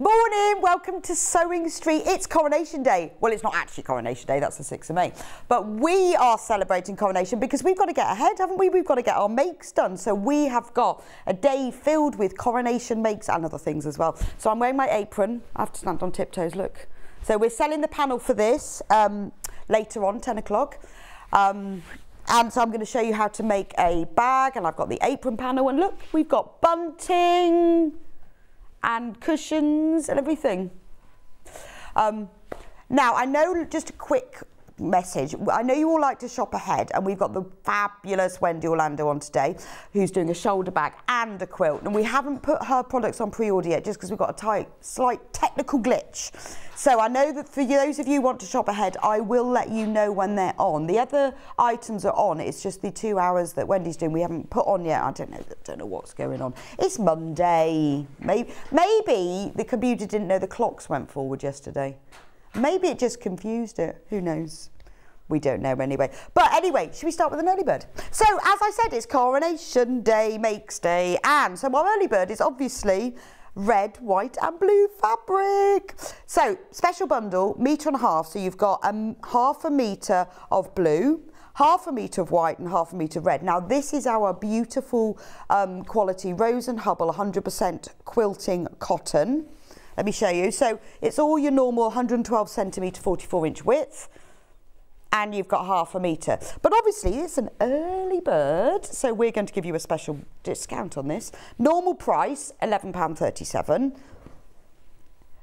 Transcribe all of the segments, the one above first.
Morning, welcome to Sewing Street. It's Coronation Day. Well, it's not actually Coronation Day, that's the 6th of May. But we are celebrating Coronation because we've got to get ahead, haven't we? We've got to get our makes done. So we have got a day filled with Coronation makes and other things as well. So I'm wearing my apron. I have to stand on tiptoes, look. So we're selling the panel for this later on, 10 o'clock. And so I'm going to show you how to make a bag, and I've got the apron panel, and look, we've got bunting and cushions and everything. Now, I know, just a quick message, I know you all like to shop ahead, and we've got the fabulous Wendy Orlando on today, who's doing a shoulder bag and a quilt, and we haven't put her products on pre-order yet just because we've got a slight technical glitch. So I know that for those of you who want to shop ahead, I will let you know when they're on. The other items are on. It's just the 2 hours that Wendy's doing we haven't put on yet. I don't know what's going on. It's Monday. Maybe the computer didn't know the clocks went forward yesterday. Maybe it just confused it. Who knows? We don't know anyway. But anyway, should we start with an early bird? So as I said, it's Coronation Day, Makes Day, and so our early bird is obviously red, white and blue fabric. So special bundle, 1.5 meters. So you've got half a metre of blue, half a metre of white and half a metre of red. Now this is our beautiful quality Rose and Hubble 100% quilting cotton. Let me show you. So it's all your normal 112 centimetre 44 inch width, and you've got half a metre. But obviously it's an early bird, so we're going to give you a special discount on this. Normal price, £11.37.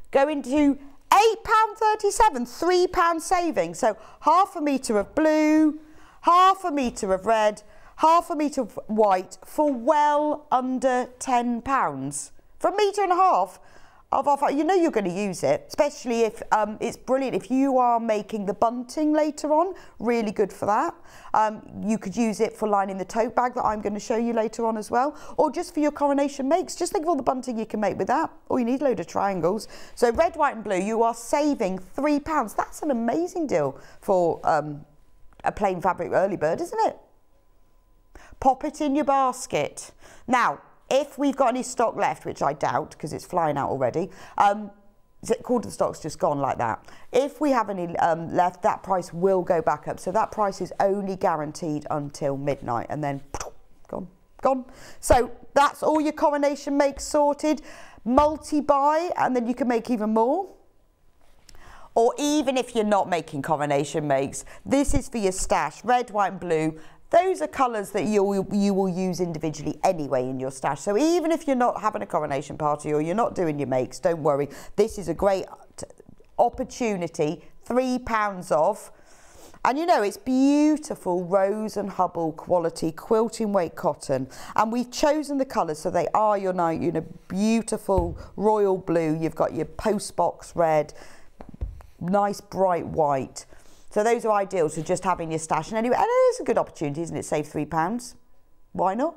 Going to £8.37, £3 saving. So half a metre of blue, half a metre of red, half a metre of white for well under £10. For 1.5 meters of our, you know you're going to use it, especially if it's brilliant if you are making the bunting later on, really good for that. You could use it for lining the tote bag that I'm going to show you later on as well, or just for your coronation makes. Just think of all the bunting you can make with that, or you need a load of triangles. So red, white and blue, you are saving £3. That's an amazing deal for a plain fabric early bird, isn't it? Pop it in your basket. Now, if we've got any stock left, which I doubt because it's flying out already, quarter of the stock's just gone like that. If we have any left, that price will go back up. So that price is only guaranteed until midnight, and then gone. So that's all your coronation makes sorted. Multi-buy, and then you can make even more. Or even if you're not making coronation makes, this is for your stash, red, white and blue. Those are colours that you will use individually anyway in your stash. So even if you're not having a coronation party or you're not doing your makes, don't worry. This is a great opportunity, £3 off. And you know, it's beautiful Rose and Hubble quality quilting weight cotton. And we've chosen the colours so they are your beautiful royal blue. You've got your post box red, nice bright white. So those are ideal to just having your stash. And anyway, and it is a good opportunity, isn't it? Save £3. Why not?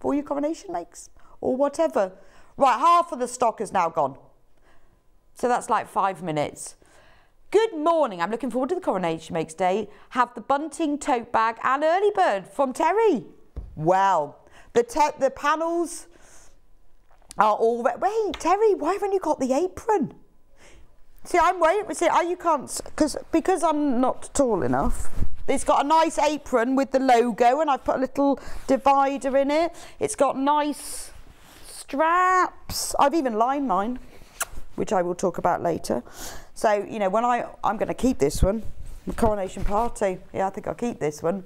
For your coronation makes or whatever. Right, half of the stock is now gone. So that's like 5 minutes. Good morning. I'm looking forward to the Coronation Makes Day. Have the bunting, tote bag and early bird from Terry. Well, the panels are all... Wait, Terry, why haven't you got the apron? See, I'm waiting. See, you can't, because I'm not tall enough. It's got a nice apron with the logo, and I've put a little divider in it. It's got nice straps. I've even lined mine, which I will talk about later. So, you know, when I'm going to keep this one, the coronation party. Yeah, I think I'll keep this one.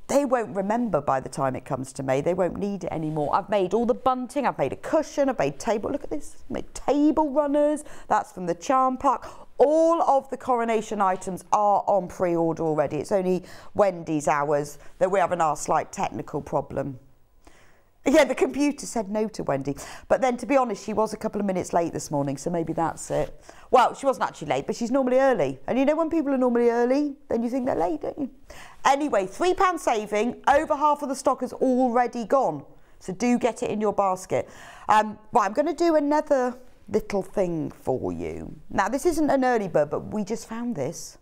They won't remember by the time it comes to May. They won't need it anymore. I've made all the bunting. I've made a cushion. I've made table. Look at this. I've made table runners. That's from the charm pack. All of the coronation items are on pre-order already. It's only Wendy's hours that we're having our slight technical problem. Yeah, the computer said no to Wendy. But then, to be honest, she was a couple of minutes late this morning, so maybe that's it. Well, she wasn't actually late, but she's normally early. And you know when people are normally early, then you think they're late, don't you? Anyway, £3 saving. Over half of the stock is already gone. So do get it in your basket. Right, I'm going to do another little thing for you. Now, this isn't an early bird, but we just found this.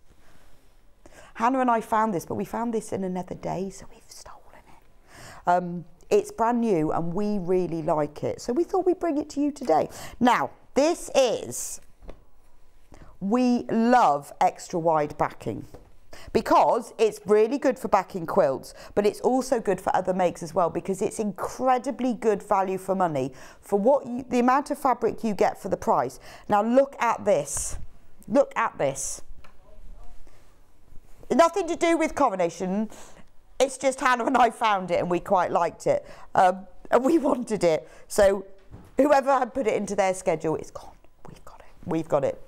Hannah and I found this, but we found this in another day, so we've stolen it. It's brand new and we really like it, so we thought we'd bring it to you today. Now, This is, we love extra wide backing because it's really good for backing quilts, but it's also good for other makes as well, because it's incredibly good value for money for what the amount of fabric you get for the price. Now look at this. Look at this. Nothing to do with Coronation. It's just Hannah and I found it and we quite liked it. And we wanted it. So whoever had put it into their schedule, it's gone. We've got it. We've got it.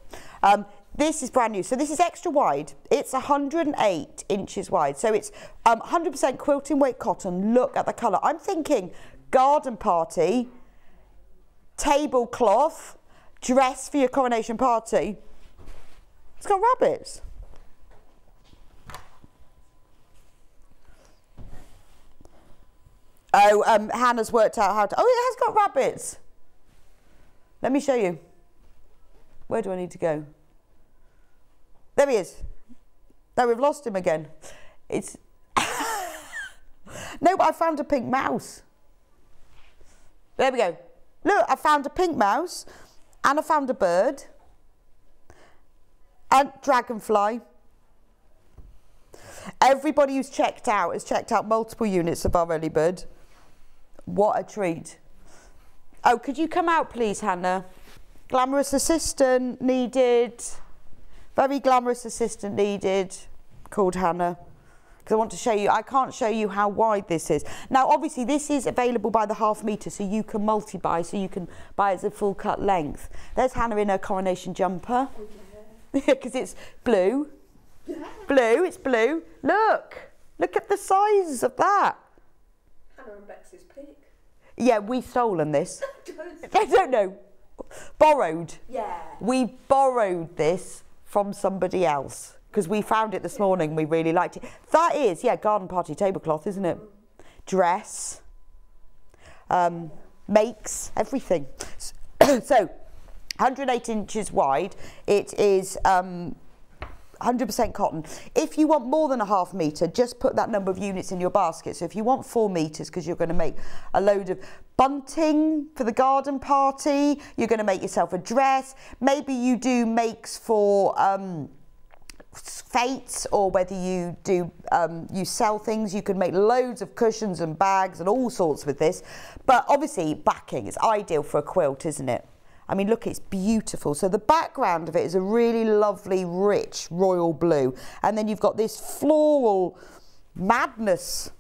This is brand new. So this is extra wide. It's 108 inches wide. So it's 100% quilting weight cotton. Look at the colour. I'm thinking garden party, tablecloth, dress for your coronation party. It's got rabbits. Oh, Hannah's worked out how to... Oh, it has got rabbits. Let me show you. Where do I need to go? There he is. No, we've lost him again. It's... No, but I found a pink mouse. There we go. Look, I found a pink mouse and I found a bird and dragonfly. Everybody who's checked out has checked out multiple units of our early bird. What a treat. Oh, could you come out please, Hannah? Glamorous assistant needed. Very glamorous assistant needed, called Hannah. Because I want to show you, I can't show you how wide this is. Now, obviously, this is available by the half metre, so you can multi-buy, so you can buy it as a full cut length. There's Hannah in her coronation jumper. Because it's blue. Blue, it's blue. Look at the size of that. Hannah and Bex's peak. Yeah, we've stolen this. I don't know. Borrowed. Yeah. We borrowed this from somebody else because we found it this morning. We really liked it. That is, yeah, garden party tablecloth, isn't it? Dress, makes, everything. So, 108 inches wide. It is 100% cotton. If you want more than a half metre, just put that number of units in your basket. So if you want 4 metres, because you're going to make a load of bunting for the garden party, you're going to make yourself a dress, maybe you do makes for fates, or whether you do you sell things, you can make loads of cushions and bags and all sorts with this. But obviously backing is ideal for a quilt, isn't it? I mean, look, it's beautiful. So the background of it is a really lovely, rich royal blue. And then you've got this floral madness,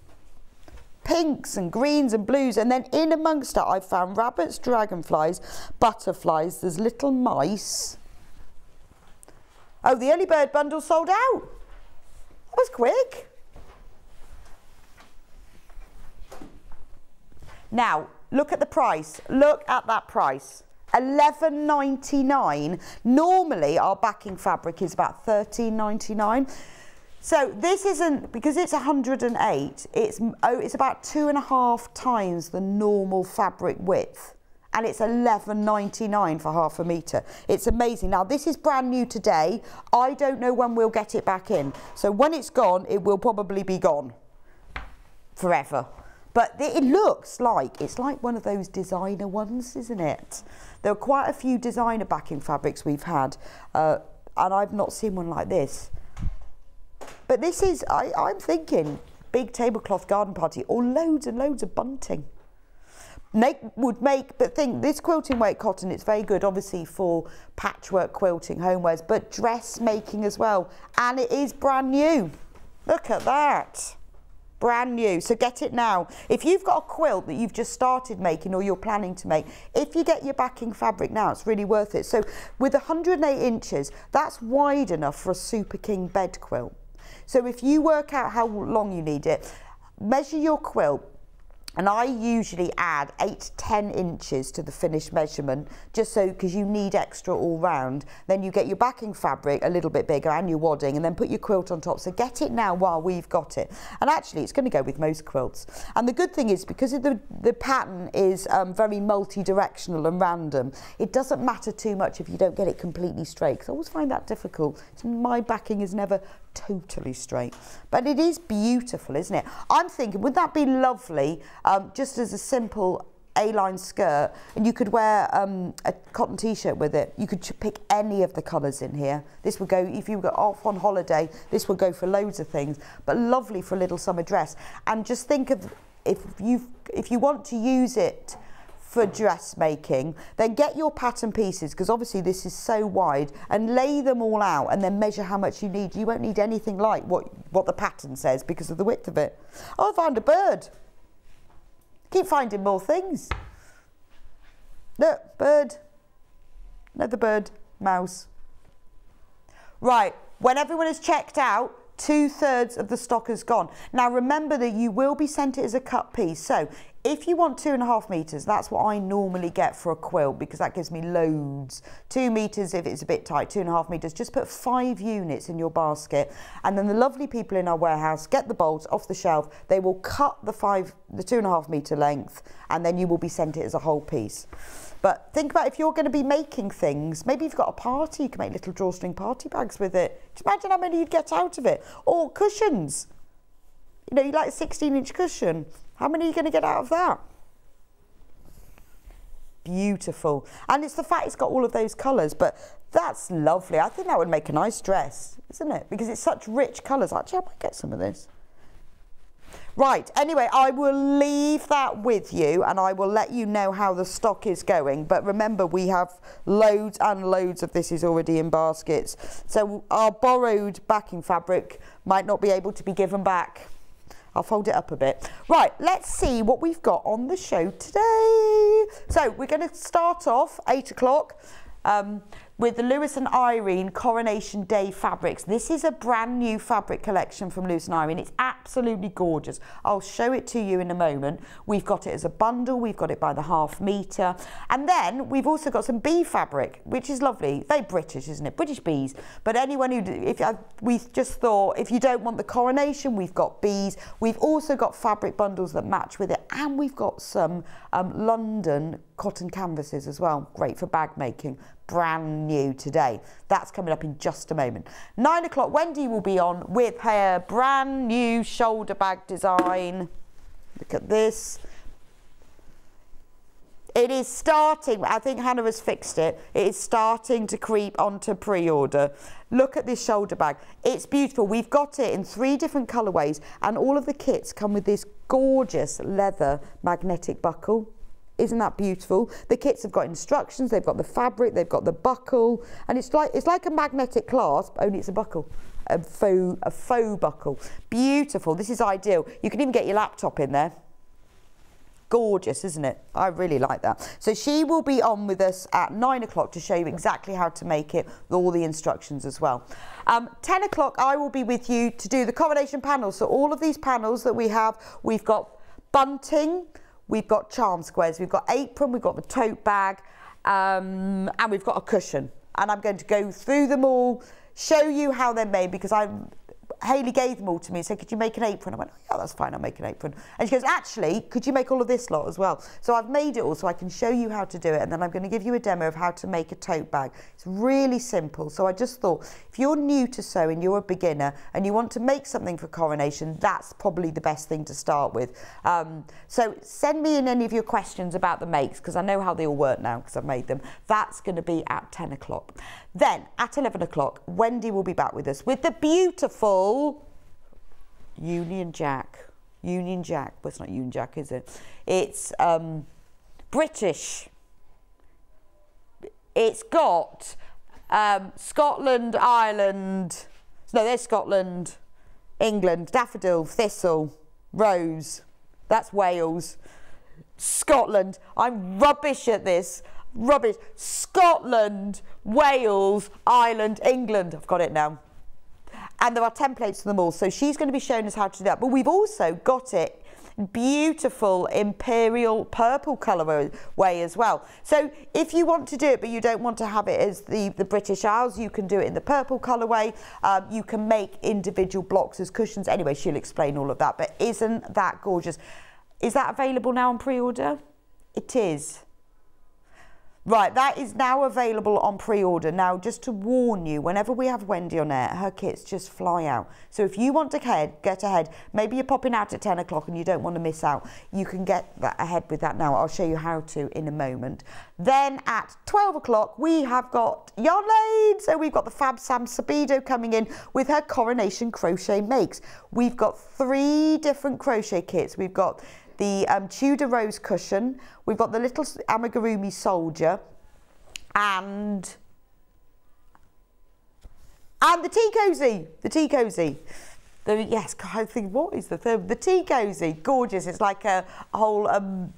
pinks and greens and blues. And then in amongst it, I've found rabbits, dragonflies, butterflies. There's little mice. Oh, the early bird bundle sold out. That was quick. Now, look at the price. Look at that price. $11.99. Normally our backing fabric is about $13.99. So this isn't, because it's 108, it's about 2.5 times the normal fabric width, and it's $11.99 for half a metre. It's amazing. Now this is brand new today. I don't know when we'll get it back in. So when it's gone, it will probably be gone forever. But it looks like, it's like one of those designer ones, isn't it? There are quite a few designer backing fabrics we've had, and I've not seen one like this. But this is, I'm thinking, big tablecloth garden party, or loads and loads of bunting. But think, this quilting weight cotton, it's very good, obviously, for patchwork quilting, homewares, but dressmaking as well. And it is brand new. Look at that. Brand new, so get it now. If you've got a quilt that you've just started making or you're planning to make, if you get your backing fabric now, it's really worth it. So with 108 inches, that's wide enough for a Super King bed quilt. So if you work out how long you need it, measure your quilt, and I usually add 8 to 10 inches to the finished measurement, just so, because you need extra all round. Then you get your backing fabric a little bit bigger and your wadding, and then put your quilt on top. So get it now while we've got it. And actually it's going to go with most quilts. And the good thing is, because the pattern is very multi-directional and random, it doesn't matter too much if you don't get it completely straight, because I always find that difficult. My backing is never totally straight, but it is beautiful, isn't it? I'm thinking, would that be lovely, just as a simple A-line skirt, and you could wear a cotton t-shirt with it. You could pick any of the colours in here. This would go, if you were off on holiday, this would go for loads of things, but lovely for a little summer dress. And just think of, if you want to use it for dressmaking, then get your pattern pieces, because obviously this is so wide, and lay them all out and then measure how much you need. You won't need anything like what the pattern says because of the width of it. Oh, I found a bird. Keep finding more things. Look, bird. Another bird. Mouse. Right, when everyone is checked out, 2/3 of the stock is gone. Now remember that you will be sent it as a cut piece. So if you want 2.5 meters, that's what I normally get for a quilt, because that gives me loads. 2 meters if it's a bit tight, 2.5 meters. Just put 5 units in your basket, and then the lovely people in our warehouse get the bolts off the shelf. They will cut the 2.5 meter length, and then you will be sent it as a whole piece. But think about if you're going to be making things, maybe you've got a party, you can make little drawstring party bags with it. Just imagine how many you'd get out of it. Or cushions. You know, you like a 16-inch cushion. How many are you going to get out of that? Beautiful. And it's the fact it's got all of those colours, but that's lovely. I think that would make a nice dress, isn't it? Because it's such rich colours. Actually, I might get some of this. Right, anyway, I will leave that with you, and I will let you know how the stock is going. But remember, we have loads and loads of this is already in baskets. So our borrowed backing fabric might not be able to be given back. I'll fold it up a bit. Right, let's see what we've got on the show today. So we're going to start off 8 o'clock with the Lewis and Irene Coronation Day fabrics. This is a brand new fabric collection from Lewis and Irene. It's absolutely gorgeous. I'll show it to you in a moment. We've got it as a bundle. We've got it by the 1/2 meter. And then we've also got some bee fabric, which is lovely. Very British, isn't it? British bees. But anyone who, we just thought, if you don't want the coronation, we've got bees. We've also got fabric bundles that match with it. And we've got some London cotton canvases as well. Great for bag making. Brand new today. That's coming up in just a moment. 9 o'clock, Wendy will be on with her brand new shoulder bag design. Look at this. It is starting, I think Hannah has fixed it. It is starting to creep onto pre-order. Look at this shoulder bag. It's beautiful. We've got it in 3 different colourways, and all of the kits come with this gorgeous leather magnetic buckle. Isn't that beautiful? The kits have got instructions, they've got the fabric, they've got the buckle, and it's like a magnetic clasp, only it's a buckle, a faux buckle. Beautiful. This is ideal. You can even get your laptop in there. Gorgeous, isn't it? I really like that. So she will be on with us at 9 o'clock to show you exactly how to make it, with all the instructions as well. 10 o'clock, I will be with you to do the coronation panels. So all of these panels that we have, we've got bunting, we've got charm squares, we've got apron, we've got the tote bag, and we've got a cushion. And I'm going to go through them all, show you how they're made, because Hayley gave them all to me and said, could you make an apron? I went, oh, yeah, that's fine, I'll make an apron. And she goes, actually, could you make all of this lot as well? So I've made it all so I can show you how to do it, and then I'm going to give you a demo of how to make a tote bag. It's really simple. So I just thought, if you're new to sewing, you're a beginner, and you want to make something for coronation, that's probably the best thing to start with. So send me in any of your questions about the makes, because I know how they all work now, because I've made them. That's going to be at 10 o'clock. Then, at 11 o'clock, Wendy will be back with us with the beautiful Union Jack. Union Jack. Well, it's not Union Jack, is it? It's British. It's got Scotland, Ireland. No, there's Scotland, England, daffodil, thistle, rose. That's Wales. Scotland. I'm rubbish at this. Rubbish. Scotland, Wales, Ireland, England. I've got it now. And there are templates for them all. So she's going to be showing us how to do that. But we've also got it beautiful imperial purple colour way as well. So if you want to do it but you don't want to have it as the British Isles, you can do it in the purple colourway. You can make individual blocks as cushions. Anyway, she'll explain all of that. But isn't that gorgeous? Is that available now on pre-order? It is. Right, that is now available on pre-order. Now, just to warn you, whenever we have Wendy on air, her kits just fly out. So if you want to get ahead, maybe you're popping out at 10 o'clock and you don't want to miss out, you can get that ahead with that now. I'll show you how to in a moment. Then at 12 o'clock, we have got Yarn Lane. So we've got the Fab Sam Sabido coming in with her Coronation Crochet Makes. We've got 3 different crochet kits. We've got the Tudor Rose Cushion, we've got the little Amigurumi Soldier, and the Tea Cozy, yes, I think, what is the third? The Tea Cozy, gorgeous. It's like a whole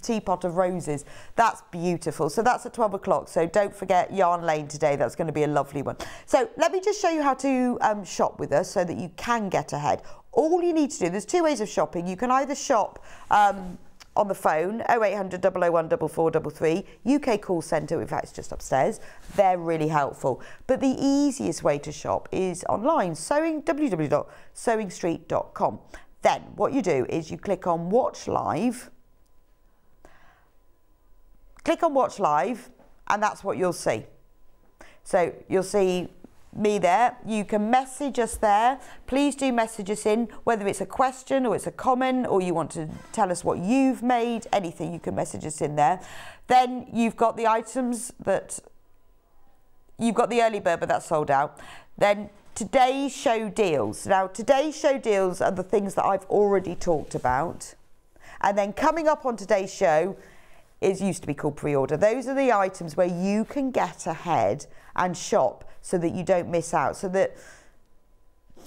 teapot of roses. That's beautiful. So that's at 12 o'clock. So don't forget Yarn Lane today. That's going to be a lovely one. So let me just show you how to shop with us so that you can get ahead. All you need to do, there's 2 ways of shopping. You can either shop on the phone, 0800 001 4433, UK call centre, in fact it's just upstairs. They're really helpful. But the easiest way to shop is online, www.sewingstreet.com. Then what you do is you click on Watch Live. Click on Watch Live and that's what you'll see. So you'll see me there. You can message us there. Please do message us in, whether it's a question or it's a comment or you want to tell us what you've made, anything, you can message us in there. Then you've got the items that you've got the early bird, but that's sold out. Then today's show deals. Now today's show deals are the things that I've already talked about. And then coming up on today's show is used to be called pre-order. Those are the items where you can get ahead and shop so that you don't miss out. So that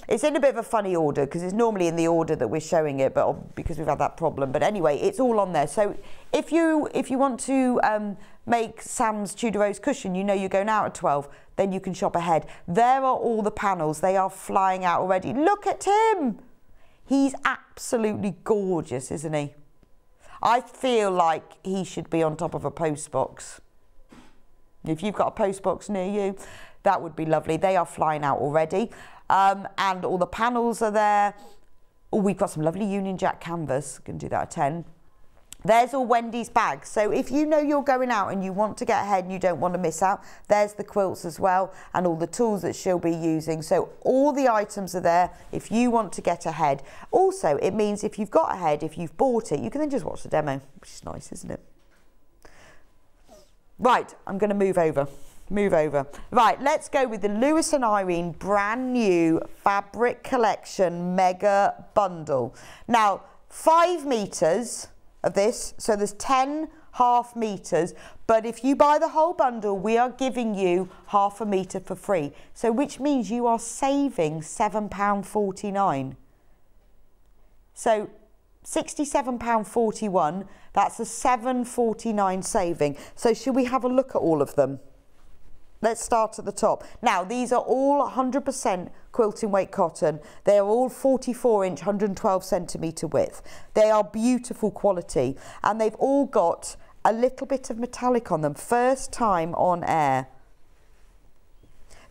it's in a bit of a funny order because it's normally in the order that we're showing it, but because we've had that problem. But anyway, it's all on there. So if you want to make Sam's Tudor Rose Cushion, you know you're going out at 12, then you can shop ahead. There are all the panels. They are flying out already. Look at him. He's absolutely gorgeous, isn't he? I feel like he should be on top of a post box. If you've got a post box near you, that would be lovely. They are flying out already. And all the panels are there. Oh, we've got some lovely Union Jack canvas. Can do that at 10. There's all Wendy's bags. So if you know you're going out and you want to get ahead and you don't want to miss out, there's the quilts as well and all the tools that she'll be using. So all the items are there if you want to get ahead. Also, it means if you've got ahead, if you've bought it, you can then just watch the demo, which is nice, isn't it? Right, I'm going to move over. Right, let's go with the Lewis and Irene brand new fabric collection mega bundle. Now, 5 meters of this, so there's 10 half meters, but if you buy the whole bundle, we are giving you half a meter for free. So which means you are saving £7.49. So £67.41, that's a £7.49 saving. So should we have a look at all of them? Let's start at the top. Now, these are all 100% quilting weight cotton. They are all 44-inch, 112 centimetre width. They are beautiful quality, and they've all got a little bit of metallic on them. First time on air.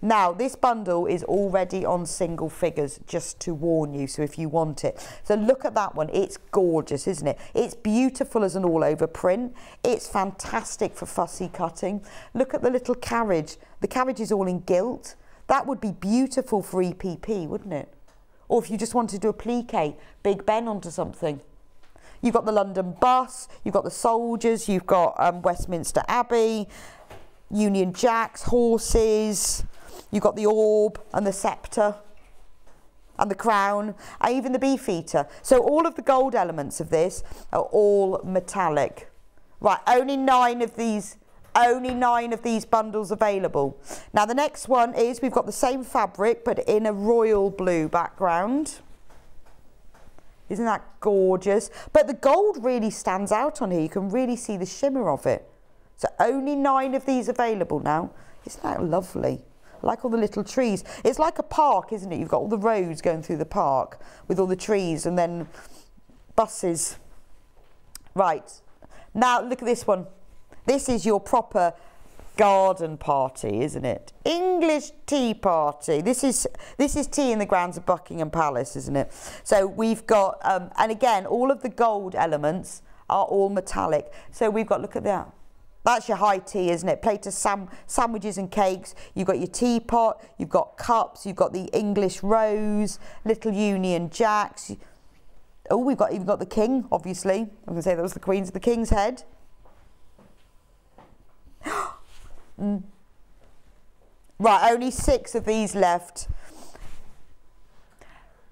Now, this bundle is already on single figures, just to warn you, so if you want it. So look at that one. It's gorgeous, isn't it? It's beautiful as an all-over print. It's fantastic for fussy cutting. Look at the little carriage. The carriage is all in gilt. That would be beautiful for EPP, wouldn't it? Or if you just wanted to do a plique, Big Ben onto something. You've got the London Bus, you've got the soldiers, you've got Westminster Abbey, Union Jacks, horses. You've got the orb and the sceptre and the crown and even the beefeater. So all of the gold elements of this are all metallic. Right, only 9 of these bundles available. Now the next one is we've got the same fabric but in a royal blue background. Isn't that gorgeous? But the gold really stands out on here. You can really see the shimmer of it. So only 9 of these available now. Isn't that lovely? Like all the little trees. It's like a park, isn't it? You've got all the roads going through the park with all the trees and then buses. Right, now look at this one. This is your proper garden party, isn't it? English tea party. This is tea in the grounds of Buckingham Palace, isn't it? So we've got, and again, all of the gold elements are all metallic. So we've got, look at that. That's your high tea, isn't it? Plate of sandwiches and cakes. You've got your teapot, you've got cups, you've got the English rose, little Union Jacks. Oh, we've got even got the king, obviously. I'm going to say that was the Queen's, the king's head. Right, only 6 of these left.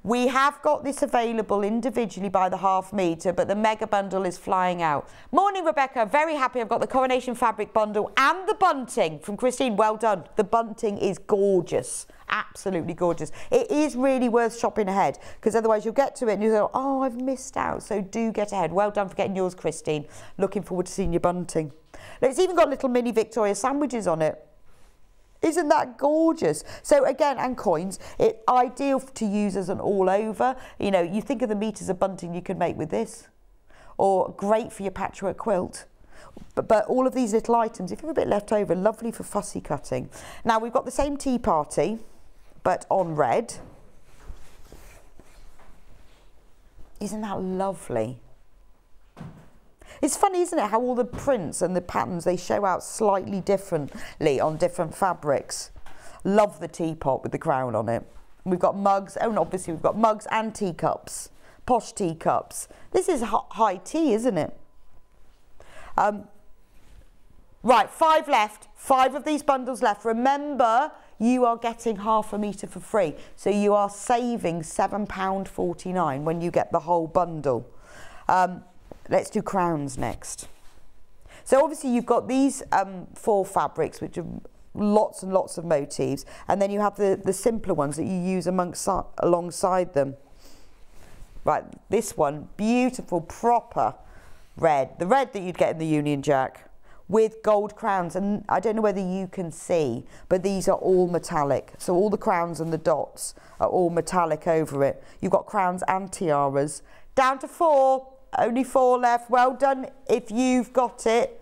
We have got this available individually by the ½ metre, but the mega bundle is flying out. Morning, Rebecca. Very happy I've got the Coronation fabric bundle and the bunting from Christine. Well done. The bunting is gorgeous. Absolutely gorgeous. It is really worth shopping ahead, because otherwise you'll get to it and you'll go, oh, I've missed out. So do get ahead. Well done for getting yours, Christine. Looking forward to seeing your bunting. It's even got little mini Victoria sandwiches on it. Isn't that gorgeous? So again, and coins, it's ideal to use as an all over. You know, you think of the metres of bunting you could make with this, or great for your patchwork quilt. But all of these little items, if you have a bit left over, lovely for fussy cutting. Now we've got the same tea party, but on red. Isn't that lovely? It's funny, isn't it, how all the prints and the patterns, they show out slightly differently on different fabrics. Love the teapot with the crown on it. We've got mugs, oh, and obviously we've got mugs and teacups, posh teacups. This is high tea, isn't it? Right, 5 left, 5 of these bundles left. Remember, you are getting ½ metre for free. So you are saving £7.49 when you get the whole bundle. Let's do crowns next. So obviously you've got these 4 fabrics, which are lots and lots of motifs, and then you have the simpler ones that you use alongside them. Right, this one, beautiful, proper red. The red that you'd get in the Union Jack with gold crowns, and I don't know whether you can see, but these are all metallic. So all the crowns and the dots are all metallic over it. You've got crowns and tiaras. Down to 4. Only 4 left. Well done if you've got it,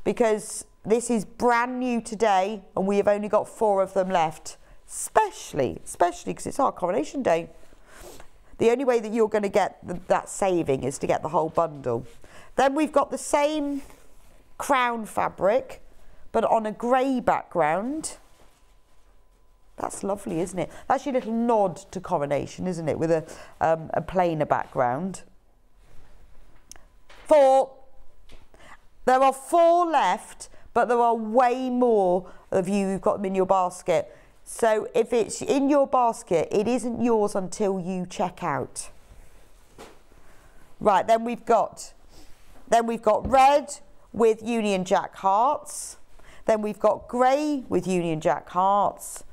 because this is brand new today and we have only got 4 of them left. Especially because it's our Coronation Day. The only way that you're going to get that saving is to get the whole bundle. Then we've got the same crown fabric, but on a grey background. That's lovely, isn't it? That's your little nod to Coronation, isn't it? With a plainer background. 4. There are 4 left, but there are way more of you who've got them in your basket. So if it's in your basket, it isn't yours until you check out. Right, then we've got red with Union Jack hearts. Then we've got grey with Union Jack hearts.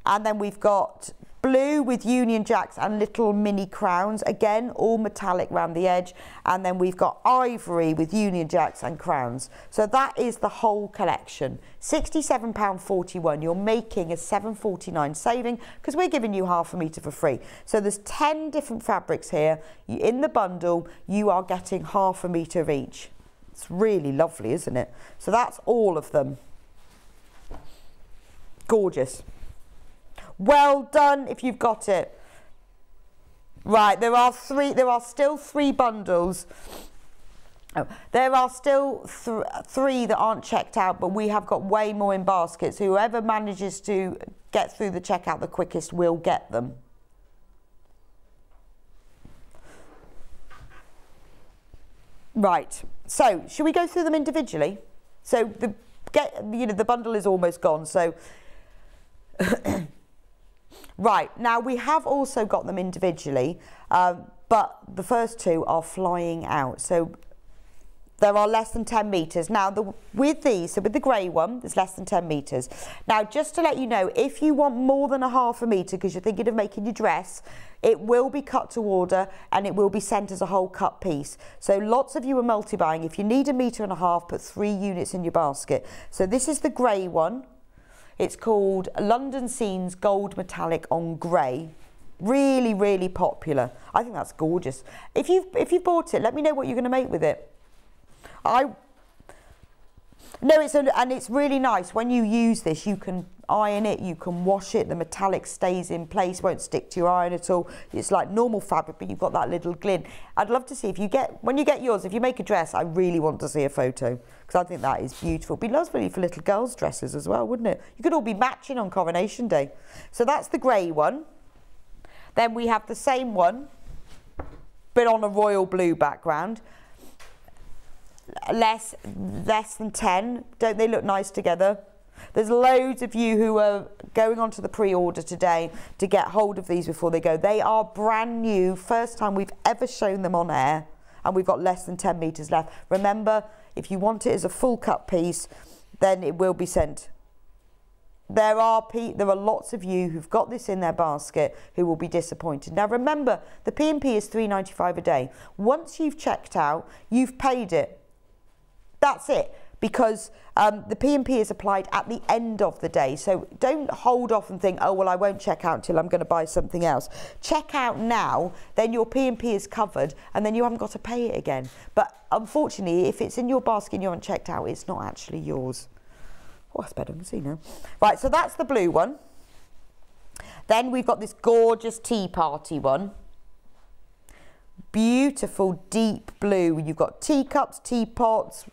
And then we've got blue with Union Jacks and little mini crowns, again all metallic around the edge, and then we've got ivory with Union Jacks and crowns. So that is the whole collection. £67.41. You're making a £7.49 saving because we're giving you ½ metre for free. So there's 10 different fabrics here. In the bundle you are getting ½ metre of each. It's really lovely, isn't it? So that's all of them. Gorgeous. Well done if you've got it. Right, there are still 3 bundles. Oh, there are still 3 that aren't checked out, but we have got way more in baskets. Whoever manages to get through the checkout the quickest will get them. Right, so should we go through them individually? So the bundle is almost gone, so right, now we have also got them individually, but the first 2 are flying out. So there are less than 10 metres. Now with these, so with the grey one, there's less than 10 metres. Now just to let you know, if you want more than ½ metre because you're thinking of making your dress, it will be cut to order and it will be sent as a whole cut piece. So lots of you are multi-buying. If you need 1.5 metres, put 3 units in your basket. So this is the grey one. It's called London Scenes Gold Metallic on Grey. Really, really popular. I think that's gorgeous. If you've bought it, let me know what you're going to make with it. And it's really nice when you use this. You can iron it, you can wash it, the metallic stays in place, won't stick to your iron at all. It's like normal fabric, but you've got that little glint. I'd love to see if you get, when you get yours, if you make a dress, I really want to see a photo, because I think that is beautiful. It'd be lovely for little girls' dresses as well, wouldn't it? You could all be matching on Coronation Day. So that's the grey one. Then we have the same one, but on a royal blue background. Less than 10. Don't they look nice together? There's loads of you who are going on to the pre-order today to get hold of these before they go. They are brand new, first time we've ever shown them on air, and we've got less than 10 meters left. Remember, if you want it as a full cut piece, then it will be sent. There are lots of you who've got this in their basket who will be disappointed. Now remember, the P&P is £3.95 a day. Once you've checked out, you've paid it. That's it, because the P&P is applied at the end of the day. So don't hold off and think, oh, well, I won't check out until I'm going to buy something else. Check out now, then your P&P is covered, and then you haven't got to pay it again. But unfortunately, if it's in your basket and you haven't checked out, it's not actually yours. Oh, that's better, I can see now. Right, so that's the blue one. Then we've got this gorgeous tea party one. Beautiful deep blue. You've got teacups, teapots.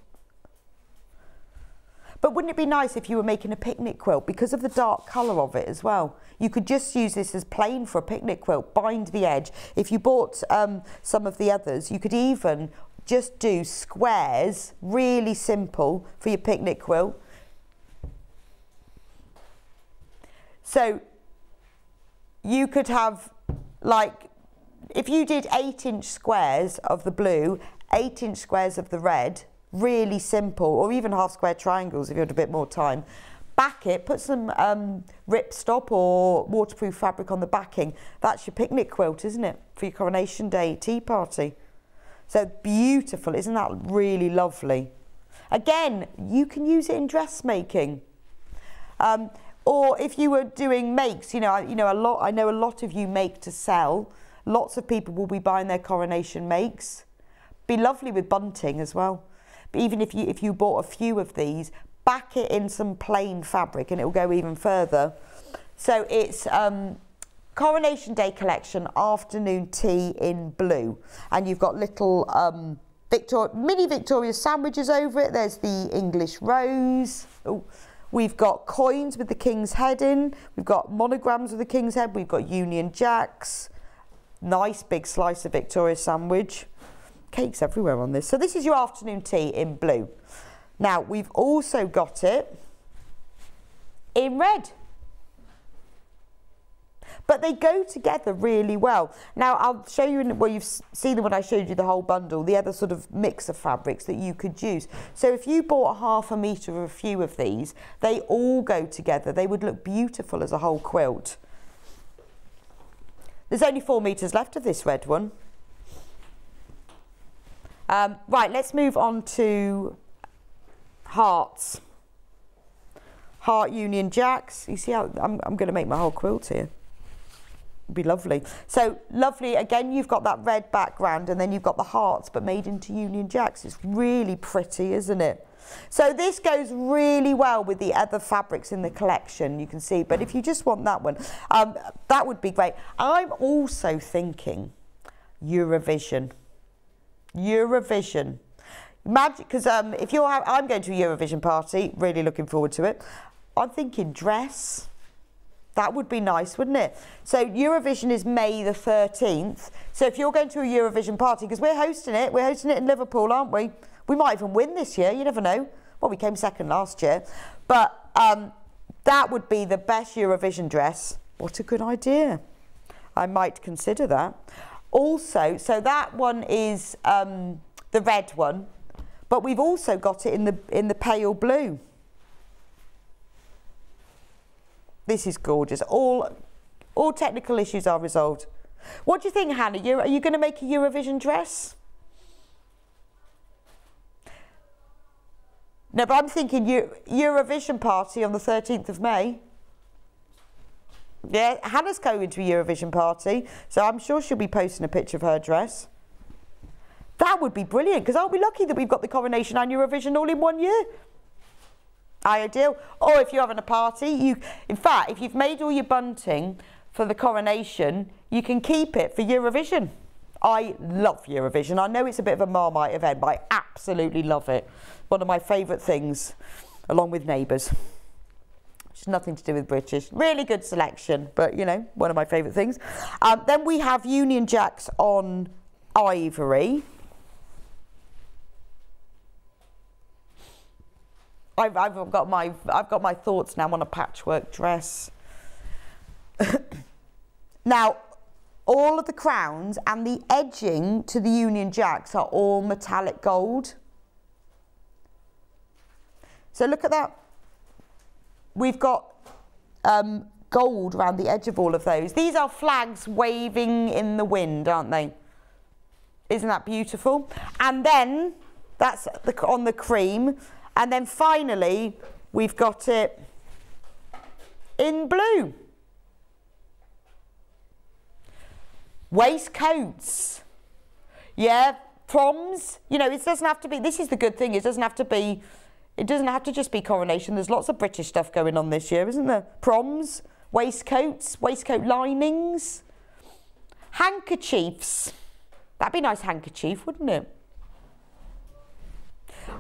But wouldn't it be nice if you were making a picnic quilt, because of the dark colour of it as well? You could just use this as plain for a picnic quilt, bind the edge. If you bought some of the others, you could even just do squares, really simple, for your picnic quilt. So you could have, like, if you did 8-inch squares of the blue, 8-inch squares of the red, really simple, or even half square triangles if you had a bit more time. Back it, put some ripstop or waterproof fabric on the backing. That's your picnic quilt, isn't it? For your Coronation Day tea party. So beautiful, isn't that really lovely? Again, you can use it in dressmaking. Or if you were doing makes, I know a lot of you make to sell. Lots of people will be buying their Coronation makes. Be lovely with bunting as well. But even if you bought a few of these, back it in some plain fabric and it will go even further. So it's Coronation Day collection afternoon tea in blue, and you've got little mini Victoria sandwiches over it. There's the English rose. Ooh. We've got coins with the King's head in. We've got monograms with the King's head. We've got Union Jacks. Nice big slice of Victoria sandwich. Cakes everywhere on this. So this is your afternoon tea in blue. Now we've also got it in red. But they go together really well. Now I'll show you, well, you've seen when I showed you the whole bundle, the other sort of mix of fabrics that you could use. So if you bought 1/2 metre of a few of these, they all go together. They would look beautiful as a whole quilt. There's only 4 metres left of this red one. Right, let's move on to hearts. Heart Union Jacks. You see how I'm going to make my whole quilt here. It'd be lovely. So lovely, again, you've got that red background and then you've got the hearts but made into Union Jacks. It's really pretty, isn't it? So this goes really well with the other fabrics in the collection, you can see. But if you just want that one, that would be great. I'm also thinking Eurovision. Eurovision. Magic, because if you're, I'm going to a Eurovision party, really looking forward to it. I'm thinking dress. That would be nice, wouldn't it? So Eurovision is May the 13th. So if you're going to a Eurovision party, because we're hosting it in Liverpool, aren't we? We might even win this year, you never know. Well, we came second last year. But that would be the best Eurovision dress. What a good idea. I might consider that. Also, so that one is the red one, but we've also got it in the pale blue. This is gorgeous. All technical issues are resolved. What do you think, Hannah? Are you going to make a Eurovision dress? No, but I'm thinking Eurovision party on the 13th of May. Yeah, Hannah's going to a Eurovision party, so I'm sure she'll be posting a picture of her dress. That would be brilliant, because aren't we lucky that we've got the Coronation and Eurovision all in one year? Ideal. Or if you're having a party, in fact, if you've made all your bunting for the coronation, you can keep it for Eurovision. I love Eurovision. I know it's a bit of a Marmite event, but I absolutely love it. One of my favourite things, along with Neighbours. It's nothing to do with British. Really good selection, but you know, one of my favourite things. Then we have Union Jacks on ivory. I've got my thoughts now on a patchwork dress. Now, all of the crowns and the edging to the Union Jacks are all metallic gold. So look at that. We've got gold around the edge of all of those. These are flags waving in the wind, aren't they? Isn't that beautiful? And then that's on the cream. And then finally, we've got it in blue. Waistcoats. Yeah, proms. You know, it doesn't have to be, this is the good thing, it doesn't have to just be coronation. There's lots of British stuff going on this year, isn't there? Proms, waistcoats, waistcoat linings, handkerchiefs. That'd be a nice handkerchief, wouldn't it?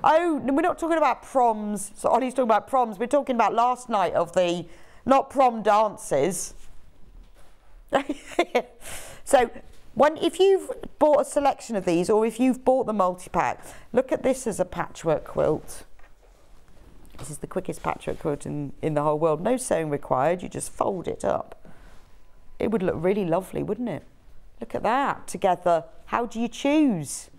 Oh, we're not talking about proms. So Ollie's talking about proms. We're talking about last night of the, not prom dances. So, if you've bought a selection of these, or if you've bought the multi-pack, look at this as a patchwork quilt. This is the quickest patchwork quilt in the whole world. No sewing required, you just fold it up. It would look really lovely, wouldn't it? Look at that together. How do you choose?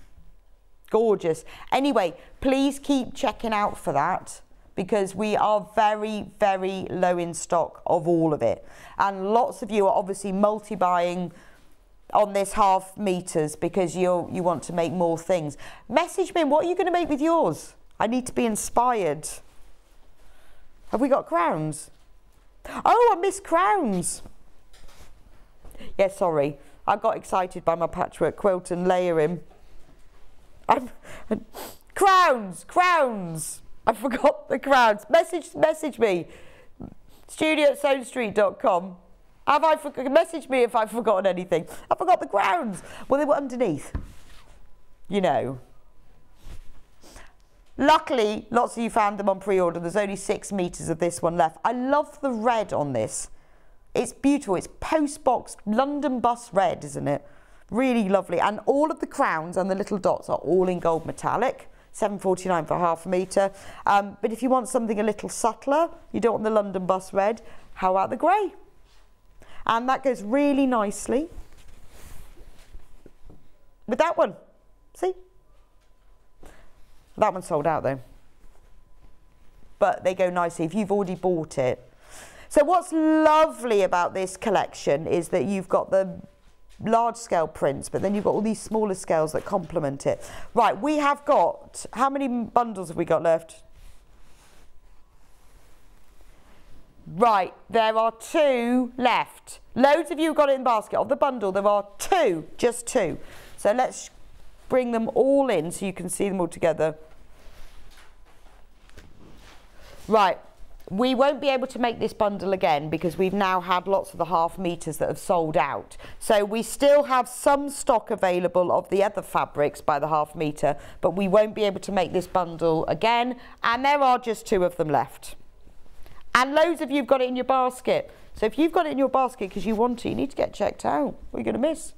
Gorgeous. Anyway, please keep checking out for that, because we are very, very low in stock of all of it. And lots of you are obviously multi-buying on this half meters because you want to make more things. Message me, what are you going to make with yours? I need to be inspired. Have we got crowns? Oh, I missed crowns. Yeah, sorry. I got excited by my patchwork quilt and layering. Crowns. I forgot the crowns. Message me. studio@sewingstreet.com. Message me if I've forgotten anything. I forgot the crowns. Well, they were underneath. You know. Luckily, lots of you found them on pre-order. There's only 6 meters of this one left. I love the red on this. It's beautiful. It's post-box London bus red, isn't it? Really lovely. And all of the crowns and the little dots are all in gold metallic. £7.49 for half a metre. But if you want something a little subtler, you don't want the London bus red, how about the grey? And that goes really nicely with that one. See? That one's sold out though. But they go nicely if you've already bought it. So what's lovely about this collection is that you've got the large scale prints, but then you've got all these smaller scales that complement it. Right, we have got, how many bundles have we got left? Right, there are 2 left. Loads of you got it in the basket. Of the bundle, there are 2, just 2. So let's bring them all in so you can see them all together. Right, we won't be able to make this bundle again because we've now had lots of the half meters that have sold out. So we still have some stock available of the other fabrics by the half meter, but we won't be able to make this bundle again. And there are just 2 of them left. And loads of you have got it in your basket. So if you've got it in your basket because you want it, you need to get checked out. What are you going to miss?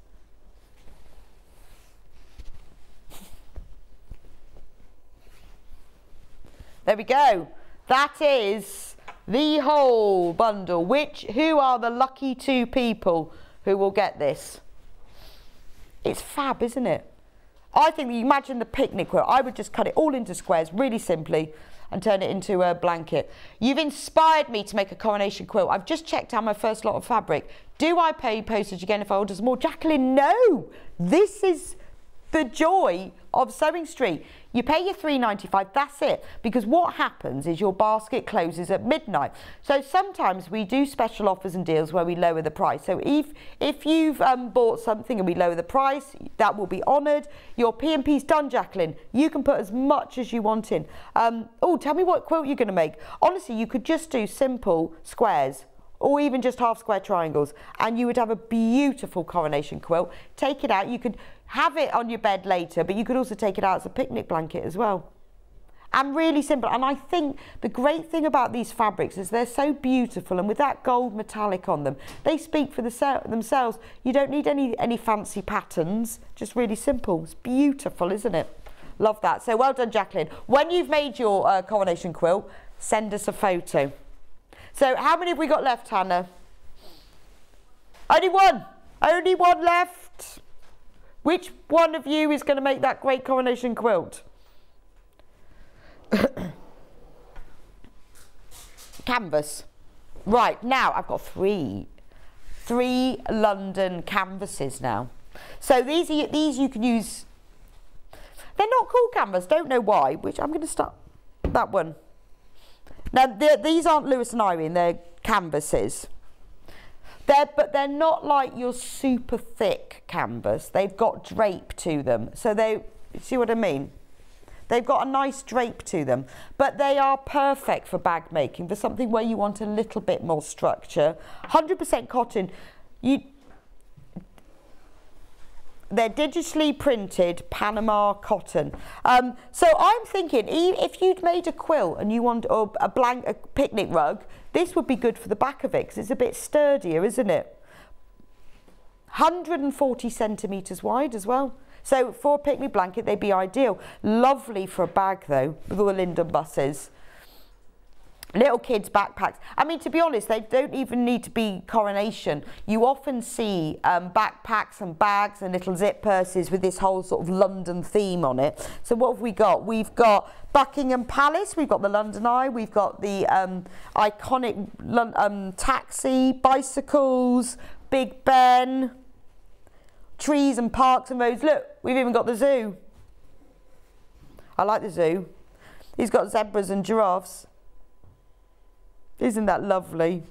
There we go. That is the whole bundle. Who are the lucky 2 people who will get this? It's fab, isn't it? I think, you imagine the picnic quilt. I would just cut it all into squares really simply and turn it into a blanket. You've inspired me to make a coronation quilt. I've just checked out my first lot of fabric. Do I pay postage again if I order some more? Jacqueline, no. This is the joy of Sewing Street. You pay your £3.95, that's it. Because what happens is your basket closes at midnight. So sometimes we do special offers and deals where we lower the price. So if you've bought something and we lower the price, that will be honoured. Your P&P's done, Jacqueline. You can put as much as you want in. Oh, tell me what quilt you're going to make. Honestly, you could just do simple squares, or even just half square triangles, and you would have a beautiful coronation quilt. Take it out, you could have it on your bed later, but you could also take it out as a picnic blanket as well. And really simple. And I think the great thing about these fabrics is they're so beautiful, and with that gold metallic on them, they speak for themselves. You don't need any fancy patterns, just really simple. It's beautiful, isn't it? Love that. So well done, Jacqueline. When you've made your coronation quilt, send us a photo. So how many have we got left, Hannah? Only one. Only one left. Which one of you is going to make that great coronation quilt? Canvas. Right, now I've got three London canvases now. So these you can use. They're not called canvas, don't know why, which I'm going to start that one. Now, these aren't Lewis and Irene, they're canvases. But they're not like your super thick canvas. They've got drape to them. So see what I mean? They've got a nice drape to them. But they are perfect for bag making, for something where you want a little bit more structure. 100% cotton. They're digitally printed Panama cotton. So I'm thinking, if you'd made a quilt and you want a picnic rug, this would be good for the back of it because it's a bit sturdier, isn't it? 140 centimetres wide as well. So for a picnic blanket, they'd be ideal. Lovely for a bag though, with all the Linden buses. Little kids' backpacks. I mean, to be honest, they don't even need to be Coronation. You often see backpacks and bags and little zip purses with this whole sort of London theme on it. So what have we got? We've got Buckingham Palace, we've got the London Eye, we've got the iconic taxi, bicycles, Big Ben, trees and parks and roads. Look, we've even got the zoo. I like the zoo. He's got zebras and giraffes. Isn't that lovely?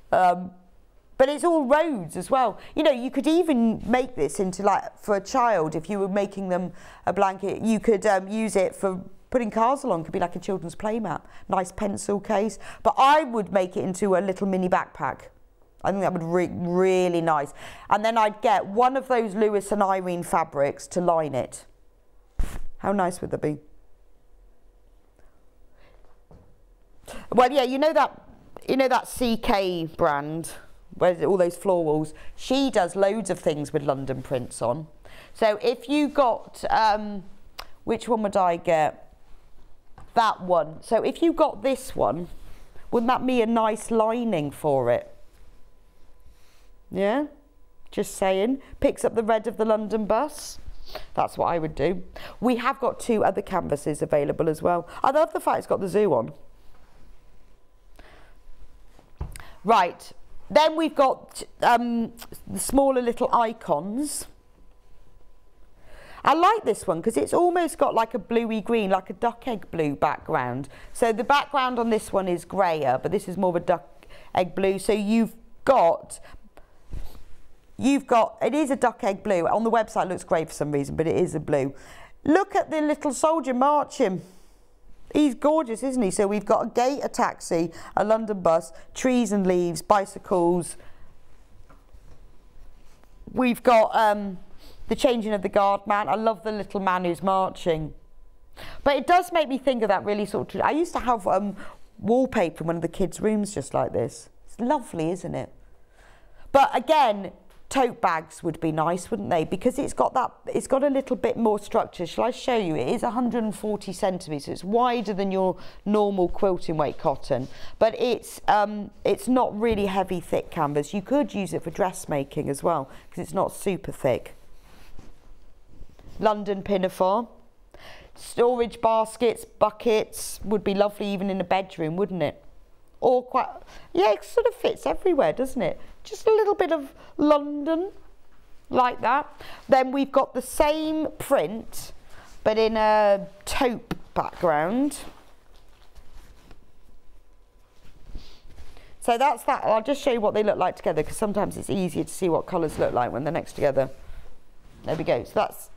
But it's all roads as well. You know, you could even make this into, like, for a child, if you were making them a blanket, you could use it for putting cars along. It could be like a children's playmat. Nice pencil case. But I would make it into a little mini backpack. I think that would be really nice. And then I'd get one of those Lewis and Irene fabrics to line it. How nice would that be? Well, yeah, you know that CK brand where all those floor walls. She does loads of things with London prints on. So if you got, which one would I get? That one. So if you got this one, wouldn't that be a nice lining for it? Yeah, just saying. Picks up the red of the London bus. That's what I would do. We have got 2 other canvases available as well. I love the fact it's got the zoo on. Right, then we've got the smaller little icons. I like this one because it's almost got like a bluey green, like a duck egg blue background. So the background on this one is grayer, but this is more of a duck egg blue. So you've got, it is a duck egg blue. On the website it looks grey for some reason, but it is a blue. Look at the little soldier marching. He's gorgeous, isn't he? So we've got a gate, a taxi, a London bus, trees and leaves, bicycles. We've got the changing of the guard man. I love the little man who's marching. But it does make me think of that really sort of... I used to have wallpaper in one of the kids' rooms just like this. It's lovely, isn't it? But again, tote bags would be nice, wouldn't they? Because it's got a little bit more structure. Shall I show you? It is 140 centimetres. It's wider than your normal quilting weight cotton, but it's not really heavy, thick canvas. You could use it for dressmaking as well because it's not super thick. London pinafore. Storage baskets, buckets would be lovely even in a bedroom, wouldn't it? Or quite, yeah, it sort of fits everywhere, doesn't it? Just a little bit of London. like that. Then we've got the same print, but in a taupe background. So that's that. I'll just show you what they look like together, because sometimes it's easier to see what colours look like when they're next together. There we go. So that's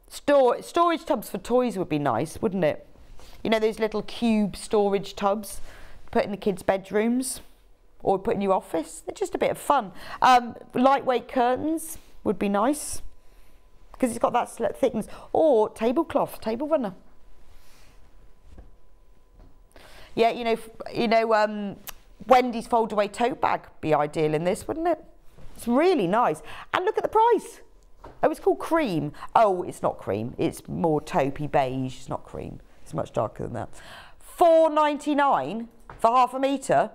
storage tubs for toys would be nice, wouldn't it? You know, those little cube storage tubs put in the kids' bedrooms or put in your office. They're just a bit of fun. Lightweight curtains would be nice because it's got that thickness. Or tablecloth, table runner. Yeah, you know, Wendy's fold-away tote bag would be ideal in this, wouldn't it? It's really nice. And look at the price. Oh, it's called cream. Oh, it's not cream. It's more taupey beige. It's not cream. It's much darker than that. £4.99 for half a metre.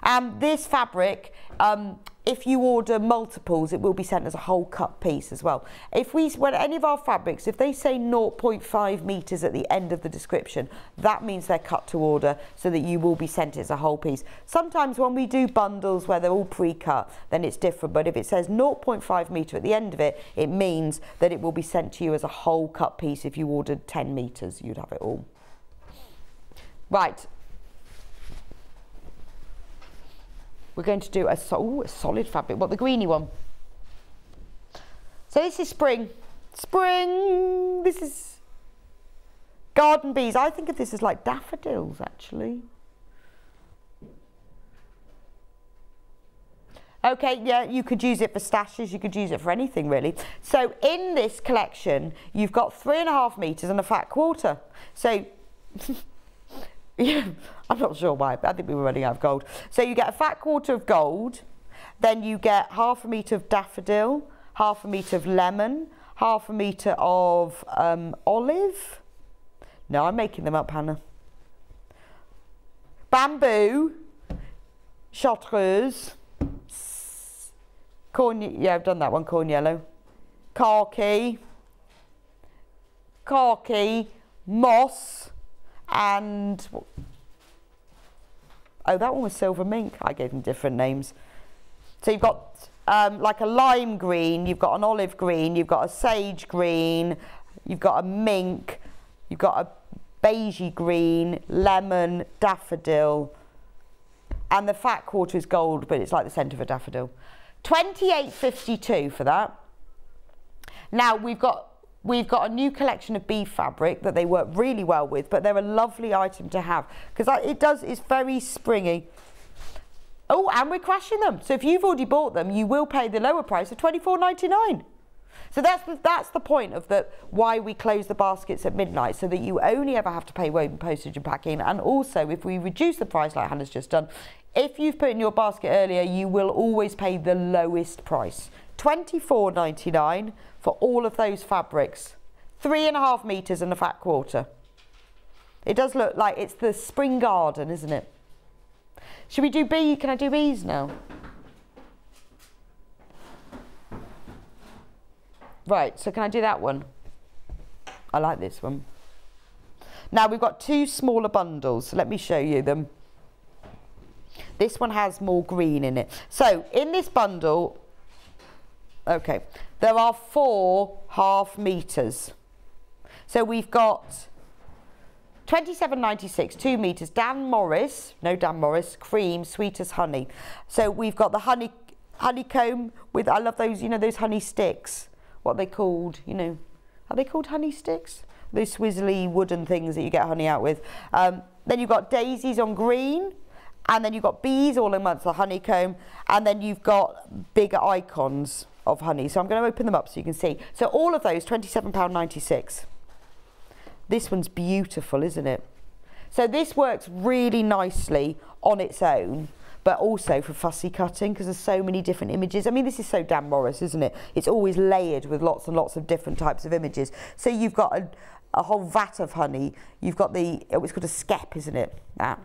And this fabric, if you order multiples, it will be sent as a whole cut piece as well. When any of our fabrics, if they say 0.5 metres at the end of the description, that means they're cut to order, so that you will be sent as a whole piece. Sometimes when we do bundles where they're all pre-cut, then it's different. But if it says 0.5 metre at the end of it, it means that it will be sent to you as a whole cut piece. If you ordered 10 metres, you'd have it all. Right. We're going to do a solid fabric. What, the greeny one? So this is spring. Spring! This is garden bees. I think of this as like daffodils, actually. Okay, yeah, you could use it for stashes. You could use it for anything, really. So in this collection, you've got 3.5 metres and a fat quarter. So... Yeah, I'm not sure why, but I think we were running out of gold. So you get a fat quarter of gold, then you get 1/2 metre of daffodil, 1/2 metre of lemon, 1/2 metre of olive. No, I'm making them up, Hannah. Bamboo, chartreuse, corn, yeah, I've done that one, corn yellow, khaki, moss, and oh, that one was silver mink. I gave them different names. So you've got like a lime green, you've got an olive green, you've got a sage green, you've got a mink, you've got a beigey green, lemon, daffodil, and the fat quarter is gold, but it's like the centre of a daffodil. £28.52 for that. Now we've got a new collection of bee fabric that they work really well with, but they're a lovely item to have because it's very springy. Oh, and we're crashing them. So if you've already bought them, you will pay the lower price of £24.99. So that's the point of why we close the baskets at midnight, so that you only ever have to pay woven postage and packing. And also, if we reduce the price like Hannah's just done, if you've put in your basket earlier, you will always pay the lowest price. £24.99 for all of those fabrics. 3.5 metres and a fat quarter. It does look like it's the spring garden, isn't it? Should we do bees? Can I do bees now? Right, so can I do that one? I like this one. Now we've got 2 smaller bundles, so let me show you them. This one has more green in it. So in this bundle, okay, there are 4 half metres. So we've got £27.96, 2 metres, Dan Morris, cream, sweet as honey. So we've got the honeycomb with, I love those, you know, those honey sticks. What are they called? You know, are they called honey sticks? Those swizzly wooden things that you get honey out with. Then you've got daisies on green, and then you've got bees all amongst the honeycomb, and then you've got bigger icons of honey. So I'm going to open them up so you can see. So all of those, £27.96. This one's beautiful, isn't it? So this works really nicely on its own, but also for fussy cutting, because there's so many different images. I mean, this is so Dan Morris, isn't it? It's always layered with lots and lots of different types of images. So you've got a whole vat of honey. You've got it's called a skep, isn't it? That,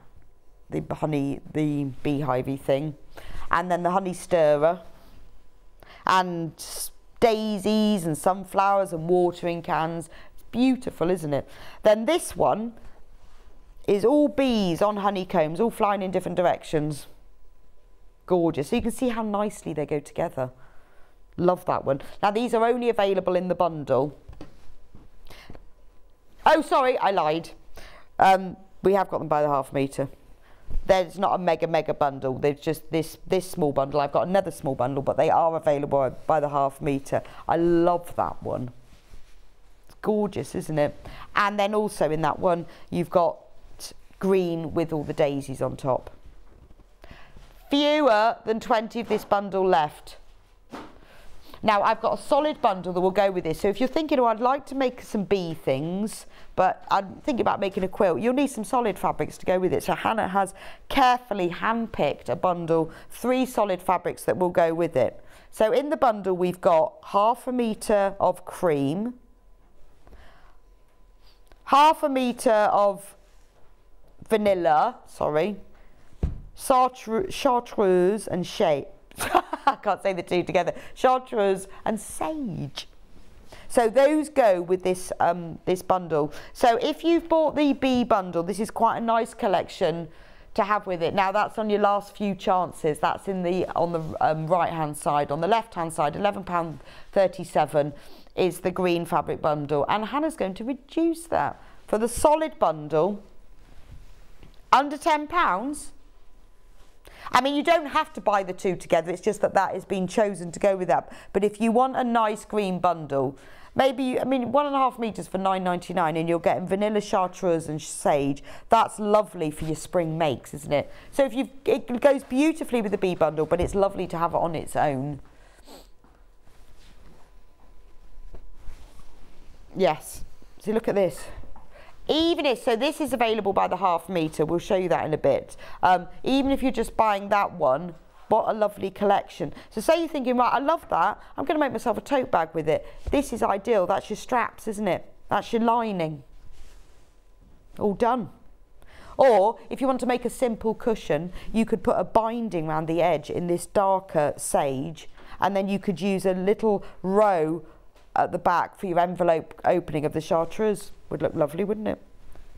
the honey, the beehivey thing. And then the honey stirrer. And daisies and sunflowers and watering cans. It's beautiful, isn't it? Then this one is all bees on honeycombs, all flying in different directions. gorgeous. So you can see how nicely they go together. Love that one. Now these are only available in the bundle. Oh, sorry, I lied. We have got them by the ½ metre. There's not a mega bundle. There's just this small bundle. I've got another small bundle, but they are available by the ½ metre. I love that one. It's gorgeous, isn't it? And then also in that one, you've got green with all the daisies on top. Fewer than 20 of this bundle left. Now I've got a solid bundle that will go with this. So if you're thinking, oh, I'd like to make some bee things, but I'm thinking about making a quilt, you'll need some solid fabrics to go with it. So Hannah has carefully hand-picked a bundle, 3 solid fabrics that will go with it. So in the bundle we've got ½ metre of cream, ½ metre of vanilla, chartreuse and shea. I can't say the two together. Chartreuse and sage. So those go with this this bundle. So if you've bought the bee bundle, this is quite a nice collection to have with it. Now that's on your last few chances. That's on the right hand side. On the left hand side, £11.37 is the green fabric bundle, and Hannah's going to reduce that for the solid bundle under £10. I mean, you don't have to buy the two together, it's just that that has been chosen to go with that. But if you want a nice green bundle, maybe, I mean, 1½ metres for £9.99, and you're getting vanilla, chartreuse and sage. That's lovely for your spring makes, isn't it? So if it goes beautifully with the bee bundle, but it's lovely to have it on its own. Yes, so look at this. Even if, so this is available by the ½ metre, we'll show you that in a bit. Even if you're just buying that one, what a lovely collection. So say you're thinking, right, I love that, I'm going to make myself a tote bag with it. This is ideal, that's your straps, isn't it? That's your lining. All done. Or if you want to make a simple cushion, you could put a binding around the edge in this darker sage, and then you could use a little row at the back for your envelope opening of the chartreuse. Would look lovely, wouldn't it?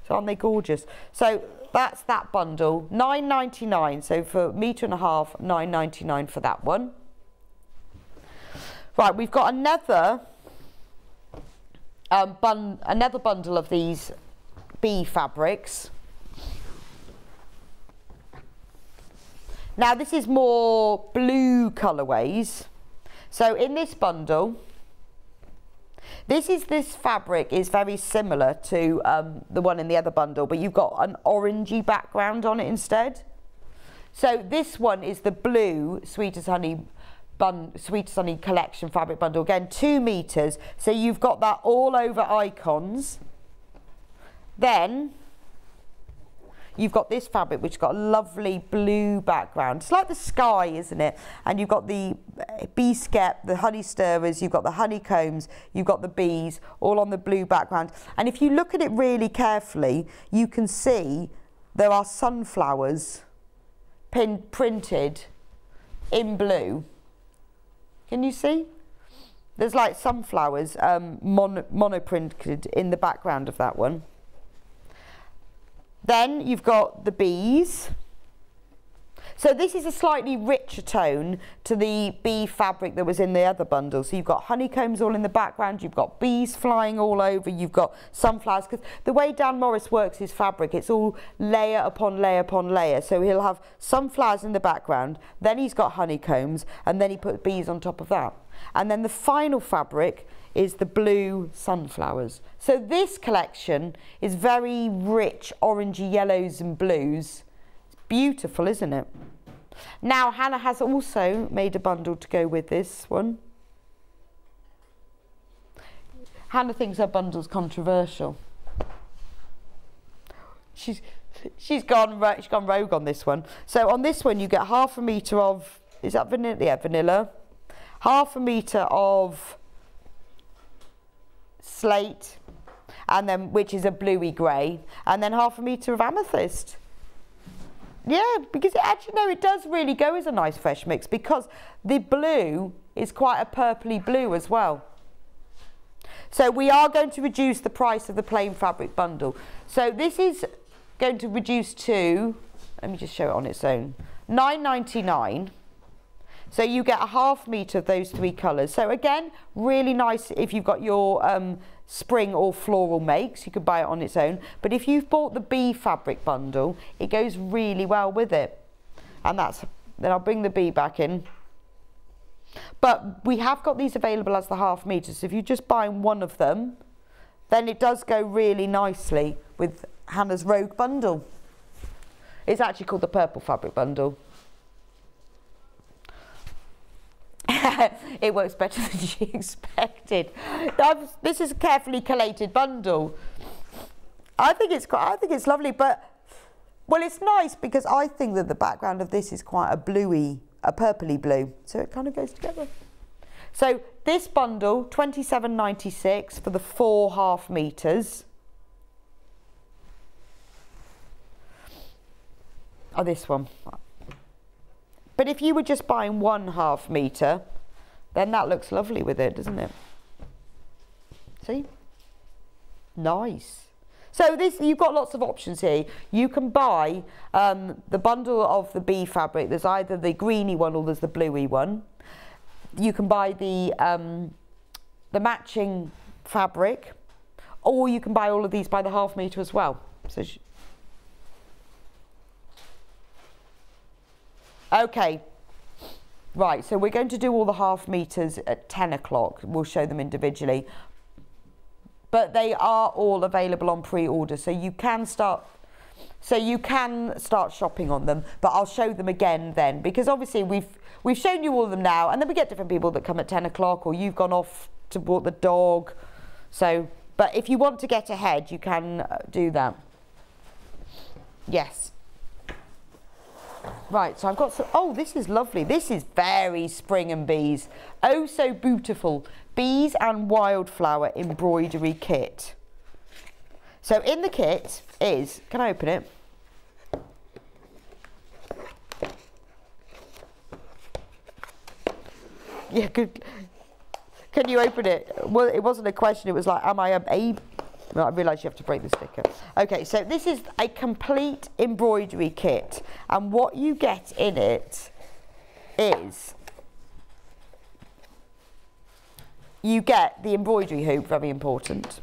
So aren't they gorgeous? So that's that bundle, £9.99. So for £1.5 meters, £9.99 for that one. Right, we've got another bundle of these bee fabrics. Now this is more blue colourways. So in this bundle, this fabric is very similar to the one in the other bundle, but you've got an orangey background on it instead. So this one is the blue Sweet as Honey collection fabric bundle. Again, 2 meters. So you've got that all over icons. Then you've got this fabric which has got a lovely blue background. It's like the sky, isn't it? And you've got the bee skep, the honey stirrers, you've got the honeycombs, you've got the bees, all on the blue background. And if you look at it really carefully, you can see there are sunflowers printed in blue. Can you see? There's like sunflowers monoprinted in the background of that one. Then you've got the bees. So this is a slightly richer tone to the bee fabric that was in the other bundle. So you've got honeycombs all in the background, you've got bees flying all over, you've got sunflowers. Because the way Dan Morris works his fabric, it's all layer upon layer upon layer. So he'll have sunflowers in the background, then he's got honeycombs, and then he puts bees on top of that. And then the final fabric is the blue sunflowers. So this collection is very rich orangey yellows and blues. It's beautiful, isn't it? Now Hannah has also made a bundle to go with this one. Hannah thinks her bundle's controversial. She's gone rogue on this one. So on this one you get ½ meter of, is that vanilla? Yeah, vanilla. ½ meter of slate, and then which is a bluey grey, and then ½ meter of amethyst. Yeah, because it does really go as a nice fresh mix, because the blue is quite a purpley blue as well. So we are going to reduce the price of the plain fabric bundle. So this is going to reduce to, let me just show it on its own, £9.99. So you get a 1/2 metre of those 3 colours. So again, really nice if you've got your spring or floral makes, you could buy it on its own. But if you've bought the bee fabric bundle, it goes really well with it. And then I'll bring the bee back in. But we have got these available as the 1/2 metre. So if you're just buying one of them, then it does go really nicely with Hannah's Rogue bundle. It's actually called the purple fabric bundle. It works better than she expected. This is a carefully collated bundle. I think it's lovely, but well, it's nice because I think that the background of this is quite a purpley blue, so it kind of goes together. So this bundle, £27.96 for the 4 1/2 metres. Oh, this one. But if you were just buying 1 1/2 metre, then that looks lovely with it, doesn't it? See? Nice. So this, you've got lots of options here. You can buy the bundle of the bee fabric. There's either the greeny one or there's the bluey one. You can buy the matching fabric, or you can buy all of these by the 1/2 metre as well. So okay, right, so we're going to do all the 1/2 metres at 10 o'clock. We'll show them individually. But they are all available on pre-order, so you can start shopping on them, but I'll show them again then, because obviously we've shown you all of them now, and then we get different people that come at 10 o'clock, or you've gone off to walk the dog. So, but if you want to get ahead, you can do that. Yes. Right, so I've got some, oh, this is lovely. This is very spring and bees. Oh, so beautiful. Bees and wildflower embroidery kit. So in the kit is, can I open it? Yeah, good. Can you open it? Well, it wasn't a question. It was like, am I a babe? Well, I realise you have to break the sticker. Okay, so this is a complete embroidery kit, and what you get in it is you get the embroidery hoop, very important.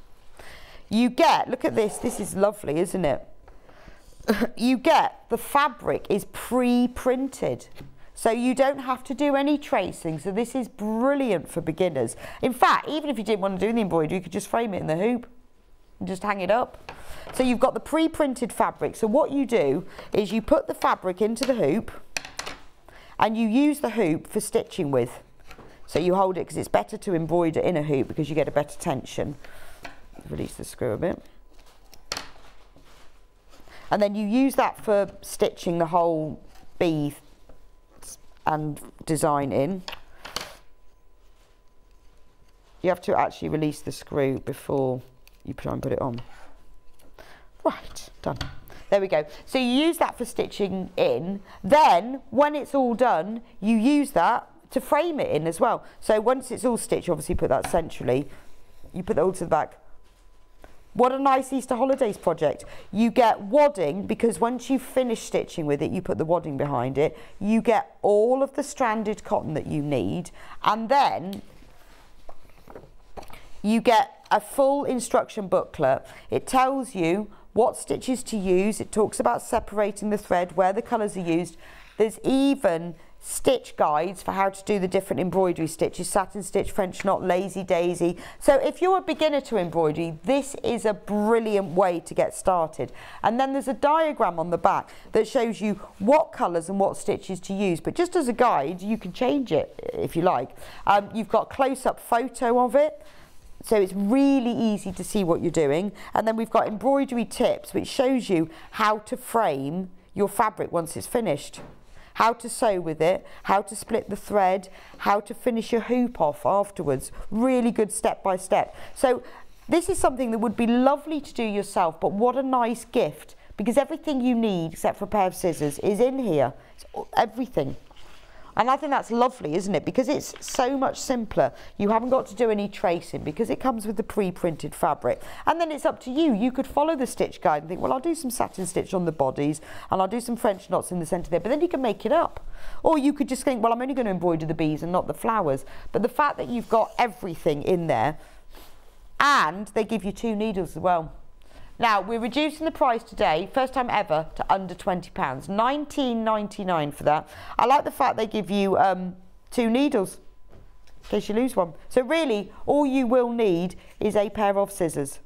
You get, look at this, this is lovely, isn't it? You get, the fabric is pre-printed. So you don't have to do any tracing, so this is brilliant for beginners. In fact, even if you didn't want to do the embroidery, you could just frame it in the hoop and just hang it up. So you've got the pre-printed fabric. So what you do is you put the fabric into the hoop and you use the hoop for stitching with. So you hold it because it's better to embroider in a hoop because you get a better tension. Release the screw a bit. And then you use that for stitching the whole bee and design in. You have to actually release the screw before you try and put it on. Right, done. There we go. So you use that for stitching in. Then, when it's all done, you use that to frame it in as well. So once it's all stitched, obviously put that centrally. You put it all to the back. What a nice Easter holidays project. You get wadding, because once you finish stitching with it, you put the wadding behind it. You get all of the stranded cotton that you need. And then you get a full instruction booklet. It tells you what stitches to use. It talks about separating the thread, where the colours are used. There's even stitch guides for how to do the different embroidery stitches: satin stitch, French knot, lazy daisy. So if you're a beginner to embroidery, this is a brilliant way to get started. And then there's a diagram on the back that shows you what colours and what stitches to use, but just as a guide, you can change it if you like. You've got a close-up photo of it, so it's really easy to see what you're doing. And then we've got embroidery tips, which shows you how to frame your fabric once it's finished, how to sew with it, how to split the thread, how to finish your hoop off afterwards. Really good step by step. So this is something that would be lovely to do yourself, but what a nice gift, because everything you need except for a pair of scissors is in here. It's everything. And I think that's lovely, isn't it? Because it's so much simpler. You haven't got to do any tracing because it comes with the pre-printed fabric. And then it's up to you. You could follow the stitch guide and think, well, I'll do some satin stitch on the bodies and I'll do some French knots in the centre there. But then you can make it up. Or you could just think, well, I'm only going to embroider the bees and not the flowers. But the fact that you've got everything in there, and they give you 2 needles as well. Now, we're reducing the price today, first time ever, to under £20. £19.99 for that. I like the fact they give you 2 needles, in case you lose one. So really, all you will need is a pair of scissors.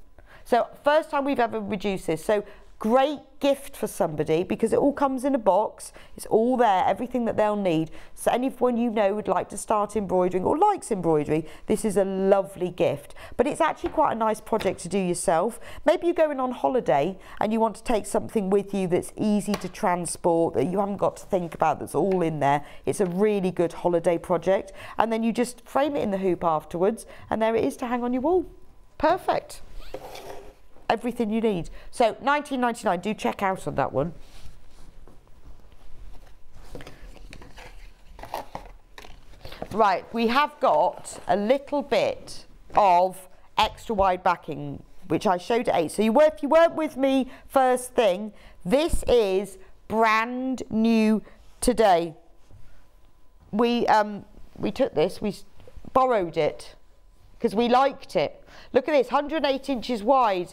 So first time we've ever reduced this. So great gift for somebody because it all comes in a box. It's all there, everything that they'll need. So anyone you know would like to start embroidering or likes embroidery, this is a lovely gift. But it's actually quite a nice project to do yourself. Maybe you're going on holiday and you want to take something with you that's easy to transport, that you haven't got to think about, that's all in there. It's a really good holiday project. And then you just frame it in the hoop afterwards and there it is to hang on your wall. Perfect. Everything you need. So £19.99, do check out on that one. Right, we have got a little bit of extra wide backing, which I showed at 8. So if you weren't with me first thing, this is brand new today. We took this, we borrowed it because we liked it. Look at this, 108 inches wide.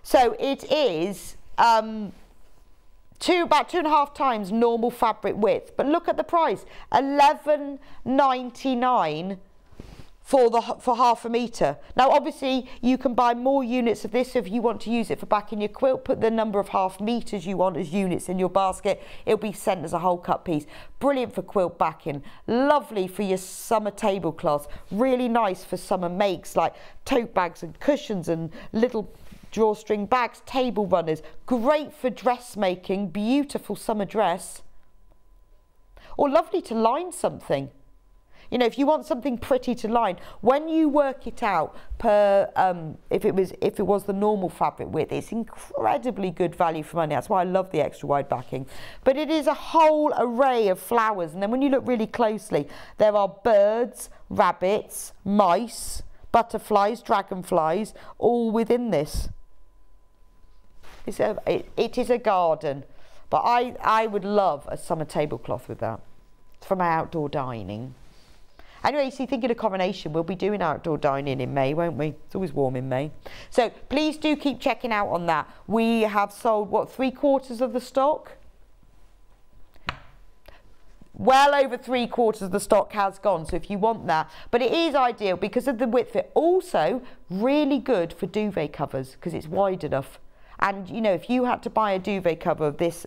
So it is about 2.5 times normal fabric width. But look at the price, £11.99 for half a metre. Now obviously you can buy more units of this, so if you want to use it for backing your quilt, put the number of half metres you want as units in your basket. It'll be sent as a whole cut piece. Brilliant for quilt backing, lovely for your summer tablecloths, really nice for summer makes like tote bags and cushions and little drawstring bags, table runners, great for dressmaking, beautiful summer dress, or lovely to line something. You know, if you want something pretty to line, when you work it out per, if it was the normal fabric width, it's incredibly good value for money. That's why I love the extra wide backing. But it is a whole array of flowers, and then when you look really closely, there are birds, rabbits, mice, butterflies, dragonflies, all within this. It is a garden, but I would love a summer tablecloth with that for my outdoor dining. Anyway, see, thinking of Coronation, we'll be doing outdoor dining in May, won't we? It's always warm in May. So please do keep checking out on that. We have sold, what, 3/4 of the stock? Well over 3/4 of the stock has gone, so if you want that. But it is ideal because of the width. It also really good for duvet covers because it's wide enough. And, you know, if you had to buy a duvet cover of this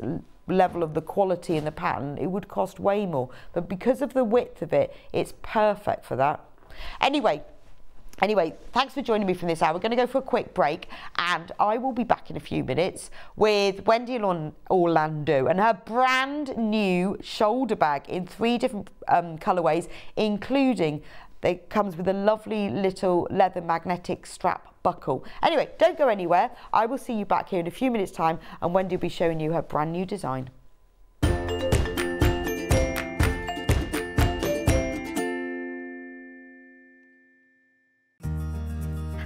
level of the quality and the pattern, it would cost way more. But because of the width of it, it's perfect for that. Anyway, thanks for joining me for this hour. We're going to go for a quick break and I will be back in a few minutes with Wendy Orlando and her brand new shoulder bag in 3 different colourways, including it comes with a lovely little leather magnetic strap buckle. Anyway, don't go anywhere. I will see you back here in a few minutes' time and Wendy will be showing you her brand new design.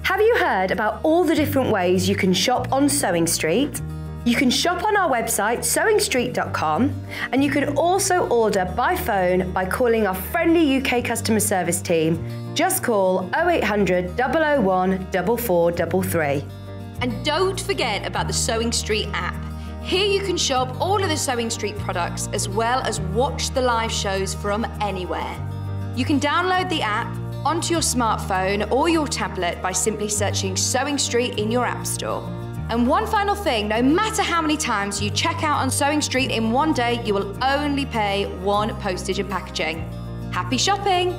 Have you heard about all the different ways you can shop on Sewing Street? You can shop on our website sewingstreet.com and you can also order by phone by calling our friendly UK customer service team. Just call 0800 001 4433. And don't forget about the Sewing Street app. Here you can shop all of the Sewing Street products as well as watch the live shows from anywhere. You can download the app onto your smartphone or your tablet by simply searching Sewing Street in your app store. And one final thing, no matter how many times you check out on Sewing Street in one day, you will only pay 1 postage and packaging. Happy shopping!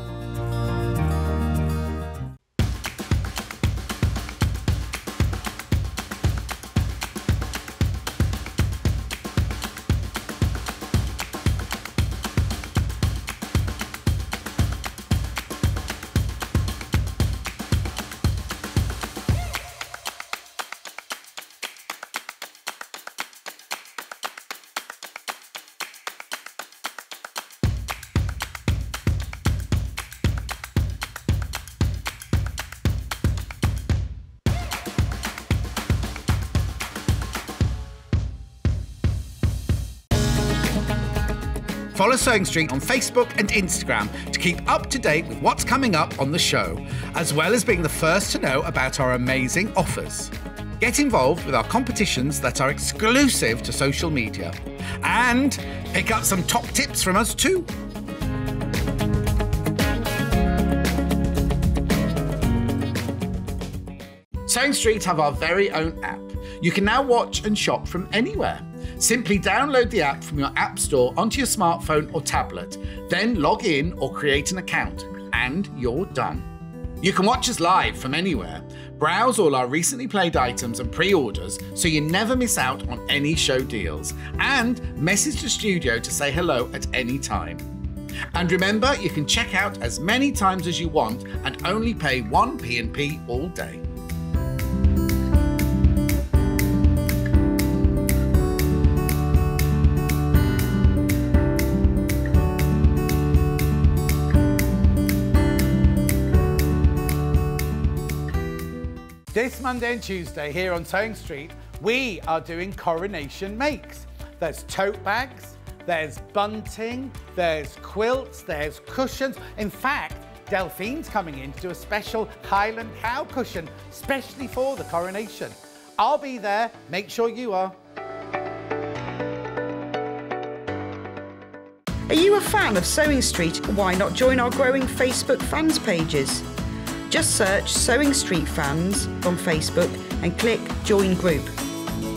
Follow Sewing Street on Facebook and Instagram to keep up to date with what's coming up on the show, as well as being the first to know about our amazing offers. Get involved with our competitions that are exclusive to social media. And pick up some top tips from us too. Sewing Street have our very own app. You can now watch and shop from anywhere. Simply download the app from your app store onto your smartphone or tablet, then log in or create an account, and you're done. You can watch us live from anywhere, browse all our recently played items and pre-orders so you never miss out on any show deals, and message the studio to say hello at any time. And remember, you can check out as many times as you want and only pay 1 P&P all day. This Monday and Tuesday here on Sewing Street, we are doing Coronation Makes. There's tote bags, there's bunting, there's quilts, there's cushions. In fact, Delphine's coming in to do a special Highland cow cushion, specially for the coronation. I'll be there, make sure you are. Are you a fan of Sewing Street? Why not join our growing Facebook fans pages? Just search Sewing Street Fans on Facebook and click Join Group.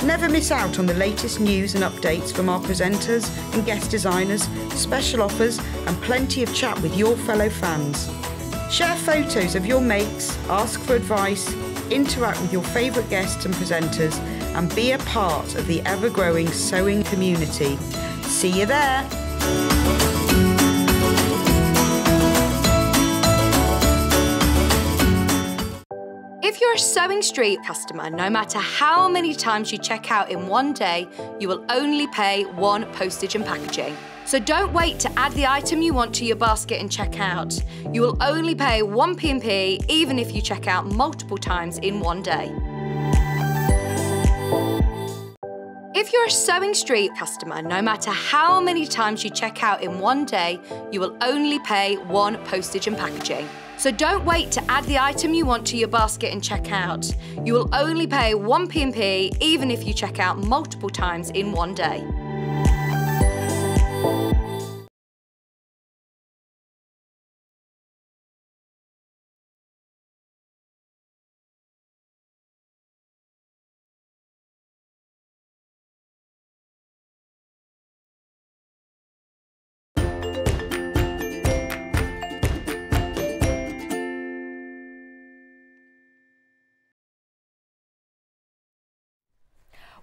Never miss out on the latest news and updates from our presenters and guest designers, special offers and plenty of chat with your fellow fans. Share photos of your makes, ask for advice, interact with your favourite guests and presenters and be a part of the ever-growing sewing community. See you there! If you're a Sewing Street customer, no matter how many times you check out in one day, you will only pay 1 postage and packaging. So don't wait to add the item you want to your basket and check out. You will only pay 1 P&P even if you check out multiple times in one day. If you're a Sewing Street customer, no matter how many times you check out in one day, you will only pay 1 postage and packaging. So don't wait to add the item you want to your basket and check out. You will only pay 1 P&P even if you check out multiple times in one day.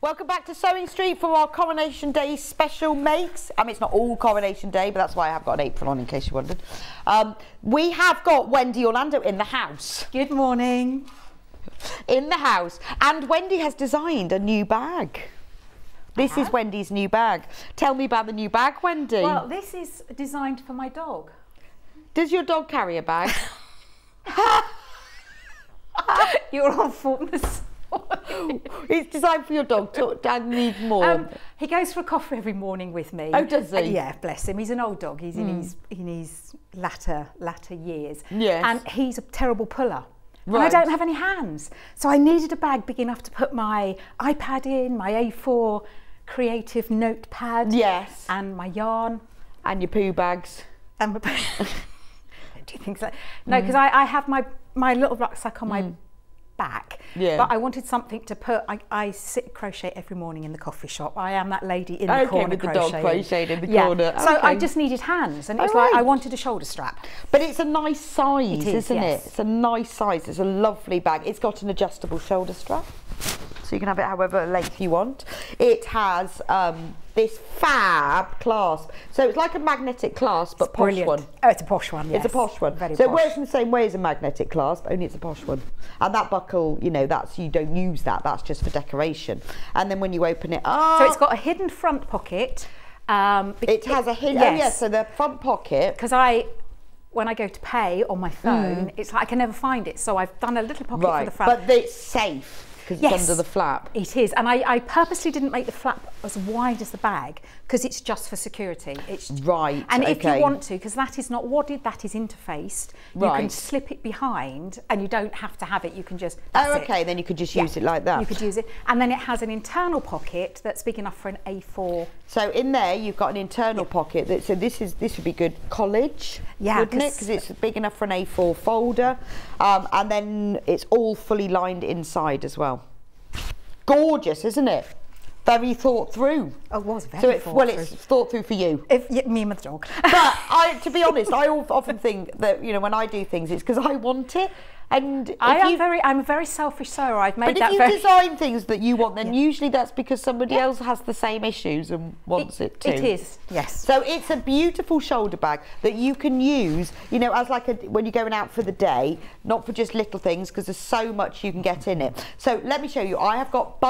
Welcome back to Sewing Street for our Coronation Day special makes. I mean, it's not all Coronation Day, but that's why I have got an apron on in case you wondered. We have got Wendy Orlando in the house. Good morning. In the house. And Wendy has designed a new bag. This is Wendy's new bag. Tell me about the new bag, Wendy. Well, this is designed for my dog. Does your dog carry a bag? You're on fullness. It's designed for your dog. Dad needs more. He goes for a coffee every morning with me. Oh, does he? Yeah, bless him. He's an old dog. He's in his latter years. Yes. And he's a terrible puller. Right. And I don't have any hands. So I needed a bag big enough to put my iPad in, my A4 creative notepad. Yes. And my yarn. And your poo bags. And do you think so? No, because I have my little rucksack on my back, but I wanted something to put. I sit crochet every morning in the coffee shop. I am that lady in the corner with the crocheting. dog crocheted in the corner. So I just needed hands, and it's like I wanted a shoulder strap. But it's a nice size, isn't yes. it? It's a nice size. It's a lovely bag. It's got an adjustable shoulder strap, so you can have it however length you want. It has this fab clasp. So it's like a magnetic clasp, but posh one. Oh, it's a posh one, yes. It's a posh one. Very so posh. it works in the same way as a magnetic clasp, only it's a posh one. And that buckle, you know, you don't use that. That's just for decoration. And then when you open it up... So it's got a hidden front pocket. It has a hidden... Yes. Oh, yes, so the front pocket... Because when I go to pay on my phone, it's like I can never find it. So I've done a little pocket for the front. But it's safe. because it's under the flap. It is, and I purposely didn't make the flap as wide as the bag because it's just for security. It's right. And if you want to, because that is not wadded, that is interfaced. You Right. can slip it behind, and you don't have to have it. You can just. Okay. Then you could just use it like that. You could use it, and then it has an internal pocket that's big enough for an A4. So in there you've got an internal pocket. So this would be good college, wouldn't it? Because it's big enough for an A4 folder, and then it's all fully lined inside as well. Gorgeous, isn't it? Very thought through. Oh, it was very thought through. Well, it's thought through for you. Me and my dog. But to be honest, I often think that, you know, when I do things, it's because I want it. And I'm a very selfish sewer. I've made that. But if you design things that you want, then usually that's because somebody else has the same issues and wants it too. It is, yes. So it's a beautiful shoulder bag that you can use, you know, as like when you're going out for the day, not for just little things, because there's so much you can get in it. So let me show you. I have got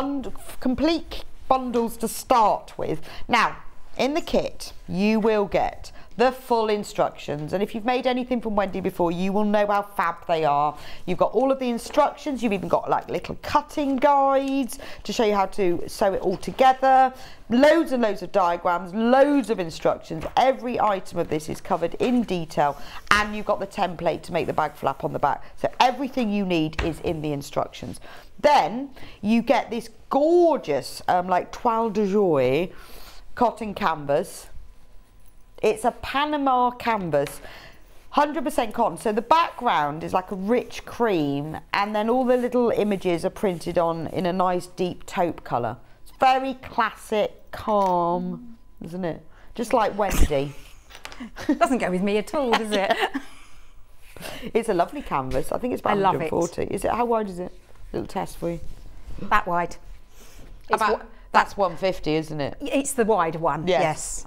complete bundles to start with. Now, in the kit, you will get the full instructions, and if you've made anything from Wendy before, you will know how fab they are. You've got all of the instructions. You've even got like little cutting guides to show you how to sew it all together, loads and loads of diagrams, loads of instructions. Every item of this is covered in detail, and you've got the template to make the bag flap on the back. So everything you need is in the instructions. Then you get this gorgeous like toile de joie cotton canvas. It's a Panama canvas, 100% cotton. So the background is like a rich cream, and then all the little images are printed on in a nice deep taupe colour. It's very classic, calm, isn't it? Just like Wendy. Doesn't go with me at all, does it? It's a lovely canvas. I think it's about 140. Is it? How wide is it? Little test for you. That wide. That's 150, isn't it? It's the wide one, yes.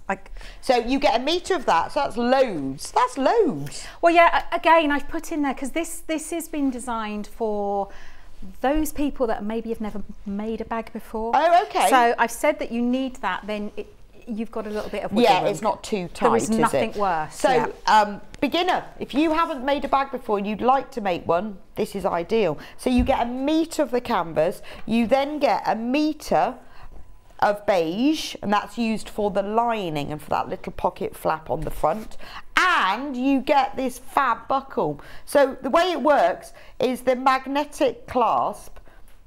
So you get 1 metre of that, so that's loads. That's loads. Well, yeah, again, I've put in there, because this has been designed for those people that maybe have never made a bag before. Oh, okay. So I've said that you need that, then you've got a little bit of wiggle room. It's not too tight, there is nothing worse. So, beginner, if you haven't made a bag before and you'd like to make one, this is ideal. So you get 1 metre of the canvas, you then get 1 metre of beige, and that's used for the lining and for that little pocket flap on the front, and you get this fab buckle. So the way it works is the magnetic clasp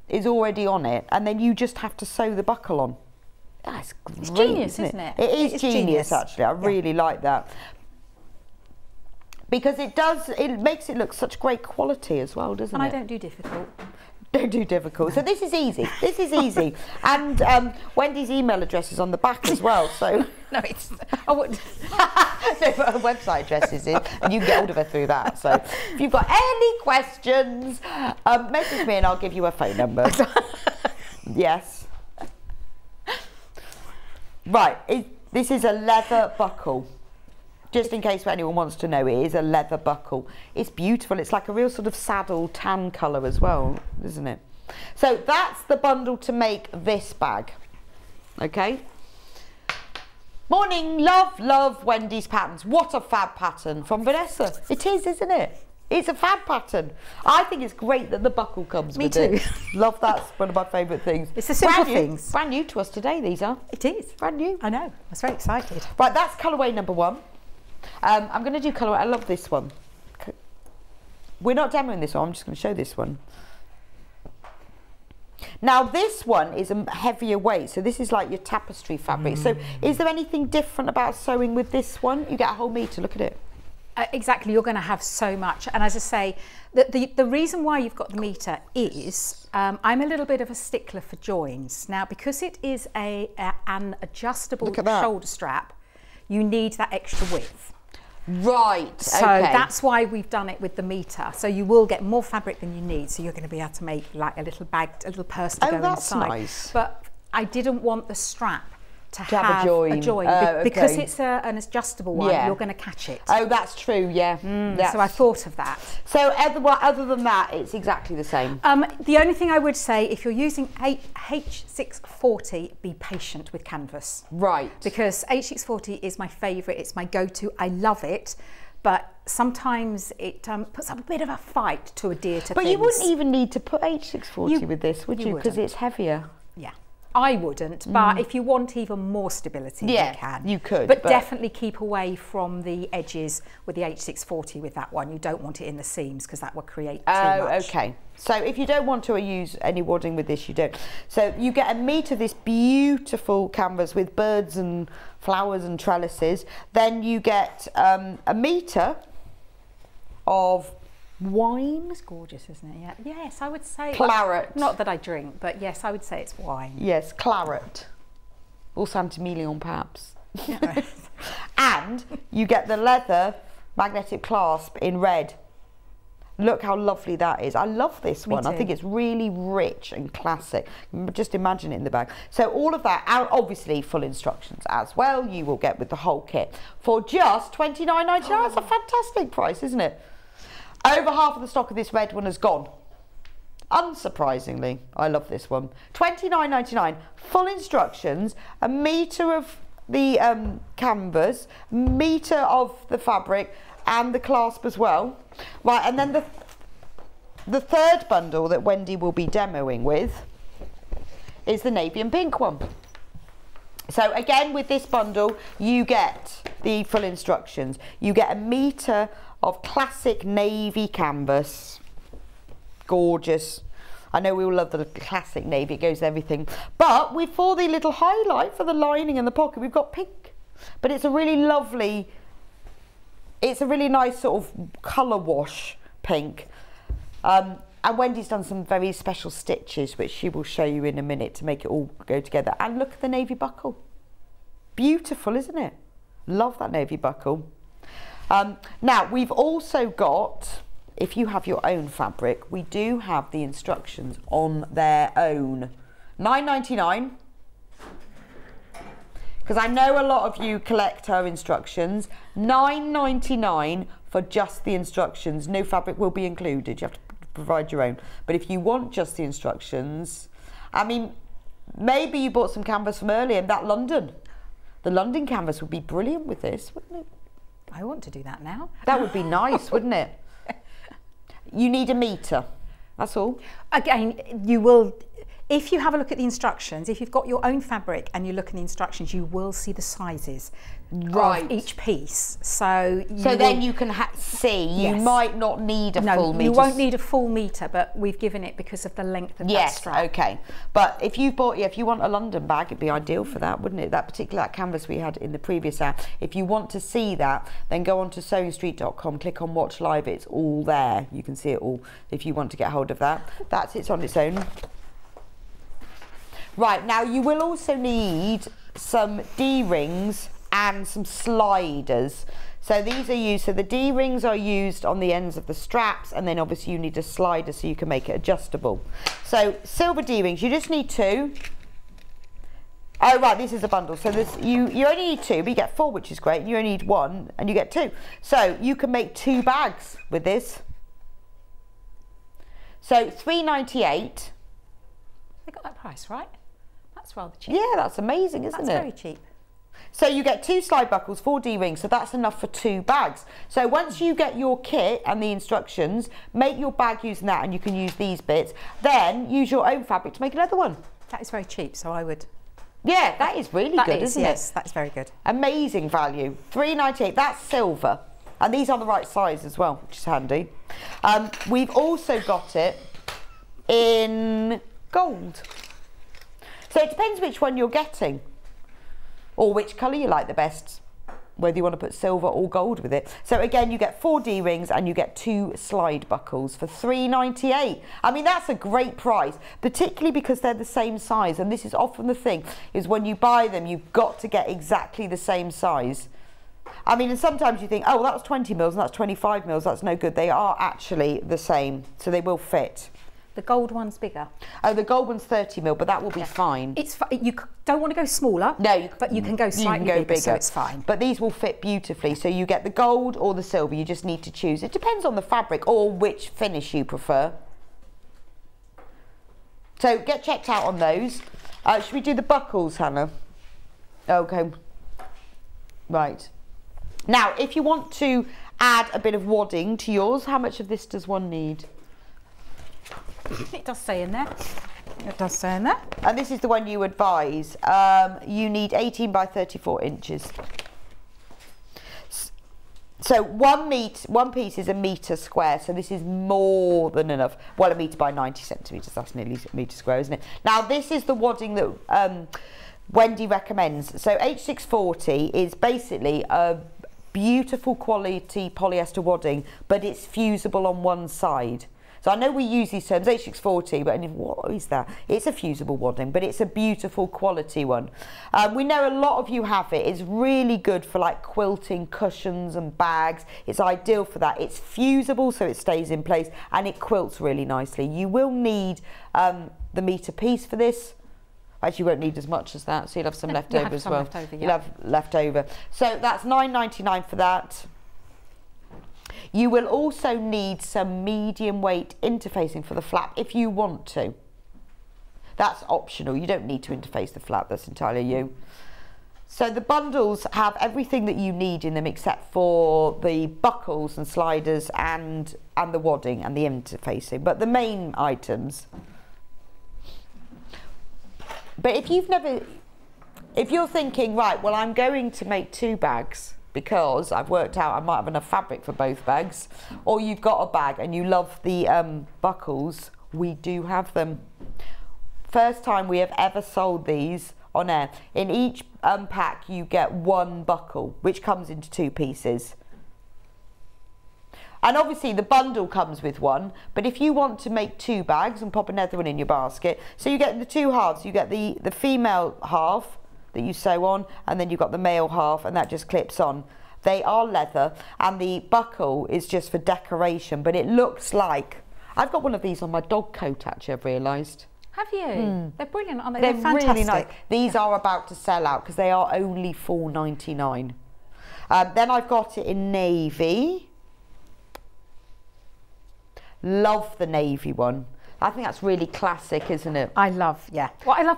is already on it, and then you just have to sew the buckle on. That's great, it's genius, isn't it? It is genius, actually. I really like that, because it makes it look such great quality as well, doesn't it? And I don't do difficult. Don't do difficult. So this is easy. This is easy. And Wendy's email address is on the back as well. So no, it's no, but her website address is in, and you can get hold of her through that. So if you've got any questions, message me and I'll give you a phone number. Yes. Right. This is a leather buckle. Just in case anyone wants to know, it is a leather buckle. It's beautiful. It's like a real sort of saddle tan colour as well, isn't it? So that's the bundle to make this bag. Okay. Morning, love Wendy's patterns. What a fab pattern from Vanessa. It is, isn't it? It's a fab pattern. I think it's great that the buckle comes with it. Me too. Love that. One of my favourite things. It's the simple things. Brand new to us today, these are. It is. Brand new. I know. I was very excited. Right, that's colourway number 1. I'm going to do colourway. I love this one. We're not demoing this one. I'm just going to show this one. Now this one is a heavier weight, so this is like your tapestry fabric. So is there anything different about sewing with this one? You get a whole metre. Look at it. Exactly, you're going to have so much. And as I say, the reason why you've got the metre is I'm a little bit of a stickler for joins. Now, because it is an adjustable shoulder strap, you need that extra width. Right, so that's why we've done it with the metre. So you will get more fabric than you need, so you're going to be able to make like a little bag, a little purse to go inside. That's nice. But I didn't want the strap to have a join. Because it's an adjustable one, you're going to catch it. Oh, that's true, yeah. So I thought of that. So other than that, it's exactly the same. The only thing I would say, if you're using H640, be patient with canvas. Right. Because H640 is my favourite, it's my go-to, I love it. But sometimes it puts up a bit of a fight to adhere to But things. you wouldn't even need to put H640 with this, would you? Because wouldn't. it's heavier. Yeah, I wouldn't, but if you want even more stability, you can. You could. But definitely keep away from the edges with the H640 with that one. You don't want it in the seams because that will create too much. Oh, okay. So if you don't want to use any wadding with this, you don't. So you get a metre of this beautiful canvas with birds and flowers and trellises. Then you get a metre of wine. It's gorgeous, isn't it? Yeah. Yes, I would say. Claret. Not that I drink, but yes, I would say it's wine. Yes, claret. Or Saint-Emilion, perhaps. And you get the leather magnetic clasp in red. Look how lovely that is. I love this one. I think it's really rich and classic. Just imagine it in the bag. So all of that, and obviously full instructions as well, you will get with the whole kit for just $29.99. That's a fantastic price, isn't it? Over half of the stock of this red one has gone. Unsurprisingly, I love this one. $29.99, full instructions, a metre of the canvas, metre of the fabric, and the clasp as well. Right, and then the third bundle that Wendy will be demoing with is the navy and pink one. So again, with this bundle, you get the full instructions. You get a metre of classic navy canvas. Gorgeous. I know we all love the classic navy, it goes with everything. But for the little highlight for the lining and the pocket, we've got pink. But it's a really lovely, it's a really nice sort of colour wash pink. And Wendy's done some very special stitches, which she will show you in a minute to make it all go together. And look at the navy buckle. Beautiful, isn't it? Love that navy buckle. Now, we've also got, if you have your own fabric, we do have the instructions on their own. $9.99. Because I know a lot of you collect her instructions. $9.99 for just the instructions. No fabric will be included. You have to provide your own. But if you want just the instructions, I mean, maybe you bought some canvas from earlier, and that London. The London canvas would be brilliant with this, wouldn't it? I want to do that now. That would be nice, wouldn't it? You need a metre, that's all. Again, you will, if you have a look at the instructions, if you've got your own fabric and you look at the instructions, you will see the sizes of each piece. So then you can see, you might not need a full metre. You won't need a full metre, but we've given it because of the length of that strap. Yes, okay. But if you bought, if you want a London bag, it'd be ideal for that, wouldn't it? That particular canvas we had in the previous hour. If you want to see that, then go on to sewingstreet.com, click on Watch Live, it's all there. You can see it all if you want to get hold of that. It's on its own. Right, now you will also need some D-rings and some sliders. So these are used, so the D-rings are used on the ends of the straps, and then obviously you need a slider so you can make it adjustable. So silver D-rings, you just need 2. Oh right, this is a bundle. So this, you only need 2, but you get 4, which is great. And you only need 1 and you get 2. So you can make 2 bags with this. So $3.98. They got that price, right? That's rather cheap. Yeah, that's amazing, isn't it? That's very cheap. So you get 2 slide buckles, 4 D-rings, so that's enough for 2 bags. So once you get your kit and the instructions, make your bag using that, and you can use these bits. Then use your own fabric to make another one. That is very cheap, so I would. Yeah, that is really good, isn't it? Yes, that's very good. Amazing value. $3.98. That's silver, and these are the right size as well, which is handy. We've also got it in gold. So it depends which one you're getting, or which colour you like the best, whether you want to put silver or gold with it. So again, you get 4 D-rings and you get 2 slide buckles for $3.98. I mean, that's a great price, particularly because they're the same size. And this is often the thing, is when you buy them, you've got to get exactly the same size. I mean, and sometimes you think, oh, well, that was 20 mils and that's 25 mils, that's no good. They are actually the same, so they will fit. The gold one's bigger. Oh, the gold one's 30 mil, but that will be fine. It's you don't want to go smaller. No, but you can go slightly bigger, so it's fine. But these will fit beautifully. So you get the gold or the silver. You just need to choose. It depends on the fabric or which finish you prefer. So get checked out on those. Should we do the buckles, Hannah? Okay. Right. Now, if you want to add a bit of wadding to yours. How much of this does one need? It does say in there. It does say in there. And this is the one you advise. You need 18 by 34 inches. So one piece is a metre square, so this is more than enough. Well, a metre by 90 centimetres, that's nearly a metre square, isn't it? Now, this is the wadding that Wendy recommends. So H640 is basically a beautiful quality polyester wadding, but it's fusible on one side. So I know we use these terms, H640, but what is that? It's a fusible wadding, but it's a beautiful quality one. We know a lot of you have it. It's really good for like quilting cushions and bags. It's ideal for that. It's fusible, so it stays in place, and it quilts really nicely. You will need the metre piece for this. Actually, you won't need as much as that, so you'll have some left over as well. You'll have leftover. So that's £9.99 for that. You will also need some medium weight interfacing for the flap if you want to. That's optional. You don't need to interface the flap. That's entirely you. So the bundles have everything that you need in them except for the buckles and sliders and the wadding and the interfacing. But the main items. But if you're thinking, right, well, I'm going to make 2 bags, because I've worked out I might have enough fabric for both bags, or you've got a bag and you love the buckles, we do have them. First time we have ever sold these on air. In each pack you get 1 buckle, which comes into 2 pieces. And obviously the bundle comes with 1, but if you want to make 2 bags and pop another one in your basket, so you get the 2 halves, you get the female half that you sew on, and then you've got the male half, and that just clips on. They are leather, and the buckle is just for decoration, but it looks like, I've got one of these on my dog coat actually, I've realised. Have you? They're brilliant, aren't they? They're fantastic. Really nice. These are about to sell out because they are only £4.99. Then I've got it in navy. Love the navy one. I think that's really classic, isn't it? I love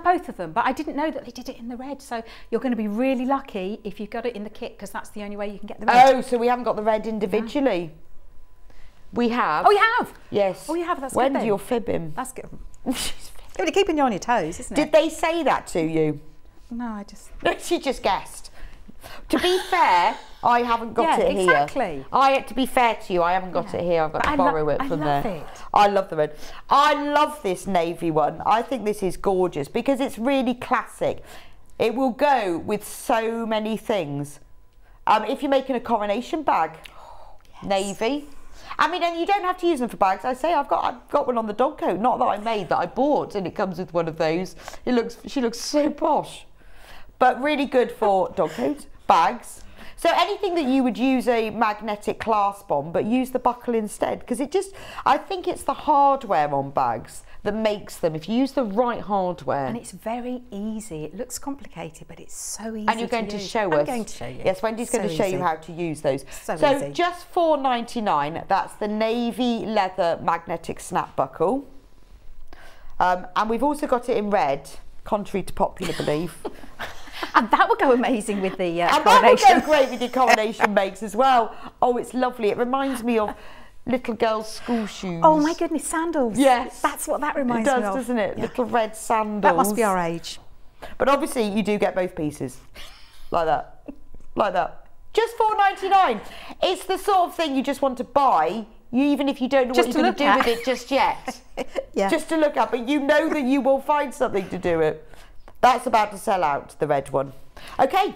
both of them, but I didn't know that they did it in the red, so you're going to be really lucky if you've got it in the kit, because that's the only way you can get the red. Oh, so we haven't got the red individually? Yeah. We have. Oh, you have? Yes. Oh, you have, that's Wendy, good. you're fibbing. That's good. Really keeping you on your toes, isn't it? Did they say that to you? No, I just... She just guessed. To be fair, I haven't got it here. Exactly. To be fair to you, I haven't got it here. I've got to borrow it from there. I love it. I love the red. I love this navy one. I think this is gorgeous because it's really classic. It will go with so many things. If you're making a coronation bag, navy. I mean, and you don't have to use them for bags. I say I've got one on the dog coat, not that I made, that I bought, and it comes with one of those. She looks so posh. But really good for dog coats, bags. So anything that you would use a magnetic clasp on, but use the buckle instead, because I think it's the hardware on bags that makes them, if you use the right hardware. And it's very easy. It looks complicated, but it's so easy. And you're going to show us. I'm going to show you. Yes, Wendy's going to show you how to use those. So easy. Just £4.99, that's the navy leather magnetic snap buckle. And we've also got it in red, contrary to popular belief. And that would go amazing with the and coronation. That would go great with your coronation makes as well. Oh, it's lovely. It reminds me of little girls' school shoes. Oh my goodness, sandals. Yes. That's what that reminds me of. It does, doesn't it? Yeah. Little red sandals. That must be our age. But obviously you do get both pieces. Like that. Like that. Just £4.99. It's the sort of thing you just want to buy, even if you don't know what you're going to do with it just yet. Yeah. Just to look at, but you know that you will find something to do it. That's about to sell out, the red one. Okay.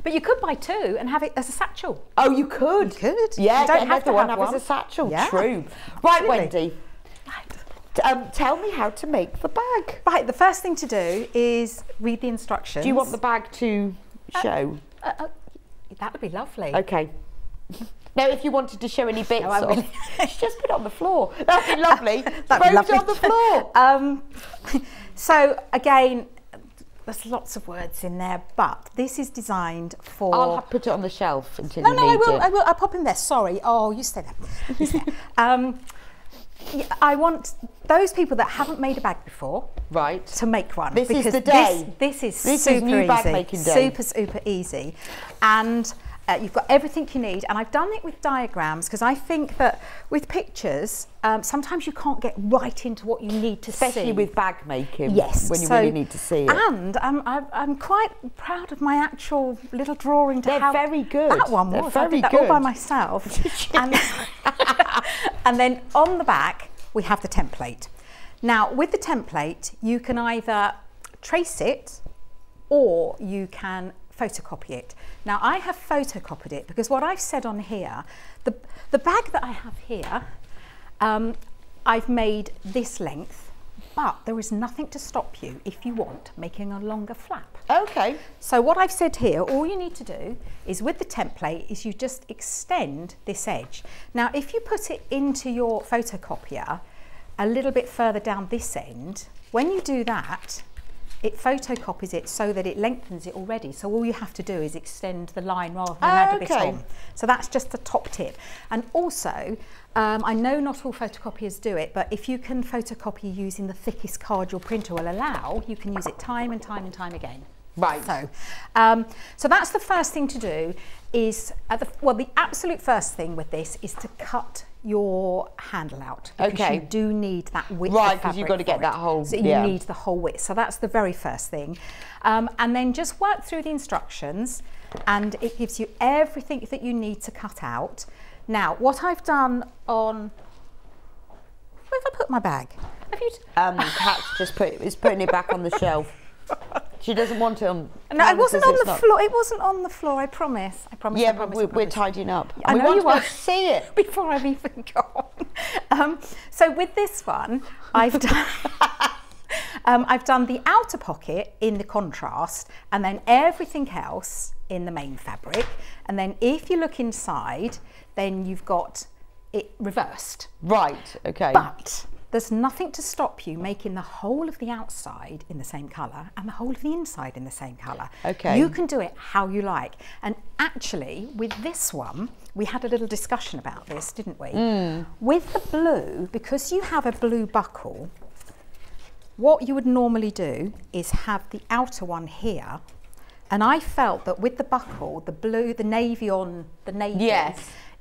But you could buy 2 and have it as a satchel. Oh, you could. You could. Yeah, you don't have to one have as a satchel. Yeah. True. Right, Absolutely. Wendy. Right. Tell me how to make the bag. Right, the first thing to do is read the instructions. Do you want the bag to show? That would be lovely. Okay. No, if you wanted to show any bits really. just put it on the floor. That'd be lovely. That'd be lovely. It on the floor. So again, there's lots of words in there, but this is designed for... I'll put it on the shelf until you need it. I will. I'll pop in there. Sorry. Oh, you stay there. You stay there. I want those people that haven't made a bag before, right, to make one. This is the day. This is super new easy. Bag making day. Super easy. And You've got everything you need, and I've done it with diagrams because I think that with pictures, sometimes you can't get right into what you need to see. Especially with bag making, yes, when you really need to see it. And I'm quite proud of my actual little drawing to They're very good. That one was. They're very I did that good. all by myself. And then on the back, we have the template. Now, with the template, you can either trace it or you can photocopy it. Now, I have photocopied it because what I've said on here, the bag that I have here, I've made this length, but there is nothing to stop you, if you want, making a longer flap. Okay. So what I've said here, all you need to do is with the template is you just extend this edge. Now, if you put it into your photocopier a little bit further down this end, when you do that, it photocopies it so that it lengthens it already. So all you have to do is extend the line rather than add a bit on. So that's just the top tip. And also, I know not all photocopiers do it, but if you can photocopy using the thickest card your printer will allow, you can use it time and time and time again. Right. So that's the first thing to do is, the absolute first thing with this is to cut your handle out, because you do need that width. Right, because you've got to get that whole. So you need the whole width. So that's the very first thing, and then just work through the instructions, and it gives you everything that you need to cut out. Now, what I've done on, where have I put my bag? Have you? Kat's just putting it back on the shelf. She doesn't want it on. No, it wasn't on the floor. It wasn't on the floor. I promise. I promise. Yeah, but we're tidying up. I know you want to see it before I've even gone. So with this one, I've done. I've done the outer pocket in the contrast, and then everything else in the main fabric. And then if you look inside, then you've got it reversed. Right. Okay. But there's nothing to stop you making the whole of the outside in the same colour and the whole of the inside in the same colour. Okay. You can do it how you like. And actually, with this one, we had a little discussion about this, didn't we? With the blue, because you have a blue buckle, what you would normally do is have the outer one here. And I felt that with the buckle, the blue, the navy on the navy,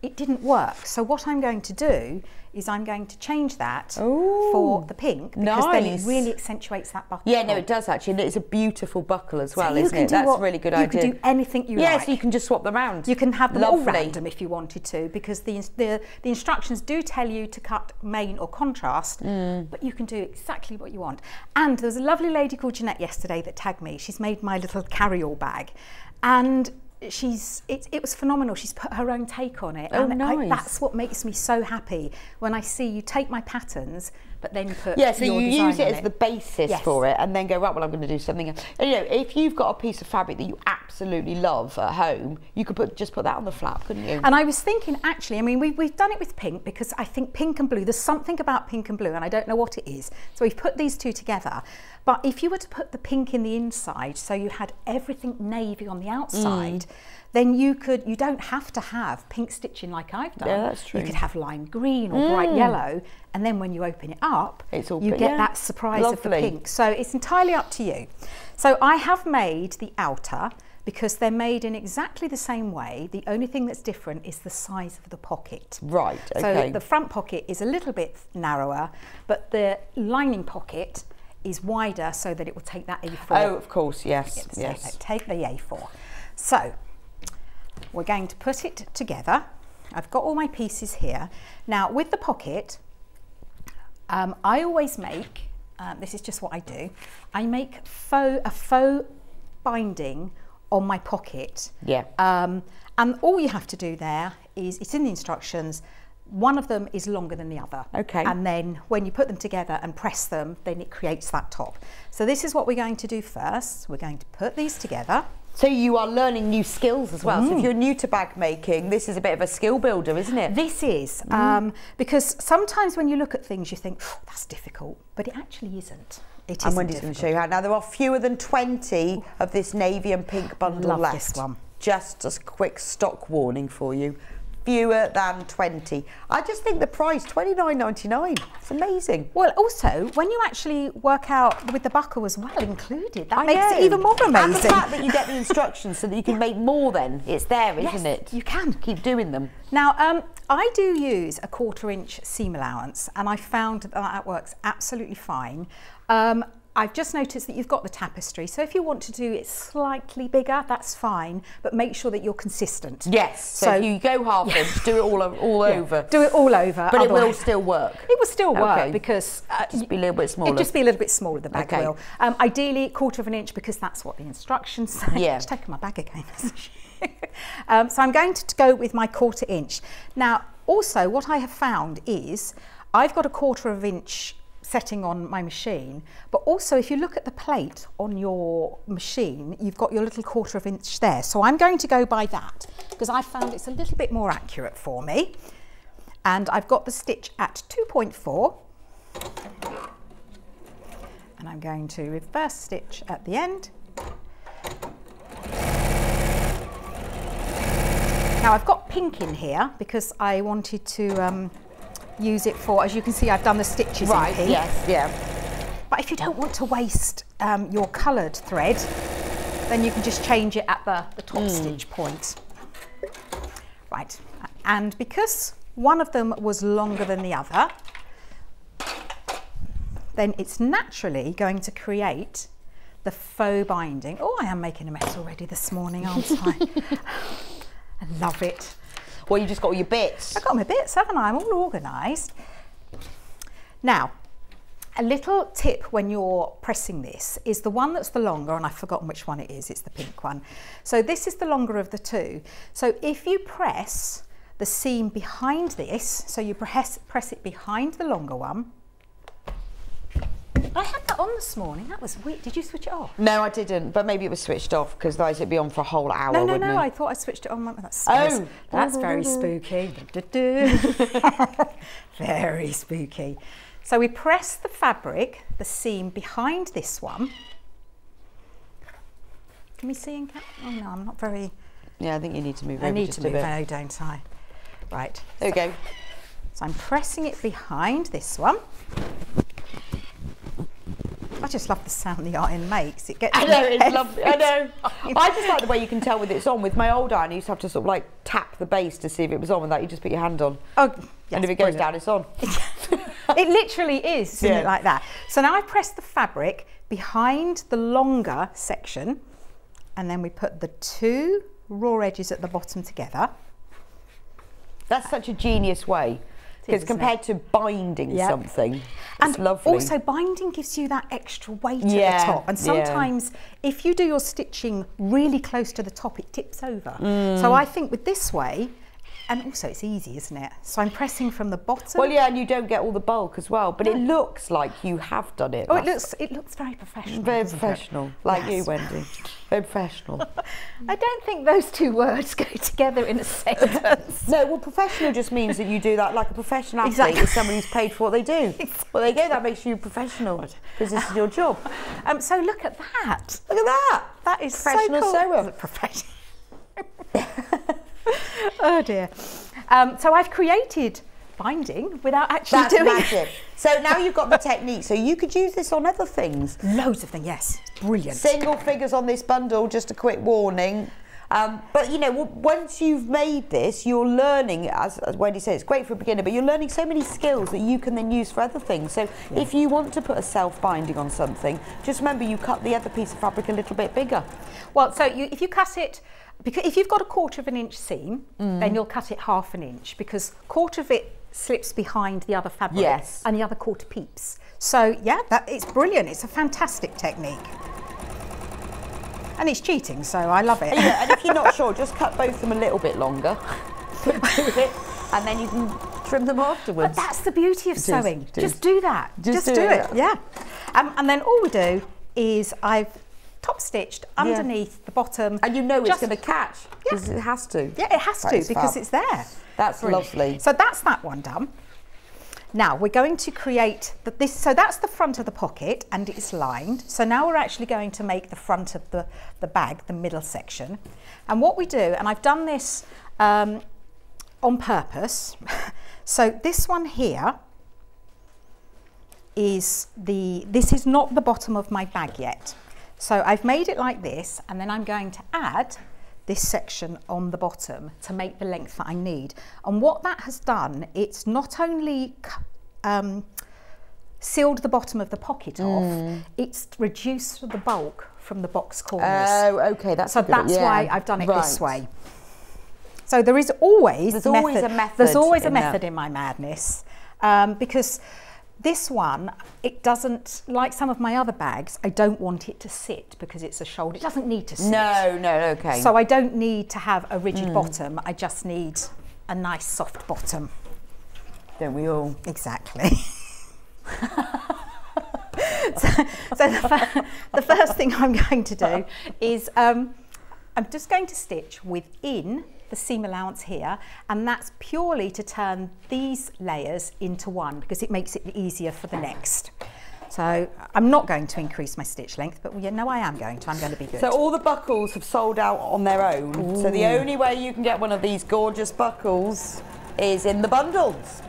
it didn't work. So what I'm going to do is I'm going to change that for the pink, because then it really accentuates that buckle. Yeah, no, it does actually. And it's a beautiful buckle as well, so isn't it? That's a really good idea. You can do anything you like. Yes, you can just swap them around. You can have them all random if you wanted to, because the instructions do tell you to cut main or contrast, but you can do exactly what you want. And there was a lovely lady called Jeanette yesterday that tagged me. She's made my little carry-all bag, and it was phenomenal. She's put her own take on it. Oh, and nice. That's what makes me so happy when I see you take my patterns but then put so your you design use it on as the basis for it, and then go, right, well, I'm going to do something else. And, you know, if you've got a piece of fabric that you absolutely love at home, you could just put that on the flap, couldn't you? And I was thinking, actually, I mean, we've done it with pink, because I think pink and blue, there's something about pink and blue, and I don't know what it is. So we've put these two together. But if you were to put the pink in the inside, so you had everything navy on the outside, then you don't have to have pink stitching like I've done. Yeah, that's true. You could have lime green or bright yellow, and then when you open it up, you get that surprise of the pink. So it's entirely up to you. So I have made the outer, because they're made in exactly the same way. The only thing that's different is the size of the pocket. Right, okay. So the front pocket is a little bit narrower, but the lining pocket is wider so that it will take that A4. Oh, of course, yes, yes. Take the A4. So we're going to put it together. I've got all my pieces here. Now with the pocket, I always make, this is just what I do, I make a faux binding on my pocket. Yeah. And all you have to do there is, it's in the instructions, one of them is longer than the other. Okay. And then when you put them together and press them, then it creates that top. So this is what we're going to do first. We're going to put these together. So you are learning new skills as well. So if you're new to bag making, this is a bit of a skill builder, isn't it? This is, because sometimes when you look at things, you think, oh, that's difficult, but it actually isn't. It And Wendy's going to show you how. Now, there are fewer than 20 of this navy and pink bundle left. This one. Just a quick stock warning for you. fewer than 20. I just think the price, $29.99. It's amazing. Well, also, when you actually work out with the buckle as well included, that makes it even more amazing. And the fact that you get the instructions so that you can make more then. It's there, isn't it? You can. Keep doing them. Now, I do use a 1/4 inch seam allowance, and I found that works absolutely fine. I've just noticed that you've got the tapestry, so if you want to do it slightly bigger, that's fine, but make sure that you're consistent. Yes, so if you go half inch, do it all over. Do it all over. But it will still work. It will still work because... just be a little bit smaller. It'll just be a little bit smaller, the bag will. Ideally, 1/4 inch, because that's what the instructions say. Yeah. Just taking my bag again. So I'm going to go with my 1/4 inch. Now, also, what I have found is I've got a 1/4 inch setting on my machine, but also if you look at the plate on your machine, you've got your little 1/4 inch there. So I'm going to go by that because I found it's a little bit more accurate for me. And I've got the stitch at 2.4. And I'm going to reverse stitch at the end. Now I've got pink in here because I wanted to use it for, as you can see, I've done the stitches in pink. Yes, yeah. But if you don't want to waste your coloured thread, then you can just change it at the top stitch point. Right, and because one of them was longer than the other, then it's naturally going to create the faux binding. Oh, I am making a mess already this morning, aren't I? I love it. Well, you just got all your bits. I've got my bits, haven't I? I'm all organised. Now, a little tip when you're pressing this is the one that's the longer, and I've forgotten which one it is, it's the pink one. So this is the longer of the two. So if you press the seam behind this, so you press it behind the longer one. I had that on this morning, that was weird. Did you switch it off? No, I didn't, but maybe it was switched off because otherwise it'd be on for a whole hour, wouldn't it? No, I thought I switched it on. That's very spooky. Very spooky. So we press the fabric, the seam behind this one. Can we see in camera? Oh no, I'm not very... Yeah, I think you need to move over. I need to move over, don't I? Right. There we go. So I'm pressing it behind this one. I just love the sound the iron makes. It gets. I know, it's lovely. I know. I just like the way you can tell whether it's on. With my old iron, I used to have to sort of like tap the base to see if it was on. With that, you just put your hand on. Oh, yes, and if it goes down, it's on. It literally is, isn't it, like that? So now I press the fabric behind the longer section, and then we put the two raw edges at the bottom together. That's such a genius way. Because compared to binding something, it's lovely. Also, binding gives you that extra weight at the top. And sometimes, if you do your stitching really close to the top, it tips over. So I think with this way, and also it's easy, isn't it? So I'm pressing from the bottom. Well, yeah, and you don't get all the bulk as well, but it looks like you have done it. Oh, it looks very professional. Very professional, like you, Wendy. Very professional. I don't think those two words go together in a sentence. No, well, professional just means that you do that like a professional athlete is someone who's paid for what they do. Well, there you go, that makes you professional, because this is your job. So look at that. Look at that. That is professional so cool. sewer. Professional. Oh dear. So I've created binding without actually doing magic. So now you've got the technique, so you could use this on other things. Loads of things, yes. Brilliant. Single figures on this bundle, just a quick warning. But you know, once you've made this, you're learning, as Wendy said, it's great for a beginner, but you're learning so many skills that you can then use for other things. So if you want to put a self-binding on something, just remember you cut the other piece of fabric a little bit bigger. Well, so if you cut it, because if you've got a 1/4 inch seam, then you'll cut it 1/2 inch, because 1/4 of it slips behind the other fabric and the other 1/4 peeps. So yeah, it's brilliant. It's a fantastic technique. And it's cheating, so I love it. Yeah, and if you're not sure, just cut both of them a little bit longer. And then you can trim them afterwards. But that's the beauty of sewing. Just do that. Just do it. Yeah. And then all we do is I've top stitched underneath the bottom. And you know it's going to catch, because it has to. Yeah, it has to, because it's there. That's lovely. So that's that one done. Now we're going to create this. So that's the front of the pocket, and it's lined. So now we're actually going to make the front of the bag, the middle section. And what we do, and I've done this on purpose. So this one here is this is not the bottom of my bag yet. So I've made it like this, and then I'm going to add this section on the bottom to make the length that I need. And what that has done, it's not only sealed the bottom of the pocket off, it's reduced the bulk from the box corners. Oh, okay, that's so that's why I've done it this way. So there is always a method. There's always a method in my madness, because this one, it doesn't, like some of my other bags, I don't want it to sit because it's a shoulder. It doesn't need to sit. No, okay. So I don't need to have a rigid bottom. I just need a nice soft bottom. Don't we all? Exactly. So the first thing I'm going to do is I'm just going to stitch within the seam allowance here, and that's purely to turn these layers into one because it makes it easier for the next. So I'm not going to increase my stitch length, but you know I am going to. I'm going to be good. So all the buckles have sold out on their own. Ooh. So the only way you can get one of these gorgeous buckles is in the bundles.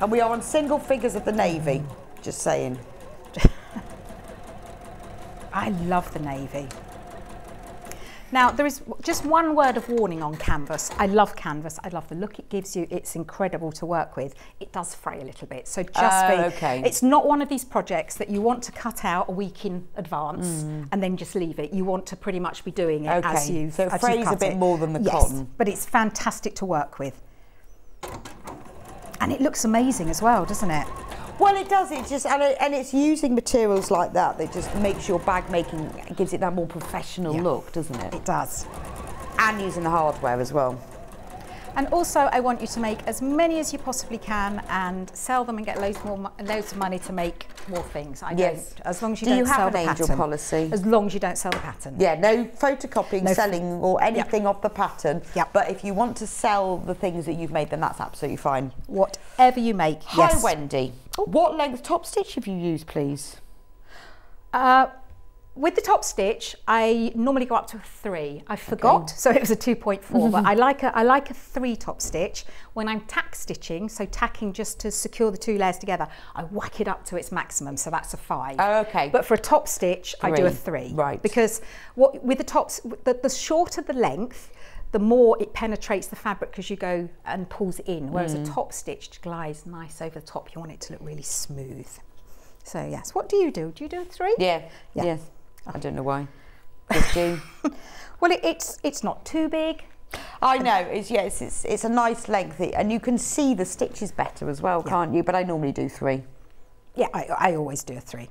And we are on single figures of the navy, just saying. I love the navy. Now, there is just one word of warning on canvas. I love canvas. I love the look it gives you. It's incredible to work with. It does fray a little bit. So just it's not one of these projects that you want to cut out a week in advance and then just leave it. You want to pretty much be doing it as you So it frays a bit more than the cotton. But it's fantastic to work with. And it looks amazing as well, doesn't it? Well, it does. It just and it's using materials like that just makes your bag making, gives it that more professional look, doesn't it? It does. And using the hardware as well. And also, I want you to make as many as you possibly can and sell them and get loads of money to make more things. I don't. As long as you don't sell the pattern. Do you have an angel policy? As long as you don't sell the pattern. Yeah, no photocopying, selling or anything off the pattern. Yep. But if you want to sell the things that you've made, then that's absolutely fine. Whatever you make, Hi, Wendy. What length top stitch have you used, please? With the top stitch, I normally go up to a 3. I forgot, so it was a 2.4, but I like a 3 top stitch. When I'm tack stitching, so tacking just to secure the 2 layers together, I whack it up to its maximum, so that's a 5. Oh, okay. But for a top stitch, I do a 3. Right. Because with the tops, the shorter the length, the more it penetrates the fabric as you go and pulls it in, whereas a top stitch glides nice over the top. You want it to look really smooth. So yes, what do you do? Do you do a 3? Yeah. Yes. I don't know why. Just do. Well, it's not too big. I know. It's a nice length, and you can see the stitches better as well, can't you? But I normally do 3. Yeah, I always do a 3.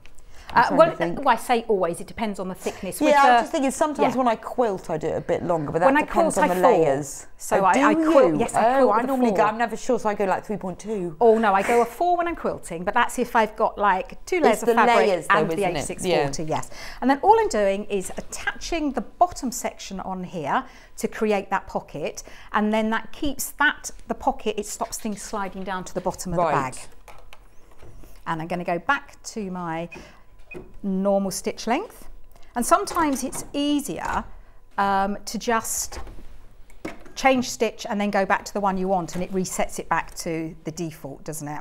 Well, I say always, it depends on the thickness. Yeah, I was just thinking sometimes when I quilt I do it a bit longer, but that depends on the layers. So I quilt, yes, I quilt. I normally go, I'm never sure, so I go like 3.2. Oh no, I go a 4 when I'm quilting, but that's if I've got like 2 layers of fabric and the H640, yes. And then all I'm doing is attaching the bottom section on here to create that pocket, and then that keeps the pocket, it stops things sliding down to the bottom of the bag. And I'm going to go back to my normal stitch length, and sometimes it's easier to just change stitch and then go back to the one you want, and it resets it back to the default, doesn't it?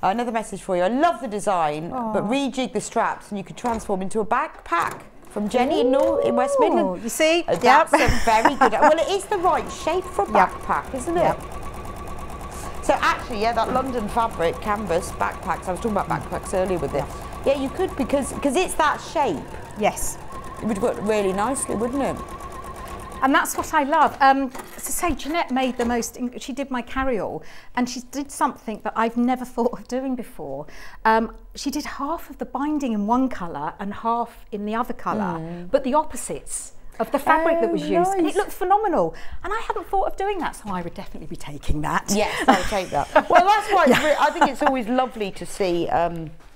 Another message for you. I love the design, but rejig the straps and you could transform into a backpack. From Jenny in West Midland. You see? That's a very good. Well, it is the right shape for a backpack, isn't it? So actually, that London fabric canvas backpacks, I was talking about backpacks earlier with this. Yeah, you could, because it's that shape. Yes. It would work really nicely, wouldn't it? And that's what I love. To say, Jeanette made the most, she did my carry-all, and she did something that I've never thought of doing before. She did half of the binding in one colour and half in the other colour, but the opposites of the fabric that was used, and it looked phenomenal. And I hadn't thought of doing that, so I would definitely be taking that. Yes, I'll take that. Well, that's why I think it's always lovely to see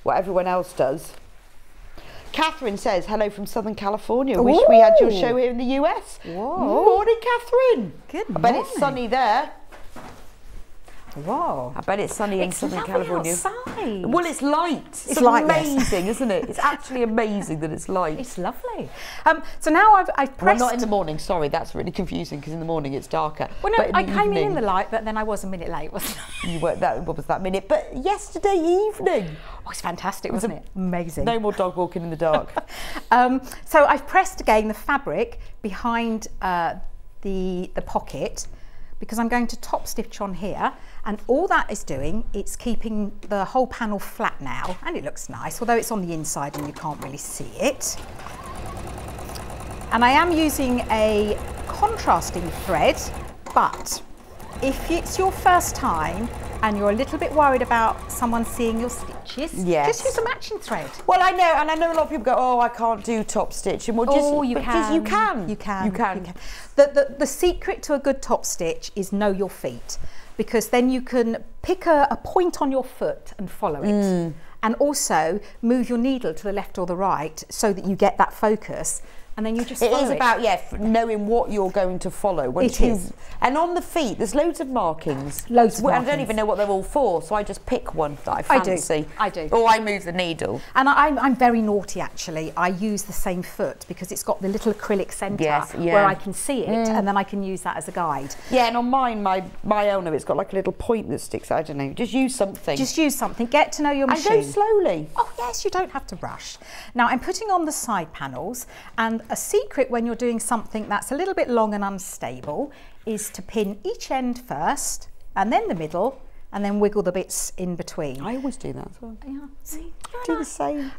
what everyone else does. Catherine says, hello from Southern California. Wish we had your show here in the US. Whoa. Morning, Catherine. Good morning. I bet it's sunny there. Whoa. I bet it's sunny in Southern California. Outside. Well, it's light. It's light, amazing, isn't it? It's actually amazing that it's light. It's lovely. So now I've pressed... Well, not in the morning, sorry, that's really confusing because in the morning it's darker. Well, no, I came evening, in the light, but then I was a minute late, wasn't I? You weren't, what was that minute? But yesterday evening. Oh, it's fantastic, wasn't it? Amazing. No more dog walking in the dark. So I've pressed again the fabric behind the pocket, because I'm going to top stitch on here, and all that is doing, it's keeping the whole panel flat now, and it looks nice, although it's on the inside and you can't really see it. And I am using a contrasting thread, but if it's your first time and you're a little bit worried about someone seeing your stitches, just use a matching thread. Well, I know, and I know a lot of people go, oh, I can't do top stitching. Well, you can. The secret to a good top stitch is know your feet, because then you can pick a point on your foot and follow it, and also move your needle to the left or the right so that you get that focus. And then you just follow it. It is about, knowing what you're going to follow. It is. And on the feet, there's loads of markings. Loads of markings. I don't even know what they're all for, so I just pick one that I fancy. I do. Or I move the needle. And I'm very naughty, actually. I use the same foot because it's got the little acrylic centre where I can see it, and then I can use that as a guide. Yeah, and on mine, my owner, it's got like a little point that sticks out. I don't know. Just use something. Just use something. Get to know your machine. And go slowly. Oh, yes, you don't have to rush. Now, I'm putting on the side panels, and a secret when you're doing something that's a little bit long and unstable is to pin each end first, and then the middle, and then wiggle the bits in between. I always do that as well. Yeah, see? Do the same.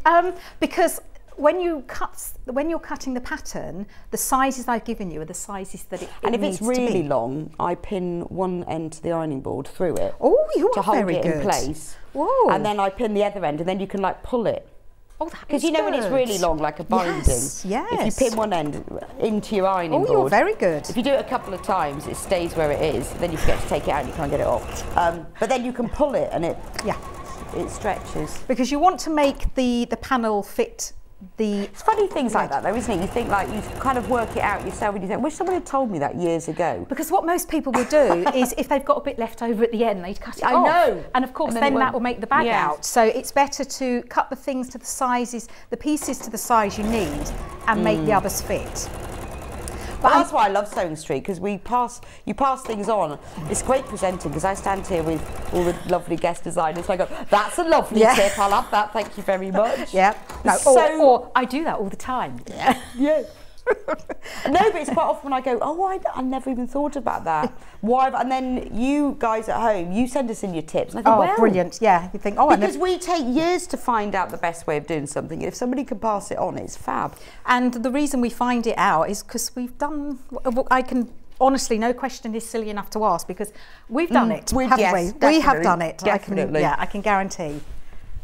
Because when you're cutting the pattern, the sizes I've given you are the sizes that it And if needs it's really long, I pin one end to the ironing board through it. Oh, you are very good. To hold it in place. Whoa. And then I pin the other end, and then you can like pull it. Oh, that because you know when it's really long, like a binding. Yes. If you pin one end into your ironing board. Oh, you're very good. If you do it a couple of times, it stays where it is. Then you forget to take it out and you can't get it off. But then you can pull it and it stretches. Because you want to make the panel fit It's funny things like that though, isn't it? You think like, you kind of work it out yourself and you think, I wish someone had told me that years ago. Because what most people will do is if they've got a bit left over at the end, they'd cut it off. I know. And of course then that will make the bag out. So it's better to cut the things to the sizes, the pieces to the size you need, and make the others fit. But that's why I love Sewing Street, because you pass things on. It's great presenting, because I stand here with all the lovely guest designers and I go, that's a lovely tip, I'll have that, thank you very much. Yeah. No, or I do that all the time. Yeah. Yeah. No, but it's quite often when I go, oh, I never even thought about that. Why? And then you guys at home, you send us in your tips. And I think, well, brilliant. Yeah, you think, oh, because we take years to find out the best way of doing something. If somebody can pass it on, it's fab. And the reason we find it out is because we've done. I can honestly, no question is silly enough to ask, because we've done it, haven't we? We have done it. Definitely. I can guarantee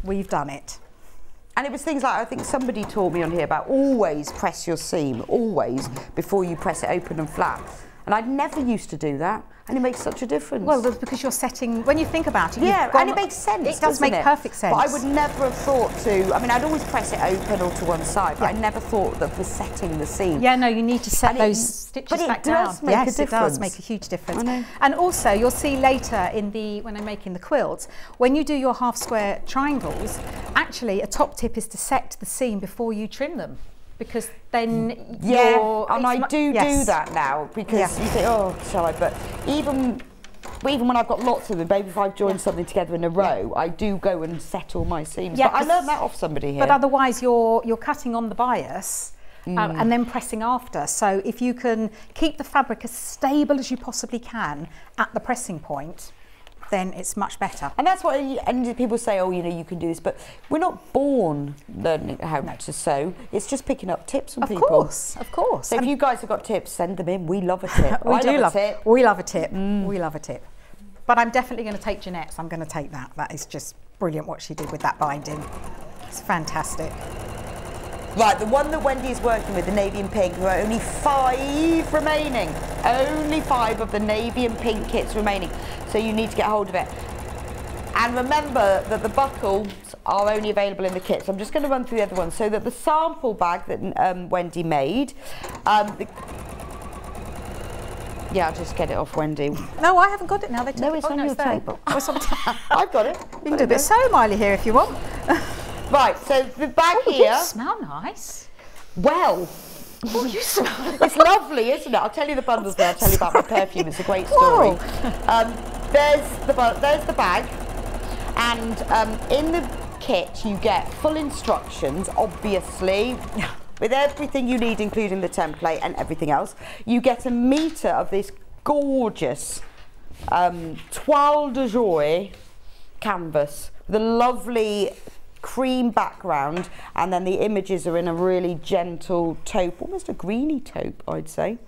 we've done it. And it was things like, I think somebody taught me on here about always press your seam, always, before you press it open and flat. And I never used to do that, and it makes such a difference. Well, that's because you're setting, when you think about it, and it makes sense. It does make perfect sense. But I would never have thought to, I mean, I'd always press it open or to one side, but I never thought that for setting the seam. Yeah, no, you need to set those stitches back down. But it does make a difference. Yes, it does make a huge difference. I know. And also, you'll see later when I'm making the quilts, when you do your half square triangles, actually a top tip is to set the seam before you trim them. Because then and I do that now, because you think, oh, shall I? But even when I've got lots of them, maybe if I've joined something together in a row, I do go and set all my seams. But I learned that off somebody here. But otherwise, you're cutting on the bias and then pressing after. So if you can keep the fabric as stable as you possibly can at the pressing point, then it's much better. And that's what, and people say, oh, you know, you can do this, but we're not born learning how to sew. It's just picking up tips from people. Of course. So if you guys have got tips, send them in. We love a tip. We love a tip. We love a tip. But I'm definitely going to take Jeanette's. I'm going to take that. That is just brilliant what she did with that binding. It's fantastic. Right, the one that Wendy is working with, the navy and pink, there are only 5 remaining. Only 5 of the navy and pink kits remaining. So you need to get hold of it. And remember that the buckles are only available in the kit. So I'm just going to run through the other ones. So that the sample bag that Wendy made, Yeah, I'll just get it off Wendy. No, I haven't got it now. They No, it's on your table. Oh, it's on I've got it. You can do a bit of sewing, Miley, here if you want. Right, so the bag here. You smell nice. Well, Oh, you smell it's lovely, isn't it? I'll tell you the bundles there. I'll tell you about my perfume. It's a great story. There's the bag, and in the kit you get full instructions, obviously, with everything you need, including the template and everything else. You get a metre of this gorgeous toile de joie canvas with a lovely cream background, and then the images are in a really gentle taupe, almost a greeny taupe, I'd say.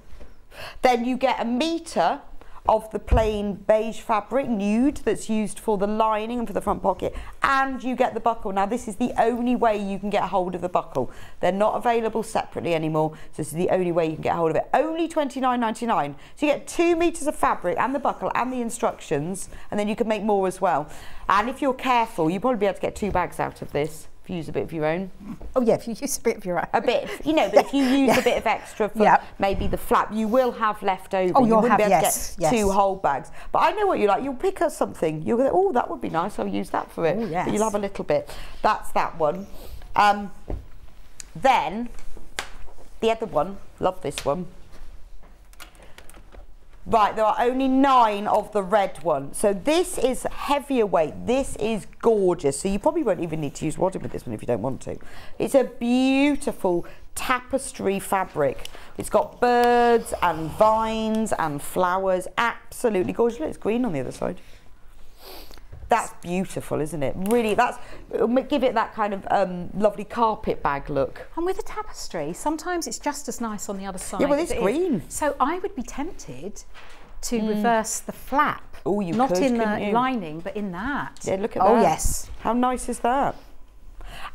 Then you get a metre of the plain beige fabric, nude, that's used for the lining and for the front pocket, and you get the buckle. Now this is the only way you can get hold of the buckle. They're not available separately anymore, so this is the only way you can get hold of it. Only £29.99. So you get 2 metres of fabric and the buckle and the instructions, and then you can make more as well. And if you're careful, you'll probably be able to get 2 bags out of this. If you use a bit of your own. Oh yeah, if you use a bit of your own. A bit, you know, but if you use a bit of extra for maybe the flap, you will have left over. Oh, you you'll wouldn't have, be able to get 2 whole bags. But I know what you like. You'll pick up something. You'll go, oh, that would be nice. I'll use that for it. Oh, yes. But you'll have a little bit. That's that one. Then the other one. Love this one. Right, there are only 9 of the red one. So this is heavier weight. This is gorgeous. So you probably won't even need to use wadding with this one if you don't want to. It's a beautiful tapestry fabric. It's got birds and vines and flowers. Absolutely gorgeous. Look, it's green on the other side. That's beautiful, isn't it? Really, it'll give it that kind of lovely carpet bag look. And with a tapestry, sometimes it's just as nice on the other side. Yeah, well, it's green. So I would be tempted to reverse the flap. Oh, you not could, in the couldn't you? lining, but in that. Yeah, look at that. Oh, yes. How nice is that?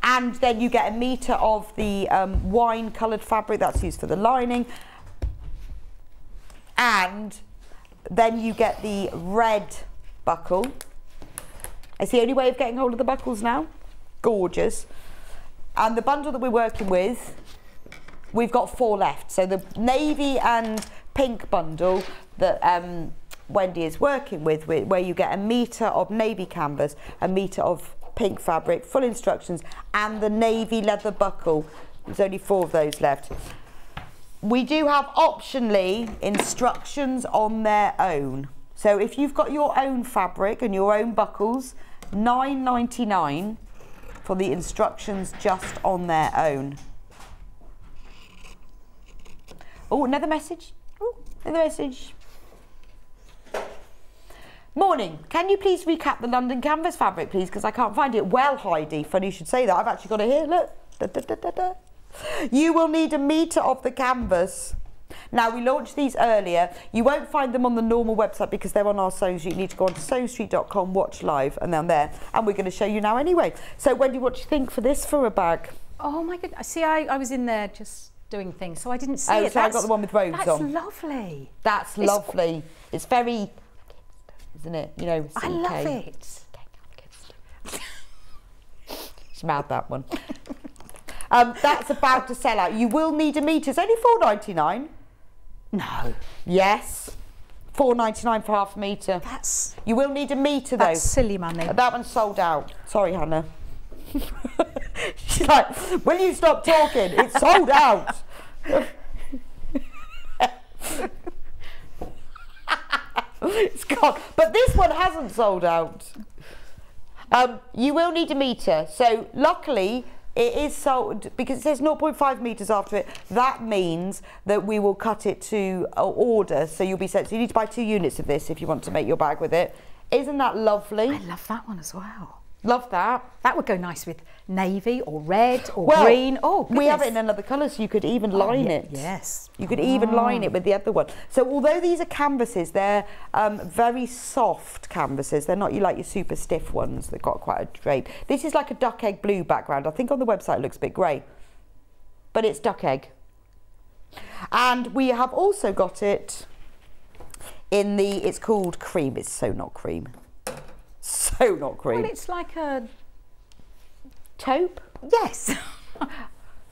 And then you get a metre of the wine-coloured fabric that's used for the lining. And then you get the red buckle. It's the only way of getting hold of the buckles now. Gorgeous. And the bundle that we're working with, we've got 4 left. So the navy and pink bundle that Wendy is working with, where you get a metre of navy canvas, a metre of pink fabric, full instructions, and the navy leather buckle. There's only 4 of those left. We do have optionally instructions on their own. So if you've got your own fabric and your own buckles, £9.99 for the instructions just on their own. Oh, another message. Oh, another message. Morning. Can you please recap the London canvas fabric, please? Because I can't find it. Well, Heidi, funny you should say that. I've actually got it here. Look. Da, da, da, da, da. You will need a metre of the canvas. Now, we launched these earlier. You won't find them on the normal website because they're on our Sewing Street. You need to go onto sewingstreet.com, watch live, and they're there. And we're going to show you now anyway. So, Wendy, what do you think for this for a bag? Oh, my goodness. See, I was in there just doing things, so I didn't see it. So I got the one with robes on. That's lovely. That's lovely. It's very, isn't it? You know, I love it. Smelled that one. That's about to sell out. You will need a metre. It's only £4.99. No. Yes. £4.99 for half a metre. That's. You will need a metre though. That's silly money. That one's sold out. Sorry, Hannah. She's like, will you stop talking? It's sold out. It's gone. But this one hasn't sold out. You will need a metre. So luckily, it is sold because it says 0.5 metres after it. That means that we will cut it to order. So you'll be sent. So you need to buy 2 units of this if you want to make your bag with it. Isn't that lovely? I love that one as well. Love that. That would go nice with navy or red or green. Oh, goodness. We have it in another colour, so you could even line it. Yes. You could even line it with the other one. So although these are canvases, they're very soft canvases. They're not like your super stiff ones. They've got quite a drape. This is like a duck egg blue background. I think on the website it looks a bit grey, but it's duck egg. And we have also got it in the, it's called cream. It's so not cream. So not cream. Well, it's like a taupe. Yes.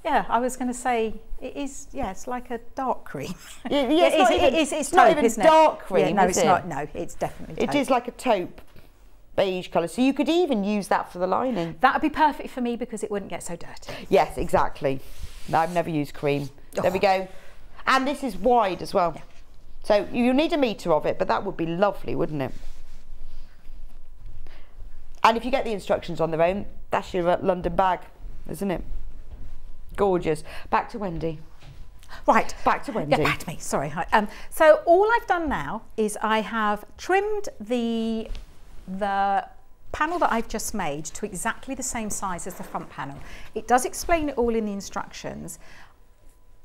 Yeah, I was going to say it is. Yeah, it's like a dark cream. It's not even dark cream. Yeah, no, it's not. No, it's definitely taupe. It is like a taupe beige colour. So you could even use that for the lining. That would be perfect for me because it wouldn't get so dirty. Yes, exactly. No, I've never used cream. There we go. And this is wide as well. Yeah. So you need 1 metre of it, but that would be lovely, wouldn't it? And if you get the instructions on their own, that's your London bag, isn't it? Gorgeous. Back to Wendy. Right. Back to Wendy. Yeah, back to me. Sorry. So all I've done now is I have trimmed the panel that I've just made to exactly the same size as the front panel. It does explain it all in the instructions.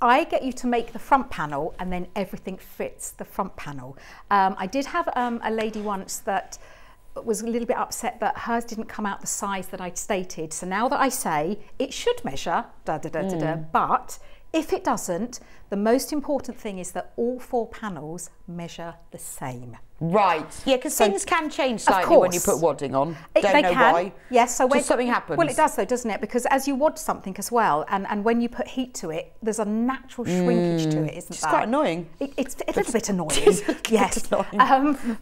I get you to make the front panel and then everything fits the front panel. I did have a lady once that was a little bit upset that hers didn't come out the size that I'd stated. So now that I say it should measure, but if it doesn't, the most important thing is that all 4 panels measure the same. Right. Yeah, because things can change slightly when you put wadding on. Don't know why. Yes. So when something happens. Well, it does though, doesn't it? Because as you wad something as well, and when you put heat to it, there's a natural shrinkage to it, isn't there? It's quite annoying. It's a little bit annoying. Yes.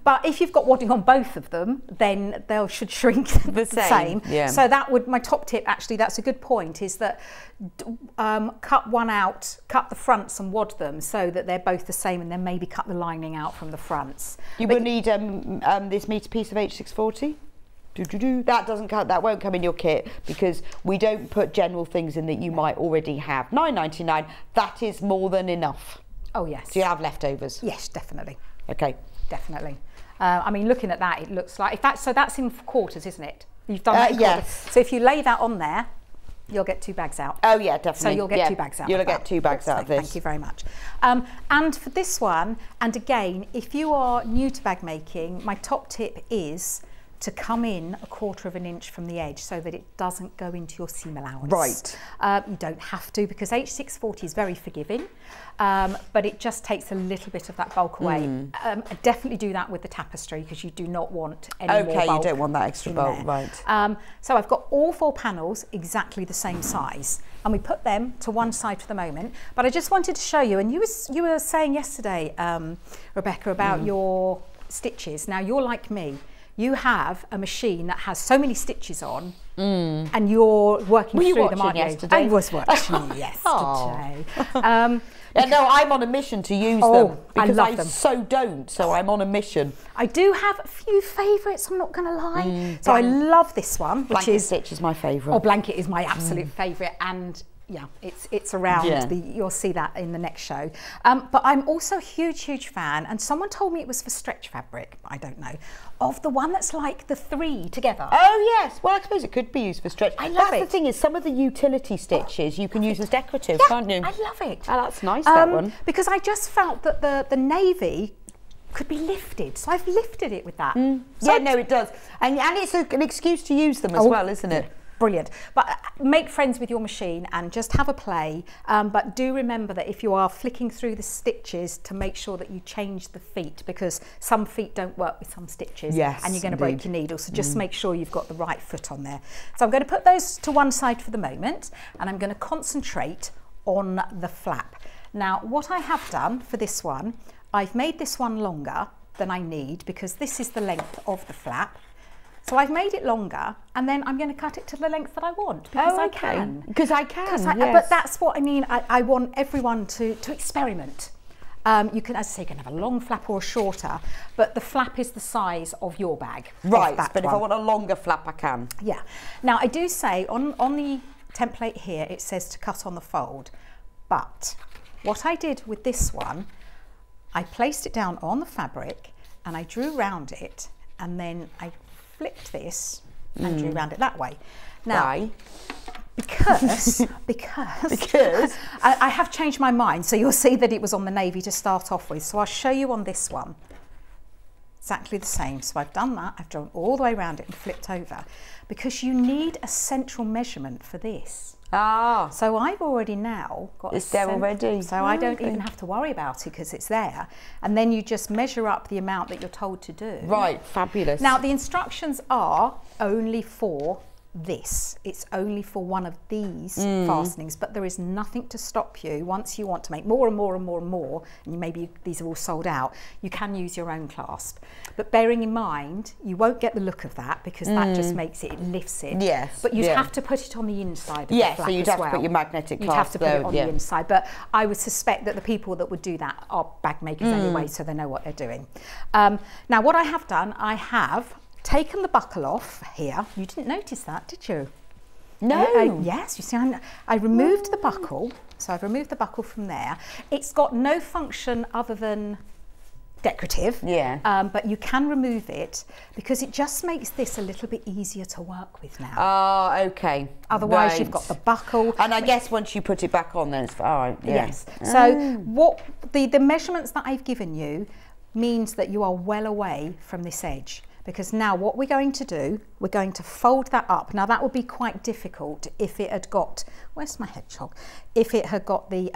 But if you've got wadding on both of them, then they should shrink the same. Yeah. So that would, my top tip actually, that's a good point, is that cut one out, cut the fronts and wad them so that they're both the same, and then maybe cut the lining out from the fronts. You will need this metre piece of H640. That doesn't count. That won't come in your kit because we don't put general things in that you might already have. £9.99. That is more than enough. Oh yes. Do you have leftovers? Yes, definitely. Okay. Definitely. I mean, looking at that, it looks like so that's in quarters, isn't it? You've done that in quarters. Yes. So if you lay that on there, you'll get 2 bags out. Oh yeah, definitely. So you'll get 2 bags out. You'll get 2 bags out of this. Thank you very much. And for this one, and again, if you are new to bag making, my top tip is to come in 1/4 of an inch from the edge so that it doesn't go into your seam allowance. Right. You don't have to because H640 is very forgiving, but it just takes a little bit of that bulk away. Definitely do that with the tapestry because you do not want any more bulk. Okay, you don't want that extra bulk, right. So I've got all 4 panels exactly the same size, and we put them to one side for the moment. But I just wanted to show you, and you were saying yesterday, Rebecca, about your stitches. Now you're like me. You have a machine that has so many stitches on, and you're working through them, aren't you? Yesterday? I was watching yesterday. Yeah, no, I'm on a mission to use them because I love them. so don't. So I'm on a mission. I do have a few favourites. I'm not going to lie. So I love this one, which Blanket is stitch is my favourite. Oh, blanket is my absolute favourite, and yeah, it's around. Yeah. You'll see that in the next show. But I'm also a huge fan, and someone told me it was for stretch fabric. I don't know. Of the one that's like the 3 together. Oh yes, well I suppose it could be used for stretch. I love it. That's the thing is some of the utility stitches you can use as decorative, can't you? I love it. Oh, that's nice, that one. Because I just felt that the navy could be lifted, so I've lifted it with that. So yeah, no, it does, and it's an excuse to use them as well, isn't it? Brilliant. But make friends with your machine and just have a play. But do remember that if you are flicking through the stitches, to make sure that you change the feet, because some feet don't work with some stitches. Yes, and you're going to break your needle. So just make sure you've got the right foot on there. So I'm going to put those to one side for the moment, and I'm going to concentrate on the flap. Now, what I have done for this one, I've made this one longer than I need because this is the length of the flap. So I've made it longer, and then I'm going to cut it to the length that I want because I can. Because I can, yes. But that's what I mean. I want everyone to experiment. You can, as I say, you can have a long flap or a shorter, but the flap is the size of your bag. Right, but if I want a longer flap, I can. Yeah. Now, I do say on the template here, it says to cut on the fold, but what I did with this one, I placed it down on the fabric, and I drew round it, and then I flipped this and drew around it that way. Now, why? Because I have changed my mind. So you'll see that it was on the navy to start off with. So I'll show you on this one. Exactly the same. So I've done that. I've drawn all the way around it and flipped over because you need a central measurement for this. Ah. So I've already now got it's there already. So I don't even have to worry about it because it's there. And then you just measure up the amount that you're told to do. Right, fabulous. Now the instructions are only for this. It's only for one of these fastenings, but there is nothing to stop you once you want to make more and more and more and more, and maybe these are all sold out, you can use your own clasp. But bearing in mind, you won't get the look of that because that just makes it, it lifts it. Yes. But you'd have to put it on the inside of the flap so you'd have to put your magnetic clasp. You'd have to put it on the inside, but I would suspect that the people that would do that are bag makers anyway, so they know what they're doing. Now what I have done, I have taken the buckle off here. You didn't notice that, did you? No. Yes, you see, I removed the buckle. So I've removed the buckle from there. It's got no function other than decorative. Yeah. But you can remove it because it just makes this a little bit easier to work with now. Oh, okay. Otherwise, you've got the buckle. And I guess once you put it back on, then it's all right. Yeah. Yes. So what the measurements that I've given you means that you are well away from this edge. Because now what we're going to do, we're going to fold that up. Now that would be quite difficult if it had got, where's my hedgehog? If it had got the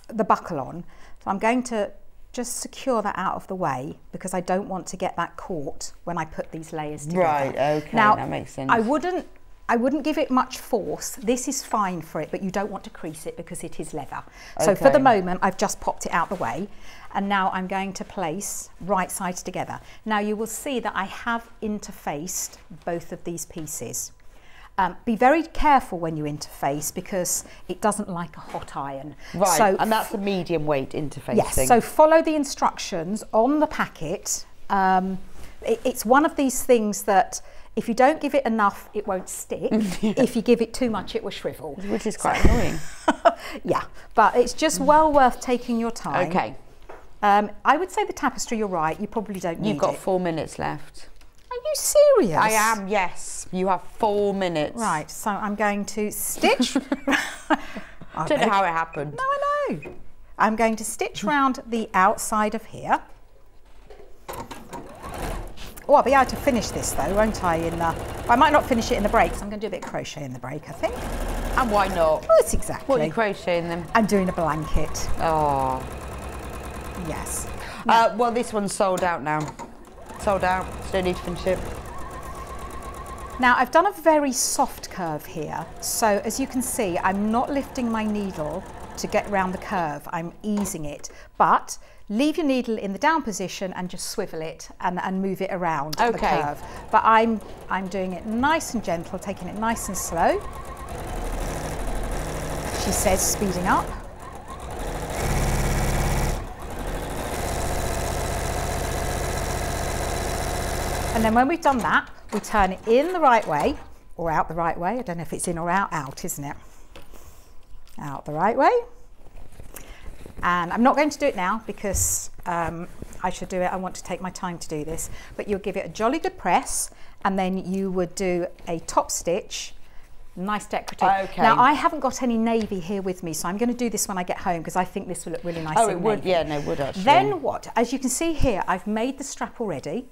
buckle on. So I'm going to just secure that out of the way because I don't want to get that caught when I put these layers together. Right, okay, now, that makes sense. I wouldn't give it much force. This is fine for it, but you don't want to crease it because it is leather. So for the moment, I've just popped it out the way. And now I'm going to place right sides together. Now you will see that I have interfaced both of these pieces. Be very careful when you interface because it doesn't like a hot iron. Right, so, and that's a medium weight interfacing. Yes, so follow the instructions on the packet. It's one of these things that if you don't give it enough, it won't stick. If you give it too much, it will shrivel. Which is quite annoying. Yeah, but it's just well worth taking your time. Okay. I would say the tapestry, you're right, you probably don't need it. You've got 4 minutes left. Are you serious? I am, yes. You have 4 minutes. Right, so I'm going to stitch. I don't know how it happened. No, I know. I'm going to stitch round the outside of here. Oh, I'll be able to finish this though, won't I? I might not finish it in the break, so I'm going to do a bit of crochet in the break, I think. And why not? Oh, it's exactly. What are you crocheting them? I'm doing a blanket. Oh. Yes. Well, this one's sold out now. Sold out, so need to finish it. Now, I've done a very soft curve here. So as you can see, I'm not lifting my needle to get around the curve. I'm easing it, but leave your needle in the down position and just swivel it and move it around the curve. But I'm doing it nice and gentle, taking it nice and slow. She says, speeding up. And then when we've done that, we turn it in the right way or out the right way. I don't know if it's in or out, isn't it? Out the right way. And I'm not going to do it now because I should do it. I want to take my time to do this. But you'll give it a jolly good press and then you would do a top stitch, nice decorative. Okay. Now I haven't got any navy here with me, so I'm going to do this when I get home because I think this will look really nice. Oh, it would, yeah, no, it would actually. Then what? As you can see here, I've made the strap already.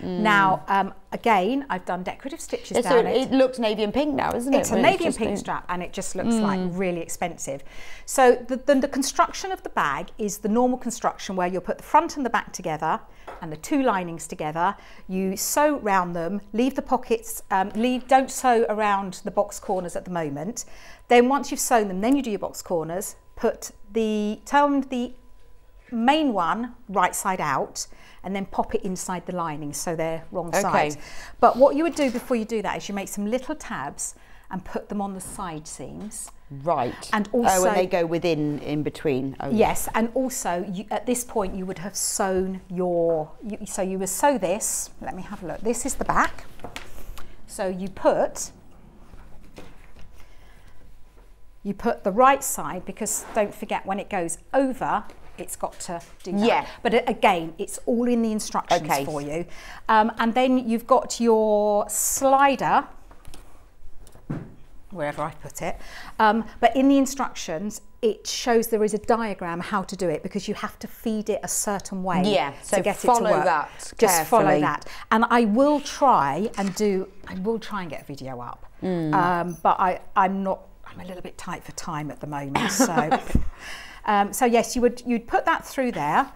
Now, again, I've done decorative stitches down it. It looks navy and pink now, isn't it? It's a navy and pink strap and it just looks like really expensive. So the construction of the bag is the normal construction where you'll put the front and the back together and the two linings together. You sew round them, leave the pockets, don't sew around the box corners at the moment. Then once you've sewn them, then you do your box corners, turn the main one right side out and then pop it inside the lining so they're wrong sides. But what you would do before you do that is you make some little tabs and put them on the side seams. Right. And also, and they go in between. Oh. Yes, and also at this point you would have sewn so you would sew this. Let me have a look. This is the back. So you put the right side, because don't forget when it goes over, it's got to do that. Yeah. But again, it's all in the instructions for you. And then you've got your slider, wherever I put it. But in the instructions, it shows there is a diagram how to do it because you have to feed it a certain way so to get it to work. Follow that Just carefully. Follow that. And I will try and get a video up. But I'm a little bit tight for time at the moment. So, so yes, you'd put that through there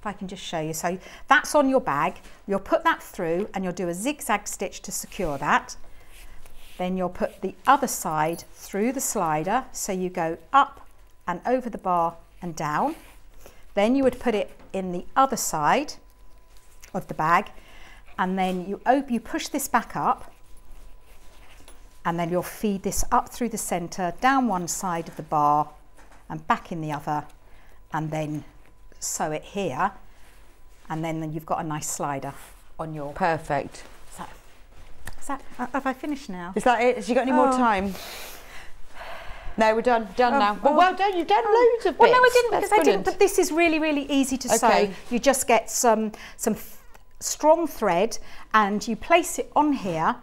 if I can just show you. So that's on your bag. You'll put that through and you'll do a zigzag stitch to secure that. Then you'll put the other side through the slider. So you go up and over the bar and down. Then you would put it in the other side of the bag, and then you push this back up, and then you'll feed this up through the center, down one side of the bar and back in the other, and then sew it here, and then you've got a nice slider on your... Perfect. Have I finished now? Is that it? Has you got any more time? No, we're done now. Well done, you've done loads of bits. Well, no, I didn't, because I didn't, but this is really, really easy to sew. You just get some strong thread and you place it on here.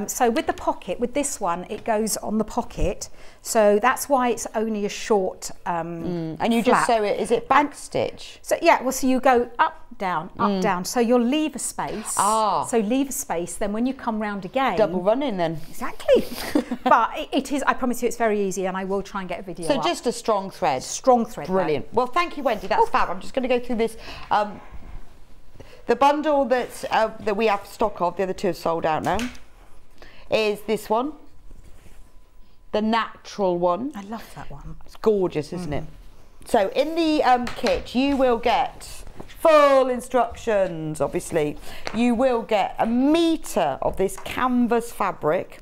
So with the pocket, with this one, it goes on the pocket. So that's why it's only a short and you just sew it, is it back stitch? So yeah, well, so you go up, down. So you'll leave a space. So leave a space, then when you come round again. Double running then. Exactly. But it is, I promise you, it's very easy, and I will try and get a video So just a strong thread. Strong thread. Brilliant. Well, thank you, Wendy, that's fab. I'm just going to go through this. The bundle that we have stock of, the other two have sold out now, is this one. The natural one. I love that one. It's gorgeous, isn't it? So in the kit, you will get full instructions, obviously. You will get 1 metre of this canvas fabric.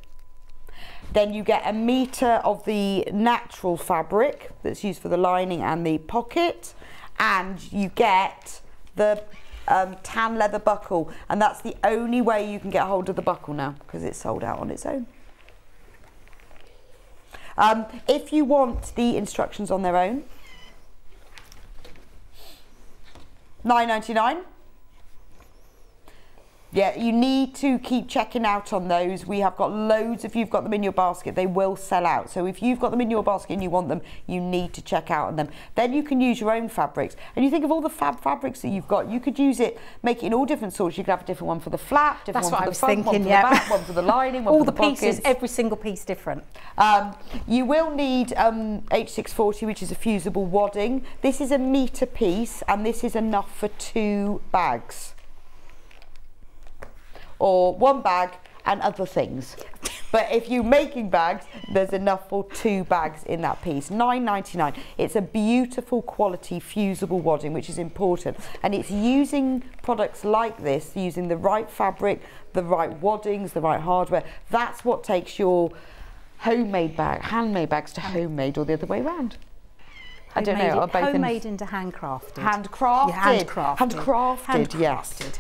Then you get 1 metre of the natural fabric that's used for the lining and the pocket. And you get the tan leather buckle. And that's the only way you can get hold of the buckle now, because it's sold out on its own. If you want the instructions on their own, £9.99. Yeah, you need to keep checking out on those. We have got loads. If you've got them in your basket, they will sell out. So if you've got them in your basket and you want them, you need to check out on them. Then you can use your own fabrics. And you think of all the fab fabrics that you've got, you could use it, make it in all different sorts. You could have a different one for the flap, different one for the front, one for the back, one for the lining, one all for the pieces, pockets. every single piece different. You will need H640, which is a fusible wadding. This is 1 metre piece, and this is enough for 2 bags. Or 1 bag and other things. But if you're making bags, there's enough for 2 bags in that piece. £9.99. It's a beautiful quality fusible wadding, which is important. And it's using products like this, using the right fabric, the right waddings, the right hardware. That's what takes your homemade bag, handmade bags to homemade, or the other way around. I don't know. Homemade into handcrafted. Handcrafted. Yeah, handcrafted. Yes.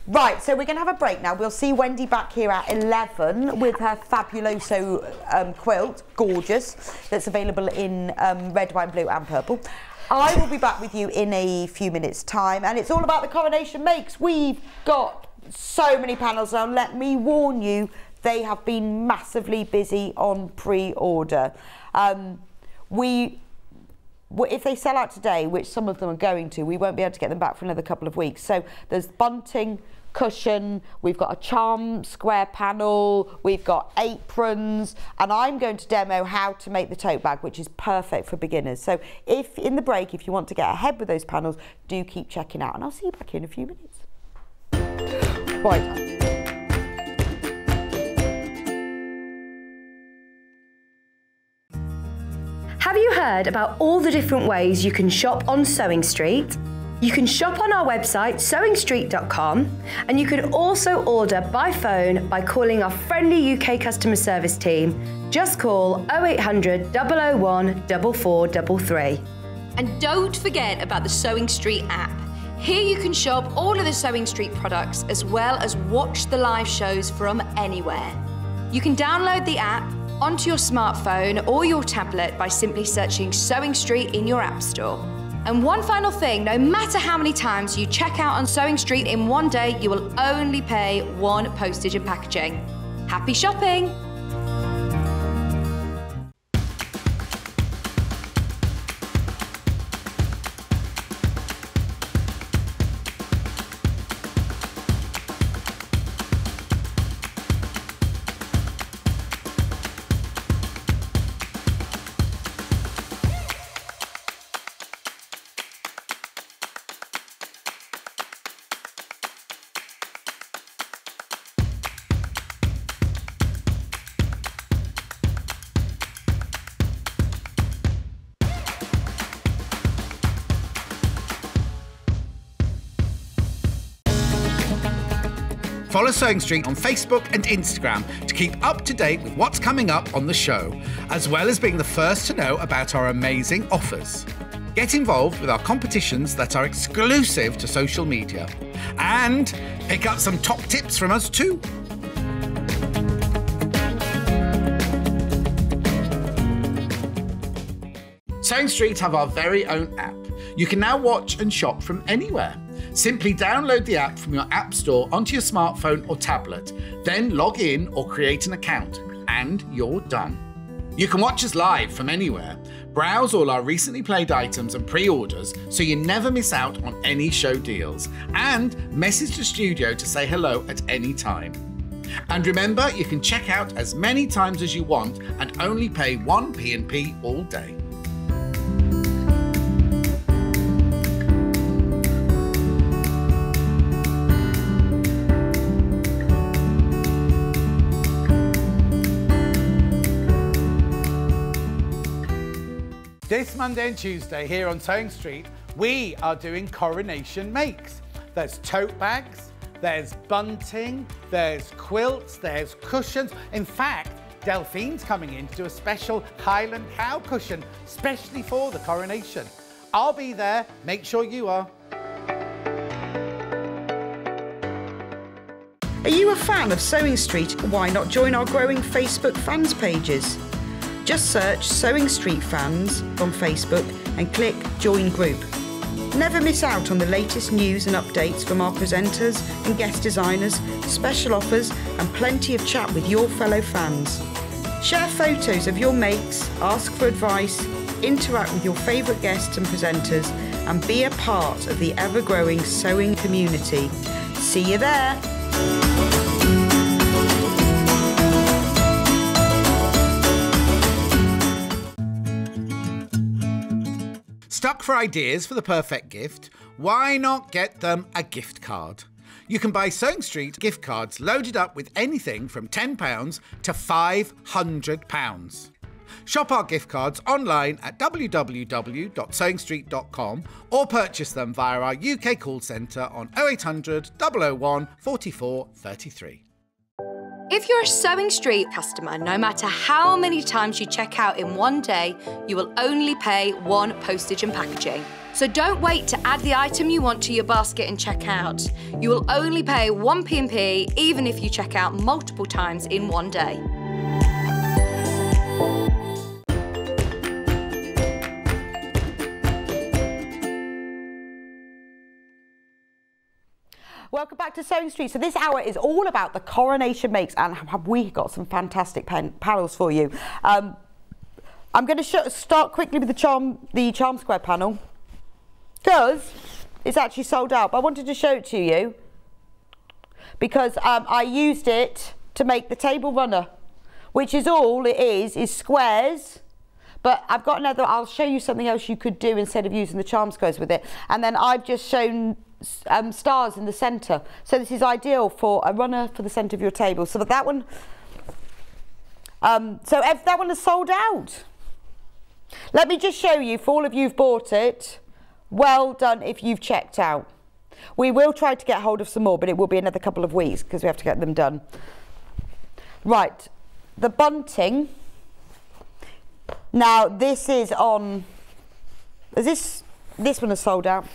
Right, so we're going to have a break now. We'll see Wendy back here at 11 with her Fabuloso quilt, gorgeous, that's available in red, white, blue and purple. I will be back with you in a few minutes' time, and it's all about the Coronation Makes. We've got so many panels now. Let me warn you, they have been massively busy on pre-order. If they sell out today, which some of them are going to, we won't be able to get them back for another couple of weeks. So there's bunting, cushion, we've got a charm square panel, we've got aprons, and I'm going to demo how to make the tote bag, which is perfect for beginners. So if in the break, if you want to get ahead with those panels, do keep checking out, and I'll see you back here in a few minutes. Right. Have you heard about all the different ways you can shop on Sewing Street? You can shop on our website sewingstreet.com, and you can also order by phone by calling our friendly UK customer service team. Just call 0800 001 4433. And don't forget about the Sewing Street app. Here you can shop all of the Sewing Street products as well as watch the live shows from anywhere. You can download the app onto your smartphone or your tablet by simply searching Sewing Street in your app store. And one final thing, no matter how many times you check out on Sewing Street in one day, you will only pay 1 postage and packaging. Happy shopping! Follow Sewing Street on Facebook and Instagram to keep up to date with what's coming up on the show, as well as being the first to know about our amazing offers. Get involved with our competitions that are exclusive to social media. And pick up some top tips from us too. Sewing Street have our very own app. You can now watch and shop from anywhere. Simply download the app from your app store onto your smartphone or tablet, then log in or create an account, and you're done. You can watch us live from anywhere, browse all our recently played items and pre-orders so you never miss out on any show deals, and message the studio to say hello at any time. And remember, you can check out as many times as you want and only pay 1 P&P all day. This Monday and Tuesday here on Sewing Street, we are doing Coronation Makes. There's tote bags, there's bunting, there's quilts, there's cushions. In fact, Delphine's coming in to do a special Highland cow cushion, specially for the coronation. I'll be there, make sure you are. Are you a fan of Sewing Street? Why not join our growing Facebook fans pages? Just search Sewing Street Fans on Facebook and click Join Group. Never miss out on the latest news and updates from our presenters and guest designers, special offers and plenty of chat with your fellow fans. Share photos of your makes, ask for advice, interact with your favourite guests and presenters and be a part of the ever-growing sewing community. See you there! Stuck for ideas for the perfect gift? Why not get them a gift card? You can buy Sewing Street gift cards loaded up with anything from £10 to £500. Shop our gift cards online at www.sewingstreet.com or purchase them via our UK call centre on 0800 001 44 33. If you're a Sewing Street customer, no matter how many times you check out in one day, you will only pay 1 postage and packaging. So don't wait to add the item you want to your basket and check out. You will only pay 1 P&P even if you check out multiple times in one day. Welcome back to Sewing Street. So this hour is all about the Coronation Makes, and have we got some fantastic panels for you. I'm going to start quickly with the charm square panel because it's actually sold out. But I wanted to show it to you because I used it to make the table runner, which is all it is squares. But I've got another, I'll show you something else you could do instead of using the charm squares with it. And then I've just shown stars in the centre. So this is ideal for a runner for the centre of your table. So that one, that one is sold out. Let me just show you, for all of you who've bought it, well done if you've checked out. We will try to get hold of some more, but it will be another couple of weeks because we have to get them done. Right, the bunting. Now this is on, this one is sold out.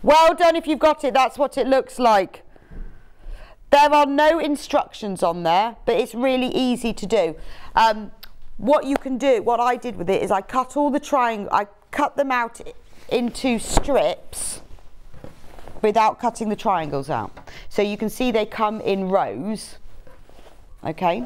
Well done if you've got it, that's what it looks like. There are no instructions on there, but it's really easy to do. What you can do, what I did with it is I cut all the I cut them out into strips without cutting the triangles out. So you can see they come in rows, okay?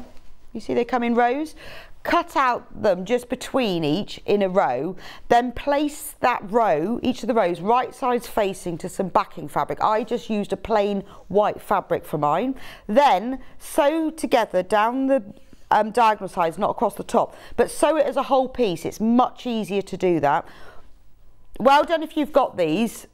You see they come in rows? Cut out them just between each in a row, then place that row, each of the rows, right sides facing to some backing fabric. I just used a plain white fabric for mine. Then sew together down the diagonal sides, not across the top, but sew it as a whole piece. It's much easier to do that. Well done if you've got these.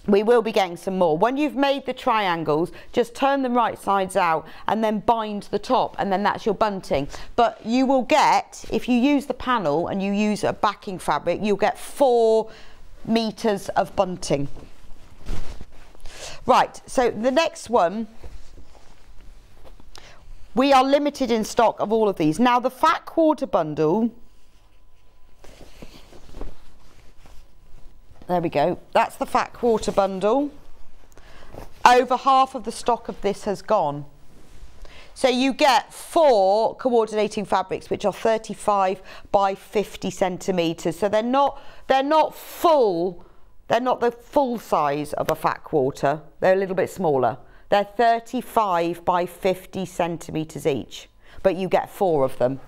We will be getting some more. When you've made the triangles, just turn them right sides out and then bind the top, and then that's your bunting. But you will get, if you use the panel and you use a backing fabric, you'll get 4 meters of bunting. Right, so the next one, we are limited in stock of all of these. Now the fat quarter bundle, there we go, that's the fat quarter bundle. Over half of the stock of this has gone. So you get 4 coordinating fabrics, which are 35 by 50 centimetres. So they're not full, they're not the full size of a fat quarter. They're a little bit smaller. They're 35 by 50 centimetres each, but you get 4 of them.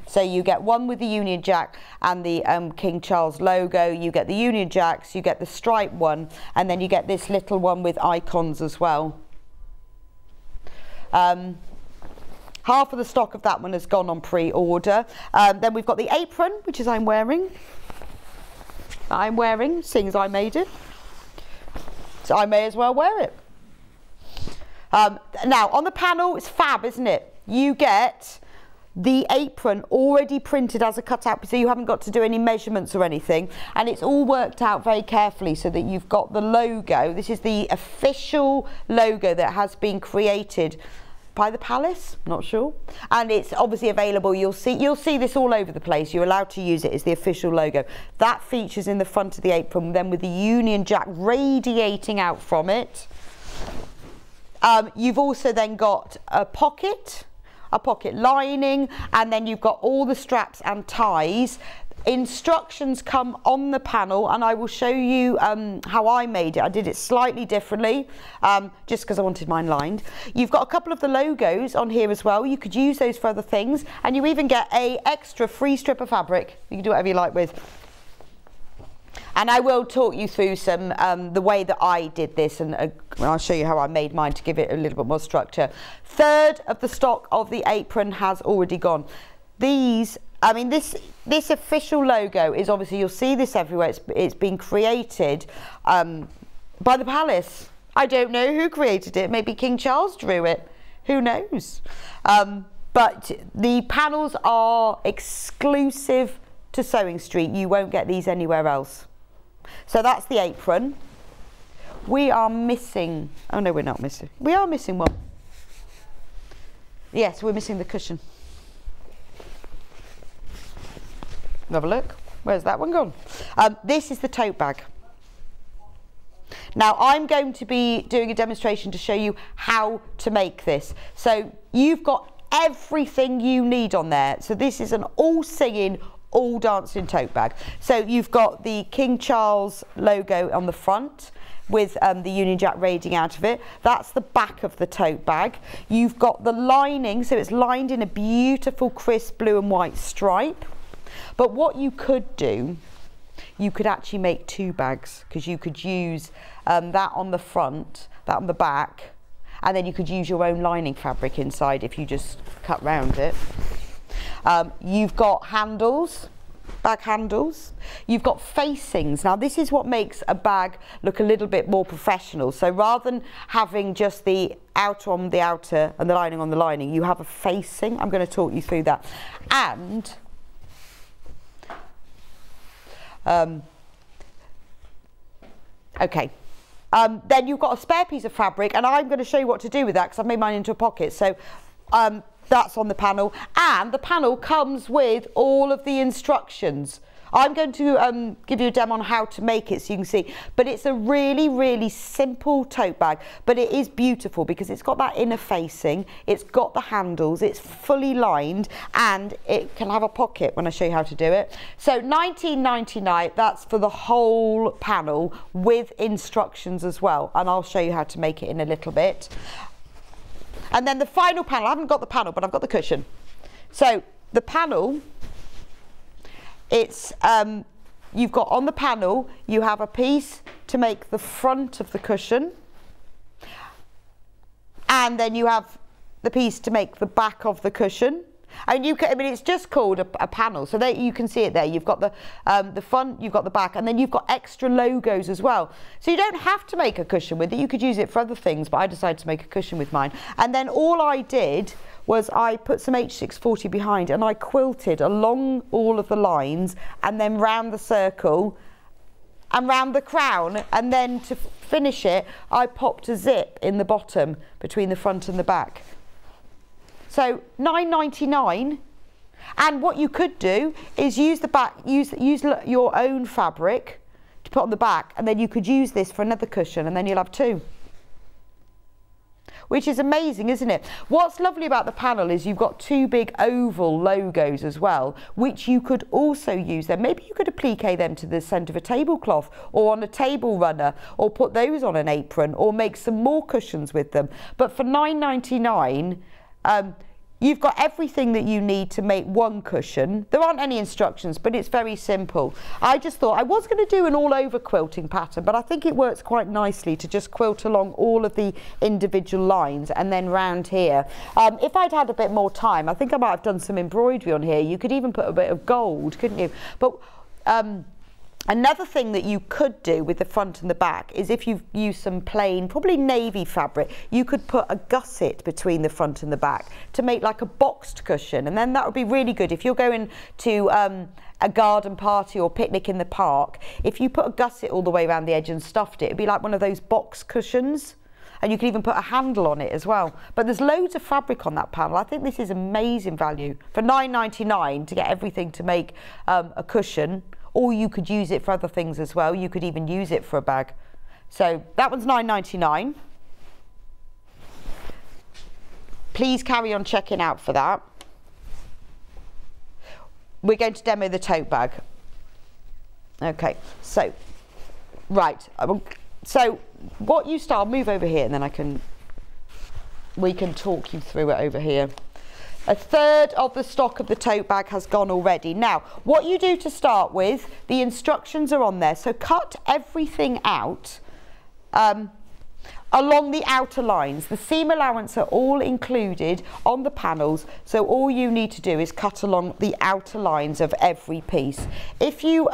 So you get one with the Union Jack and the King Charles logo, you get the Union Jacks, you get the stripe one, and then you get this little one with icons as well. Half of the stock of that one has gone on pre-order. Then we've got the apron, which is I'm wearing, seeing as I made it. So I may as well wear it. Now, on the panel, it's fab, isn't it? You get the apron already printed as a cutout, so you haven't got to do any measurements or anything, and it's all worked out very carefully so that you've got the logo. This is the official logo that has been created by the Palace, not sure, and it's obviously available. You'll see this all over the place. You're allowed to use it as the official logo. That features in the front of the apron, then with the Union Jack radiating out from it. You've also then got a pocket lining, and then you've got all the straps and ties. Instructions come on the panel, and I will show you how I made it. I did it slightly differently, just because I wanted mine lined. You've got a couple of the logos on here as well. You could use those for other things, and you even get a extra free strip of fabric. You can do whatever you like with. And I will talk you through some the way that I did this, and I'll show you how I made mine to give it a little bit more structure. 1/3 of the stock of the apron has already gone. These, I mean, this official logo is obviously, you'll see this everywhere. It's been created by the Palace. I don't know who created it. Maybe King Charles drew it. Who knows? But the panels are exclusive to Sewing Street. You won't get these anywhere else. So that's the apron. We are missing, oh no, we're not missing. We are missing one. Yes, we're missing the cushion. Have a look. Where's that one gone? This is the tote bag. Now I'm going to be doing a demonstration to show you how to make this. So you've got everything you need on there. So this is an all singing, all dancing tote bag. So you've got the King Charles logo on the front with the Union Jack radiating out of it. That's the back of the tote bag. You've got the lining, so it's lined in a beautiful crisp blue and white stripe. But what you could do, you could actually make 2 bags, because you could use that on the front, that on the back, and then you could use your own lining fabric inside if you just cut round it. You've got handles, bag handles. You've got facings. Now this is what makes a bag look a little bit more professional. So rather than having just the outer on the outer and the lining on the lining, you have a facing. I'm going to talk you through that. And okay. Then you've got a spare piece of fabric, and I'm going to show you what to do with that because I've made mine into a pocket. So that's on the panel, and the panel comes with all of the instructions. I'm going to give you a demo on how to make it so you can see, but it's a really, really simple tote bag, but it is beautiful because it's got that inner facing, it's got the handles, it's fully lined, and it can have a pocket when I show you how to do it. So $19.99, that's for the whole panel with instructions as well, and I'll show you how to make it in a little bit. And then the final panel, I haven't got the panel, but I've got the cushion. So the panel, it's, you've got on the panel, you have a piece to make the front of the cushion. And then you have the piece to make the back of the cushion. And you can, I mean, it's just called a panel, so there you can see it there. You've got the front, you've got the back, and then you've got extra logos as well. So you don't have to make a cushion with it. You could use it for other things, but I decided to make a cushion with mine. And then all I did was I put some H640 behind, and I quilted along all of the lines, and then round the circle, and round the crown, and then to finish it, I popped a zip in the bottom between the front and the back. So £9.99. And what you could do is use the back, use your own fabric to put on the back, and then you could use this for another cushion, and then you'll have two. Which is amazing, isn't it? What's lovely about the panel is you've got two big oval logos as well, which you could also use them. Maybe you could applique them to the centre of a tablecloth or on a table runner, or put those on an apron, or make some more cushions with them. But for £9.99, you've got everything that you need to make one cushion. There aren't any instructions, but it's very simple. I just thought I was going to do an all-over quilting pattern, but I think it works quite nicely to just quilt along all of the individual lines and then round here. If I'd had a bit more time, I think I might have done some embroidery on here. You could even put a bit of gold, couldn't you? But another thing that you could do with the front and the back is if you've used some plain, probably navy fabric, you could put a gusset between the front and the back to make like a boxed cushion, and then that would be really good if you're going to a garden party or picnic in the park. If you put a gusset all the way around the edge and stuffed it, it'd be like one of those box cushions, and you can even put a handle on it as well. But there's loads of fabric on that panel. I think this is amazing value for £9.99 to get everything to make a cushion. Or you could use it for other things as well. You could even use it for a bag. So that one's £9.99. Please carry on checking out for that. We're going to demo the tote bag. Okay, so, right. So what you start, I'll move over here and then we can talk you through it over here. A third of the stock of the tote bag has gone already. Now, what you do to start with, the instructions are on there. So cut everything out along the outer lines. The seam allowance are all included on the panels. So all you need to do is cut along the outer lines of every piece. If you're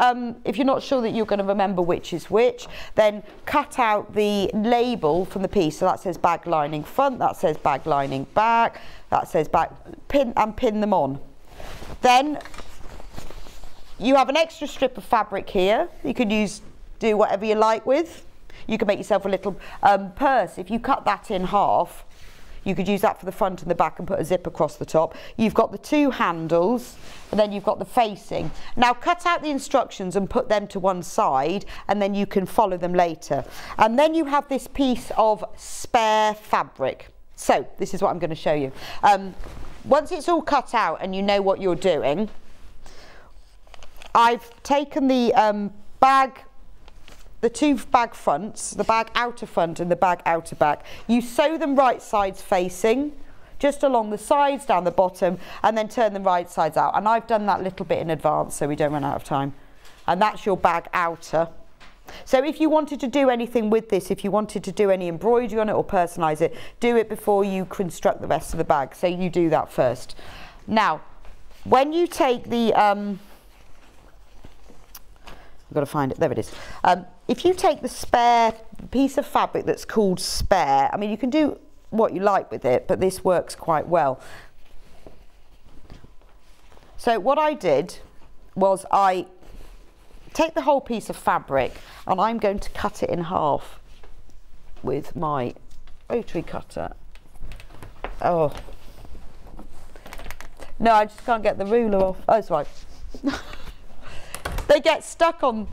not sure that you're going to remember which is which, then cut out the label from the piece. So that says bag lining front, that says bag lining back, that says back, pin them on. Then you have an extra strip of fabric here. You can do whatever you like with. You can make yourself a little purse. If you cut that in half, you could use that for the front and the back and put a zip across the top. You've got the two handles, and then you've got the facing. Now cut out the instructions and put them to one side, and then you can follow them later. And then you have this piece of spare fabric. So this is what I'm going to show you. Once it's all cut out and you know what you're doing, I've taken the bag, the two bag fronts, the bag outer front and the bag outer back. You sew them right sides facing, just along the sides, down the bottom, and then turn them right sides out. And I've done that little bit in advance so we don't run out of time. And that's your bag outer. So if you wanted to do anything with this, if you wanted to do any embroidery on it or personalise it, do it before you construct the rest of the bag. So you do that first. Now, when you take the, I've got to find it, there it is. If you take the spare piece of fabric that's called spare, I mean, you can do what you like with it, but this works quite well. So what I did was I take the whole piece of fabric and I'm going to cut it in half with my rotary cutter. Oh. No, I just can't get the ruler off. Oh, it's right. They get stuck on.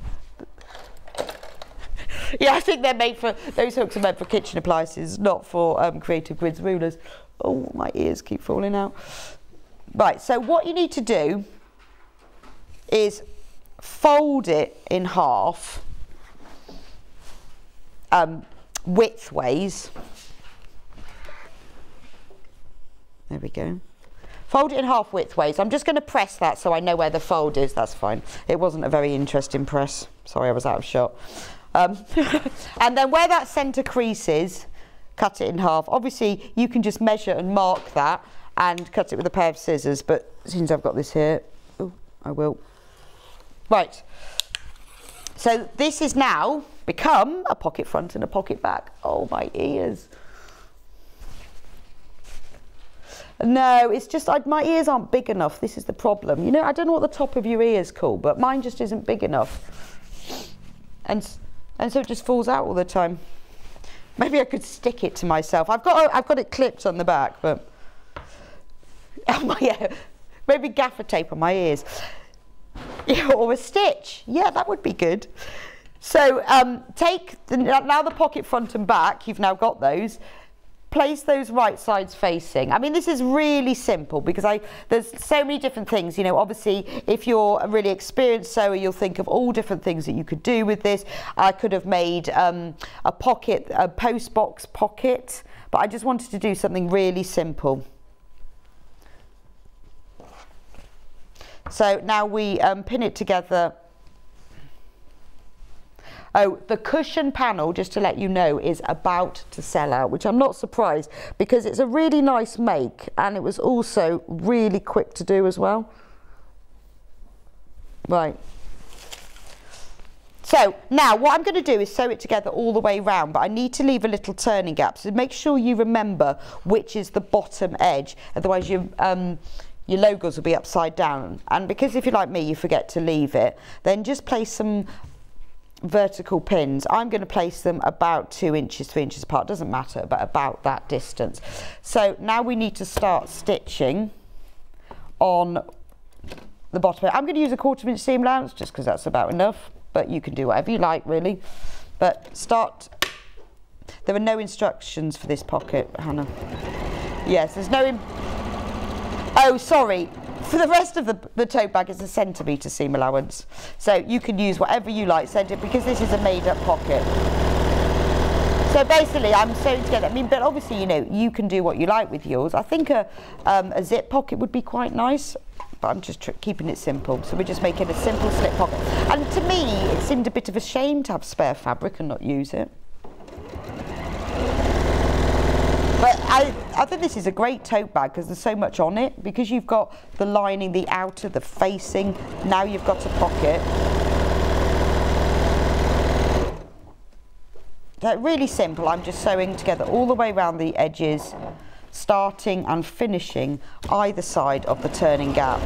Yeah, I think they're made for, those hooks are meant for kitchen appliances, not for Creative Grids rulers. Oh, my ears keep falling out. Right, so what you need to do is fold it in half widthways. There we go. Fold it in half widthways. I'm just going to press that so I know where the fold is. That's fine. It wasn't a very interesting press. Sorry, I was out of shot. And then where that centre crease is, cut it in half. Obviously, you can just measure and mark that and cut it with a pair of scissors. But since I've got this here, oh, I will. Right. So this is now become a pocket front and a pocket back. Oh, my ears. No, it's just my ears aren't big enough. This is the problem. You know, I don't know what the top of your ears called, but mine just isn't big enough. and so it just falls out all the time. Maybe I could stick it to myself. I've got it clipped on the back, but yeah, maybe gaffer tape on my ears. Yeah, or a stitch. Yeah, that would be good. So now the pocket front and back, you've now got those. Place those right sides facing. I mean, this is really simple because there's so many different things. You know, obviously, if you're a really experienced sewer, you'll think of all different things that you could do with this. I could have made a post box pocket, but I just wanted to do something really simple. So now we pin it together. Oh, the cushion panel, just to let you know, is about to sell out, which I'm not surprised because it's a really nice make and it was also really quick to do as well. Right. So now what I'm going to do is sew it together all the way round, but I need to leave a little turning gap. So make sure you remember which is the bottom edge, otherwise your logos will be upside down. And because if you're like me, you forget to leave it, then just place some vertical pins. I'm going to place them about 2 inches, 3 inches apart, doesn't matter, but about that distance. So now we need to start stitching on the bottom. I'm going to use a 1/4 inch seam allowance just because that's about enough, but you can do whatever you like really. But there are no instructions for this pocket, Hannah. Yes, there's no oh, sorry. For the rest of the tote bag, it's a centimetre seam allowance. So you can use whatever you like, because this is a made-up pocket. So basically, I'm sewing together. I mean, but obviously, you know, you can do what you like with yours. I think a zip pocket would be quite nice, but I'm just keeping it simple. So we're just making a simple slip pocket. And to me, it seemed a bit of a shame to have spare fabric and not use it. But I think this is a great tote bag because there's so much on it. Because you've got the lining, the outer, the facing. Now you've got a pocket. So really simple. I'm just sewing together all the way around the edges, starting and finishing either side of the turning gap.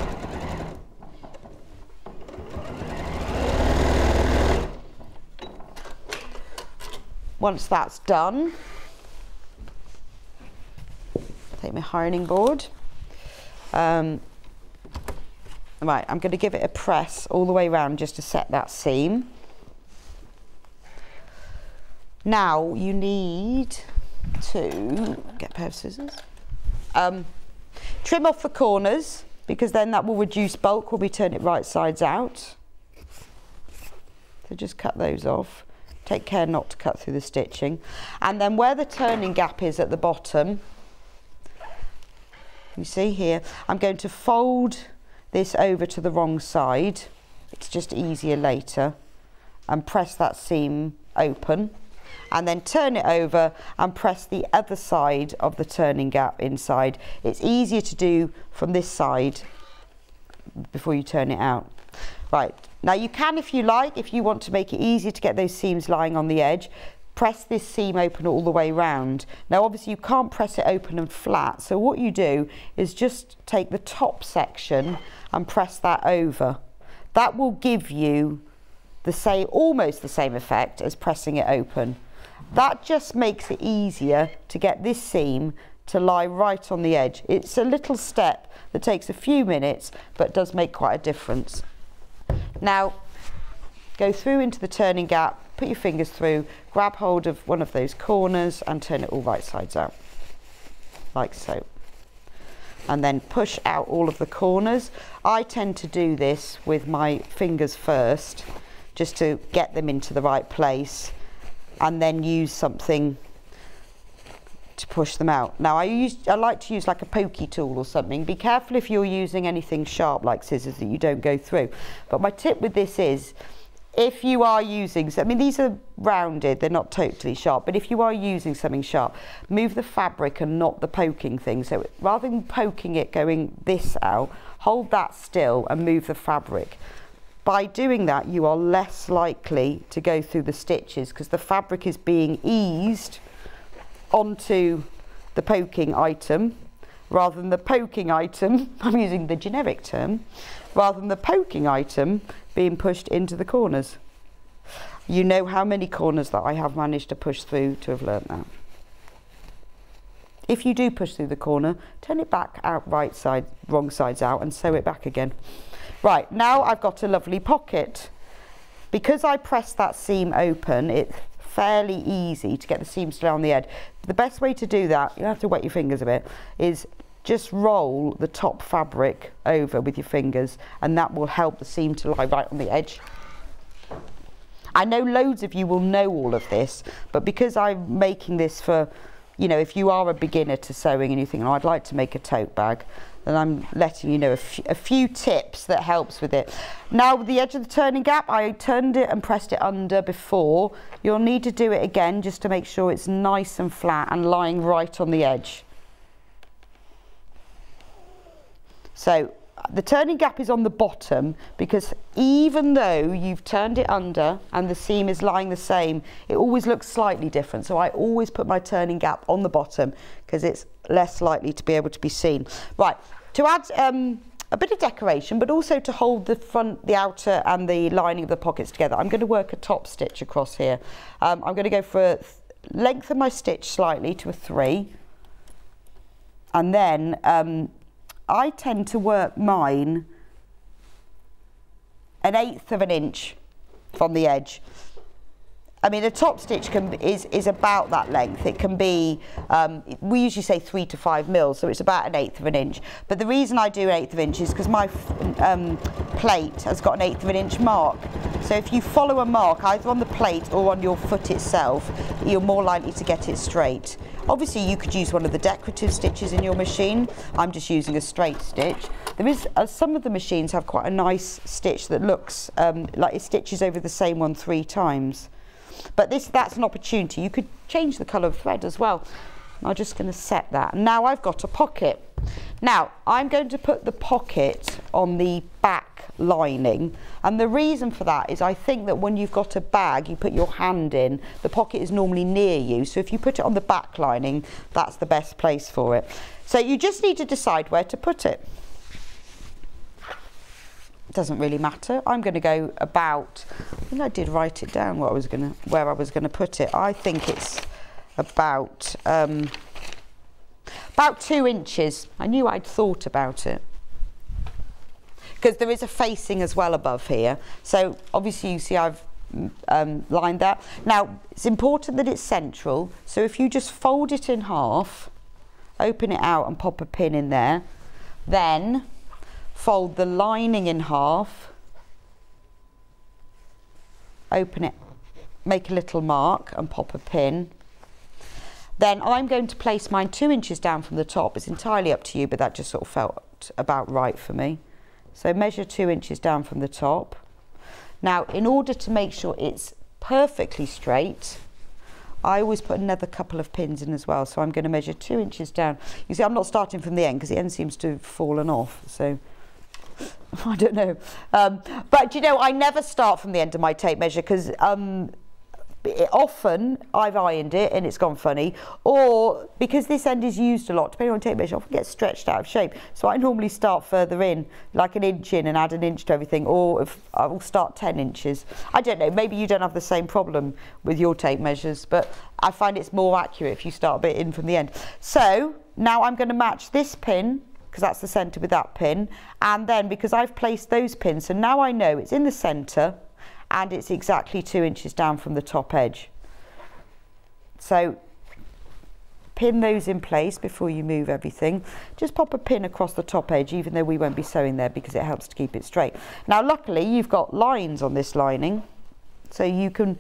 Once that's done, take my ironing board. Right, I'm going to give it a press all the way around just to set that seam. Now you need to get a pair of scissors. Trim off the corners because then that will reduce bulk when we turn it right sides out. So just cut those off. Take care not to cut through the stitching. And then where the turning gap is at the bottom, you see here, I'm going to fold this over to the wrong side. It's just easier later. And press that seam open. And then turn it over and press the other side of the turning gap inside. It's easier to do from this side before you turn it out. Right, now you can, if you like, if you want to make it easier to get those seams lying on the edge, press this seam open all the way round. Now obviously you can't press it open and flat, so what you do is just take the top section and press that over. That will give you the same, almost the same effect as pressing it open. That just makes it easier to get this seam to lie right on the edge. It's a little step that takes a few minutes but does make quite a difference. Now go through into the turning gap, put your fingers through, grab hold of one of those corners and turn it all right sides out, like so. And then push out all of the corners. I tend to do this with my fingers first, just to get them into the right place, and then use something to push them out. Now I like to use like a pokey tool or something. Be careful if you're using anything sharp like scissors that you don't go through. But my tip with this is, if you are using, I mean these are rounded, they're not totally sharp, but if you are using something sharp, move the fabric and not the poking thing. So rather than poking it going this out, hold that still and move the fabric. By doing that, you are less likely to go through the stitches because the fabric is being eased onto the poking item rather than the poking item, I'm using the generic term, rather than the poking item being pushed into the corners. You know how many corners that I have managed to push through to have learnt that. If you do push through the corner, turn it back out right side, wrong sides out, and sew it back again. Right, now I've got a lovely pocket. Because I pressed that seam open, it's fairly easy to get the seams to lay on the edge. The best way to do that, you have to wet your fingers a bit, is just roll the top fabric over with your fingers, and that will help the seam to lie right on the edge. I know loads of you will know all of this, but because I'm making this for, you know, if you are a beginner to sewing and you think, oh, I'd like to make a tote bag, then I'm letting you know a few tips that helps with it. Now, with the edge of the turning gap, I turned it and pressed it under before. You'll need to do it again just to make sure it's nice and flat and lying right on the edge. So the turning gap is on the bottom, because even though you've turned it under and the seam is lying the same, it always looks slightly different. So I always put my turning gap on the bottom because it's less likely to be able to be seen. Right, to add a bit of decoration, but also to hold the front, the outer and the lining of the pockets together, I'm going to work a top stitch across here. I'm going to go for length of my stitch slightly to a 3, and then I tend to work mine 1/8 of an inch from the edge. I mean, a top stitch is about that length. It can be, we usually say 3 to 5 mils, so it's about 1/8 of an inch. But the reason I do 1/8 of an inch is because my plate has got 1/8 of an inch mark. So if you follow a mark either on the plate or on your foot itself, you're more likely to get it straight. Obviously, you could use one of the decorative stitches in your machine. I'm just using a straight stitch. There is, some of the machines have quite a nice stitch that looks like it stitches over the same one 3 times. But that's an opportunity. You could change the colour of thread as well. I'm just going to set that. Now I've got a pocket. Now I'm going to put the pocket on the back lining, and the reason for that is I think that when you've got a bag you put your hand in, the pocket is normally near you, so if you put it on the back lining, that's the best place for it. So you just need to decide where to put it. Doesn't really matter. I'm going to go about, I think I did write it down where I was going to put it. I think it's about 2 inches. I knew I'd thought about it, because there is a facing as well above here. So obviously you see I've lined that. Now it's important that it's central, so if you just fold it in half, open it out and pop a pin in there, then fold the lining in half, open it, make a little mark and pop a pin. Then I'm going to place mine 2 inches down from the top. It's entirely up to you, but that just sort of felt about right for me. So measure 2 inches down from the top. Now, in order to make sure it's perfectly straight, I always put another couple of pins in as well. So I'm going to measure 2 inches down. You see, I'm not starting from the end because the end seems to have fallen off. So I don't know. But you know, I never start from the end of my tape measure because often I've ironed it and it's gone funny, or because this end is used a lot, depending on tape measure, often gets stretched out of shape. So I normally start further in, like an inch in, and add an inch to everything, or if I will start 10 inches. I don't know, maybe you don't have the same problem with your tape measures, but I find it's more accurate if you start a bit in from the end. So now I'm going to match this pin, because that's the centre, with that pin, and then because I've placed those pins, so now I know it's in the centre and it's exactly 2 inches down from the top edge. So pin those in place before you move everything. Just pop a pin across the top edge, even though we won't be sewing there, because it helps to keep it straight. Now luckily you've got lines on this lining, so you can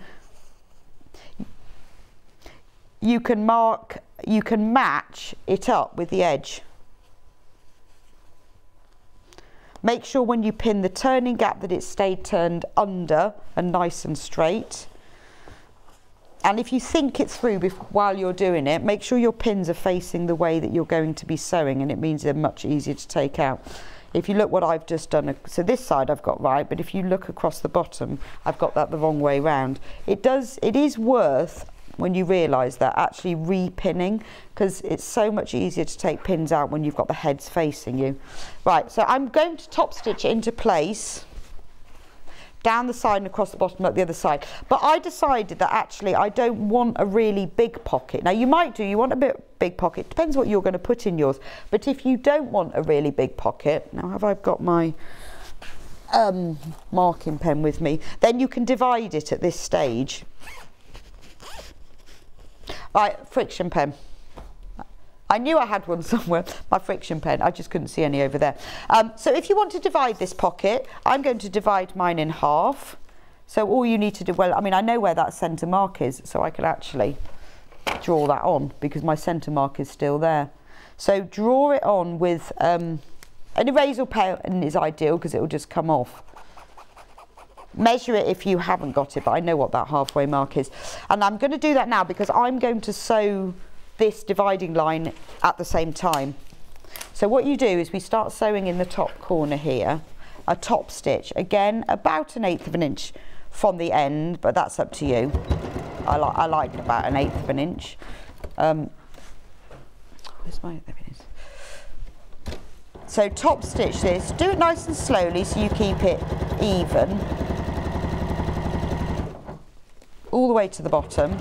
match it up with the edge. Make sure when you pin the turning gap that it stayed turned under and nice and straight. And if you think it through while you're doing it, make sure your pins are facing the way that you're going to be sewing, and it means they're much easier to take out. If you look what I've just done, so this side I've got right, but if you look across the bottom, I've got that the wrong way round. It is worth, when you realise that, actually re-pinning, because it's so much easier to take pins out when you've got the heads facing you. Right, so I'm going to top stitch it into place. down the side and across the bottom up the other side. But I decided that actually I don't want a really big pocket. Now you might do, you want a big pocket, depends what you're going to put in yours. But if you don't want a really big pocket, now have I got my marking pen with me, then you can divide it at this stage. Right, friction pen. I knew I had one somewhere, my friction pen, I just couldn't see any over there. So if you want to divide this pocket, I'm going to divide mine in half. So all you need to do, well, I mean, I know where that centre mark is, so I can actually draw that on because my centre mark is still there. So draw it on with, an eraser pen is ideal because it will just come off. Measure it if you haven't got it, but I know what that halfway mark is. And I'm going to do that now because I'm going to sew this dividing line at the same time. So what you do is we start sewing in the top corner here, a top stitch, again about 1/8 of an inch from the end, but that's up to you. I like about 1/8 of an inch. Where's my, there it is. So top stitch this, do it nice and slowly so you keep it even all the way to the bottom.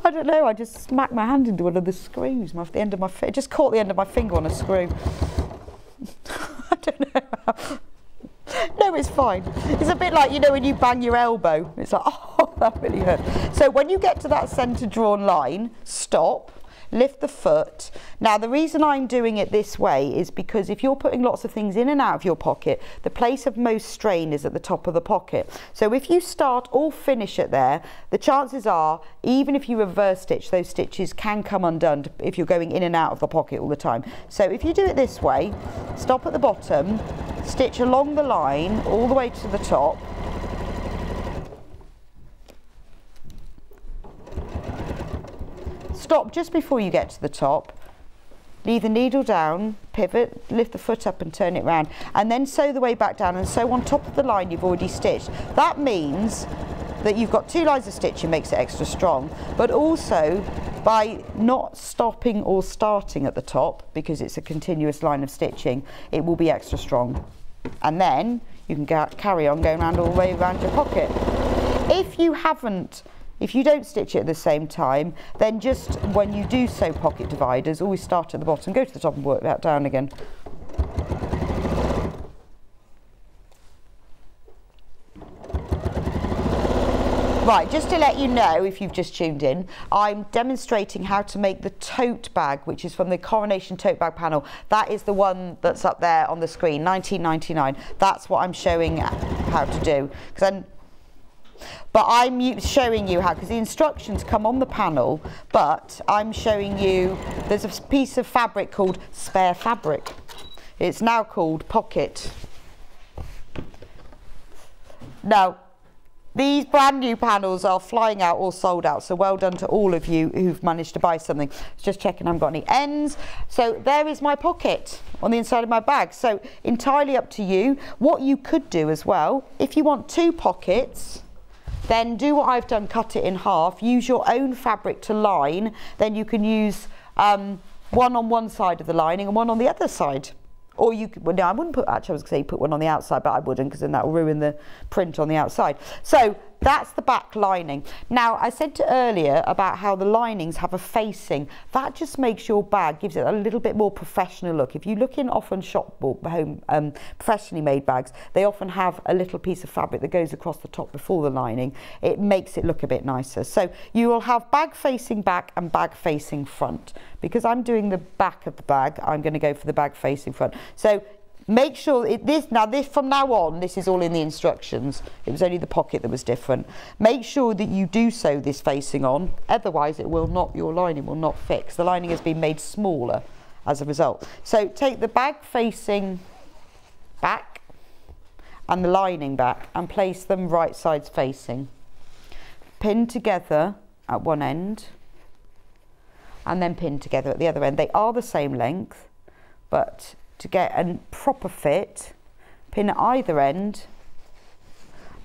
I don't know, I just smacked my hand into one of the screws, the end of my finger, just caught the end of my finger on a screw. I don't know how. No, it's fine. It's a bit like, you know, when you bang your elbow, it's like, oh, that really hurt. So when you get to that centre drawn line, stop. Lift the foot. Now the reason I'm doing it this way is because if you're putting lots of things in and out of your pocket, the place of most strain is at the top of the pocket. So if you start or finish it there, the chances are, even if you reverse stitch, those stitches can come undone if you're going in and out of the pocket all the time. So if you do it this way, stop at the bottom, stitch along the line all the way to the top, stop just before you get to the top, leave the needle down, pivot, lift the foot up and turn it round, and then sew the way back down and sew on top of the line you've already stitched. That means that you've got 2 lines of stitching, makes it extra strong, but also by not stopping or starting at the top, because it's a continuous line of stitching, it will be extra strong. And then you can carry on going around all the way around your pocket. If you don't stitch it at the same time, then just when you do sew pocket dividers, always start at the bottom, go to the top and work that down again. Right, just to let you know, if you've just tuned in, I'm demonstrating how to make the tote bag, which is from the Coronation tote bag panel. That is the one that's up there on the screen, $19.99. That's what I'm showing how to do. But I'm showing you how, because the instructions come on the panel, but I'm showing you, there's a piece of fabric called spare fabric. It's now called pocket. Now, these brand new panels are flying out or sold out, so well done to all of you who've managed to buy something. Just checking I haven't got any ends. So there is my pocket on the inside of my bag. So entirely up to you. What you could do as well, if you want 2 pockets, then do what I've done, cut it in half, use your own fabric to line, then you can use one on one side of the lining and one on the other side. Or you could, well, no, I wouldn't put, actually I was going to say put one on the outside, but I wouldn't, because then that will ruin the print on the outside. So that's the back lining. Now, I said earlier about how the linings have a facing. That just makes your bag, gives it a little bit more professional look. If you look in often shop or home professionally made bags, they often have a little piece of fabric that goes across the top before the lining. It makes it look a bit nicer. So you will have bag facing back and bag facing front. Because I'm doing the back of the bag, I'm going to go for the bag facing front. So make sure from now on, this is all in the instructions. It was only the pocket that was different. Make sure that you do sew this facing on, otherwise it will not, your lining will not fix. The lining has been made smaller as a result. So take the bag facing back and the lining back and place them right sides facing. Pin together at one end and then pin together at the other end. They are the same length, but to get a proper fit, pin at either end,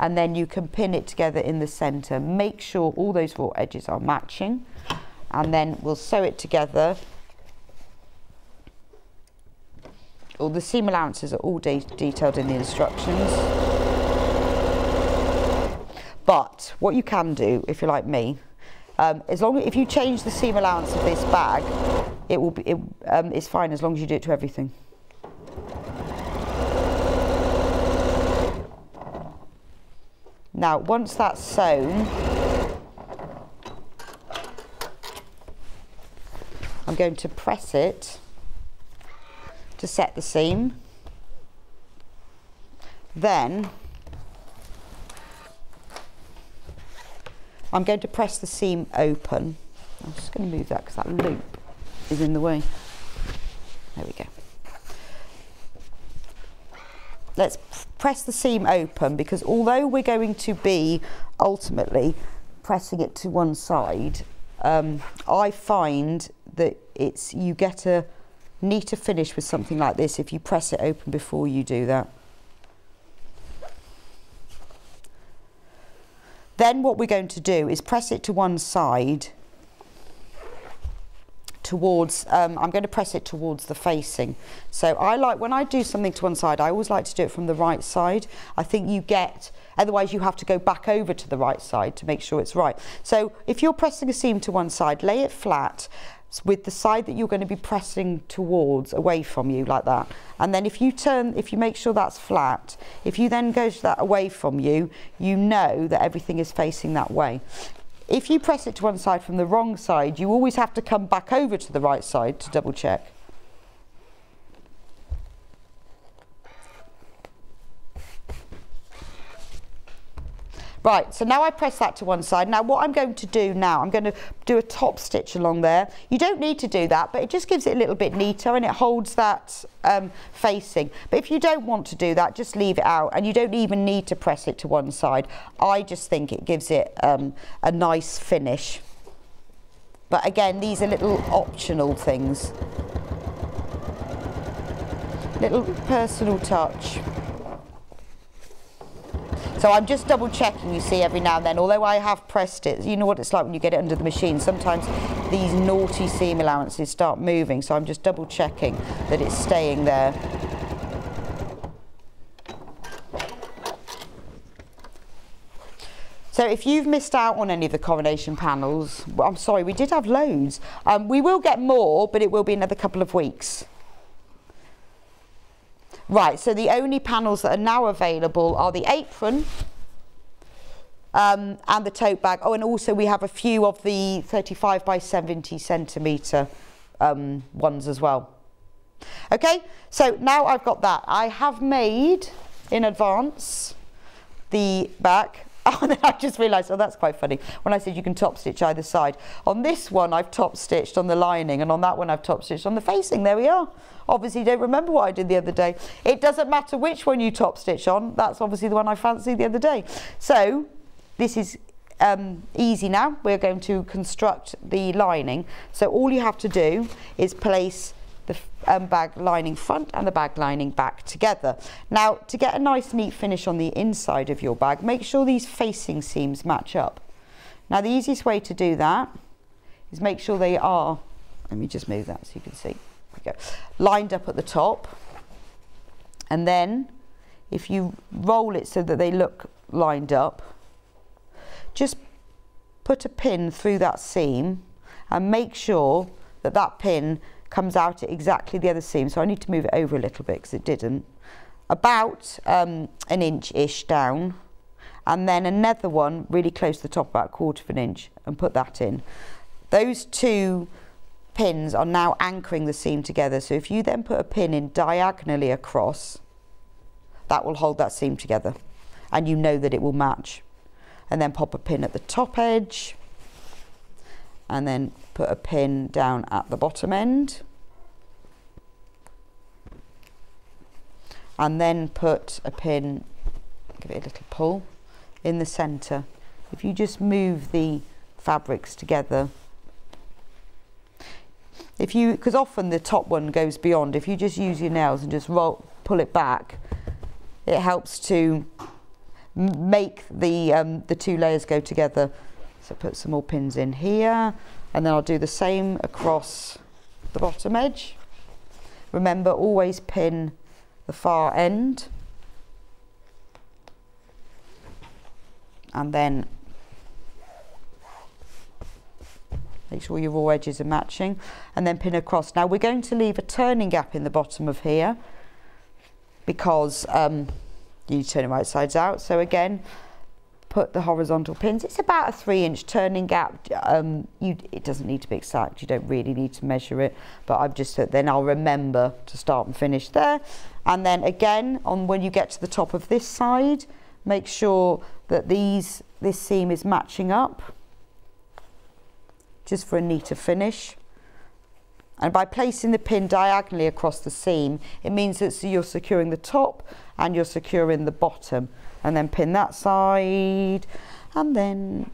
and then you can pin it together in the centre. Make sure all those 4 edges are matching, and then we'll sew it together all the seam allowances are all detailed in the instructions. But what you can do, if you're like me, if you change the seam allowance of this bag, it's fine as long as you do it to everything. Now, once that's sewn, I'm going to press it to set the seam. Then I'm going to press the seam open. I'm just going to move that because that loop is in the way. There we go. Let's press the seam open, because although we're going to be ultimately pressing it to one side, I find that you get a neater finish with something like this if you press it open before you do that. Then what we're going to do is press it to one side towards, I'm going to press it towards the facing. So when I do something to one side, I always like to do it from the right side. I think otherwise you have to go back over to the right side to make sure it's right. So if you're pressing a seam to one side, lay it flat with the side that you're going to be pressing towards away from you, like that. And then if you make sure that's flat, if you then go to that away from you, you know that everything is facing that way. If you press it to one side from the wrong side, you always have to come back over to the right side to double check. Right, so now I press that to one side. Now what I'm going to do now, I'm going to do a top stitch along there. You don't need to do that, but it just gives it a little bit neater and it holds that facing. But if you don't want to do that, just leave it out, and you don't even need to press it to one side. I just think it gives it a nice finish. But again, these are little optional things. Little personal touch. So I'm just double checking, you see, every now and then, although I have pressed it. You know what it's like when you get it under the machine. Sometimes these naughty seam allowances start moving, so I'm just double checking that it's staying there. So if you've missed out on any of the Coronation panels, well, I'm sorry, we did have loads. We will get more, but it will be another couple of weeks. Right, so the only panels that are now available are the apron and the tote bag. Oh, and also we have a few of the 35 by 70 centimetre ones as well. Okay, so now I've got that. I have made in advance the back. Oh, and then I just realised, oh, that's quite funny. When I said you can top stitch either side. On this one, I've top stitched on the lining, and on that one, I've top stitched on the facing. There we are. Obviously, don't remember what I did the other day. It doesn't matter which one you top stitch on. That's obviously the one I fancied the other day. So this is easy now. We're going to construct the lining. So all you have to do is place the bag lining front and the bag lining back together. Now, to get a nice neat finish on the inside of your bag, make sure these facing seams match up. Now, the easiest way to do that is make sure they are, let me just move that so you can see, there we go, lined up at the top. And then if you roll it so that they look lined up, just put a pin through that seam and make sure that that pin comes out at exactly the other seam. So I need to move it over a little bit because it didn't. About an inch-ish down, and then another one really close to the top, about 1/4 of an inch, and put that in. Those two pins are now anchoring the seam together. So if you then put a pin in diagonally across, that will hold that seam together, and you know that it will match. And then pop a pin at the top edge, and then put a pin down at the bottom end, and then put a pin, give it a little pull, in the centre. If you just move the fabrics together, because often the top one goes beyond, if you just use your nails and just pull it back, it helps to make the two layers go together. So put some more pins in here, and then I'll do the same across the bottom edge. Remember, always pin the far end. And then make sure your raw edges are matching, and then pin across. Now we're going to leave a turning gap in the bottom of here because you turn it right sides out. So again, put the horizontal pins. It's about a 3-inch turning gap. It doesn't need to be exact. You don't really need to measure it, but I've just then I'll remember to start and finish there. And then again, when you get to the top of this side, make sure that this seam is matching up, just for a neater finish. And by placing the pin diagonally across the seam, it means that you're securing the top and you're securing the bottom. And then pin that side, and then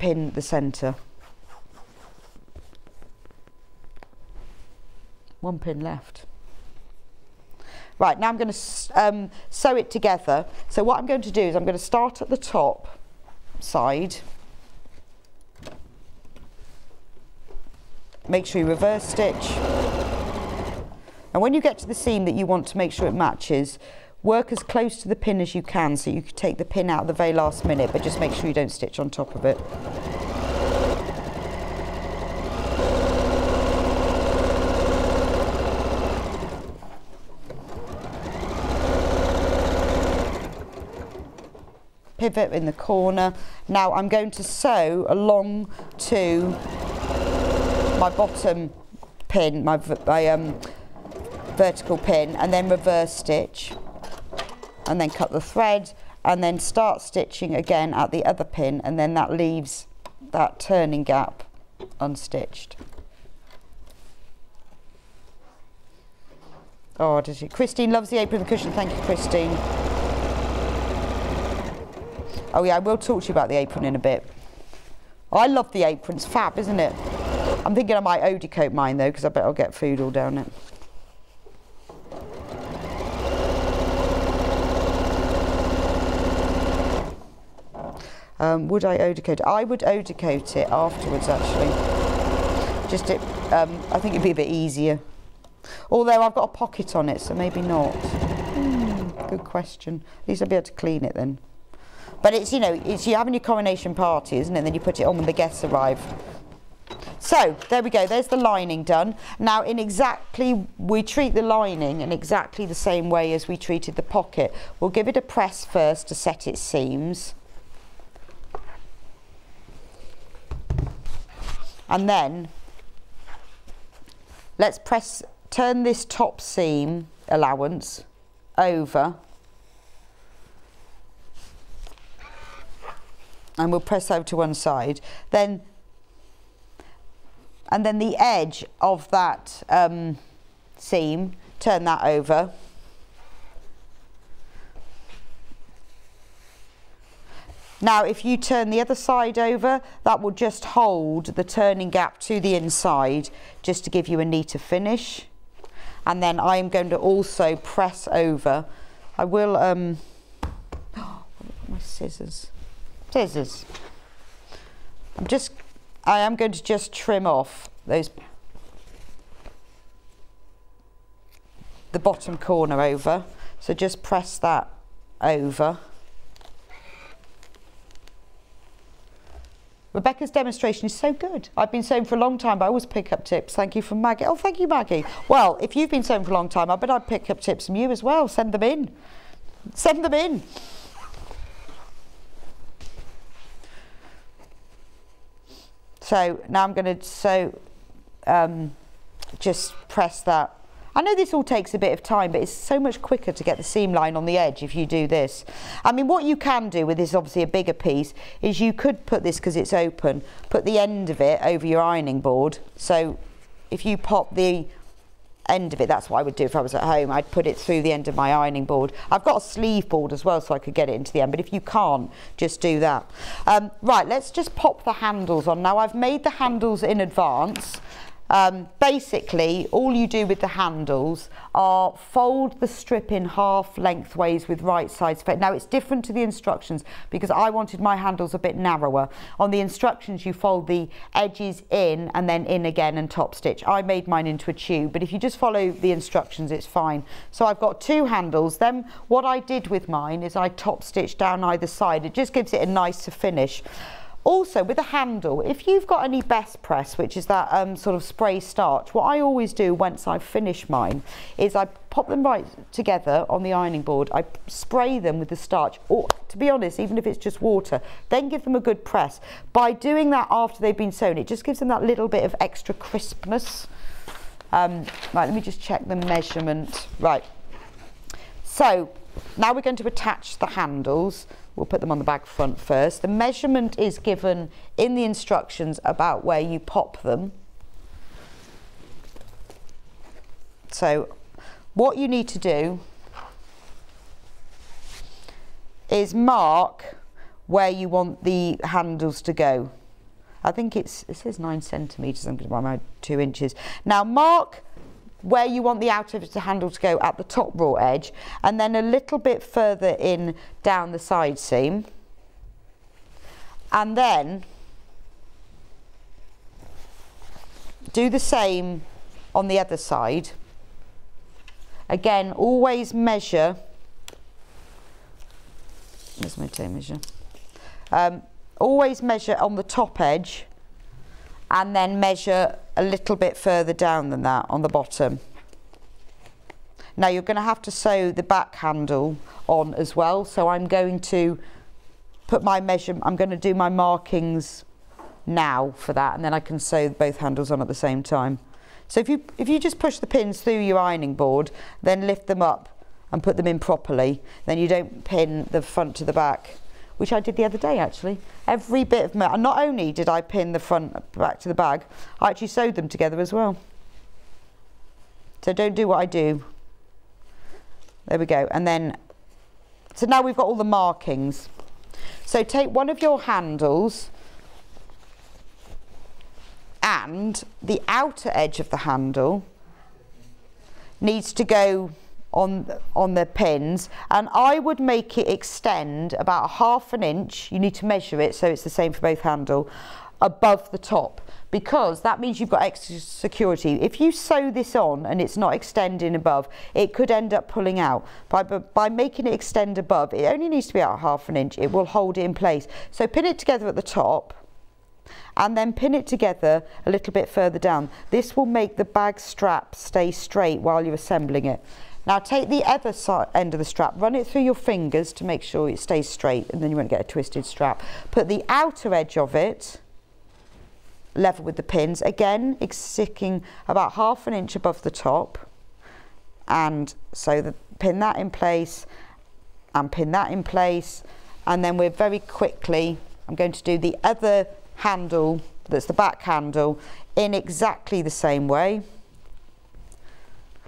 pin the centre. One pin left. Right, now I'm going to sew it together. So what I'm going to do is I'm going to start at the top side. Make sure you reverse stitch. And when you get to the seam that you want to make sure it matches, work as close to the pin as you can, so you can take the pin out at the very last minute, but just make sure you don't stitch on top of it. Pivot in the corner. Now I'm going to sew along to my bottom pin, my vertical pin, and then reverse stitch, and then cut the thread, and then start stitching again at the other pin, and then that leaves that turning gap unstitched. Oh, does she? Christine loves the apron and the cushion. Thank you, Christine. Oh yeah, I will talk to you about the apron in a bit. Oh, I love the apron. It's fab, isn't it? I'm thinking I might eau-de-coat mine though, because I bet I'll get food all down it. Would I eau-de-coat it? I would eau-de-coat it afterwards, actually. Just I think it'd be a bit easier. Although I've got a pocket on it, so maybe not. Good question. At least I'll be able to clean it then. But it's, you know, it's you having your coronation party, isn't it? And then you put it on when the guests arrive. So there we go, there's the lining done. Now we treat the lining in exactly the same way as we treated the pocket. We'll give it a press first to set its seams. And then let's turn this top seam allowance over, and we'll press over to one side. And then the edge of that seam, turn that over. Now if you turn the other side over, that will just hold the turning gap to the inside, just to give you a neater finish. And then I'm going to also press over. I will, my scissors. I am going to just trim off the bottom corner over. So just press that over. Rebecca's demonstration is so good. I've been sewing for a long time, but I always pick up tips. Thank you from Maggie. Oh, thank you, Maggie. Well, if you've been sewing for a long time, I bet I'd pick up tips from you as well. Send them in. Send them in. So now I'm going to just press that. I know this all takes a bit of time, but it's so much quicker to get the seam line on the edge if you do this. I mean, what you can do with this, obviously a bigger piece, is you could put this, because it's open, put the end of it over your ironing board. So if you pop the end of it, that's what I would do if I was at home. I'd put it through the end of my ironing board. I've got a sleeve board as well, so I could get it into the end, but if you can't, just do that. Right, let's just pop the handles on. Now I've made the handles in advance. Basically, all you do with the handles are fold the strip in half lengthways with right sides. Now, it's different to the instructions because I wanted my handles a bit narrower. On the instructions, you fold the edges in and then in again and top stitch. I made mine into a tube, but if you just follow the instructions, it's fine. So I've got 2 handles. Then what I did with mine is I top stitched down either side. It just gives it a nicer finish. Also, with a handle, if you've got any best press, which is that sort of spray starch, what I always do once I've finished mine is I pop them right together on the ironing board. I spray them with the starch, or to be honest, even if it's just water, then give them a good press. By doing that after they've been sewn, it just gives them that little bit of extra crispness. Right, let me just check the measurement. Right, so now we're going to attach the handles. We'll put them on the bag front first. The measurement is given in the instructions about where you pop them. So what you need to do is mark where you want the handles to go. I think it says 9 centimetres, I'm going to buy 2 inches. Now mark where you want the outer handle to go at the top raw edge, and then a little bit further in down the side seam, and then do the same on the other side. Again, always measure, where's my tape measure? Always measure on the top edge and then measure a little bit further down than that on the bottom. Now you're going to have to sew the back handle on as well, so I'm going to put my I'm going to do my markings now for that, and then I can sew both handles on at the same time. So if you just push the pins through your ironing board, then lift them up and put them in properly, then you don't pin the front to the back, which I did the other day actually. Every bit of and not only did I pin the front back to the bag, I actually sewed them together as well. So don't do what I do. There we go. And then, so now we've got all the markings. So take one of your handles and the outer edge of the handle needs to go on the pins, and I would make it extend about 1/2 inch. You need to measure it so it's the same for both handle, above the top, because that means you've got extra security. If you sew this on and it's not extending above, it could end up pulling out. By making it extend above, it only needs to be about 1/2 inch. It will hold it in place. So pin it together at the top and then pin it together a little bit further down. This will make the bag strap stay straight while you're assembling it. Now take the other end of the strap, run it through your fingers to make sure it stays straight, and then you won't get a twisted strap. Put the outer edge of it level with the pins, again sticking about 1/2 inch above the top, and so pin that in place and pin that in place, and then we're very quickly, I'm going to do the other handle, that's the back handle, in exactly the same way.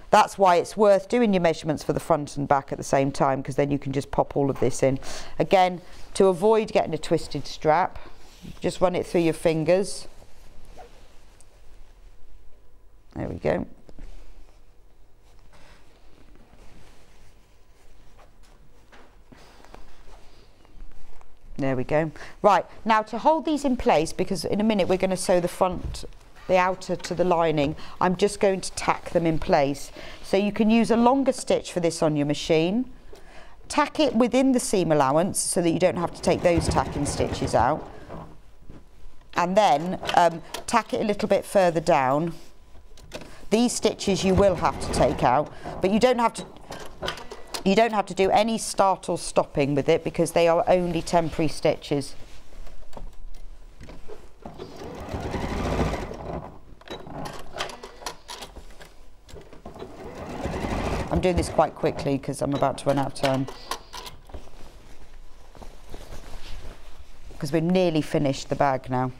That's why it's worth doing your measurements for the front and back at the same time, because then you can just pop all of this in. Again, to avoid getting a twisted strap, just run it through your fingers. There we go. There we go. Right, now to hold these in place, because in a minute we're going to sew the outer to the lining, I'm just going to tack them in place. So you can use a longer stitch for this on your machine. Tack it within the seam allowance so that you don't have to take those tacking stitches out. And then tack it a little bit further down. These stitches you will have to take out, but you don't have to do any start or stopping with it, because they are only temporary stitches. I'm doing this quite quickly because I'm about to run out of time. Because we've nearly finished the bag now.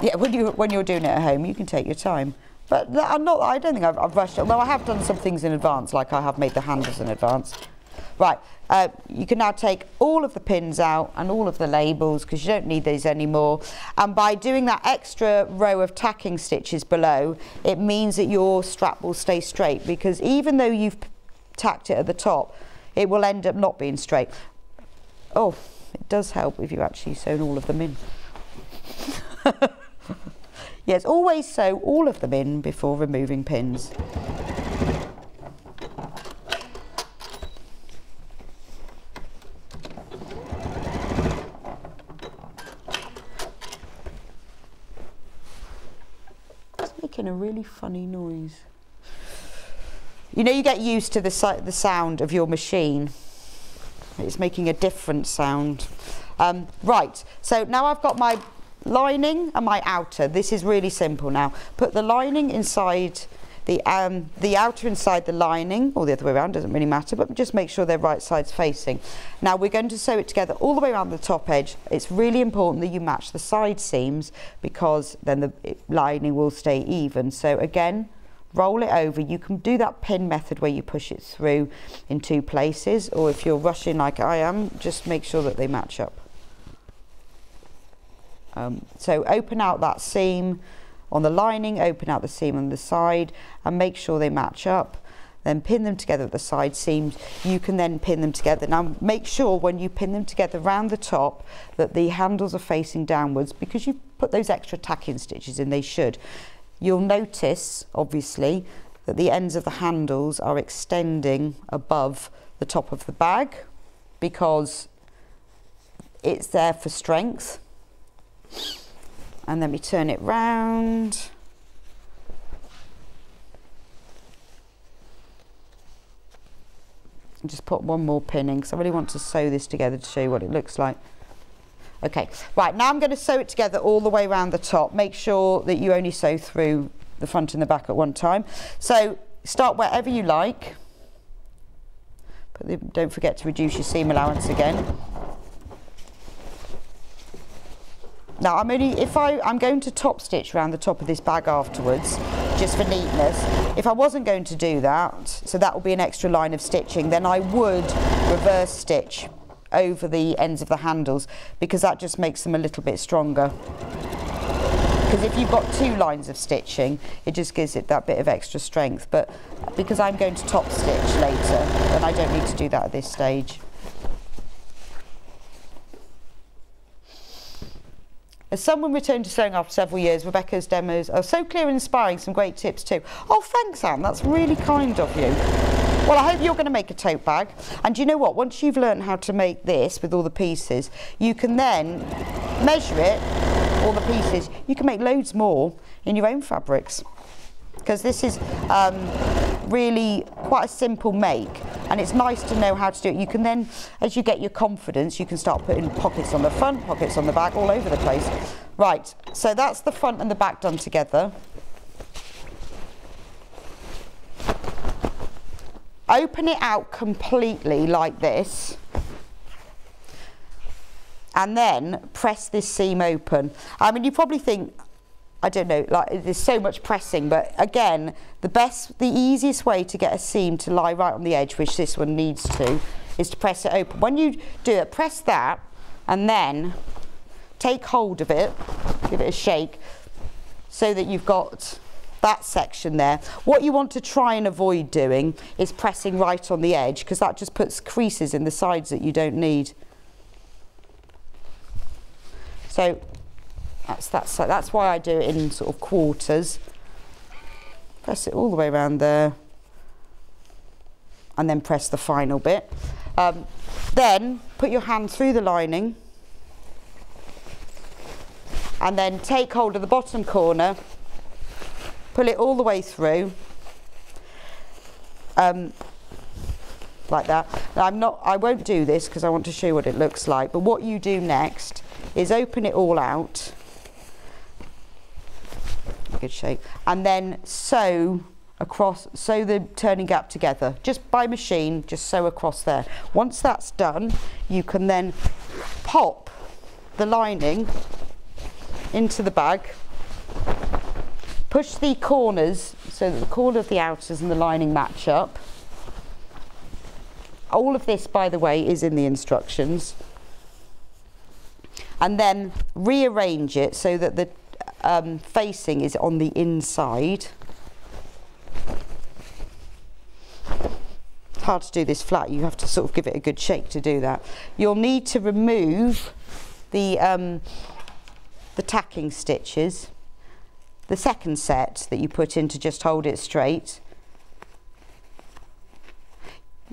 Yeah, when you're doing it at home, you can take your time. But I don't think I've rushed it, although I have done some things in advance, like I have made the handles in advance. Right, you can now take all of the pins out and all of the labels because you don't need these anymore. And by doing that extra row of tacking stitches below, it means that your strap will stay straight, because even though you've tacked it at the top, it will end up not being straight. Oh, it does help if you actually sewn all of them in. Yes, always sew all of them in before removing pins. It's making a really funny noise. You know, you get used to the sound of your machine. It's making a different sound. Right, so now I've got my lining and my outer. This is really simple now. Put the lining inside the outer inside the lining, or the other way around, doesn't really matter, but just make sure they're right sides facing. Now we're going to sew it together all the way around the top edge. It's really important that you match the side seams, because then the lining will stay even. So again, roll it over. You can do that pin method where you push it through in 2 places, or if you're rushing like I am, just make sure that they match up. So open out that seam on the lining, open out the seam on the side, and make sure they match up. Then pin them together at the side seams. You can then pin them together. Now make sure when you pin them together round the top that the handles are facing downwards, because you've put those extra tacking stitches in, they should. You'll notice, obviously, that the ends of the handles are extending above the top of the bag, because it's there for strength. And then we turn it round. And just put one more pin in, because I really want to sew this together to show you what it looks like. Okay, right, now I'm going to sew it together all the way around the top. Make sure that you only sew through the front and the back at one time. So start wherever you like. But don't forget to reduce your seam allowance again. Now I'm going to top stitch around the top of this bag afterwards, just for neatness. If I wasn't going to do that, so that will be an extra line of stitching, then I would reverse stitch over the ends of the handles, because that just makes them a little bit stronger. Because if you've got 2 lines of stitching, it just gives it that bit of extra strength. But because I'm going to top stitch later, then I don't need to do that at this stage. As someone returned to sewing after several years, Rebecca's demos are so clear and inspiring, some great tips too. Oh, thanks, Anne, that's really kind of you. Well, I hope you're going to make a tote bag. And you know what, once you've learned how to make this with all the pieces, you can then measure it, all the pieces. You can make loads more in your own fabrics, because this is really quite a simple make, and it's nice to know how to do it. You can then, as you get your confidence, you can start putting pockets on the front, pockets on the back, all over the place. Right, so that's the front and the back done together. Open it out completely like this, and then press this seam open. I mean, you probably think, I don't know, like there's so much pressing, but again, the easiest way to get a seam to lie right on the edge, which this one needs to, is to press it open. When you do it, press that, and then take hold of it, give it a shake, so that you've got that section there. What you want to try and avoid doing is pressing right on the edge, because that just puts creases in the sides that you don't need. So that's why I do it in sort of quarters. Press it all the way around there, and then press the final bit. Then put your hand through the lining, and then take hold of the bottom corner, pull it all the way through, like that. Now I won't do this because I want to show you what it looks like, but what you do next is open it all out, good shape, and then sew the turning gap together, just by machine, just sew across there. Once that's done, you can then pop the lining into the bag, push the corners so that the corner of the outers and the lining match up, all of this, by the way, is in the instructions. And then rearrange it so that the facing is on the inside. It's hard to do this flat, you have to sort of give it a good shake to do that. You'll need to remove the tacking stitches, the second set that you put in to just hold it straight.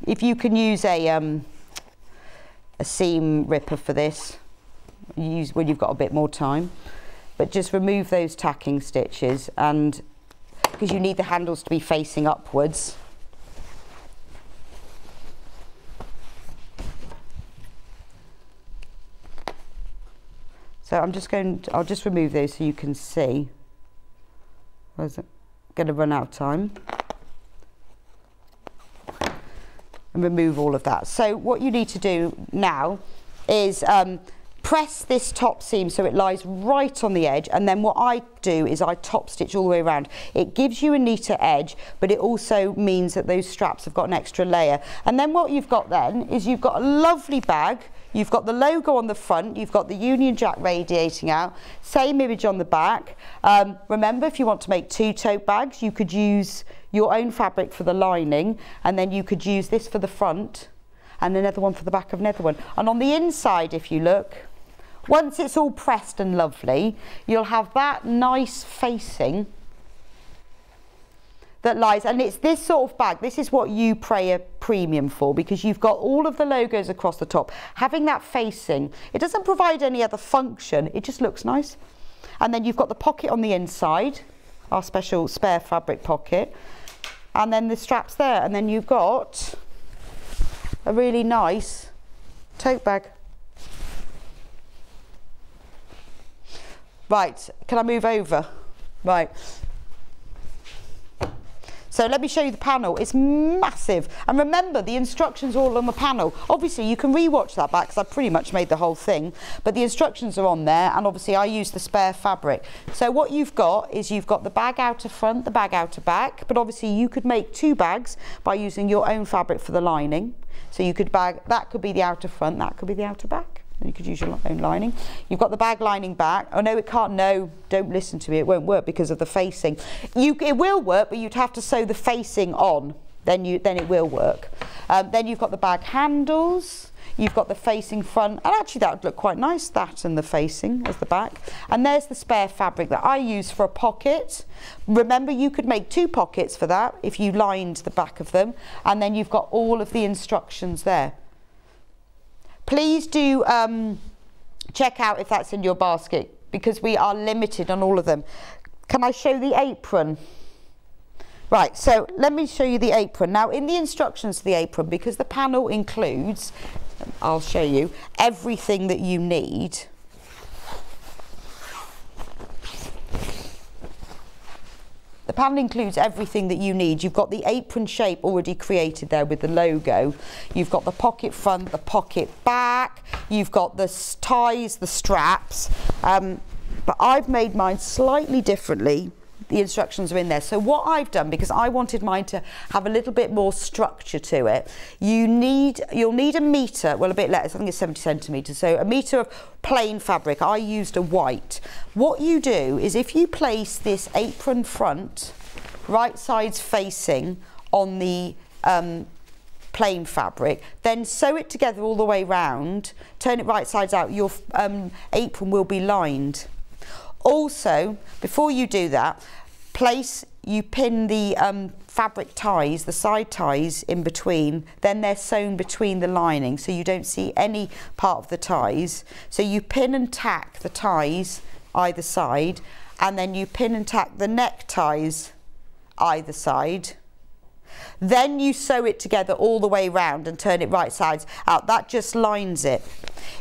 If you can use a seam ripper for this, use when you've got a bit more time, but just remove those tacking stitches, and because you need the handles to be facing upwards. So I'll just remove those so you can see. Where's it? Going to run out of time. And remove all of that. So what you need to do now is press this top seam so it lies right on the edge, and then what I do is I top stitch all the way around. It gives you a neater edge, but it also means that those straps have got an extra layer. And then what you've got then is you've got a lovely bag. You've got the logo on the front, you've got the Union Jack radiating out, same image on the back. Remember, if you want to make 2 tote bags, you could use your own fabric for the lining, and then you could use this for the front and another one for the back of another one. And on the inside, if you look, once it's all pressed and lovely, you'll have that nice facing that lies, and it's this sort of bag. This is what you pay a premium for, because you've got all of the logos across the top. Having that facing, it doesn't provide any other function, it just looks nice. And then you've got the pocket on the inside, our special spare fabric pocket, and then the straps there, and then you've got a really nice tote bag. Right, can I move over? Right. So let me show you the panel. It's massive. And remember, the instructions are all on the panel. Obviously, you can re-watch that back because I've pretty much made the whole thing. But the instructions are on there, and obviously I use the spare fabric. So what you've got is you've got the bag outer front, the bag outer back, but obviously you could make 2 bags by using your own fabric for the lining. So you could bag, that could be the outer front, that could be the outer back. And you could use your own lining. You've got the bag lining back. Oh no, it can't, no, don't listen to me, it won't work because of the facing. It will work, but you'd have to sew the facing on, then it will work. Then you've got the bag handles, you've got the facing front, and actually that would look quite nice, that and the facing as the back. And there's the spare fabric that I use for a pocket. Remember, you could make 2 pockets for that if you lined the back of them, and then you've got all of the instructions there. Please do check out if that's in your basket, because we are limited on all of them. Can I show the apron? Right, so let me show you the apron. Now, in the instructions to the apron, because the panel includes, I'll show you, everything that you need. The panel includes everything that you need. You've got the apron shape already created there with the logo. You've got the pocket front, the pocket back. You've got the ties, the straps. But I've made mine slightly differently. The instructions are in there. So what I've done, because I wanted mine to have a little bit more structure to it, you'll need a metre, well, a bit less, I think it's 70 centimetres, so a metre of plain fabric. I used a white. What you do is, if you place this apron front, right sides facing on the plain fabric, then sew it together all the way round, turn it right sides out, your apron will be lined. Also, before you do that, you pin the fabric ties, the side ties in between, then they're sewn between the lining so you don't see any part of the ties. So you pin and tack the ties either side, and then you pin and tack the neck ties either side. Then you sew it together all the way round and turn it right sides out. That just lines it.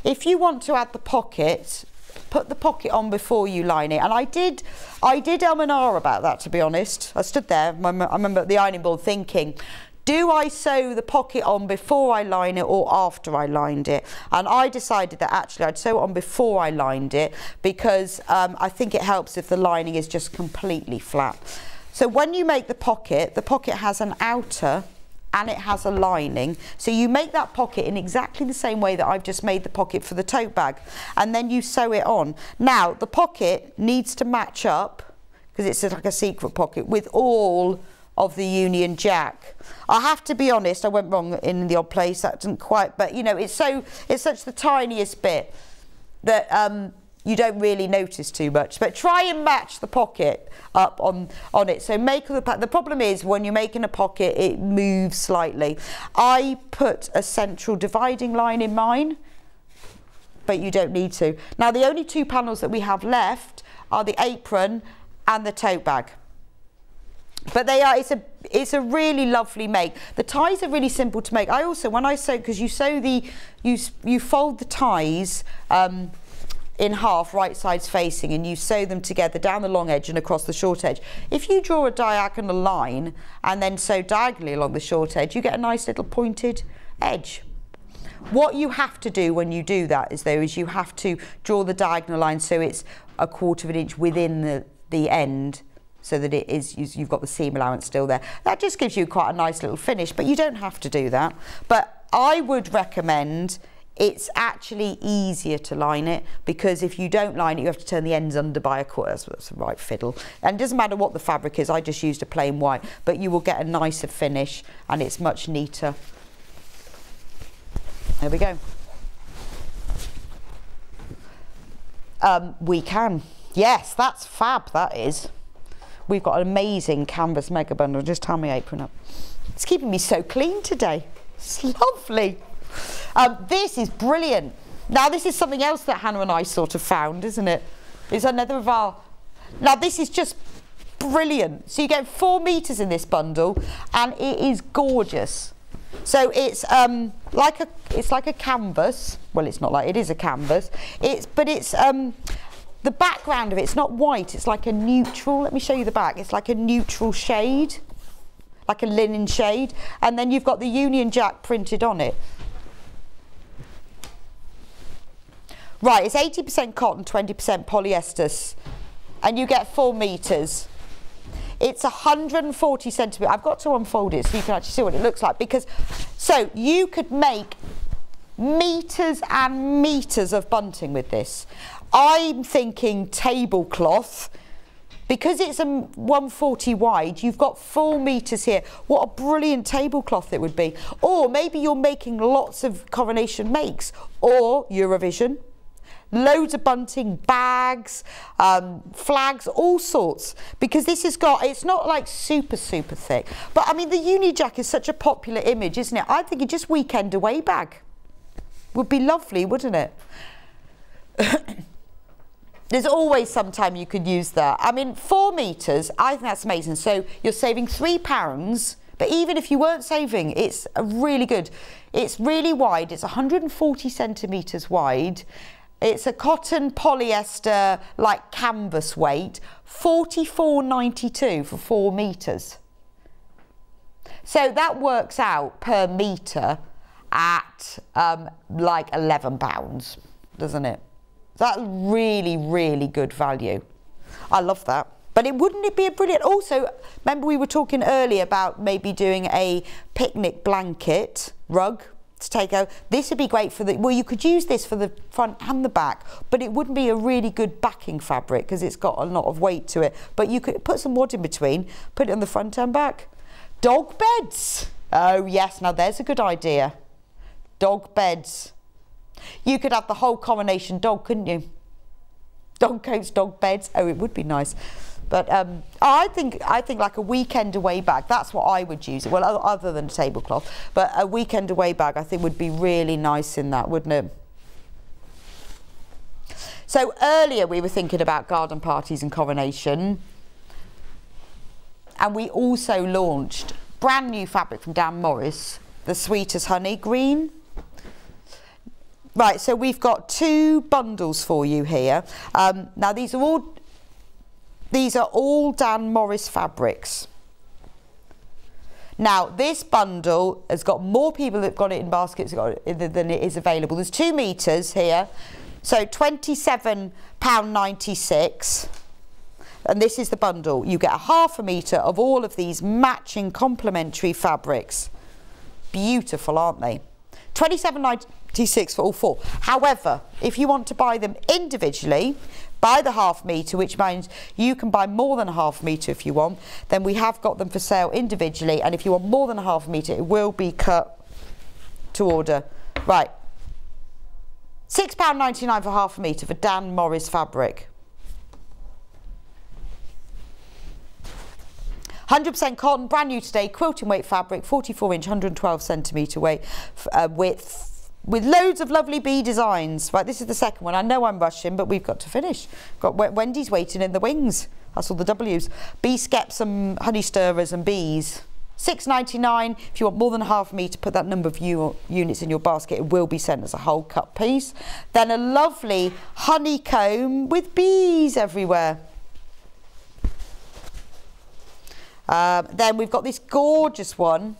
If you want to add the pocket, put the pocket on before you line it, and I did and ah about that, to be honest. I stood there, I remember at the ironing board thinking, do I sew the pocket on before I line it or after I lined it? And I decided that actually I'd sew it on before I lined it, because I think it helps if the lining is just completely flat. So when you make the pocket has an outer and it has a lining. So you make that pocket in exactly the same way that I've just made the pocket for the tote bag, and then you sew it on. Now the pocket needs to match up, because it's like a secret pocket, with all of the Union Jack. I have to be honest, I went wrong in the odd place, that didn't quite, but you know, it's such the tiniest bit that you don't really notice too much. But try and match the pocket up on it. So make the problem is when you're making a pocket, it moves slightly. I put a central dividing line in mine, but you don't need to. Now the only two panels that we have left are the apron and the tote bag. But they are, it's a really lovely make. The ties are really simple to make. I also, when I sew, because you sew you fold the ties in half, right sides facing, and you sew them together down the long edge and across the short edge. If you draw a diagonal line and then sew diagonally along the short edge, you get a nice little pointed edge. What you have to do when you do that is you have to draw the diagonal line so it's 1/4 of an inch within the end, so that it is, you've got the seam allowance still there. That just gives you quite a nice little finish, but you don't have to do that. But I would recommend, it's actually easier to line it, because if you don't line it, you have to turn the ends under by 1/4. That's the right fiddle. And it doesn't matter what the fabric is, I just used a plain white, but you will get a nicer finish and it's much neater. There we go. We can. Yes, that's fab, that is. We've got an amazing canvas mega bundle. Just tie my apron up. It's keeping me so clean today. It's lovely. This is brilliant. Now this is something else that Hannah and I sort of found, isn't it? It's another of our... Now this is just brilliant. So you get 4 meters in this bundle, and it is gorgeous. So it's like a canvas. Well, it's not like, it is a canvas. But it's the background of it's not white, it's like a neutral. Let me show you the back. It's like a neutral shade, like a linen shade, and then you've got the Union Jack printed on it. Right, it's 80% cotton, 20% polyester, and you get 4 meters. It's 140 centimeters. I've got to unfold it so you can actually see what it looks like, because so you could make meters and meters of bunting with this. I'm thinking tablecloth, because it's a 140 wide, you've got 4 meters here. What a brilliant tablecloth it would be. Or maybe you're making lots of Coronation makes, or Eurovision, loads of bunting, bags, flags, all sorts, because this has got, it's not like super thick, but I mean the Union Jack is such a popular image, isn't it? I think it just weekend away bag would be lovely, wouldn't it? There's always some time you could use that. I mean, 4 meters, I think that's amazing. So you're saving £3, but even if you weren't saving, it's a really good. It's really wide. It's 140 centimeters wide. It's a cotton polyester, like canvas weight, £44.92 for 4 meters. So that works out per meter at like £11, doesn't it? That's really, really good value. I love that. But wouldn't it be a brilliant... Also, remember we were talking earlier about maybe doing a picnic blanket rug to take out. This would be great for the... Well, you could use this for the front and the back, but it wouldn't be a really good backing fabric because it's got a lot of weight to it. But you could put some wood in between, put it on the front and back. Dog beds. Oh, yes. Now, there's a good idea. Dog beds. You could have the whole Coronation dog, couldn't you? Dog coats, dog beds. Oh, it would be nice. But I think like a weekend away bag, that's what I would use. Well, other than a tablecloth, but a weekend away bag I think would be really nice in that, wouldn't it? So earlier we were thinking about garden parties and Coronation, and we also launched brand new fabric from Dan Morris, the Sweet as Honey green. Right, so we've got 2 bundles for you here. Now these are all Dan Morris fabrics. Now this bundle has got more people that have got it in baskets than it is available. There's 2 meters here, so £27.96. And this is the bundle. You get a half a metre of all of these matching complementary fabrics. beautiful, aren't they? £27.96 for all 4. However, if you want to buy them individually, by the ½ metre, which means you can buy more than a ½ metre if you want, then we have got them for sale individually, and if you want more than a ½ metre, it will be cut to order. Right, £6.99 for ½ metre for Dan Morris fabric. 100% cotton, brand new today, quilting weight fabric, 44-inch, 112cm weight, width, with loads of lovely bee designs. Right, this is the second one. I know I'm rushing, but we've got to finish. Got Wendy's waiting in the wings. That's all the W's. Bee skeps and honey stirrers and bees. £6.99. If you want more than a ½ metre, put that number of units in your basket. It will be sent as a whole cut piece. Then a lovely honeycomb with bees everywhere. Then we've got this gorgeous one,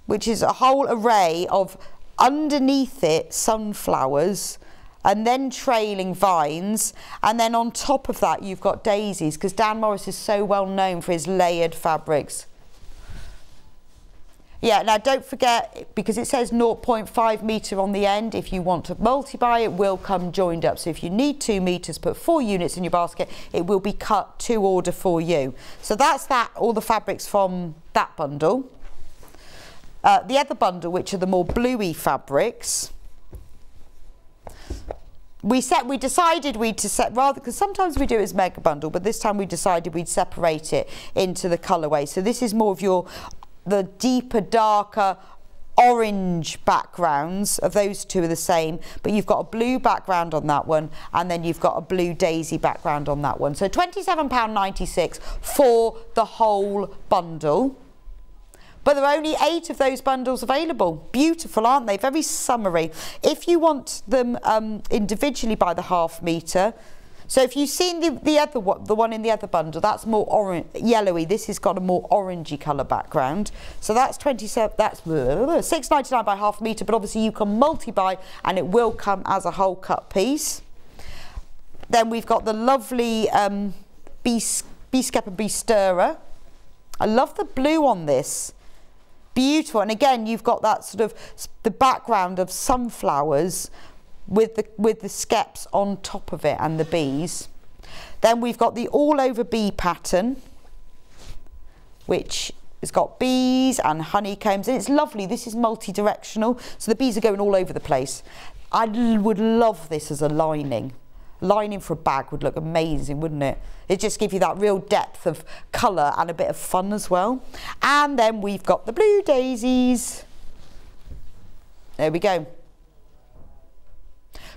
which is a whole array of, underneath it, sunflowers, and then trailing vines, and then on top of that you've got daisies, because Dan Morris is so well known for his layered fabrics. Yeah, now don't forget, because it says 0.5 metre on the end, if you want to multi-buy, it will come joined up. So if you need 2 metres, put 4 units in your basket, it will be cut to order for you. So that's that, all the fabrics from that bundle. The other bundle, which are the more bluey fabrics, we decided we'd rather, because sometimes we do it as mega bundle, but this time we decided we'd separate it into the colourway. So this is more of the deeper, darker orange backgrounds of those two are the same, but you've got a blue background on that one, and then you've got a blue daisy background on that one. So £27.96 for the whole bundle. But there are only 8 of those bundles available. Beautiful, aren't they? Very summery. If you want them individually by the ½ metre, so if you've seen the one in the other bundle, that's more orange, yellowy. This has got a more orangey colour background. So that's £6.99 by ½ metre, but obviously you can multi-buy and it will come as a whole cut piece. Then we've got the lovely bee skep and bee stirrer. I love the blue on this. Beautiful, and again you've got that sort of the background of sunflowers with the skeps on top of it and the bees. Then we've got the all over bee pattern, which has got bees and honeycombs, and it's lovely. This is multi-directional, so the bees are going all over the place. I would love this as a lining. Lining for a bag would look amazing, wouldn't it? It just gives you that real depth of colour and a bit of fun as well. And then we've got the blue daisies. There we go.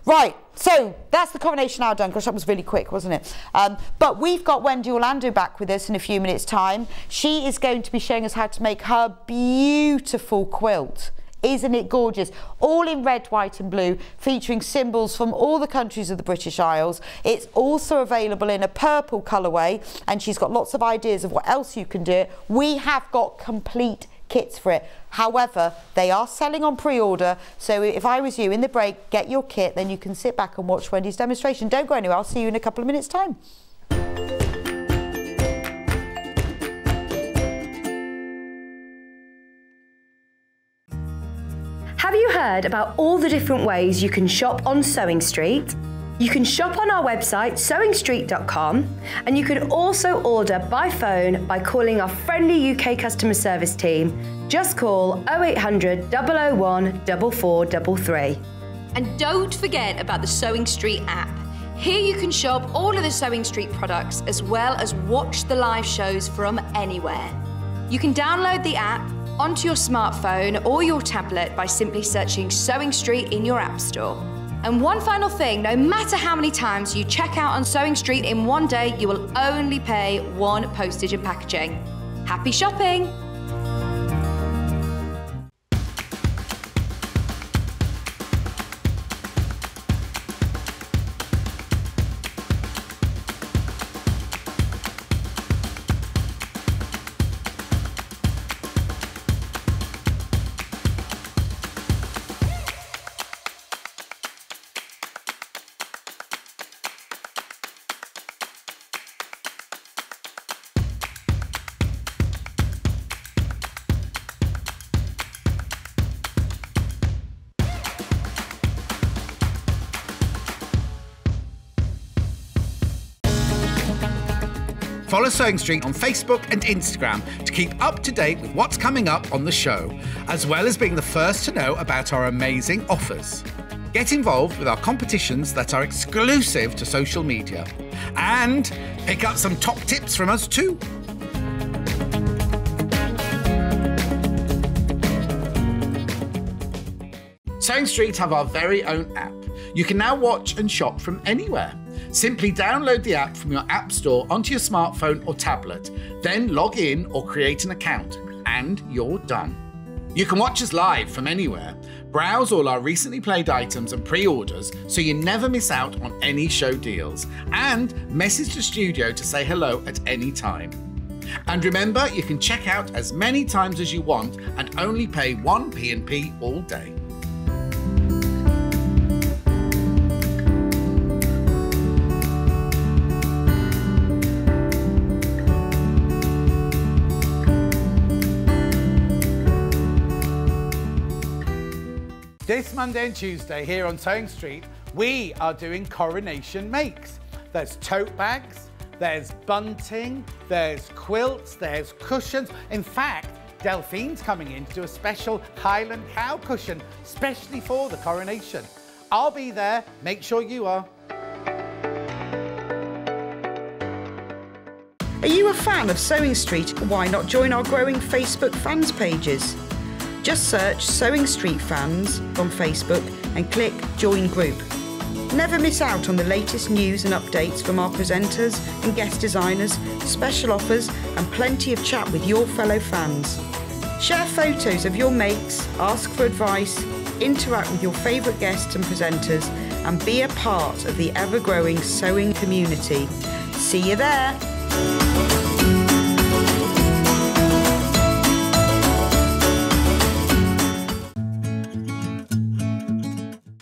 Right, so that's the coronation hour done. Gosh, that was really quick, wasn't it? But we've got Wendy Orlando back with us in a few minutes' time. She is going to be showing us how to make her beautiful quilt. Isn't it gorgeous? All in red, white and blue, featuring symbols from all the countries of the British Isles. It's also available in a purple colourway, and she's got lots of ideas of what else you can do. We have got complete kits for it. However, they are selling on pre-order, so if I was you, in the break, get your kit, then you can sit back and watch Wendy's demonstration. Don't go anywhere. I'll see you in a couple of minutes' time. Have you heard about all the different ways you can shop on Sewing Street? You can shop on our website sewingstreet.com, and you can also order by phone by calling our friendly UK customer service team. Just call 0800 001 4433. And don't forget about the Sewing Street app. Here you can shop all of the Sewing Street products as well as watch the live shows from anywhere. You can download the app onto your smartphone or your tablet by simply searching Sewing Street in your app store. And one final thing, no matter how many times you check out on Sewing Street in one day, you will only pay 1 postage and packaging. Happy shopping! Follow Sewing Street on Facebook and Instagram to keep up to date with what's coming up on the show, as well as being the first to know about our amazing offers. Get involved with our competitions that are exclusive to social media. And pick up some top tips from us too. Sewing Street have our very own app. You can now watch and shop from anywhere. Simply download the app from your app store onto your smartphone or tablet, then log in or create an account, and you're done. You can watch us live from anywhere, browse all our recently played items and pre-orders so you never miss out on any show deals, and message the studio to say hello at any time. And remember, you can check out as many times as you want and only pay one P&P all day. This Monday and Tuesday here on Sewing Street, we are doing Coronation Makes. There's tote bags, there's bunting, there's quilts, there's cushions. In fact, Delphine's coming in to do a special Highland cow cushion, specially for the coronation. I'll be there, make sure you are. Are you a fan of Sewing Street? Why not join our growing Facebook fans pages? Just search Sewing Street Fans on Facebook and click Join Group. Never miss out on the latest news and updates from our presenters and guest designers, special offers and plenty of chat with your fellow fans. Share photos of your makes, ask for advice, interact with your favourite guests and presenters and be a part of the ever-growing sewing community. See you there!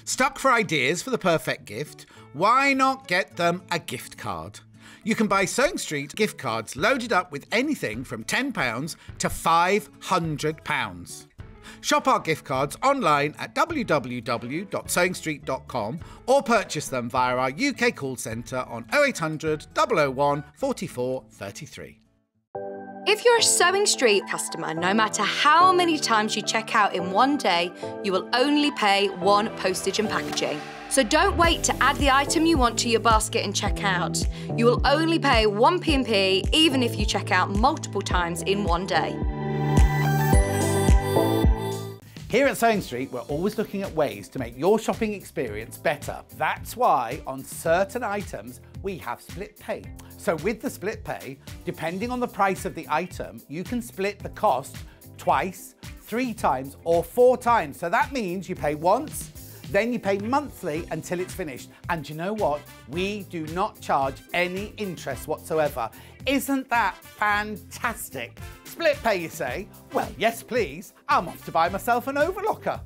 Stuck for ideas for the perfect gift? Why not get them a gift card? You can buy Sewing Street gift cards loaded up with anything from £10 to £500. Shop our gift cards online at www.sewingstreet.com or purchase them via our UK call centre on 0800 001 44 33. If you're a Sewing Street customer, no matter how many times you check out in one day, you will only pay one postage and packaging. So don't wait to add the item you want to your basket and check out. You will only pay one P&P even if you check out multiple times in one day. Here at Sewing Street, we're always looking at ways to make your shopping experience better. That's why on certain items, we have split pay. So with the split pay, depending on the price of the item, you can split the cost twice, 3 times, or 4 times. So that means you pay once, then you pay monthly until it's finished. And you know what? We do not charge any interest whatsoever. Isn't that fantastic? Split pay, you say? Well, yes, please. I'm off to buy myself an overlocker.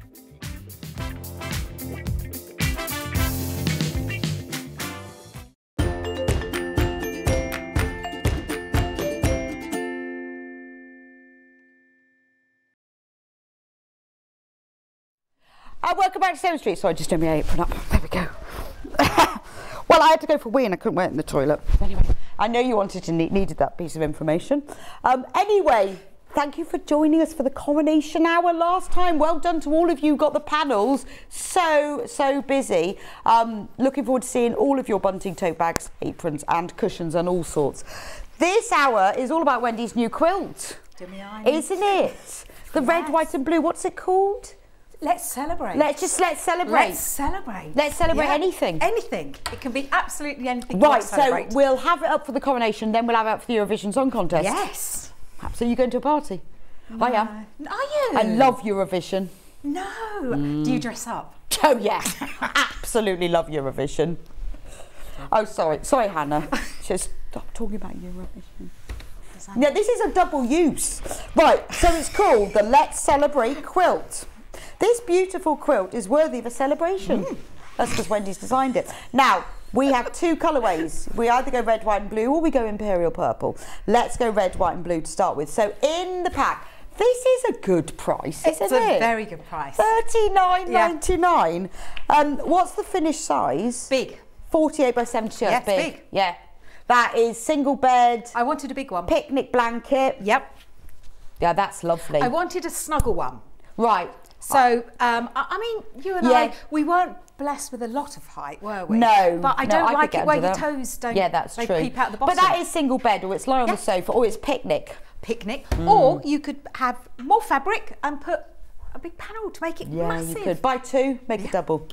Welcome back to Sewing Street. Sorry, just doing my apron up. There we go. Well, I had to go for a wee and I couldn't wear it in the toilet. Anyway, I know you wanted to needed that piece of information. Anyway, thank you for joining us for the Coronation Hour last time. Well done to all of you who got the panels. So busy. Looking forward to seeing all of your bunting, tote bags, aprons and cushions and all sorts. This hour is all about Wendy's new quilt. Isn't it? The red, white and blue. What's it called? Let's celebrate. Let's celebrate. Let's celebrate. Let's celebrate anything. Anything. It can be absolutely anything. Right, so we'll have it up for the coronation, then we'll have it up for the Eurovision Song Contest. Yes. So you're going to a party? No. I am. Are you? I love Eurovision. No. Do you dress up? Oh yeah. Absolutely love Eurovision. Oh, sorry, Hannah. Just stop talking about Eurovision. Yeah, this is a double use. Right, so it's called the Let's Celebrate quilt. This beautiful quilt is worthy of a celebration. That's because Wendy's designed it. Now, we have 2 colourways. We either go red, white and blue or we go imperial purple. Let's go red, white and blue to start with. So in the pack, this is a good price, isn't it? It's a very good price. $39.99. What's the finished size? Big. 48 by 72. Yeah, big. big. Yeah. That is single bed. I wanted a big one. Picnic blanket. Yep. Yeah, that's lovely. I wanted a snuggle one. Right. So, I mean, you and I, we weren't blessed with a lot of height, were we? No. But I don't like it where your toes don't that's true. peep out the bottom. But that is single bed, or it's lie on the sofa, or it's picnic. Picnic. Or you could have more fabric and put a big panel to make it massive. You could. Buy two, make a double.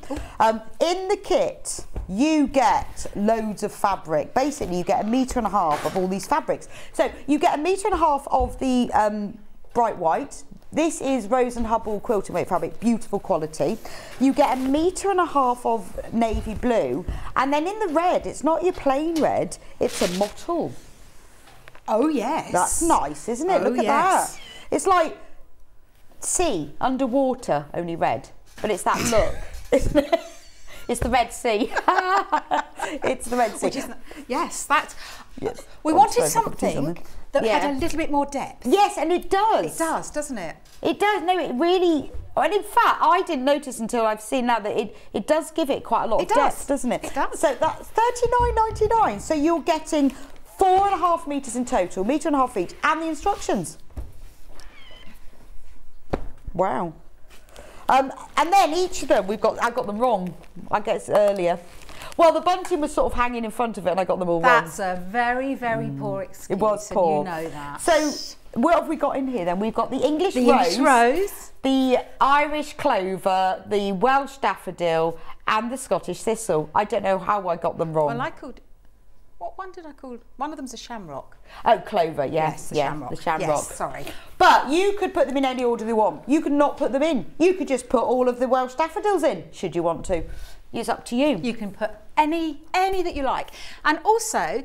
In the kit, you get loads of fabric. Basically, you get 1.5 meters of all these fabrics. So you get 1.5 meters of the bright white. This is Rose and Hubble quilting weight fabric, beautiful quality. You get 1.5 meters of navy blue, and then in the red, it's not your plain red, it's a mottle. Oh yes. That's nice, isn't it? Look at that. It's like sea, underwater, only red. But it's that look, isn't it? It's the Red Sea. It's the Red Sea. Yes, that's... Yes. We wanted something that had a little bit more depth. Yes, and it does. It does, doesn't it? It does. No, it really... And in fact, I didn't notice until I've seen now that it does give it quite a lot of depth, doesn't it? It does. So that's $39.99. So you're getting 4.5 meters in total, 1.5 meters each, and the instructions. Wow. And then each of them, I got them wrong, I guess, earlier. Well, the bunting was sort of hanging in front of it and I got them all wrong. That's a very, very poor excuse. It was poor. And you know that. So, what have we got in here then? We've got the English rose, the Irish clover, the Welsh daffodil, and the Scottish thistle. I don't know how I got them wrong. Well, I called... What one did I call? One of them's a shamrock. Oh, clover, yes, the shamrock. The shamrock. Yes, sorry. But you could put them in any order you want. You could not put them in. You could just put all of the Welsh daffodils in, should you want to. It's up to you. You can put any that you like. And also,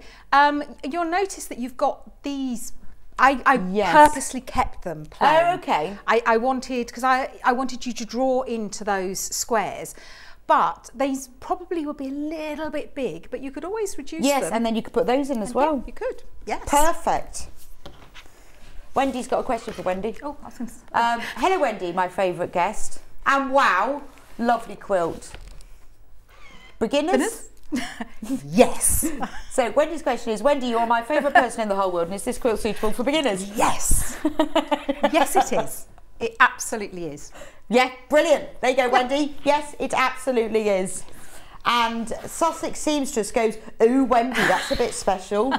you'll notice that you've got these. I purposely kept them plain. Oh, okay. I wanted, because I wanted you to draw into those squares. But these probably would be a little bit big, but you could always reduce them. Yes, and then you could put those in as well. Yeah, you could, yes. Perfect. Wendy's got a question for Wendy. Oh, I was going to say. Hello, Wendy, my favourite guest. And wow, lovely quilt. Beginners? Yes. So Wendy's question is, Wendy, you are my favourite person in the whole world, and is this quilt suitable for beginners? Yes. Yes, it is. It absolutely is. Yeah, brilliant. There you go, Wendy. Yes, it absolutely is. And Sussex Seamstress goes, ooh, Wendy, that's a bit special.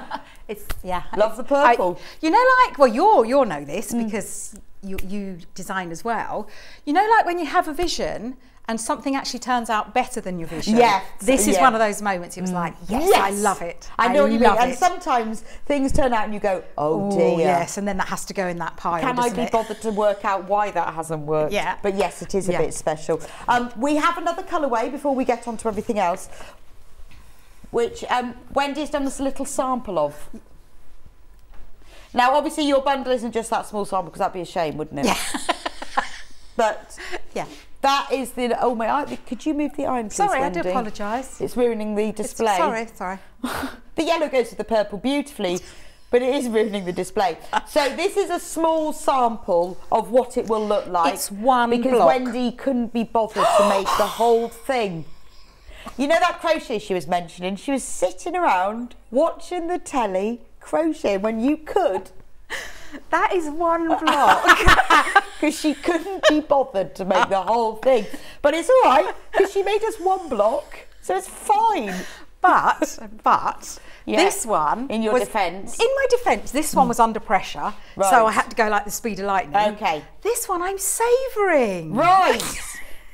Love the purple. You know, like, well, you'll know this because you design as well. You know, like when you have a vision and something actually turns out better than your vision. Yes. This is one of those moments. It was like, yes, I love it. I know what you mean. And sometimes things turn out and you go, oh dear. Yes, and then that has to go in that pile. Can I be bothered to work out why that hasn't worked? Yeah. But yes, it is a bit special. We have another colourway before we get on to everything else, which Wendy's done us a little sample of. Now, obviously, your bundle isn't just that small sample because that'd be a shame, wouldn't it? Yeah. But yeah. That is the, oh my, could you move the iron please, Sorry, Wendy? I do apologise. It's ruining the display. Sorry. The yellow goes with the purple beautifully, but it is ruining the display. So this is a small sample of what it will look like. It's one because block. Wendy couldn't be bothered to make the whole thing. You know that crochet she was mentioning? She was sitting around watching the telly crochet when you could. That is one block. Because she couldn't be bothered to make the whole thing. But it's all right, because she made us one block, so it's fine. But this one... In your defence? In my defence, this one was under pressure, so I had to go like the speed of lightning. Okay. This one I'm savouring. Right.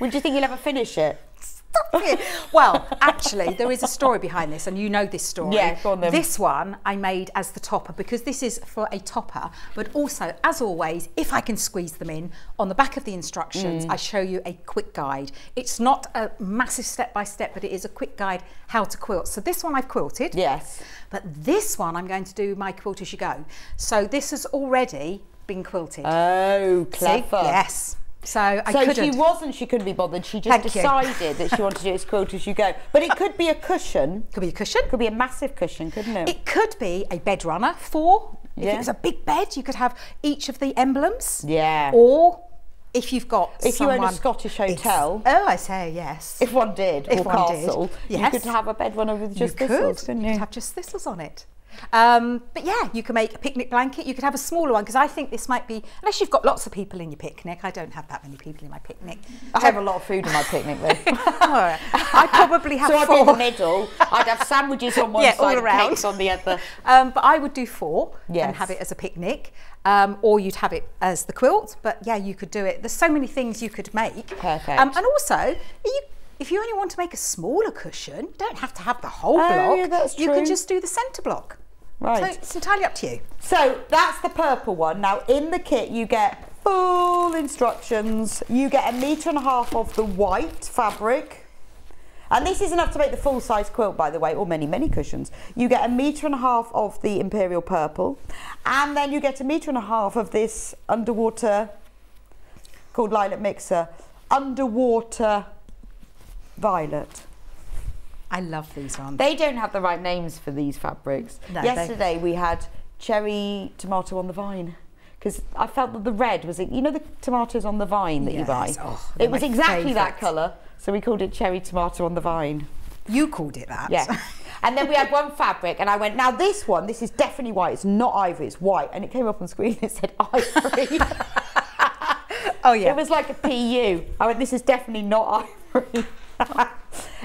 Well, do you think you'll ever finish it? Stop it. Well, actually, there is a story behind this, and you know this story. Yeah, go on then. This one I made as the topper because this is for a topper, but also, as always, if I can squeeze them in, on the back of the instructions, I show you a quick guide. It's not a massive step-by-step, but it is a quick guide how to quilt. So this one I've quilted. Yes. But this one I'm going to do my quilt as you go. So this has already been quilted. Oh, clever. See? Yes. So I couldn't. She couldn't be bothered. She just decided that she wanted to do it as quilt as you go. But it could be a cushion. Could be a cushion. Could be a massive cushion, couldn't it? It could be a bed runner for. If it was a big bed, you could have each of the emblems. Yeah. Or if you've got if you own a Scottish hotel. Oh, I say yes. If one did, if or one castle, did, you could have a bed runner with just thistles, couldn't you? You could have just thistles on it. But yeah, you can make a picnic blanket. You could have a smaller one, because I think this might be, unless you've got lots of people in your picnic. I don't have that many people in my picnic. I have a lot of food in my picnic though. I probably have 4. So I'd be in the middle. I'd have sandwiches on one side, all around. cakes on the other. But I would do 4 yes. and have it as a picnic, or you'd have it as the quilt. But yeah, you could do it. There's so many things you could make. Perfect. And also, if you only want to make a smaller cushion, you don't have to have the whole block. Yeah, that's true. You can just do the centre block. Right. So it's entirely up to you. So that's the purple one. Now in the kit you get full instructions. You get 1.5 meters of the white fabric. And this is enough to make the full size quilt, by the way, or many, many cushions. You get 1.5 meters of the imperial purple. And then you get 1.5 meters of this underwater, called Lilac Mixer, underwater violet. I love these ones. They don't have the right names for these fabrics. No, yesterday we had cherry tomato on the vine, because I felt that the red was, you know, the tomatoes on the vine that you buy? Oh, it was exactly that colour, so we called it cherry tomato on the vine. You called it that? Yeah. And then we had one fabric and I went, now this one, this is definitely white, it's not ivory, it's white. And it came up on screen and it said ivory. Oh yeah. It was like a PU. I went, this is definitely not ivory.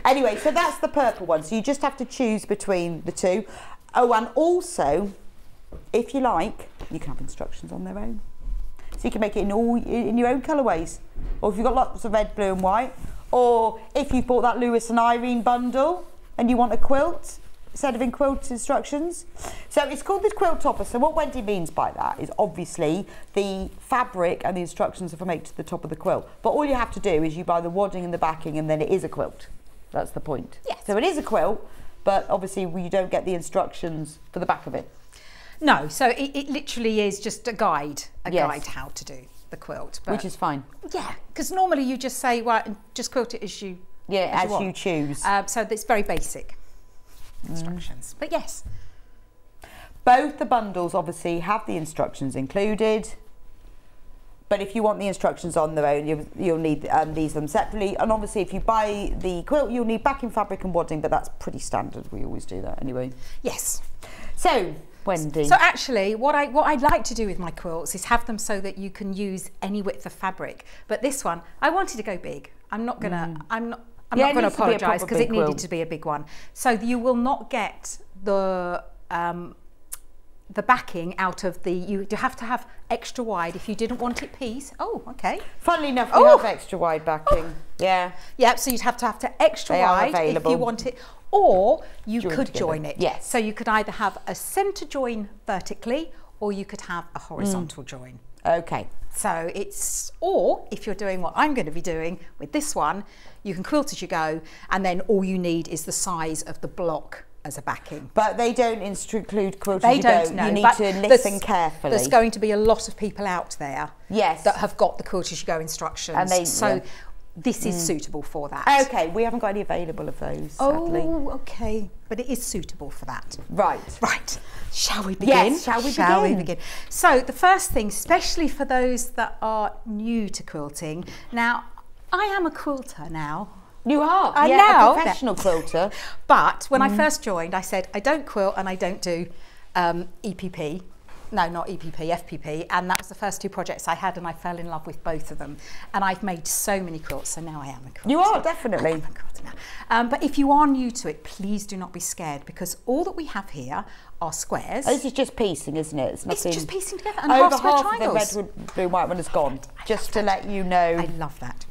Anyway, so that's the purple one. So you just have to choose between the 2. Oh, and also, if you like, you can have instructions on their own. So you can make it in your own colourways. Or if you've got lots of red, blue and white. Or if you bought that Lewis and Irene bundle and you want a quilt, instead of in quilt instructions. So it's called the quilt topper. So what Wendy means by that is obviously the fabric and the instructions are from 8 to the top of the quilt. But all you have to do is you buy the wadding and the backing and then it is a quilt. That's the point. Yes. So it is a quilt, but obviously you don't get the instructions for the back of it. No, so it literally is just a guide how to do the quilt. But which is fine. Yeah, because normally you just say, well, just quilt it as you you choose. So it's very basic instructions. But yes. Both the bundles obviously have the instructions included. But if you want the instructions on their own, you'll need these them separately. And obviously, if you buy the quilt, you'll need backing fabric and wadding, but that's pretty standard. We always do that anyway. Yes. So, Wendy. So actually, what I'd like to do with my quilts is have them so that you can use any width of fabric. But this one, I wanted to go big. I'm not gonna. I'm not going to apologise because it needed to be a big one. So you will not get the backing out of the, you have to have extra wide if you didn't want it piece. Oh, okay. Funnily enough, we have extra wide backing. Yeah. Yeah, so you'd have to extra wide if you want it, or you could join it. Yes. So you could either have a centre join vertically, or you could have a horizontal join. Okay. So it's, or if you're doing what I'm going to be doing with this one, you can quilt as you go, and then all you need is the size of the block as a backing. But they don't include quilt they as you don't go. know. You need to listen carefully. There's going to be a lot of people out there that have got the quilt as you go instructions. And this is suitable for that. Okay, we haven't got any available of those, sadly. Oh, okay. But it is suitable for that. Right. Right. Shall we begin? Yes, shall we begin? So the first thing, especially for those that are new to quilting, now I am a quilter now. You are? A professional quilter. But when I first joined, I said, I don't quilt and I don't do EPP. No, not EPP, FPP. And that was the first 2 projects I had, and I fell in love with both of them. And I've made so many quilts, so now I am a quilter. You are, definitely. I am a quilter now. But if you are new to it, please do not be scared, because all that we have here are squares. This is just piecing, isn't it? It's just piecing together. And over half of the red, blue, white one is gone. Just to let you know. I love that.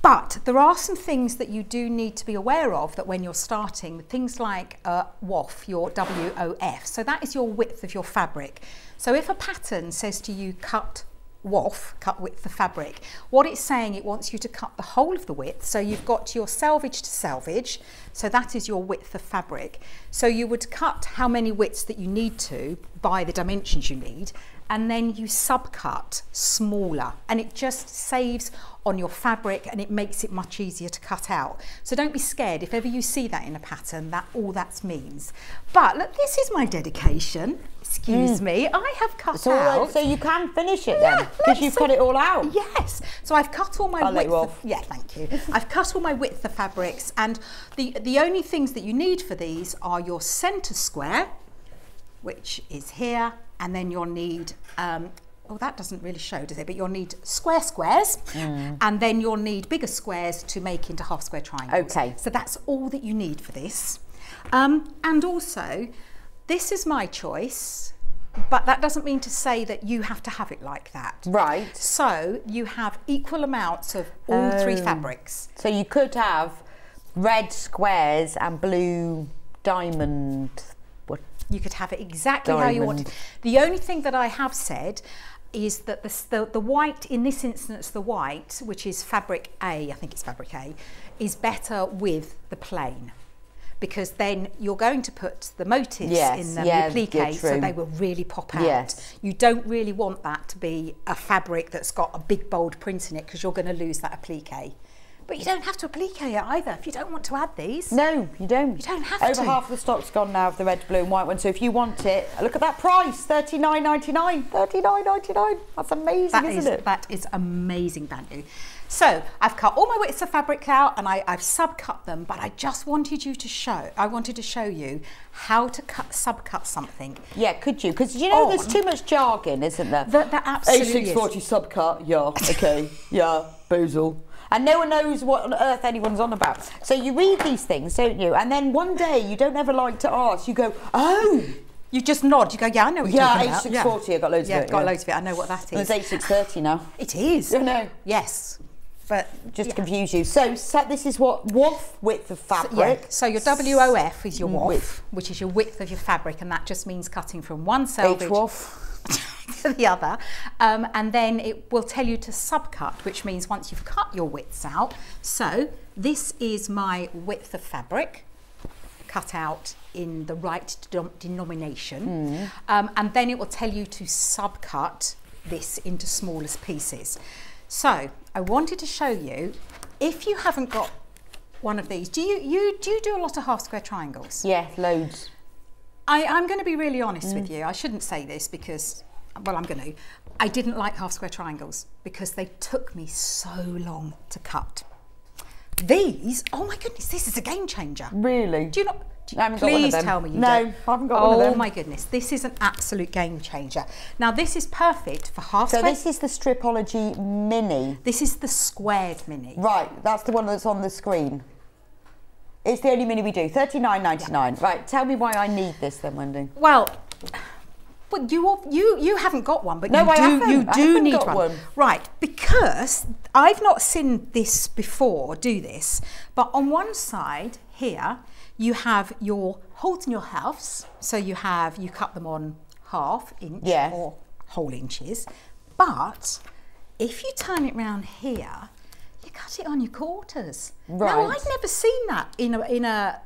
But there are some things that you do need to be aware of that when you're starting, things like WOF, your WOF. So that is your width of your fabric. So if a pattern says to you cut WOF, cut width of fabric, what it's saying, it wants you to cut the whole of the width. So you've got your selvage to selvage. So that is your width of fabric. So you would cut how many widths that you need to by the dimensions you need. and then you subcut smaller, and it just saves on your fabric and it makes it much easier to cut out. So don't be scared if ever you see that in a pattern, that all that means. But look, this is my dedication. Excuse me, I have cut out. So you can finish it then, because you've cut it all out. Yes, so I've cut all my width. Yeah, thank you. I've cut all my width of fabrics, and the only things that you need for these are your centre square, which is here, and then you'll need oh, that doesn't really show, does it? But you'll need squares, and then you'll need bigger squares to make into half square triangles. Okay. So that's all that you need for this. And also, this is my choice, but that doesn't mean to say that you have to have it like that. Right. So you have equal amounts of all three fabrics. So you could have red squares and blue diamond. You could have it exactly how you want it. The only thing that I have said is that the white, in this instance, the white, which is fabric A, I think it's fabric A, is better with the plain, because then you're going to put the motifs in them, applique, so they will really pop out. Yes. You don't really want that to be a fabric that's got a big bold print in it, because you're going to lose that applique. But you don't have to applique it either if you don't want to add these. No, you don't. You don't have to. to. Over half the stock's gone now of the red, blue and white one. So if you want it, look at that price, $39.99. $39.99. That's amazing, isn't it? That is amazing value. So I've cut all my widths of fabric out, and I've subcut them, but I just wanted you to show, I wanted to show you how to subcut something. Yeah, could you? Because you know there's too much jargon, isn't there? That absolutely A640 subcut, yeah, okay, yeah, boozle. And no one knows what on earth anyone's on about. So you read these things, don't you? And then one day you don't ever like to ask. You go, oh. You just nod. You go, yeah, I know what you're talking about. Yeah, A640, I've got loads of it. Yeah, got loads of it. I know what that is. There's A630 now. It is. You know. Yes. But just to confuse you. So this is what width of fabric. So your WOF is your WOF, which is your width of your fabric, and that just means cutting from one selvage to the other, and then it will tell you to subcut, which means once you've cut your widths out. So this is my width of fabric cut out in the right denomination, and then it will tell you to subcut this into smallest pieces. So I wanted to show you, if you haven't got one of these, do you do a lot of half square triangles? Yeah, loads. I'm going to be really honest with you. I shouldn't say this because, well, I'm going to. I didn't like half square triangles because they took me so long to cut. These, oh my goodness, this is a game changer. Really? Do you not? Please tell me you don't. No, I haven't got one of them. Oh my goodness, this is an absolute game changer. Now this is perfect for half square. So this is the Stripology Mini. This is the squared mini. Right, that's the one that's on the screen. It's the only mini we do, $39.99. Yeah. Right, tell me why I need this then, Wendy. Well, but you haven't got one, but no, you do need one. Right, because I've not seen this before, do this, but on one side here, you have your holes in your halves. So you cut them on ½ inch or whole inches. But if you turn it round here, you cut it on your quarters. Right. Now I've never seen that in a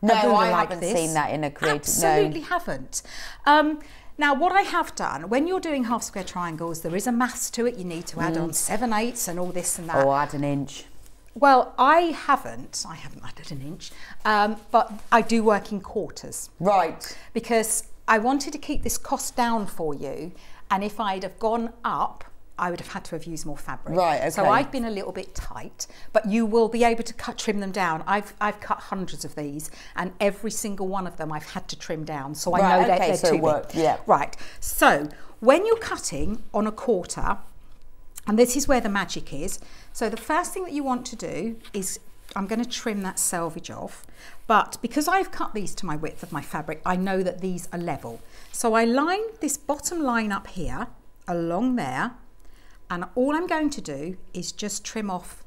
no, I like haven't this. seen that in a creative. Absolutely haven't. Now what I have done, when you're doing half square triangles, there is a maths to it. You need to add on 7/8 and all this and that. Or add an inch. Well, I haven't added an inch, but I do work in quarters. Right. Because I wanted to keep this cost down for you, and if I'd have gone up, I would have had to have used more fabric. Right, okay. So I've been a little bit tight, but you will be able to trim them down. I've cut hundreds of these, and every single one of them I've had to trim down, so I know that they're too big. Yeah. Right, so when you're cutting on a quarter, and this is where the magic is, so the first thing that you want to do is, I'm going to trim that selvage off, but because I've cut these to my width of my fabric, I know that these are level. So I line this bottom line up here, along there, and all I'm going to do is just trim off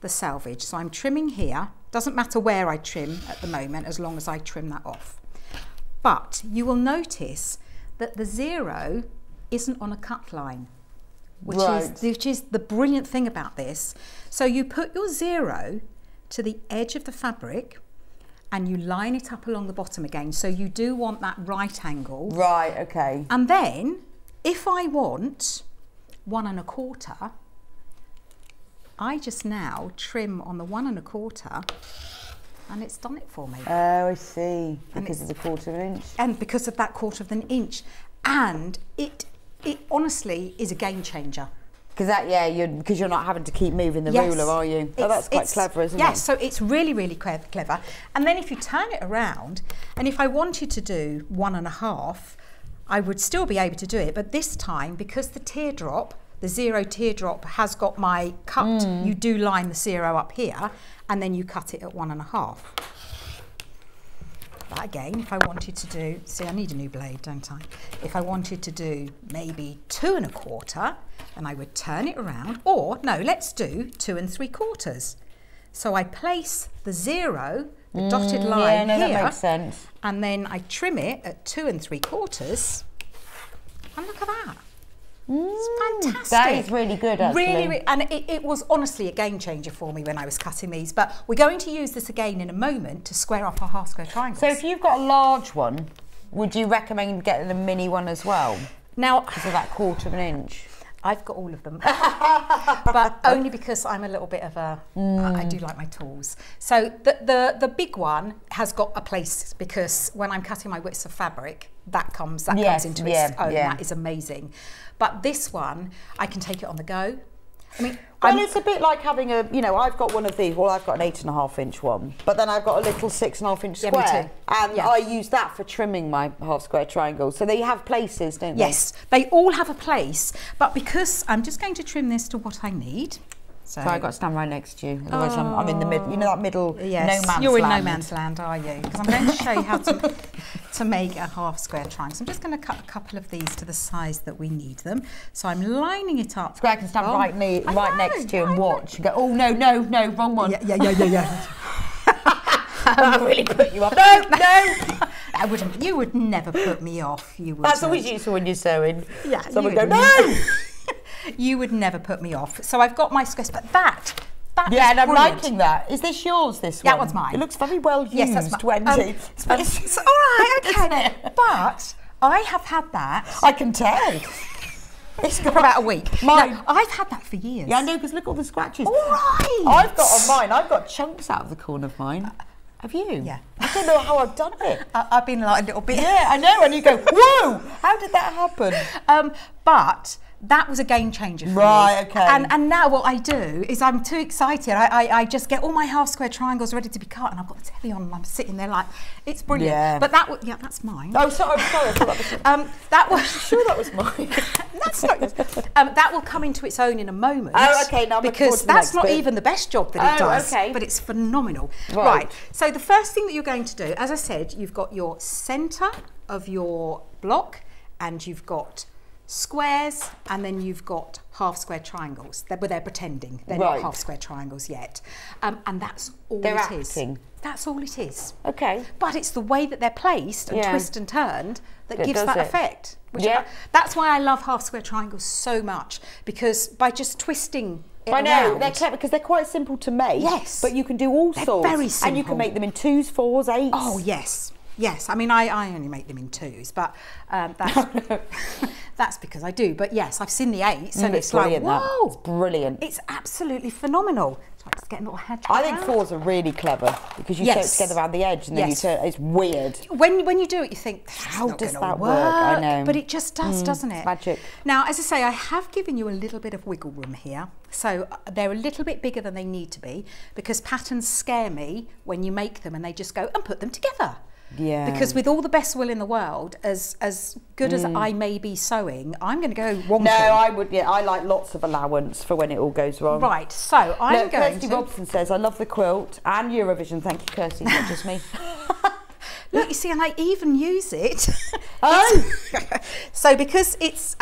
the selvage. So I'm trimming here, doesn't matter where I trim at the moment, as long as I trim that off. But you will notice that the 0 isn't on a cut line. Which is the brilliant thing about this. So you put your 0 to the edge of the fabric and you line it up along the bottom again. So you do want that right angle. Right, okay. And then if I want 1 1/4, I just now trim on the 1 1/4, and it's done it for me. Oh, I see. Because of the 1/4 inch. And because of that 1/4 inch. And it honestly is a game changer. Because you're not having to keep moving the ruler, are you? Oh, that's quite clever, isn't it? Yes, so it's really, really clever. And then if you turn it around, and if I wanted to do 1 1/2, I would still be able to do it. But this time, because the teardrop, the 0 teardrop has got my cut, you do line the 0 up here, and then you cut it at 1 1/2. But again, if I wanted to do, see, I need a new blade, don't I? If I wanted to do maybe 2 1/4, then I would turn it around, or no, let's do 2 3/4. So I place the 0, the dotted line here, that makes sense. And then I trim it at 2 3/4, and look at that. It's fantastic. That is really good, actually. Really, and it was honestly a game changer for me when I was cutting these. But we're going to use this again in a moment to square off our half square triangles. So if you've got a large one, would you recommend getting a mini one as well? Now, because of that 1/4 inch. I've got all of them, but only because I'm a little bit of a, I do like my tools. So the big one has got a place, because when I'm cutting my widths of fabric, that comes into its own. That is amazing. But this one, I can take it on the go. I mean, it's a bit like having a, I've got one of these. Well, I've got an 8 1/2 inch one, but then I've got a little 6 1/2 inch square. Me too. And I use that for trimming my half square triangles. So they have places, don't they? Yes, they all have a place. But because I'm just going to trim this to what I need. So I've got to stand right next to you. Otherwise, I'm in the middle. You know that middle no man's land? You're in no man's land, are you? Because I'm going to show you how to make a half square triangle. So I'm just going to cut a couple of these to the size that we need them. So I'm lining it up. So I can stand right next to you and watch. And go, oh, no, wrong one. Yeah. That really put you off. No. You would never put me off. You would. That's always useful when you're sewing. Yeah. Someone go, no! You would never put me off. So I've got my squares, but that yeah, and I'm brilliant. liking that. Is this yours, this one? That one's mine. It looks very well used, yes, that's Wendy. It's all right, okay. But I have had that. I can tell. It's for about a week. Mine. No, I've had that for years. Yeah, I know, because look at all the scratches. All right. I've got on mine, I've got chunks out of the corner of mine. Have you? Yeah. I don't know how I've done it. I've been like a little bit. Yeah, I know, and you go, whoa, how did that happen? But that was a game changer for me. Right, okay. And now what I do is I'm too excited. I just get all my half square triangles ready to be cut, and I've got the telly on, and I'm sitting there like, it's brilliant. Yeah. But that's mine. Oh, sorry, I thought that was. I'm sure that was mine. That's not yours. That will come into its own in a moment. Oh, okay. Now because that's not even the best job that it does. Okay. But it's phenomenal. Right. So the first thing that you're going to do, as I said, you've got your centre of your block, and you've got squares, and then you've got half square triangles. They're pretending they're not half square triangles yet, and that's all it is. That's all it is. Okay. But it's the way that they're placed and twist and turned that gives that effect. That's why I love half square triangles so much, because by just twisting it around, they're clever because they're quite simple to make. Yes. But you can do all sorts. Very simple. And you can make them in 2s, 4s, 8s. Oh yes. Yes, I mean, I only make them in 2s, but that's because I do. But yes, I've seen the 8s, and it's like, whoa. It's brilliant. It's absolutely phenomenal. So I'm just getting a little head. I think 4s are really clever, because you sew it together around the edge, and then you turn. It's weird. When you do it, you think, how does that work? I know. But it just does, doesn't it? Magic. Now, as I say, I have given you a little bit of wiggle room here. So they're a little bit bigger than they need to be, because patterns scare me when you make them and they just go and put them together. Yeah. Because with all the best will in the world, as good as I may be sewing, I'm going to go wonky. No, I would. Yeah, I like lots of allowance for when it all goes wrong. Right. So I'm going Kirsty Robson says, "I love the quilt and Eurovision." Thank you, Kirsty. Not just me. Look, you see, and I even use it. Oh! So because it's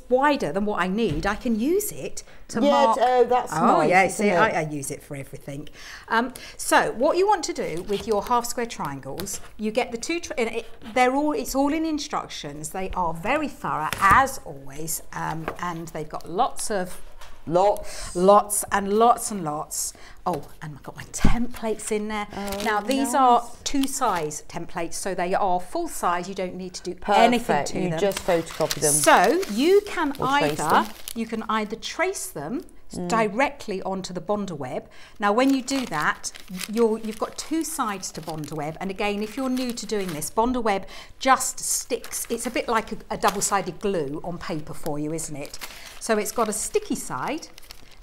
wider than what I need, I can use it to mark. Oh, that's nice. Oh, yeah, see, I use it for everything. So what you want to do with your half square triangles, you get the two, it's all in instructions. They are very thorough, as always, and they've got lots of Lots. Lots and lots and lots. Oh, and I've got my templates in there. Oh, now, these are 2-size templates, so they are full size. You don't need to do anything to them. You just photocopy them. So you can either trace them directly onto the Bonder web. Now, when you do that, you've got 2 sides to Bonder web. And again, if you're new to doing this, Bonder web just sticks. It's a bit like a double-sided glue on paper for you, isn't it? So it's got a sticky side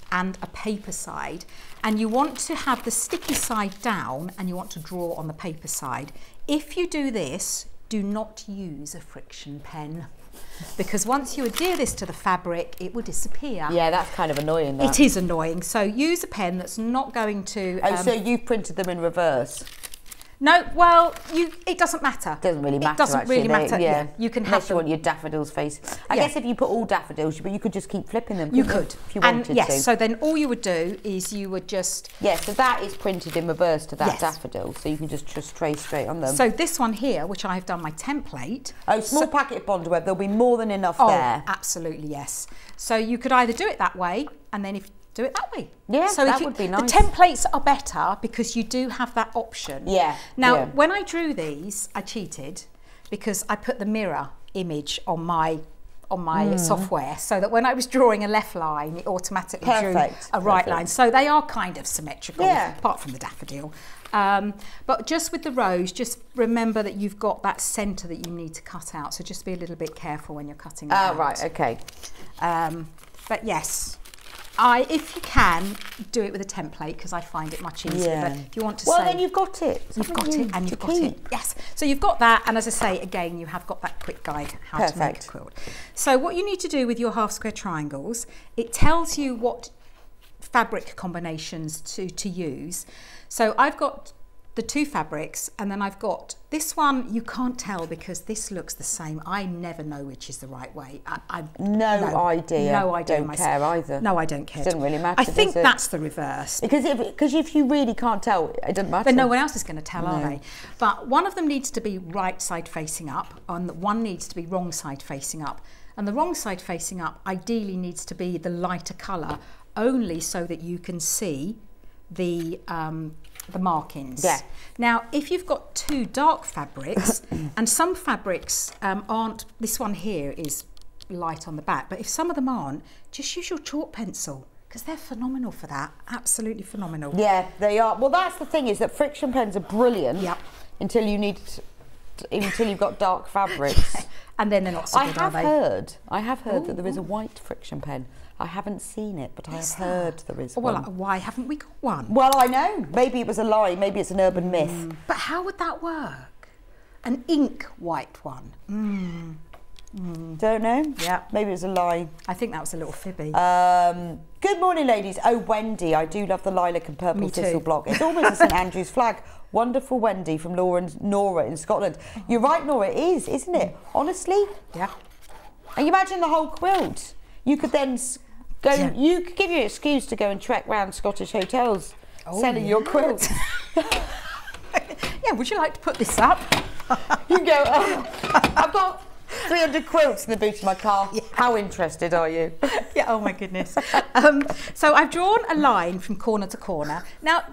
and a paper side. And you want to have the sticky side down and you want to draw on the paper side. If you do this, do not use a friction pen, because once you adhere this to the fabric, it will disappear. Yeah, that's kind of annoying. That. It is annoying. So use a pen that's not going to... so you've printed them in reverse? No, well, it doesn't matter. Doesn't really matter. It doesn't really matter. Yeah. You can Unless you want your daffodils face. I guess if you put all daffodils, but you could just keep flipping them. You could, if you wanted to. So then all you would do is you would just... Yes, so that is printed in reverse to that daffodil, so you can just trace straight on them. So this one here, which I've done my template... Oh, small packet of Bonder web, there'll be more than enough there. Absolutely, yes. So you could either do it that way, and then do it that way. Yeah, so that would be nice. The templates are better because you do have that option. Yeah. Now, when I drew these, I cheated because I put the mirror image on my software, so that when I was drawing a left line, it automatically drew a right line. So they are kind of symmetrical, apart from the daffodil. But just with the rose, just remember that you've got that centre that you need to cut out. So just be a little bit careful when you're cutting it out. Right, okay. But yes. If you can, do it with a template because I find it much easier. But if you want to then you've got it. You've got it and you've got it. Yes. So you've got that, and as I say, again, you have got that quick guide how to make a quilt. So what you need to do with your half square triangles, it tells you what fabric combinations to use. So I've got the 2 fabrics, and then I've got this one. You can't tell because this looks the same. I never know which is the right way. No idea. No idea. Don't care either. No, I don't care. It doesn't really matter. I think that's the reverse. Because if you really can't tell, it doesn't matter. Then no one else is going to tell, are they? But one of them needs to be right side facing up, and one needs to be wrong side facing up. And the wrong side facing up ideally needs to be the lighter colour, only so that you can see the markings. Yeah. Now, if you've got 2 dark fabrics, and some fabrics aren't, this one here is light on the back, but if some of them aren't, just use your chalk pencil because they're phenomenal for that. Absolutely phenomenal. Yeah, they are. Well, that's the thing, is that friction pens are brilliant until you've got dark fabrics. And then they're not so good, are they? I have heard that there is a white friction pen. I haven't seen it, but I have heard there is one. Well, why haven't we got one? Well, I know. Maybe it was a lie. Maybe it's an urban myth. But how would that work? An ink white one? Don't know. Yeah. Maybe it was a lie. I think that was a little fibby. Good morning, ladies. Oh, Wendy, I do love the lilac and purple thistle block. It's almost a St Andrew's flag. Wonderful Wendy from Nora in Scotland. You're right, Nora, it is, isn't it? Honestly? Yeah. And you imagine the whole quilt. You could then go, you could give you an excuse to go and trek round Scottish hotels selling your quilt. Yeah, would you like to put this up? You go, I've got 300 quilts in the boot of my car. Yeah. How interested are you? Yeah, oh my goodness. So I've drawn a line from corner to corner. Now,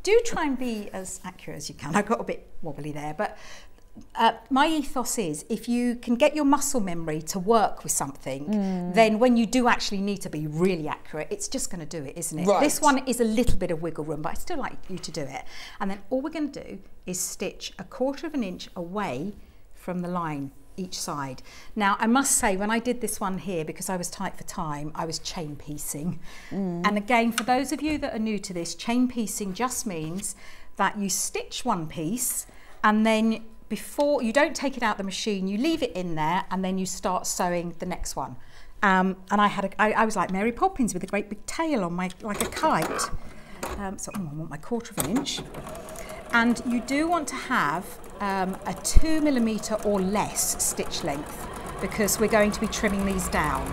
do try and be as accurate as you can. I got a bit wobbly there, but my ethos is if you can get your muscle memory to work with something, then when you do actually need to be really accurate, it's just going to do it, isn't it? Right. This one is a little bit of wiggle room, but I still like you to do it. And then all we're going to do is stitch 1/4 of an inch away from the line each side. Now, I must say, when I did this one here, because I was tight for time, I was chain piecing. And again, for those of you that are new to this, chain piecing just means that you stitch one piece and then before you don't take it out the machine, you leave it in there and then you start sewing the next one. And I was like Mary Poppins with a great big tail on like a kite. So I want my 1/4 of an inch. And you do want to have a 2mm or less stitch length because we're going to be trimming these down.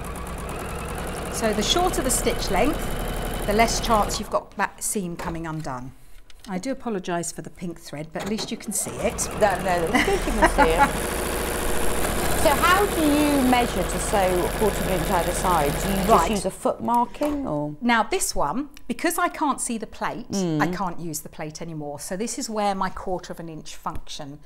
So the shorter the stitch length, the less chance you've got that seam coming undone. I do apologise for the pink thread, but at least you can see it. No, at least you can see it. So how do you measure to sew a quarter of an inch either side? Do you just use a foot marking or? Now this one, because I can't see the plate, I can't use the plate anymore. So this is where my quarter of an inch function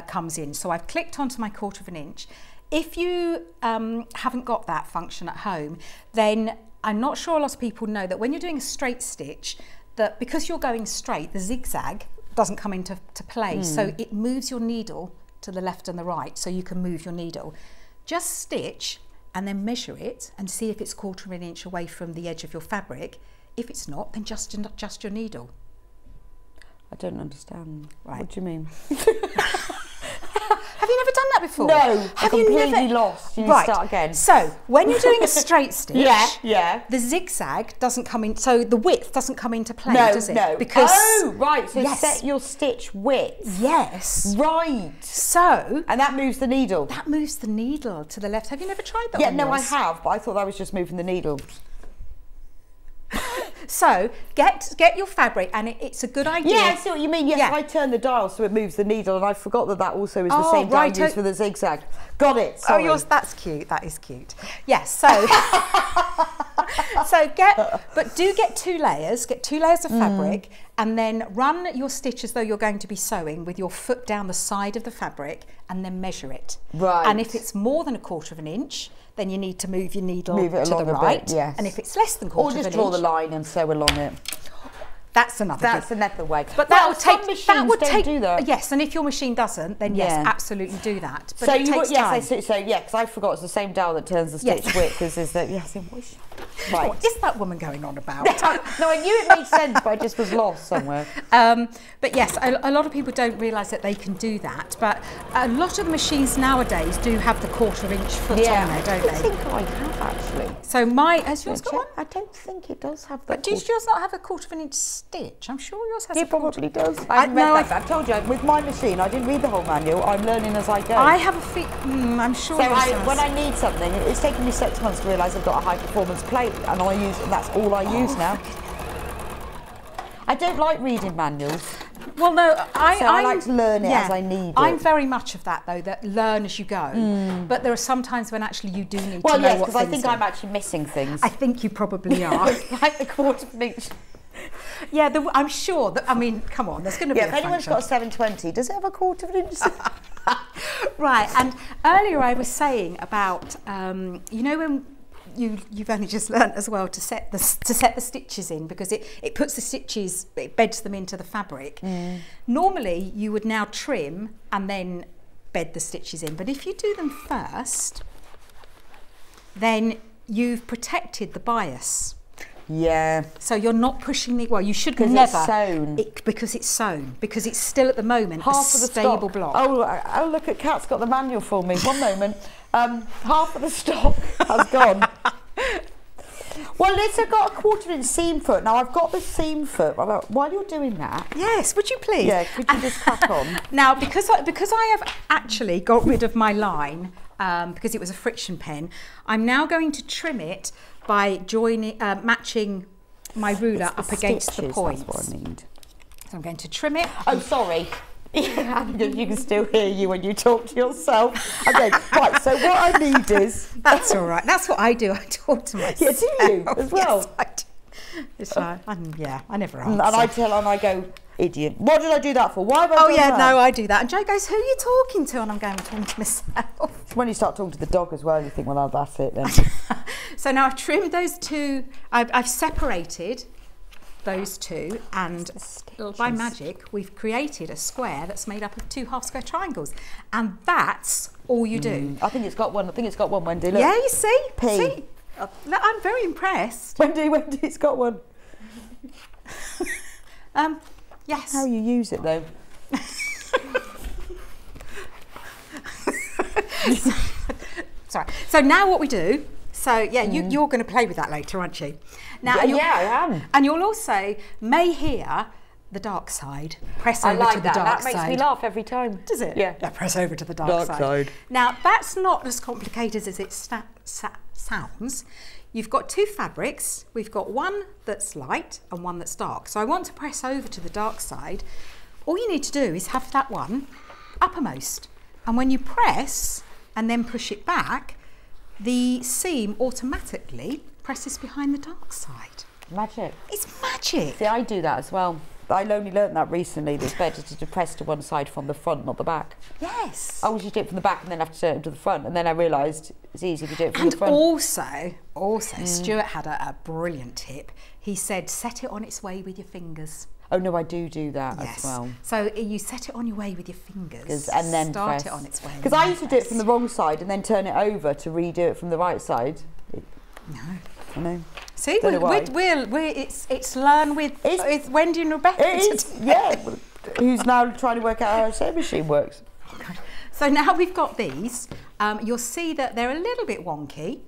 comes in. So I've clicked onto my quarter of an inch. If you haven't got that function at home, then I'm not sure a lot of people know that when you're doing a straight stitch, that because you're going straight, the zigzag doesn't come into play. So it moves your needle to the left and the right, so you can move your needle. Just stitch and then measure it and see if it's quarter of an inch away from the edge of your fabric. If it's not, then just your needle. I don't understand. Right. What do you mean? Have you never done that before? No, I'm completely lost. You start again. So when you're doing a straight stitch, the zigzag doesn't come in, so the width doesn't come into play, does it? No, because so set your stitch width. Yes. Right. So and that moves the needle. That moves the needle to the left. Have you never tried that? Yeah, no, I have, but I thought that was just moving the needle. So get your fabric, and it's a good idea. Yeah, I see what you mean. Yes, I turn the dial so it moves the needle, and I forgot that also is the same dial used for the zigzag. Got it. Sorry. Oh, that's cute. That is cute. Yes. So but do get 2 layers. Get 2 layers of fabric, and then run your stitch as though you're going to be sewing with your foot down the side of the fabric, and then measure it. Right. And if it's more than a quarter of an inch, then you need to move your needle to the right. Yes. And if it's less than quarter of an inch, or just draw the line and sew along it. That's another way. But that would take. Do that. Yes, and if your machine doesn't, then yes, absolutely do that. But so it takes time. Because I forgot it's the same dial that turns the stitch width. Right. What is that woman going on about? No, I knew it made sense, but I just was lost somewhere. But yes, a lot of people don't realise that they can do that. But a lot of the machines nowadays do have the quarter inch foot on there, don't they? I think I have actually. So has yours got one? I don't think it does have that. But does yours not have a quarter of an inch stitch? I'm sure yours has. It probably does. I've told you, with my machine, I didn't read the whole manual. I'm learning as I go. I have a I'm sure. So when I need something, it's taken me 6 months to realise I've got a high performance plate, and that's all I use now. I don't like reading manuals. Well, no, I like to learn it as I need it. I'm very much of that, though, that learn as you go. But there are some times when actually you do need to know what things do. Well, yes, because I think I'm actually missing things. I think you probably are. Like the quarter of an inch. Yeah, I'm sure that, I mean, come on, there's going to be a if anyone's got a 720, does it have a quarter of an inch? Right, and earlier I was saying about, you know, when you've only just learnt as well to set the stitches in, because it puts the stitches, it beds them into the fabric. Normally you would now trim and then bed the stitches in, but if you do them first, then you've protected the bias. Yeah. So you're not pushing the, well, you should never. It's sewn. Because it's sewn. Because it's still at the moment half a of the stable stock. block. Oh, look at Kat's got the manual for me. One moment. Half of the stock has gone. Well, it's got a quarter inch seam foot. Now I've got the seam foot. While you're doing that. Yes, would you please? Yeah, could you just crack on? Now, because I have actually got rid of my line, because it was a friction pen, I'm now going to trim it by matching my ruler up against the points. That's what I need. So I'm going to trim it. Oh, sorry. Yeah, you can still hear you when you talk to yourself. Okay, right, so what I need is... That's all right. That's what I do. I talk to myself. Yeah, do you as well? Yes, I do. It's I never answer. And I go, idiot. What did I do that for? Why have I done that? No, I do that. And Joe goes, who are you talking to? And I'm going, talking to myself. When you start talking to the dog as well, you think, well, that's it then. So now I've trimmed those two. I've separated those two, and by magic we've created a square that's made up of 2 half square triangles, and that's all you do. I think it's got one, Wendy. Look. Yeah, you see? P. See? I'm very impressed. Wendy, it's got one. Yes. How you use it though. Sorry. So now what we do, you're going to play with that later, aren't you? Now, I am. And you'll also may hear the dark side. Press over to the dark side. That makes me laugh every time. Does it? Yeah. Press over to the dark side. Now, that's not as complicated as it sounds. You've got 2 fabrics. We've got one that's light and one that's dark. So I want to press over to the dark side. All you need to do is have that one uppermost. And when you press, and then push it back, the seam automatically presses behind the dark side. Magic. It's magic. See, I do that as well. I only learned that recently, that it's better to press to one side from the front, not the back. Yes. I always used to do it from the back and then have to turn it to the front, and then I realised it's easy if you do it from the front. And also, Stuart had a brilliant tip. He said, set it on its way with your fingers. Oh no, I do that as well. So you set it on your way with your fingers and then start it on its way. Because I used to do it from the wrong side and then turn it over to redo it from the right side. No. I know. See, it's learn with Wendy and Rebecca. It is, yeah. Who's now trying to work out how a sewing machine works. So now we've got these. You'll see that they're a little bit wonky.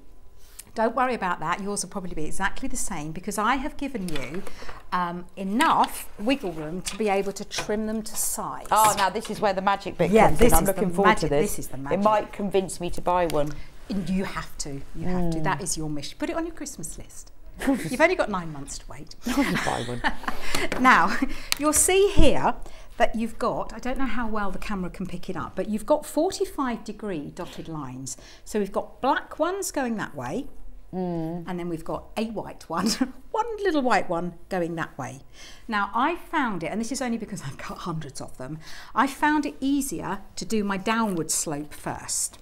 Don't worry about that. Yours will probably be exactly the same because I have given you enough wiggle room to be able to trim them to size. Oh, now this is where the magic bit comes in. I'm looking forward to this. This is the magic. It might convince me to buy one. You have to. You have to. That is your mission. Put it on your Christmas list. You've only got 9 months to wait. I can buy one. Now, you'll see here that you've got, I don't know how well the camera can pick it up, but you've got 45-degree dotted lines. So we've got black ones going that way, and then we've got a white one, one little white one going that way. Now, I found it, and this is only because I've got hundreds of them, I found it easier to do my downward slope first.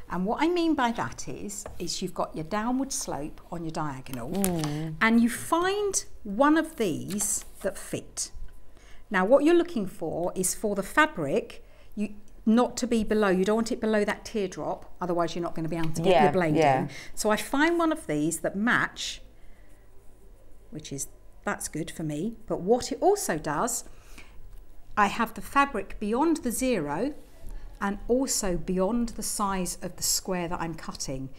And what I mean by that is you've got your downward slope on your diagonal, and you find one of these that fit. Now, what you're looking for is for the fabric, not to be below. You don't want it below that teardrop, otherwise you're not going to be able to get your blade in. So I find one of these that match, that's good for me. But what it also does, I have the fabric beyond the 0 and also beyond the size of the square that I'm cutting,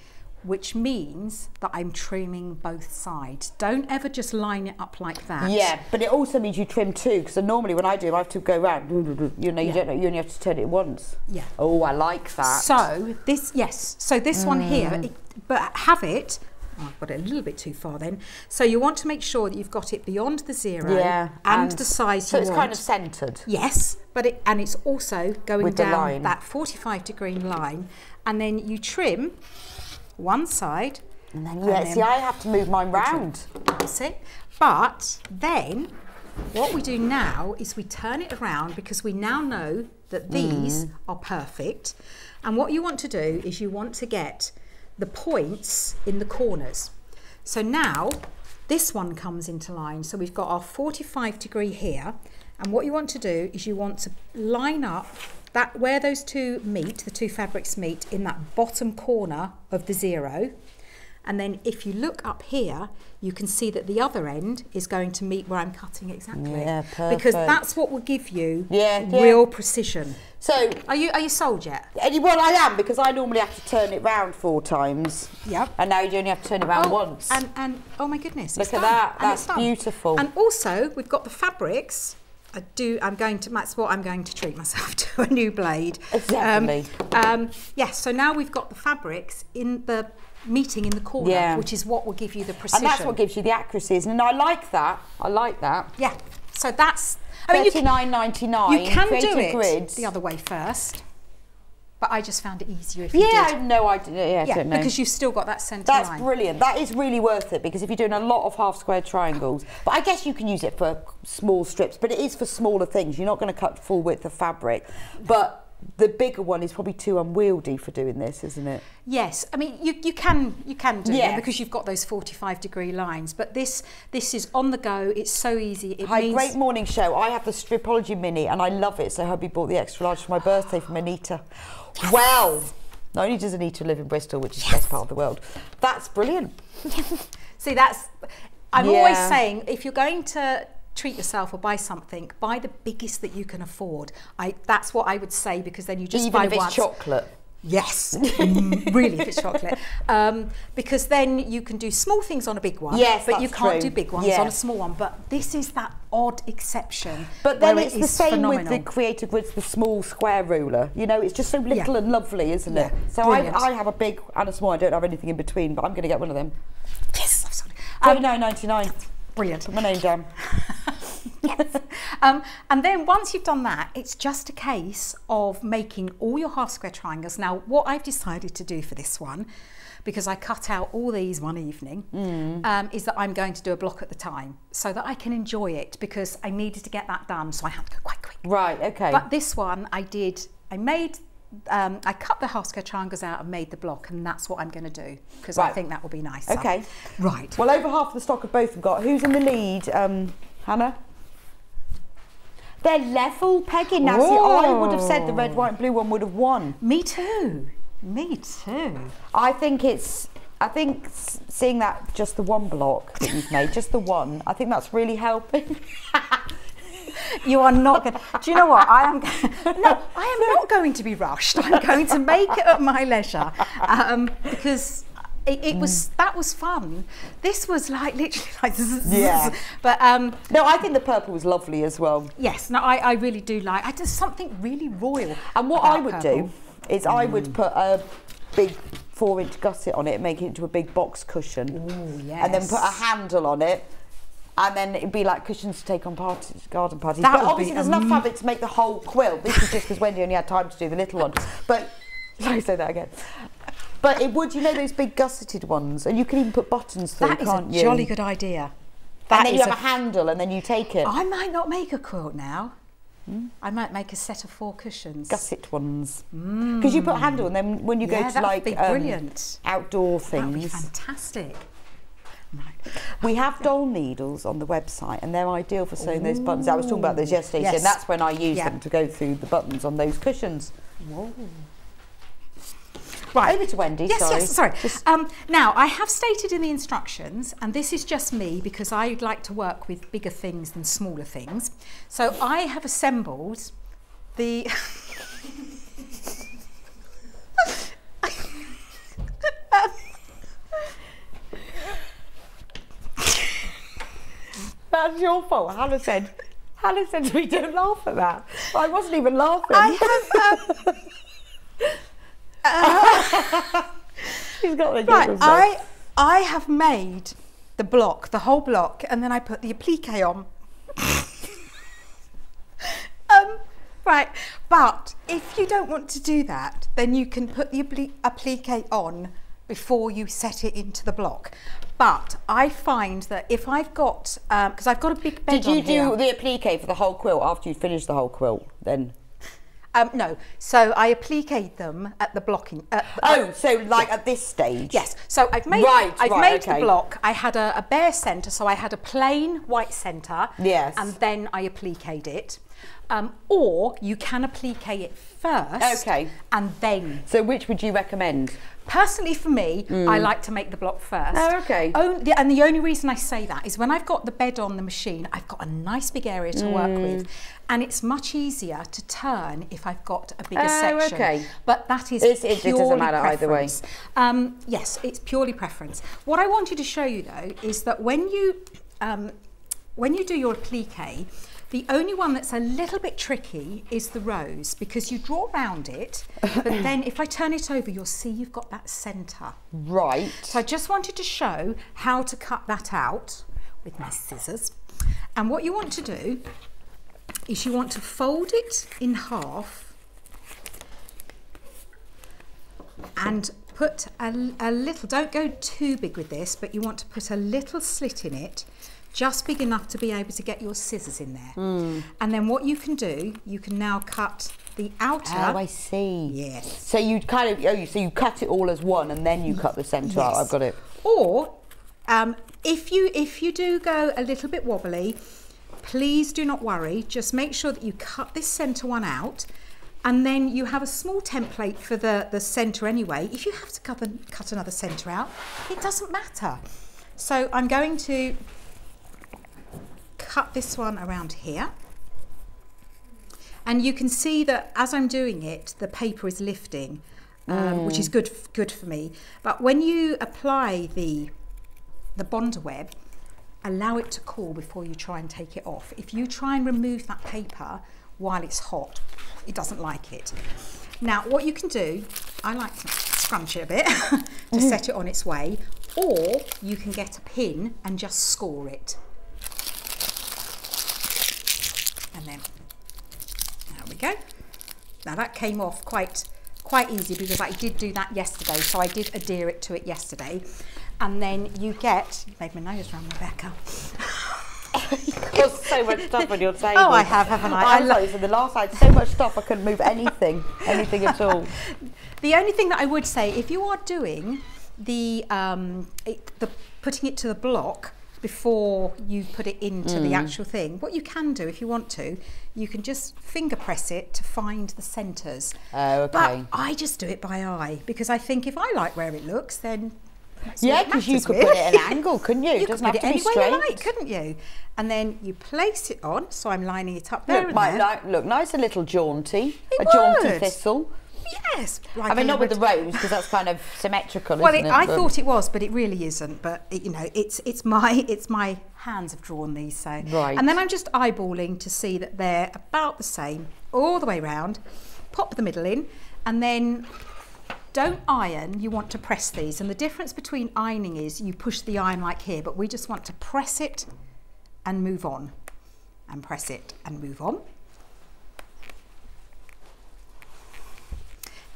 which means that I'm trimming both sides. Don't ever just line it up like that. Yeah, but it also means you trim too, because normally when I do, I have to go around, you know, you don't know, you only have to turn it once. Yeah. Oh, I like that. So this, so this one here, but have it, I've got it a little bit too far then. So you want to make sure that you've got it beyond the 0 and the size you want. So it's kind of centred. Yes, but it's also going down that 45-degree line, and then you trim one side. And then, see, I have to move mine round. That's it. But then what we do now is we turn it around because we now know that these are perfect. And what you want to do is you want to get the points in the corners. So now this one comes into line. So we've got our 45-degree here. And what you want to do is you want to line up that where those two meet, the two fabrics meet, in that bottom corner of the 0. And then if you look up here, you can see that the other end is going to meet where I'm cutting exactly. Yeah, perfect. Because that's what will give you real precision. So are you sold yet? Well, I am, because I normally have to turn it round 4 times. Yep. And now you only have to turn it round once. And oh my goodness, look at that. That's beautiful. And also we've got the fabrics. That's what I'm going to treat myself to, a new blade. Exactly. Yes, so now we've got the fabrics in the meeting in the corner, which is what will give you the precision. And that's what gives you the accuracy, and I like that. I like that. Yeah. So that's $39.99. You can do it grids the other way first. But I just found it easier if you did. I had no idea. I don't know. Because you've still got that centre line. That's brilliant. That is really worth it, because if you're doing a lot of half square triangles, but I guess you can use it for small strips, but it is for smaller things. You're not going to cut full width of fabric. But the bigger one is probably too unwieldy for doing this, isn't it? Yes, I mean you can do it because you've got those 45-degree lines. But this is on the go. It's so easy. Great morning show. I have the Stripology Mini and I love it. So hubby bought the extra large for my birthday from Anita. Yes. Well, not only does Anita live in Bristol, which is the best part of the world, that's brilliant. See, I'm always saying, if you're going to treat yourself or buy something, buy the biggest that you can afford. That's what I would say, because then you just buy once. Even if it's chocolate. Yes, really, if it's chocolate. Because then you can do small things on a big one, but you can't do big ones on a small one. But this is that odd exception. But then it's the same with the Creative Grids, the small square ruler. You know, it's just so little and lovely, isn't it? So I have a big and a small. I don't have anything in between, but I'm going to get one of them. Yes, absolutely. $39.99. Brilliant. Put my name down. Yes. And then once you've done that, it's just a case of making all your half square triangles. Now, what I've decided to do for this one, because I cut out all these one evening, is that I'm going to do a block at the time so that I can enjoy it, because I needed to get that done, so I had to go quite quick. Right, okay. But this one I cut the half square triangles out and made the block, and that's what I'm going to do, because I think that will be nicer. Okay. Right. Well, over half the stock of both have got. Who's in the lead, Hannah? They're level, Peggy. Now, see, I would have said the red, white, and blue one would have won. Me too. Me too. I think seeing that just the one block that you've made, just the one, I think that's really helping. You are not going. Do you know what? I am not going to be rushed. I'm going to make it at my leisure, because that was fun. This was like literally like But no, I think the purple was lovely as well. Yes, no, I really do like. I just something really royal. And what I would do is I would put a big 4-inch gusset on it, make it into a big box cushion. Ooh, yes. And then put a handle on it. And then it'd be like cushions to take on parties, garden parties. That but would obviously be there's enough fabric to make the whole quilt. This is just because Wendy only had time to do the little one. But, sorry, say that again. But it would, you know, those big gusseted ones, and you can even put buttons through, can't you? That is a jolly good idea. And then you have a handle, and then you take it. I might not make a quilt now. I might make a set of 4 cushions. Gusset ones. Because you put a handle, and then when you go to like brilliant. Outdoor things. That would be fantastic. Right. We have doll needles on the website, and they're ideal for sewing those buttons. I was talking about those yesterday, and that's when I use them to go through the buttons on those cushions. Whoa. Right, over to Wendy. Sorry. Now, I have stated in the instructions, and this is just me because I like to work with bigger things than smaller things. So I have assembled the... That's your fault. Hannah said to me, don't laugh at that. I wasn't even laughing. She's got the giggles. Right, I have made the block, the whole block, and then I put the applique on. Right, but if you don't want to do that, then you can put the applique on before you set it into the block. But I find that if I've got, because I've got a big bed on here. Did you do the applique for the whole quilt after you finished the whole quilt then? No, so I appliqued them at the blocking. So like at this stage? Yes. So I've made the block. I had a bare centre, so I had a plain white centre. Yes. And then I appliqued it. Or you can applique it first. Okay. And then. So which would you recommend? Personally, for me, I like to make the block first. Oh, okay. And the only reason I say that is when I've got the bed on the machine, I've got a nice big area to work with, and it's much easier to turn if I've got a bigger section. Okay. But that is it doesn't matter preference. either way. Yes, it's purely preference. What I wanted to show you though is that when you do your applique, the only one that's a little bit tricky is the rose, because you draw around it, but then if I turn it over, you'll see you've got that centre. Right. So I just wanted to show how to cut that out with my scissors. And what you want to do is you want to fold it in half and put a little, don't go too big with this, but you want to put a little slit in it, just big enough to be able to get your scissors in there. And then what you can do, you can now cut the outer. Oh, I see. Yes. So you kind of, so you cut it all as one and then you cut the centre out. I've got it. Or if you do go a little bit wobbly, please do not worry. Just make sure that you cut this centre one out, and then you have a small template for the centre anyway. If you have to cut another centre out, it doesn't matter. So I'm going to cut this one around here, and you can see that as I'm doing it, the paper is lifting, which is good for me. But when you apply the bonder web, allow it to cool before you try and take it off. If you try and remove that paper while it's hot, it doesn't like it. Now what you can do, I like to scrunch it a bit to set it on its way, or you can get a pin and just score it. And then, there we go. Now that came off quite easy because I did do that yesterday, so I did adhere it to it yesterday. And then you get, you made my nose run, Rebecca. You've got so much stuff on your table. Oh, I have, haven't I? In the last I had so much stuff I couldn't move anything at all. The only thing that I would say, if you are doing the putting it to the block before you put it into the actual thing, what you can do if you want to, you can just finger press it to find the centres. Oh, okay. But I just do it by eye because I think if I like where it looks, then yeah, because you could put it at an angle, couldn't you? You doesn't could have put it to be any way straight. you like, couldn't you? And then you place it on, so I'm lining it up there. Look, and might there. look nice, a little jaunty, It jaunty would. thistle. Yes. I mean, not with the rose because that's kind of symmetrical, Well, isn't it? I thought it was, but it really isn't. But you know, it's my hands have drawn these, so. Right. And then I'm just eyeballing to see that they're about the same all the way round. Pop the middle in, and then don't iron. You want to press these, and the difference between ironing is you push the iron like here, but we just want to press it and move on, and press it and move on.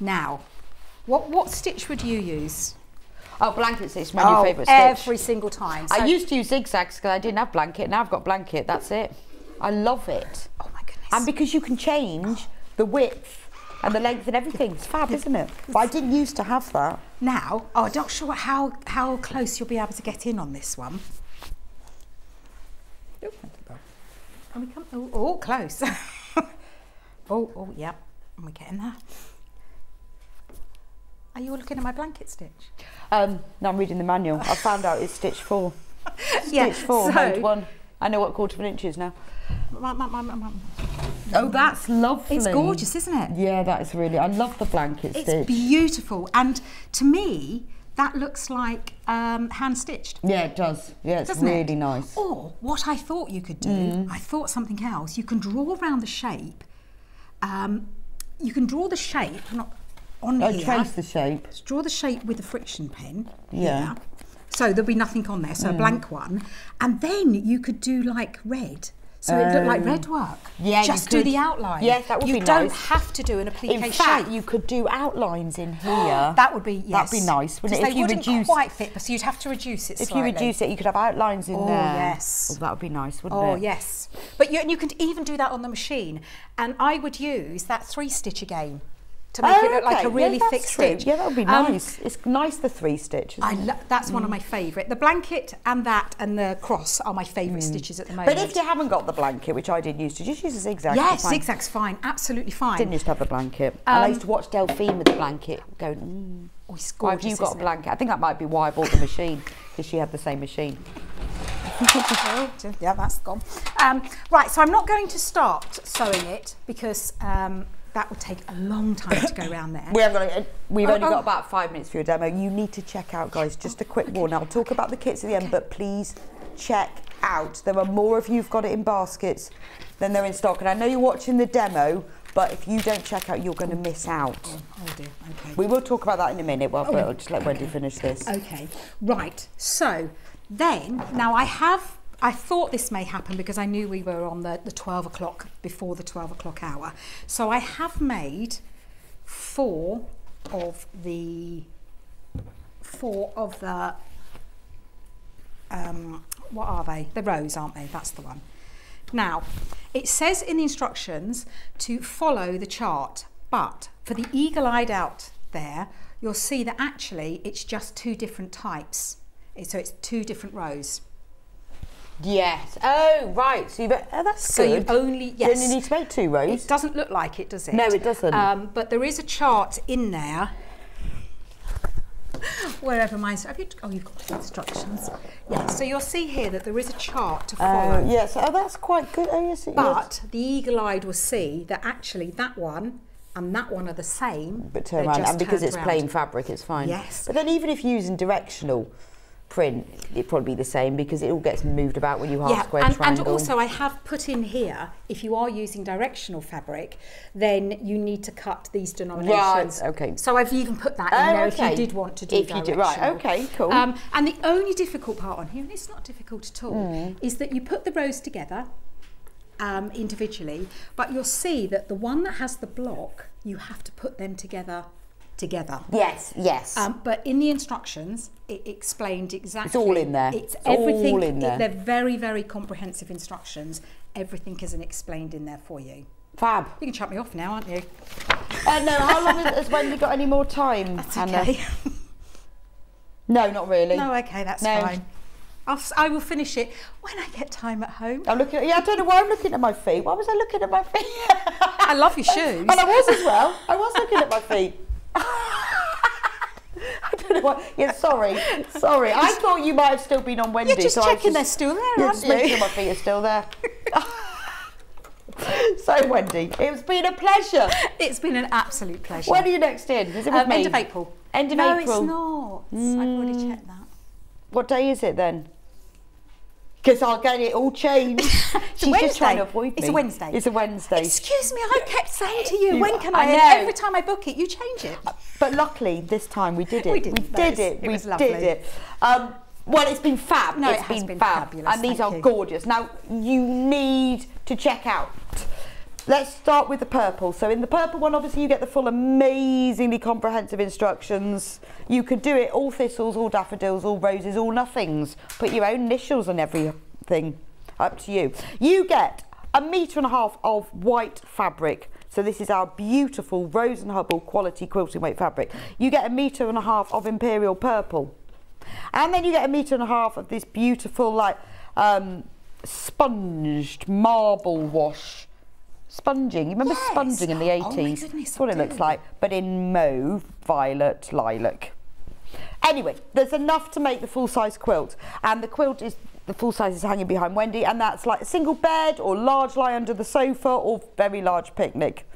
Now, what stitch would you use? Oh, blanket stitch, my new favourite stitch. Every single time. So I used to use zigzags because I didn't have blanket. Now I've got blanket. That's it. I love it. oh my goodness. And because you can change the width and the length and everything. It's fab, isn't it? But I didn't used to have that. Now, I'm not sure how close you'll be able to get in on this one. Can we come? Oh, close. oh, yeah. And we're getting there. Are you looking at my blanket stitch? No, I'm reading the manual. I found out it's stitch 4. Yeah, Stitch 4, so- mode 1. I know what 1/4 inch is now. Oh, that's lovely. It's gorgeous, isn't it? Yeah, that is really. I love the blanket It's stitch. beautiful, and to me, that looks like hand stitched. Yeah, it does. Yeah, it's Doesn't it? really nice. Or what I thought you could do, I thought something else. You can draw around the shape. You can draw the shape on here. Trace the shape. Draw the shape with a friction pen. Yeah. Here. So there'll be nothing on there, so a blank one. And then you could do like red. So it looked like red work. Yeah, just you do could. the outline. Yes, that would be You don't nice. have to do an applique In fact, shape. you could do outlines in here. That would be, yes. That'd be nice, wouldn't it? Because If they you wouldn't reduce, quite fit, so you'd have to reduce it if slightly. you reduce it, you could have outlines in Oh, there. yes. Oh, that would be nice, wouldn't Oh, it? yes. But you could even do that on the machine. And I would use that 3-stitch again to make it look like a really thick stitch. Yeah, that would be nice. It's nice, the 3-stitch, isn't it? That's one of my favourite. The blanket and the cross are my favourite stitches at the moment. But if you haven't got the blanket, which I didn't used to, just use a zigzag. Yes, zigzag's fine, absolutely fine. Didn't used to have the blanket. And I used to watch Delphine with the blanket, going, Oh, it's why have gorgeous, you got a isn't it? blanket? I think that might be why I bought the machine, because she had the same machine. Oh, yeah, that's gone. Right, so I'm not going to start sewing it because that would take a long time to go around there. We've only got about 5 minutes for your demo. You need to check out, guys, just a quick warning. I'll talk about the kits at the end, but please check out. There are more of you who've got it in baskets than they're in stock. And I know you're watching the demo, but if you don't check out, you're going to miss out. Oh dear, okay. We will talk about that in a minute, but I'll just let Wendy finish this. Okay, right, so then, now I thought this may happen because I knew we were on the 12 o'clock, before the 12 o'clock hour. So I have made 4 of the, what are they? The rows, aren't they? That's the one. Now, it says in the instructions to follow the chart, but for the eagle-eyed out there, you'll see that actually it's just 2 different types. So it's 2 different rows. Yes. Oh, right. So that's So good. you only, yes. You only need to make 2 rows. It doesn't look like it, does it? No, it doesn't. But there is a chart in there. Wherever mine's, you've got the instructions. Yeah, so you'll see here that there is a chart to follow. Yes, that's quite good. Oh, yes, But the eagle-eyed will see that actually that one and that one are the same. But turn they're around, just and because turned it's round. plain fabric, it's fine. Yes. But then even if you're using directional print, it'd probably be the same because it all gets moved about when you half square and triangle. also I have put in here, if you are using directional fabric, then you need to cut these denominations. Right, okay. So I've even put that in there if you did want to do directional. Right, okay, cool. And the only difficult part on here, and it's not difficult at all, is that you put the rows together individually, but you'll see that the one that has the block, you have to put them together. Yes, yes. But in the instructions, it explained exactly. It's all in there. It's everything. All in there. They're very, very comprehensive instructions. Everything is explained in there for you. Fab. You can shut me off now, aren't you? No, how long has Wendy got any more time, That's Hannah? okay. No, not really. No, okay, that's fine. I will finish it when I get time at home. I'm looking. I don't know why I'm looking at my feet. Why was I looking at my feet? I love your shoes. And I was as well. I was looking at my feet. I don't know why. Yeah, sorry. I thought you might have still been on Wendy. You're just checking they're still there, aren't just you? making sure my feet are still there. So, Wendy, it's been a pleasure. It's been an absolute pleasure. When are you next in? Is it with me? End of April. End of no, April? No, it's not. I've already checked that. What day is it then? Because I'll get it all changed. She's just trying to avoid me. It's a Wednesday. It's a Wednesday. Excuse me, I kept saying to you, when can I? I know. Every time I book it, you change it. But luckily, this time we did it. We did it. We was lovely. did it. Well, it's been fab. No, it's it has been been fab. fabulous. And these Thank are you. gorgeous. Now, you need to check out. Let's start with the purple. So in the purple one, obviously you get the full amazingly comprehensive instructions. You could do it all thistles, all daffodils, all roses, all nothings. Put your own initials on everything. Up to you. You get 1.5 meters of white fabric. So this is our beautiful Rose and Hubble quality quilting weight fabric. You get 1.5 meters of imperial purple. And then you get 1.5 meters of this beautiful like sponged marble wash. Sponging. You remember sponging in the 80s? Oh my goodness, That's what it looks like, but in mauve, violet, lilac. Anyway, there's enough to make the full-size quilt, and the quilt is the full size is hanging behind Wendy, and that's like a single bed or large lie under the sofa or very large picnic.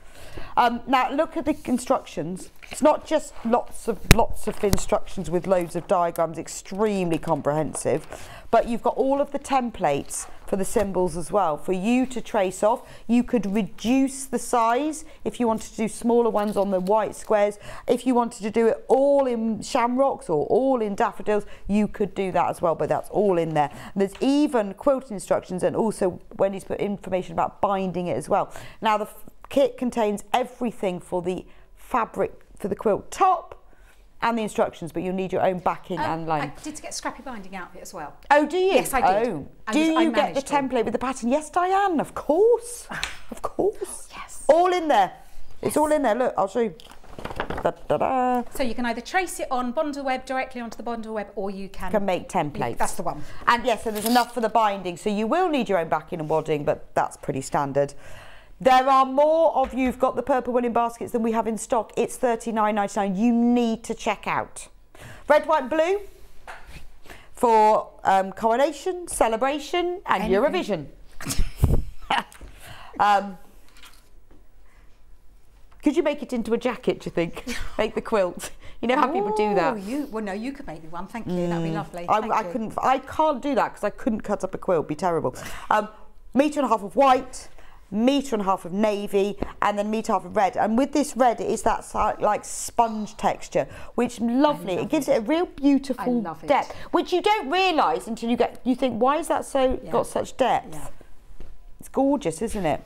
Now look at the instructions. It's not just lots of instructions with loads of diagrams, extremely comprehensive, but you've got all of the templates for the symbols as well for you to trace off. You could reduce the size if you wanted to do smaller ones on the white squares. If you wanted to do it all in shamrocks or all in daffodils, you could do that as well, but that's all in there. There's even quilt instructions, and also Wendy's put information about binding it as well. Now the kit contains everything for the fabric for the quilt top and the instructions, but you'll need your own backing and lining. I did get scrappy binding out of it as well. Oh, do you? Yes, I did. Oh. Do you get the template with the pattern? Yes, Diane, of course. Of course. Yes. All in there. It's all in there. Look, I'll show you. Da, da, da. So you can either trace it on bundle web, directly onto the bundle web, or you can Make templates. That's the one. And yes, so there's enough for the binding. So you will need your own backing and wadding, but that's pretty standard. There are more of you've got the purple one in baskets than we have in stock. It's $39.99. You need to check out. Red, white, blue for Coronation, Celebration and Eurovision. Could you make it into a jacket, do you think? Make the quilt. You know how people do that? Well, no, you could make me one. Thank you. That'd be lovely. I can't do that because I couldn't cut up a quilt. It'd be terrible. 1.5 meters of white, 1.5 meters of navy, and then 1.5 meters of red. And with this red, it is that like sponge texture, which lovely. It gives it a real beautiful depth, which you don't realise until you think, why is that got such depth? Yeah. It's gorgeous, isn't it?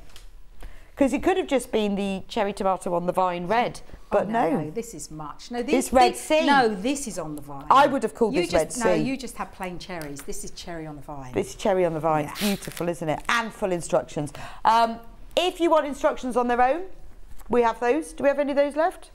Because it could have just been the cherry tomato on the vine red, but no, this is much. No, this Red Sea. No, this is on the vine. I would have called this Red Sea. No, you just have plain cherries. This is cherry on the vine. This is cherry on the vine. Yeah. It's beautiful, isn't it? And full instructions. If you want instructions on their own, we have those. Do we have any of those left?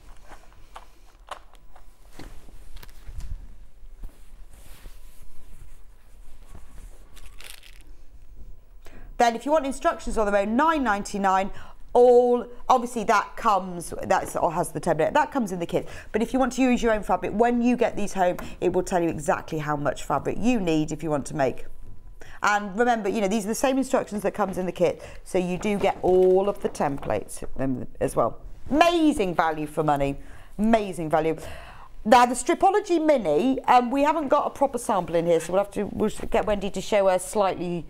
Then if you want instructions on their own, $9.99. Obviously that comes, or has the template, that comes in the kit. But if you want to use your own fabric, when you get these home, it will tell you exactly how much fabric you need if you want to make. And remember, you know, these are the same instructions that comes in the kit, so you do get all of the templates as well. Amazing value for money, amazing value. Now the Stripology Mini, we haven't got a proper sample in here, so we'll get Wendy to show us slightly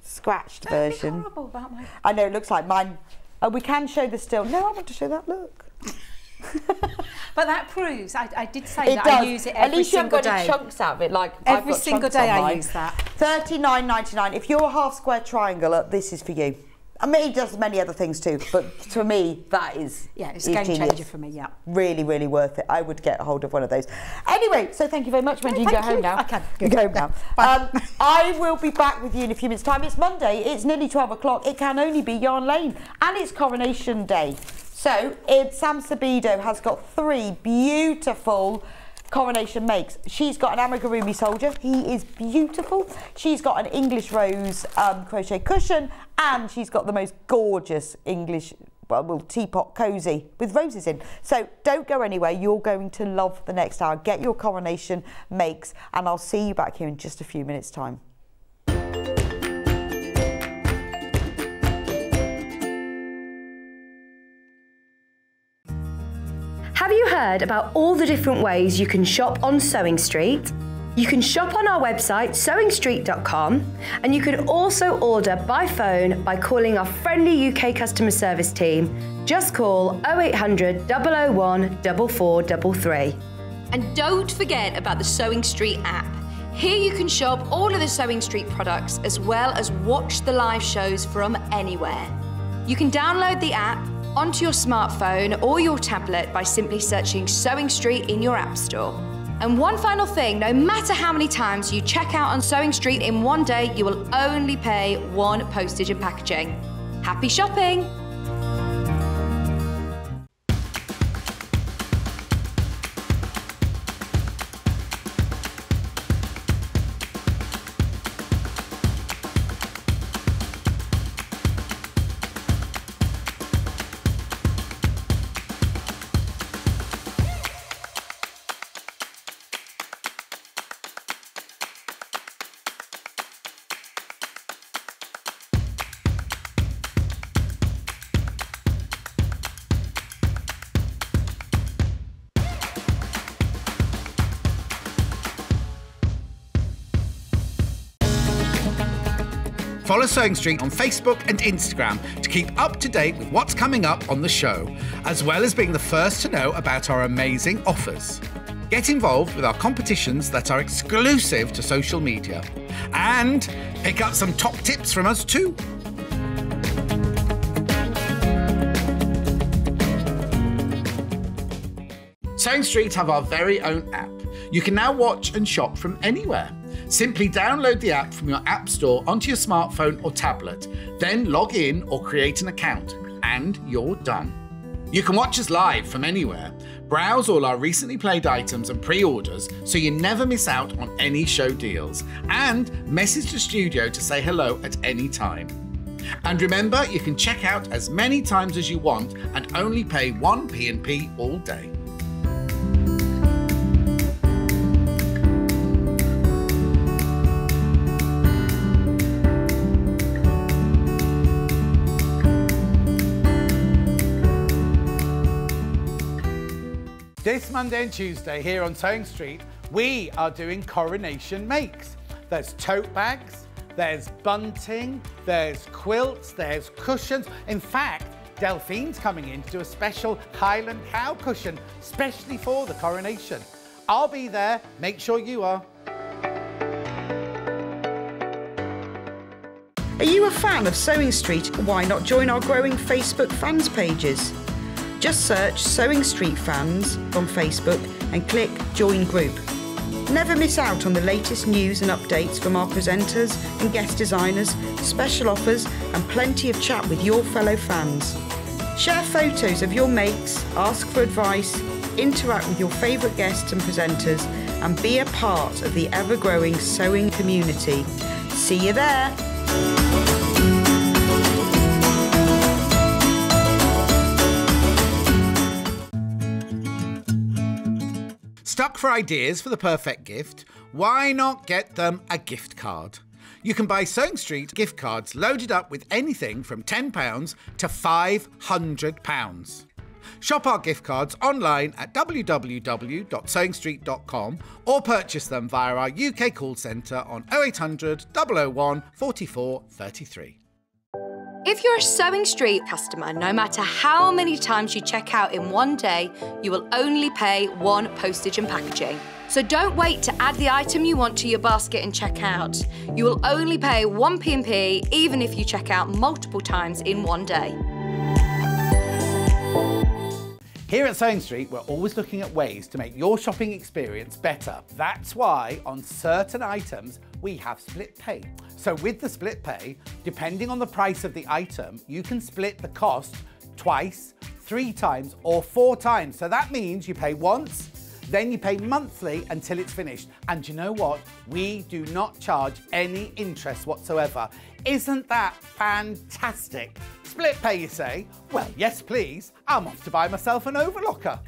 scratched version. Don't be horrible about my... I know, it looks like mine. We can show the still. No, I want to show that. Look. But that proves. I did say that I use it every single day. At least you haven't got any chunks out of it. Like every single day I use that. $39.99. If you're a half square triangle, this is for you. I mean, he does many other things too, but to me, that is it's a game changer for me. Yeah, really, really worth it. I would get a hold of one of those. Anyway, so thank you very much. Wendy, you can go home now. I can. You go home now. I will be back with you in a few minutes' time. It's Monday. It's nearly 12 o'clock. It can only be Yarn Lane, and it's Coronation Day. So Sam Sabido has got 3 beautiful Coronation makes. She's got an amigurumi soldier. He is beautiful. She's got an English rose crochet cushion, and she's got the most gorgeous English teapot cozy with roses in. So don't go anywhere. You're going to love the next hour. Get your Coronation makes, and I'll see you back here in just a few minutes' time. Have you heard about all the different ways you can shop on Sewing Street? You can shop on our website sewingstreet.com, and you can also order by phone by calling our friendly UK customer service team. Just call 0800 001 4433. And don't forget about the Sewing Street app. Here you can shop all of the Sewing Street products as well as watch the live shows from anywhere. You can download the app onto your smartphone or your tablet by simply searching Sewing Street in your app store. And one final thing, no matter how many times you check out on Sewing Street in one day, you will only pay 1 postage and packaging. Happy shopping! Follow Sewing Street on Facebook and Instagram to keep up to date with what's coming up on the show, as well as being the first to know about our amazing offers. Get involved with our competitions that are exclusive to social media, and pick up some top tips from us too. Sewing Street have our very own app. You can now watch and shop from anywhere. Simply download the app from your app store onto your smartphone or tablet, then log in or create an account, and you're done. You can watch us live from anywhere, browse all our recently played items and pre-orders so you never miss out on any show deals, and message the studio to say hello at any time. And remember, you can check out as many times as you want and only pay 1 P&P all day. This Monday and Tuesday here on Sewing Street, we are doing Coronation makes. There's tote bags, there's bunting, there's quilts, there's cushions. In fact, Delphine's coming in to do a special Highland cow cushion, specially for the coronation. I'll be there, make sure you are. Are you a fan of Sewing Street? Why not join our growing Facebook fans pages? Just search Sewing Street Fans on Facebook and click Join Group. Never miss out on the latest news and updates from our presenters and guest designers, special offers and plenty of chat with your fellow fans. Share photos of your makes, ask for advice, interact with your favourite guests and presenters, and be a part of the ever-growing sewing community. See you there! Stuck for ideas for the perfect gift? Why not get them a gift card? You can buy Sewing Street gift cards loaded up with anything from £10 to £500. Shop our gift cards online at www.sewingstreet.com or purchase them via our UK call centre on 0800 001 44 33. If you're a Sewing Street customer, no matter how many times you check out in one day, you will only pay 1 postage and packaging. So don't wait to add the item you want to your basket and check out. You will only pay 1 P&P even if you check out multiple times in one day. Here at Sewing Street, we're always looking at ways to make your shopping experience better. That's why on certain items, we have split pay. So with the split pay, depending on the price of the item, you can split the cost twice, 3 times, or 4 times. So that means you pay once, then you pay monthly until it's finished. And you know what? We do not charge any interest whatsoever. Isn't that fantastic? Split pay, you say? Well, yes, please. I'm off to buy myself an overlocker.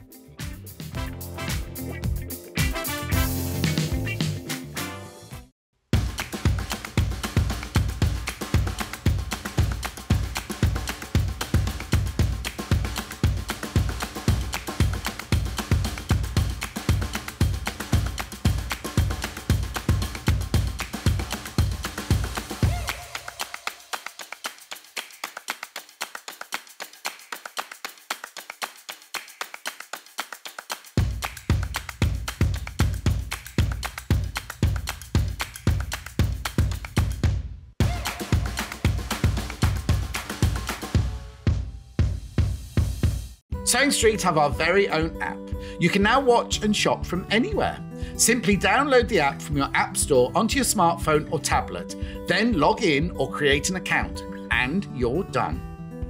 Sewing Street have our very own app. You can now watch and shop from anywhere. Simply download the app from your app store onto your smartphone or tablet, then log in or create an account, and you're done.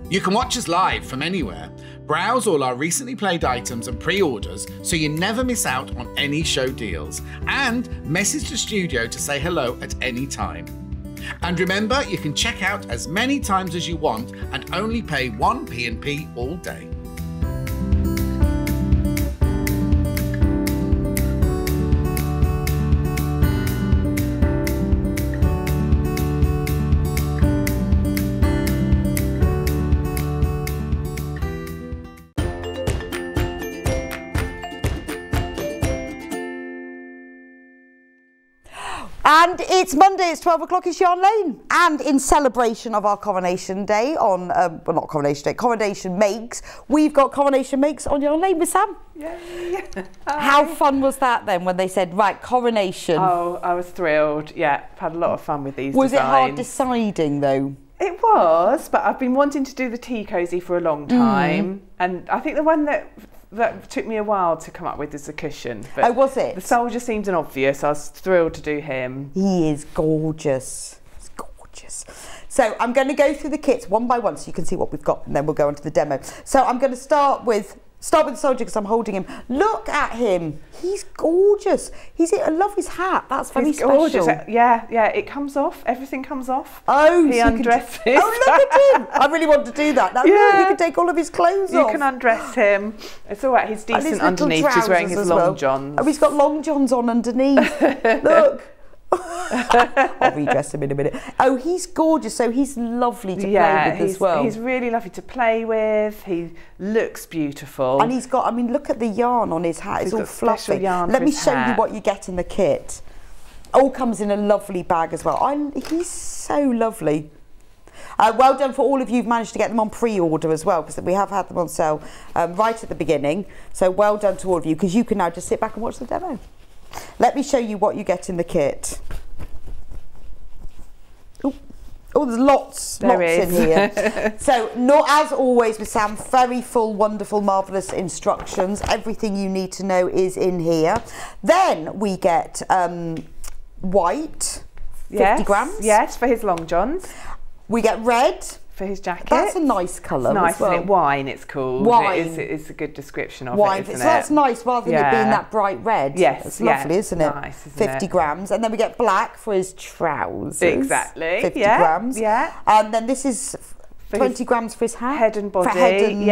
You can watch us live from anywhere, browse all our recently played items and pre-orders so you never miss out on any show deals, and message the studio to say hello at any time. And remember, you can check out as many times as you want and only pay 1 P&P all day. And it's Monday, it's 12 o'clock, it's Yarn Lane. And in celebration of our Coronation Day on, well not Coronation Day, Coronation Makes, we've got Coronation Makes on Yarn Lane with Sam. Yay. How fun was that then when they said, right, Coronation? Oh, I was thrilled. Yeah, I've had a lot of fun with these Was designs. it hard deciding though? It was, but I've been wanting to do the tea cosy for a long time. And I think the one that took me a while to come up with is the cushion. But oh, was it? The soldier seemed an obvious. I was thrilled to do him. He is gorgeous. He's gorgeous. So I'm going to go through the kits one by one so you can see what we've got, and then we'll go on to the demo. So I'm going to start with the soldier because I'm holding him. Look at him. He's gorgeous. I love his hat. That's very special. Gorgeous. Yeah, it comes off. Everything comes off. Oh, he undresses. Oh, look at him. I really want to do that. Now, look, you can take all of his clothes off. You can undress him. It's all right. He's decent underneath. He's wearing his long johns. Oh, he's got long johns on underneath. Look. I'll redress him in a minute. Oh, he's gorgeous. So he's lovely to play with as well. He's really lovely to play with. He looks beautiful. And he's got, I mean, look at the yarn on his hat. It's all fluffy. Let me show you what you get in the kit. All comes in a lovely bag as well. He's so lovely. Well done for all of you who've managed to get them on pre-order as well, because we have had them on sale right at the beginning. So well done to all of you, because you can now just sit back and watch the demo. Let me show you what you get in the kit. Oh, there's lots in here. So, as always with Sam, very full, wonderful, marvellous instructions. Everything you need to know is in here. Then we get white, 50 grams. Yes, for his long johns. We get red. For his jacket. That's a nice colour. Nice, as well. Isn't it? Wine, it's called. Wine. It's a good description of wine. it, isn't so that's nice, rather than it being that bright red. Yes, it's lovely, isn't it? Nice, isn't 50 grams. And then we get black for his trousers. Exactly. 50 grams. Yeah. And then this is 20 grams for his hat. Head and body.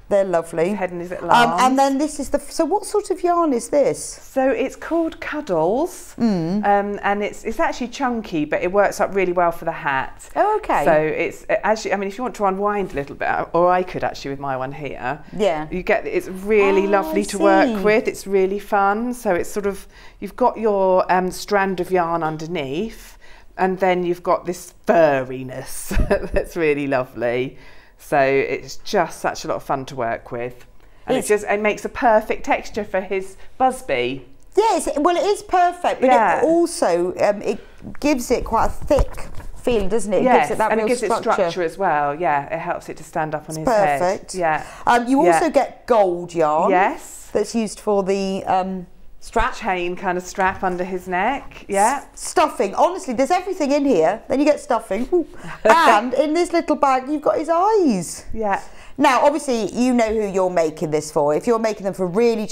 They're lovely. His head and his little arms. And then this is so what sort of yarn is this? So it's called Cuddles, and it's actually chunky, but it works up really well for the hat. Oh, okay. So it's actually, I mean, if you want to unwind a little bit, or I could actually with my one here. Yeah. It's really lovely to work with. It's really fun. So it's sort of, you've got your strand of yarn underneath, and then you've got this furriness that's really lovely. So it's just such a lot of fun to work with. And it makes a perfect texture for his busby. Yes, well, it is perfect, but it also it gives it quite a thick feel, doesn't it? It gives it that and real it gives structure. it structure as well. Yeah, it helps it to stand up on his perfect. head. Yeah. You also get gold yarn. Yes. That's used for the strap. Chain kind of strap under his neck. Yeah. Stuffing. Honestly, there's everything in here. Then you get stuffing. Ooh. And in this little bag, you've got his eyes. Yeah. Now, obviously, you know who you're making this for. If you're making them for really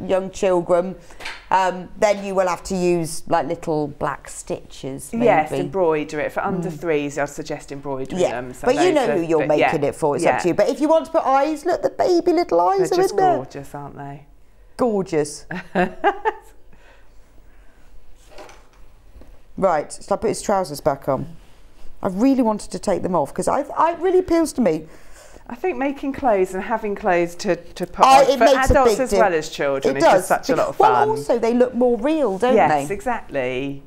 young children, then you will have to use like little black stitches. Maybe. Yes, embroider it. For under threes, I'd suggest embroidering them. So but you know who you're making it for. It's up to you. But if you want to put eyes, look, the baby little eyes They're are just in there. gorgeous, aren't they? Gorgeous. Right, so I put his trousers back on. I really wanted to take them off because it really appeals to me. I think making clothes and having clothes to put on for adults as well as children is just such a lot of fun. Well, also they look more real, don't they? Yes, exactly.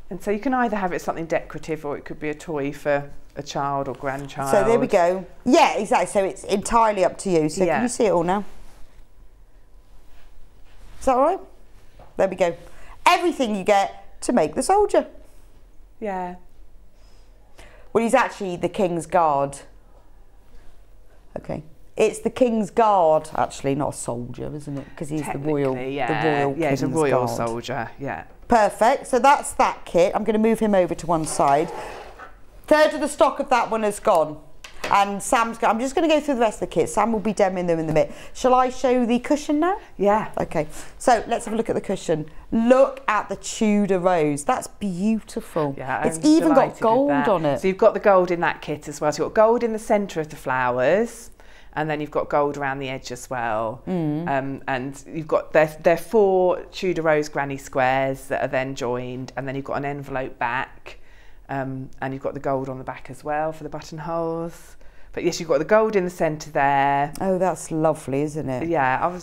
And so you can either have it something decorative or it could be a toy for a child or grandchild. So there we go. Yeah, exactly. So it's entirely up to you. So can you see it all now? Is that all right? There we go. Everything you get to make the soldier. Yeah. Well, he's actually the King's Guard. Okay. It's the King's Guard, actually, not a soldier, isn't it? Because he's the royal he's a royal soldier, yeah. Perfect. So that's that kit. I'm going to move him over to one side. Third of the stock of that one has gone. And I'm just going to go through the rest of the kit. Sam will be demoing them in a minute. Shall I show the cushion now? Yeah. Okay. So let's have a look at the cushion. Look at the Tudor rose. That's beautiful. Yeah, it's even got gold on it. So you've got the gold in that kit as well. So you've got gold in the centre of the flowers. And then you've got gold around the edge as well. And you've got, they're 4 Tudor rose granny squares that are then joined. And then you've got an envelope back. And you've got the gold on the back as well for the buttonholes. But yes, you've got the gold in the centre there. Oh, that's lovely, isn't it? Yeah,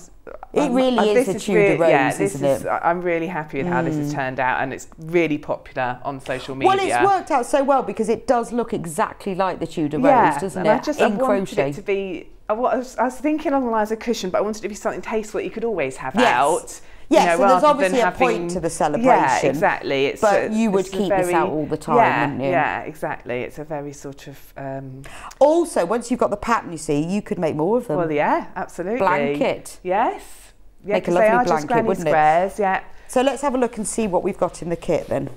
it really is a Tudor rose, isn't it? I'm really happy with how this has turned out, and it's really popular on social media. Well, it's worked out so well because it does look exactly like the Tudor rose, doesn't it? I wanted it to be. I was thinking along the lines of cushion, but I wanted it to be something tasteful that you could always have out. Yes, so there's obviously a point to the celebration. Yeah, exactly. But you would keep this out all the time, wouldn't you? Yeah, exactly. It's a very sort of... Also, once you've got the pattern, you see, you could make more of them. Well, yeah, absolutely. Blanket. Yes. Yeah, make a lovely blanket, wouldn't it? Yeah. So let's have a look and see what we've got in the kit then.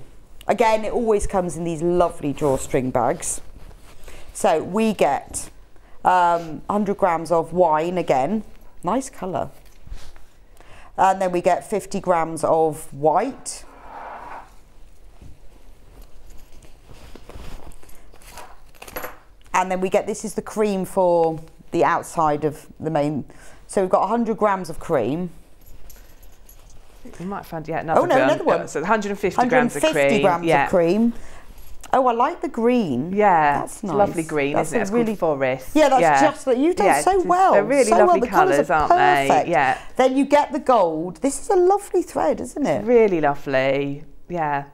Again, it always comes in these lovely drawstring bags. So we get 100 grams of wine again. Nice colour. And then we get 50 grams of white. And then we get, this is the cream for the outside of the main. So we've got 100 grams of cream. We might find, another one. So 150 grams of cream. 150 grams of cream. Oh, I like the green. Yeah, that's nice. It's lovely green, isn't it? It's called forest. Yeah, that's just that. You've done so well. They're really lovely colours, aren't they? Yeah. Then you get the gold. This is a lovely thread, isn't it? It's really lovely. Yeah.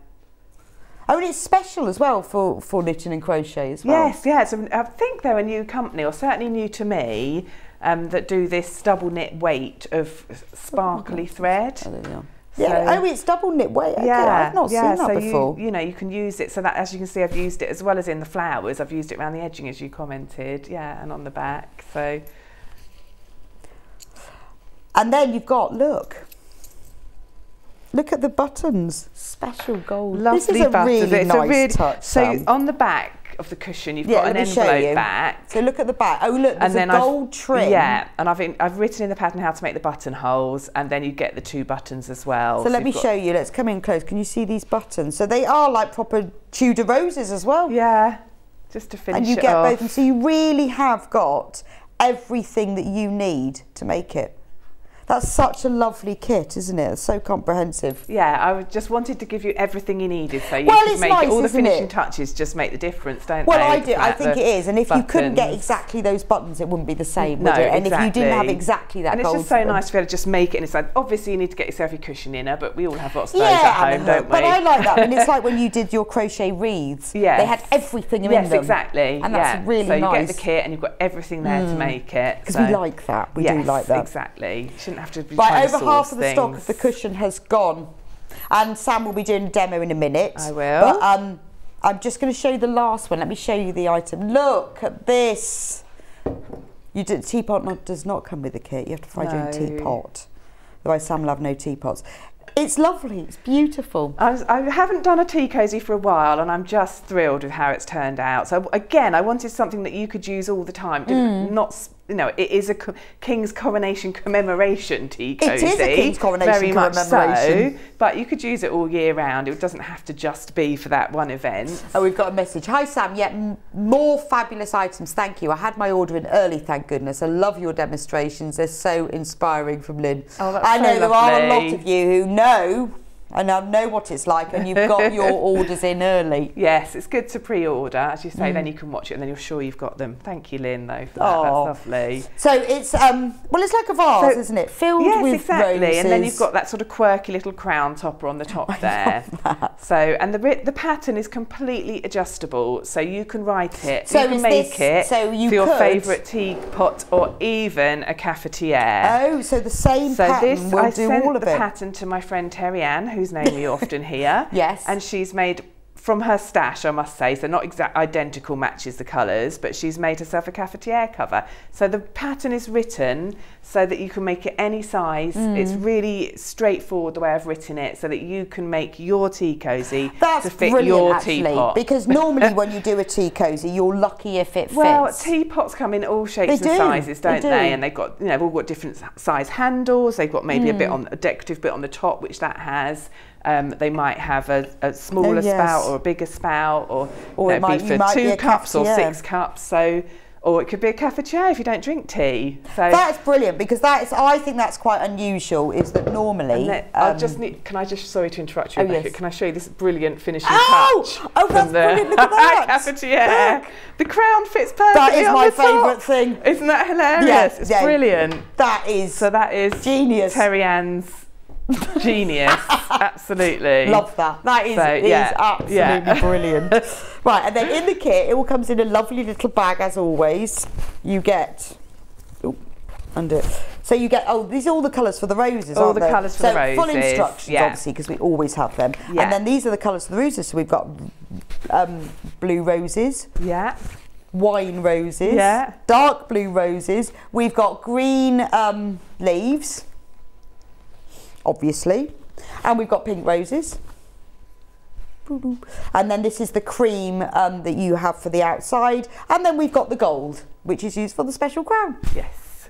Oh, and it's special as well for knitting and crochet as well. Yes, yeah. I think they're a new company, or certainly new to me, that do this double knit weight of sparkly thread. Oh, there we are. Yeah, it's double knit weight. Okay, I've not seen that before. You know, you can use it so that, as you can see, I've used it as well as in the flowers. I've used it around the edging, as you commented, and on the back. So, and then you've got look at the buttons, special gold. Lovely this is a buttons. Really nice touch. So on the back of the cushion, you've got an envelope back. So look at the back. Oh look, there's a gold trim. Yeah, and I've written in the pattern how to make the buttonholes, and then you get the 2 buttons as well. So let me show you. Let's come in close. Can you see these buttons? So they are like proper Tudor roses as well. Yeah, just to finish it off. And you get both, and so you really have got everything that you need to make it. That's such a lovely kit, isn't it? It's so comprehensive. Yeah, I just wanted to give you everything you needed, so you well, could it's make nice, it. All the finishing it? touches just make the difference, don't well, they? I do. I think it is. And if you couldn't get buttons. exactly those buttons, it wouldn't be the same, No, would it? And exactly. if you didn't have exactly that and it's gold just so nice to be able to just make it. And it's like, obviously you need to get yourself your cushion inner, but we all have lots of those at home, don't we? But I like that. And it's like when you did your crochet wreaths. Yes. They had everything in them. Yes, exactly. And that's really nice. So you get the kit and you've got everything there to make it. Because we like that. We do like that. Exactly. You shouldn't have to be Right, trying to over half of the things. stock of the cushion has gone. And Sam will be doing a demo in a minute. I will. But I'm just going to show you the last one. Let me show you the item. Look at this. Teapot does not come with the kit. You have to find your own teapot. Otherwise Sam will have no teapots. It's lovely, it's beautiful. I haven't done a tea cosy for a while and I'm just thrilled with how it's turned out. So again, I wanted something that you could use all the time. Not, you know, it is a King's Coronation commemoration tea cosy. It is a King's Coronation very much commemoration. so, but you could use it all year round. It doesn't have to just be for that one event. Oh, we've got a message. Hi Sam, yet more fabulous items, thank you. I had my order in early, thank goodness. I love your demonstrations, they're so inspiring, from Lynn. Oh, that's I know so there lovely. are a lot of you who know, and I know what it's like, and you've got your orders in early. Yes, it's good to pre-order, as you say, then you can watch it and then you're sure you've got them. Thank you, Lynn, though, for that. That's lovely. So it's, well, it's like a vase, isn't it? Filled with exactly. roses. And then you've got that sort of quirky little crown topper on the top there. So, and the pattern is completely adjustable, so you can write it, So you can make it for your favourite teapot or even a cafetiere. Oh, so the same pattern will do all of it. I sent the pattern to my friend Terry Ann, whose name we often hear. Yes. And she's made, from her stash, I must say, so not exact identical matches the colours, but she's made herself a cafetiere cover. So the pattern is written so that you can make it any size. It's really straightforward the way I've written it, so that you can make your tea cosy to fit your teapot. Because normally when you do a tea cosy, you're lucky if it fits. Well, teapots come in all shapes and sizes, don't they? And they've got, you know, they've all got different size handles. They've got maybe a decorative bit on the top, which that has. They might have a smaller spout or a bigger spout, or it might be for 2 cups or 6 cups. So, or it could be a cafetiere if you don't drink tea. So that's brilliant, because I think that's quite unusual. Is that normally? Can I just sorry to interrupt you, Rebecca? Can I show you this brilliant finishing touch? Oh, that's brilliant! Look at that cafetiere. The crown fits perfectly. That is my favourite thing. Isn't that hilarious? Yes, it's brilliant. That is genius. Terry Ann's genius. Absolutely. Love that. That is, absolutely brilliant. Right, and then in the kit, it all comes in a lovely little bag as always. You get, so you get, these are all the colours for the roses, all aren't the they? colours for the roses. Full instructions, obviously, because we always have them. And then these are the colours for the roses. So we've got blue roses. Yeah. Wine roses. Yeah. Dark blue roses. We've got green leaves, obviously, and we've got pink roses, and then this is the cream that you have for the outside, and then we've got the gold, which is used for the special crown. Yes.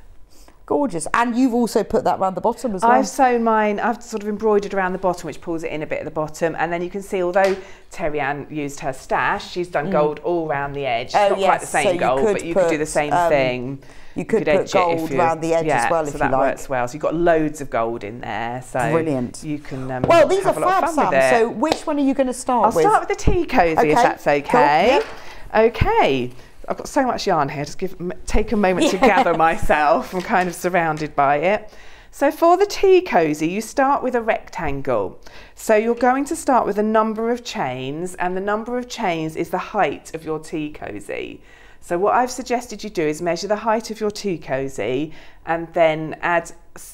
Gorgeous. And you've also put that around the bottom as well. I've sewn mine, I've sort of embroidered around the bottom, which pulls it in a bit at the bottom, and then you can see, although Terry Ann used her stash, she's done gold all around the edge. Not quite the same gold, but you could do the same thing. You could put gold around the edge as well, if you like. So that works well. So you've got loads of gold in there. So brilliant. You can well, these are fab, Sam. So which one are you going to start with? I'll start with the tea cosy, if that's okay. Cool. Okay. I've got so much yarn here. Just take a moment to gather myself. I'm kind of surrounded by it. So for the tea cosy, you start with a rectangle. So you're going to start with a number of chains, and the number of chains is the height of your tea cosy. So what I've suggested you do is measure the height of your tea cosy and then add,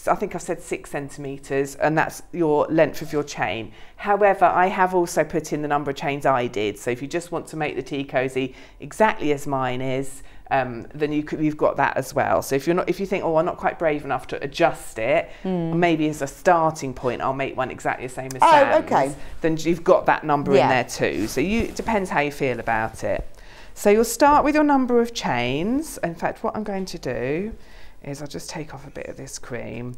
I think I've said 6 centimetres, and that's your length of your chain. However, I have also put in the number of chains I did. So if you just want to make the tea cosy exactly as mine is, then you've got that as well. So if you think, oh, I'm not quite brave enough to adjust it, maybe as a starting point, I'll make one exactly the same as Sam's. Then you've got that number in there too. So it depends how you feel about it. So you'll start with your number of chains. In fact, what I'm going to do is I'll just take off a bit of this cream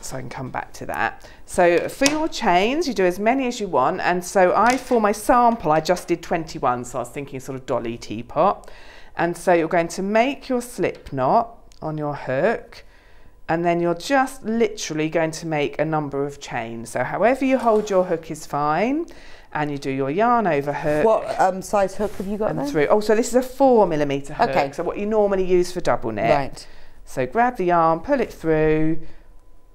so I can come back to that. So for your chains, you do as many as you want. And so for my sample, I just did 21. So I was thinking sort of dolly teapot. And so you're going to make your slip knot on your hook. and then you're just literally going to make a number of chains. So however you hold your hook is fine, and you do your yarn over hook. What size hook have you got there? Through. Oh, so this is a 4mm hook, okay. So what you normally use for double knit. Right. So grab the yarn, pull it through,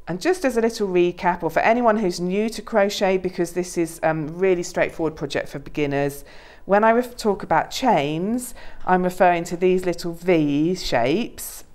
and just as a little recap, or for anyone who's new to crochet, because this is a really straightforward project for beginners, when I talk about chains, I'm referring to these little V shapes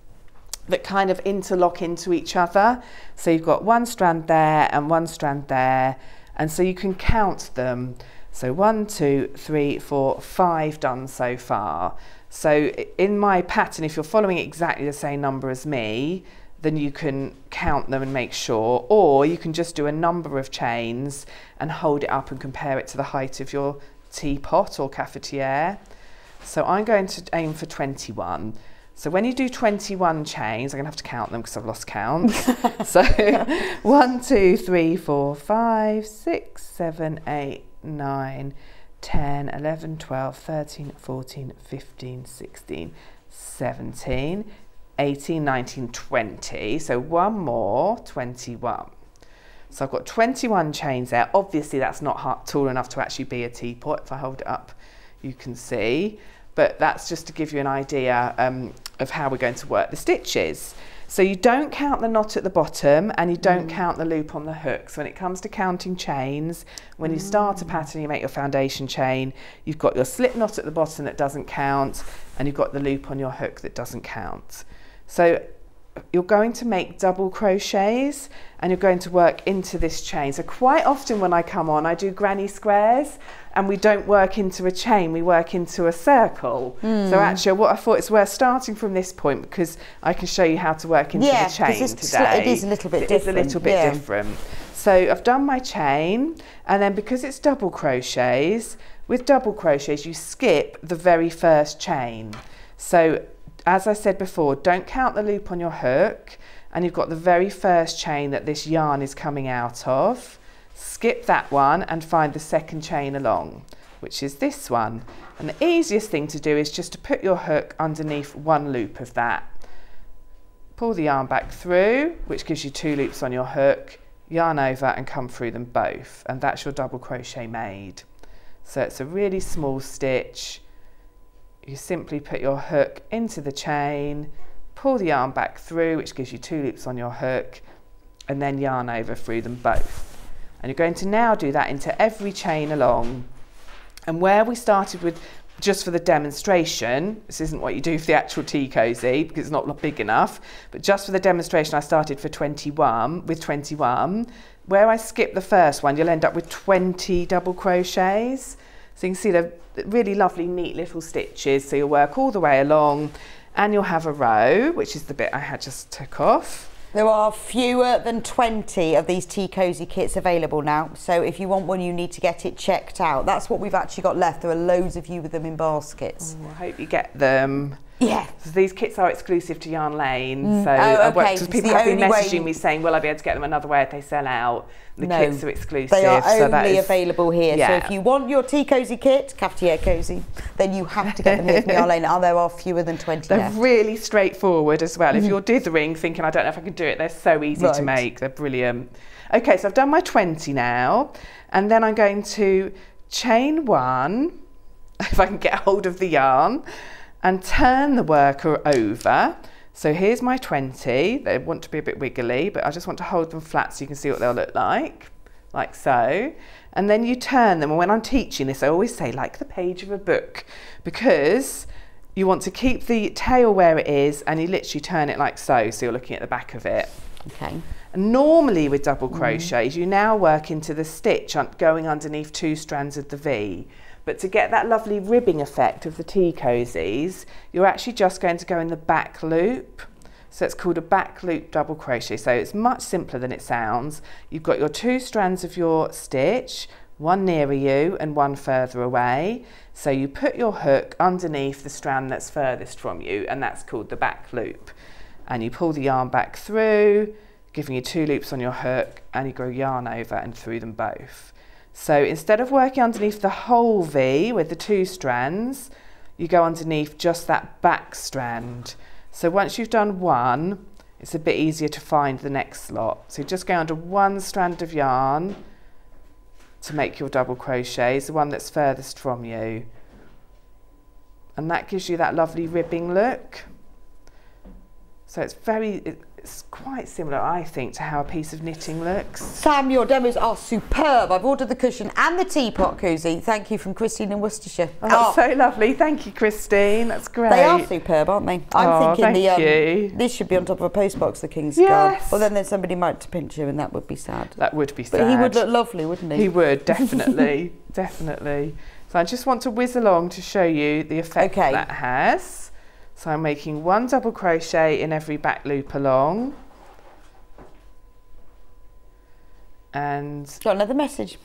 that kind of interlock into each other. So you've got one strand there and one strand there, and so you can count them. So 1, 2, 3, 4, 5 done so far. So in my pattern, if you're following exactly the same number as me, then you can count them and make sure, or you can just do a number of chains and hold it up and compare it to the height of your teapot or cafetiere. So I'm going to aim for 21. So when you do 21 chains, I'm going to have to count them because I've lost count. So 1, 2, 3, 4, 5, 6, 7, 8, 9, 10, 11, 12, 13, 14, 15, 16, 17, 18, 19, 20. So one more, 21. So I've got 21 chains there. Obviously that's not tall enough to actually be a teapot. If I hold it up, you can see. But that's just to give you an idea of how we're going to work the stitches. So you don't count the knot at the bottom, and you don't count the loop on the hook. So when it comes to counting chains, when you start a pattern, you make your foundation chain, you've got your slip knot at the bottom that doesn't count, and you've got the loop on your hook that doesn't count. So you're going to make double crochets, and you're going to work into this chain. So quite often when I come on, I do granny squares, and we don't work into a chain, we work into a circle. So actually what I thought is worth starting from this point, because I can show you how to work into the chain today. It is a little bit different. It is a little bit different. So I've done my chain, and then because it's double crochets, with double crochets you skip the very first chain. So as I said before, don't count the loop on your hook, and you've got the very first chain that this yarn is coming out of. Skip that one and find the second chain along, which is this one. And the easiest thing to do is just to put your hook underneath one loop of that. Pull the yarn back through, which gives you 2 loops on your hook, yarn over and come through them both. And that's your double crochet made. So it's a really small stitch. You simply put your hook into the chain, pull the yarn back through, which gives you 2 loops on your hook, and then yarn over through them both. And you're going to now do that into every chain along. And where we started with, just for the demonstration, this isn't what you do for the actual tea cosy because it's not big enough, but just for the demonstration I started for 21, where I skip the first one, you'll end up with 20 double crochets. So you can see the really lovely, neat little stitches. So you'll work all the way along, and you'll have a row, which is the bit I had just took off. There are fewer than 20 of these tea cosy kits available now, so if you want one you need to get it checked out. That's what we've actually got left. There are loads of you with them in baskets. Oh, I hope you get them. Yeah. So these kits are exclusive to Yarn Lane, so okay. people have been messaging me saying, will I be able to get them another way if they sell out? The kits are exclusive. They are only available here. Yeah. So if you want your tea cosy kit, cafetiere cozy, then you have to get them here from Yarn Lane. There are fewer than 20 They're left. really straightforward as well. If you're dithering, thinking, I don't know if I can do it, they're so easy to make. They're brilliant. Okay, so I've done my 20 now, and then I'm going to chain 1, if I can get hold of the yarn, and turn the worker over. So here's my 20. They want to be a bit wiggly, but I just want to hold them flat so you can see what they'll look like so. And then you turn them, and when I'm teaching this, I always say like the page of a book, because you want to keep the tail where it is, and you literally turn it like so, so you're looking at the back of it. Okay. And normally with double crochets, you now work into the stitch going underneath 2 strands of the V. But to get that lovely ribbing effect of the tea cozies, you're actually just going to go in the back loop. So it's called a back loop double crochet. So it's much simpler than it sounds. You've got your 2 strands of your stitch, one nearer you and one further away. So you put your hook underneath the strand that's furthest from you, and that's called the back loop. And you pull the yarn back through, giving you 2 loops on your hook, and you go yarn over and through them both. So instead of working underneath the whole V with the 2 strands, you go underneath just that back strand. So once you've done one, it's a bit easier to find the next slot. So just go under one strand of yarn to make your double crochets, the one that's furthest from you. And that gives you that lovely ribbing look. So it's quite similar, I think, to how a piece of knitting looks. Sam, your demos are superb. I've ordered the cushion and the teapot koozie. Thank you from Christine in Worcestershire. Oh, that's so lovely. Thank you, Christine. That's great. They are superb, aren't they? I'm thinking thank you. This should be on top of a post box, the King's Yes. Guard. Well, then somebody might pinch you, and that would be sad. That would be sad. But he would look lovely, wouldn't he? He would, definitely. Definitely. So I just want to whiz along to show you the effect that has. So I'm making one double crochet in every back loop along. And got another message.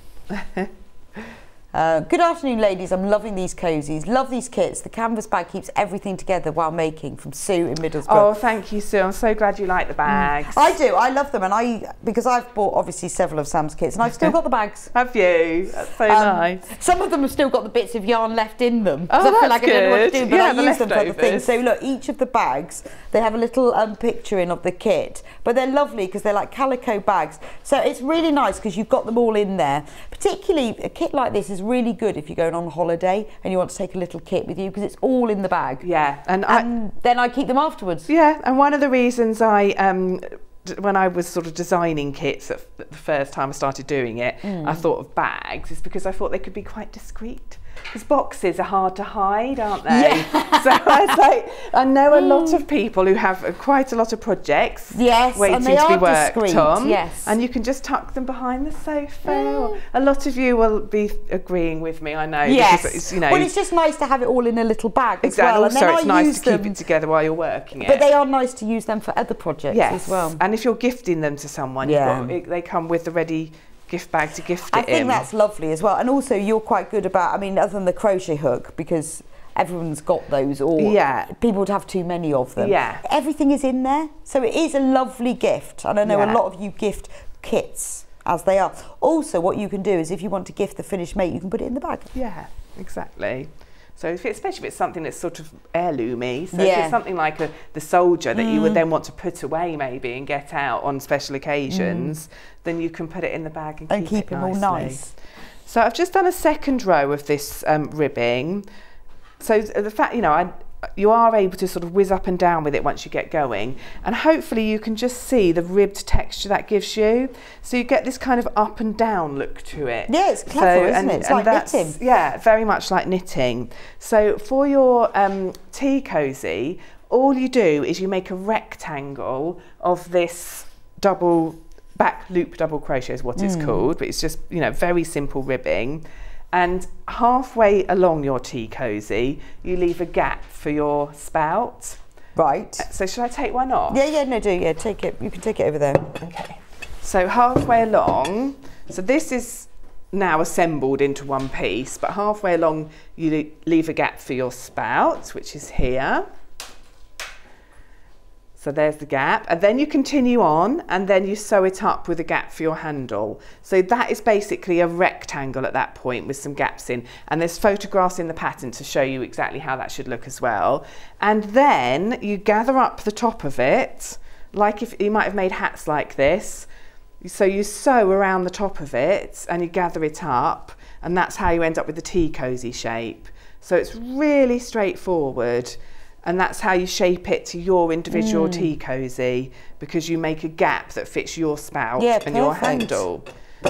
Good afternoon, ladies. I'm loving these cozies. Love these kits. The canvas bag keeps everything together while making. From Sue in Middlesbrough. Oh, thank you, Sue. I'm so glad you like the bags. I do. I love them, and because I've bought obviously several of Sam's kits, and I've still got the bags. Have you? That's so nice. Some of them have still got the bits of yarn left in them. Oh, I feel that's like I don't know what to do, but yeah, I use them for other things. So look, each of the bags, they have a little picture in of the kit, but they're lovely because they're like calico bags. So it's really nice because you've got them all in there. Particularly a kit like this is really good if you're going on holiday and you want to take a little kit with you because it's all in the bag. Yeah, and then I keep them afterwards. Yeah, and one of the reasons when I was sort of designing kits the first time I started doing it, I thought of bags is because I thought they could be quite discreet. Because boxes are hard to hide, aren't they? Yeah. So I was like, I know a lot of people who have quite a lot of projects waiting to be worked on. Yes. And you can just tuck them behind the sofa. A lot of you will be agreeing with me, I know. Yes. Because it's, you know, well, it's just nice to have it all in a little bag as well. Also, it's nice to keep it together while you're working it. But they are nice to use them for other projects as well. And if you're gifting them to someone, they come with the ready gift bag to gift it in. I think that's lovely as well. And also you're quite good about, I mean, other than the crochet hook, because everyone's got those, or people would have too many of them. Yeah. Everything is in there. So it is a lovely gift. And I know a lot of you gift kits as they are. Also, what you can do is if you want to gift the finished mate, you can put it in the bag. Yeah, exactly. So especially if it's something that's sort of heirloomy, so if it's something like the soldier that you would then want to put away maybe and get out on special occasions, then you can put it in the bag and keep it them all nice. So I've just done a second row of this ribbing. So the fact, you know, you are able to sort of whiz up and down with it once you get going, and hopefully you can just see the ribbed texture that gives you. So you get this kind of up and down look to it. Yeah, it's clever, isn't it? It's like knitting. Yeah, very much like knitting. So for your tea cozy, all you do is you make a rectangle of this double back loop double crochet is what it's called, but it's just, you know, very simple ribbing. And halfway along your tea cozy, you leave a gap for your spout. Right. So should I take one off? Yeah, no, do. Yeah, take it. You can take it over there. Okay. So halfway along, so this is now assembled into one piece, but halfway along you leave a gap for your spout, which is here. So there's the gap, and then you continue on and then you sew it up with a gap for your handle. So that is basically a rectangle at that point with some gaps in, and there's photographs in the pattern to show you exactly how that should look as well. And then you gather up the top of it, like if you might have made hats like this. So you sew around the top of it and you gather it up, and that's how you end up with the tea cozy shape. So it's really straightforward. And that's how you shape it to your individual tea cozy, because you make a gap that fits your spout and your handle.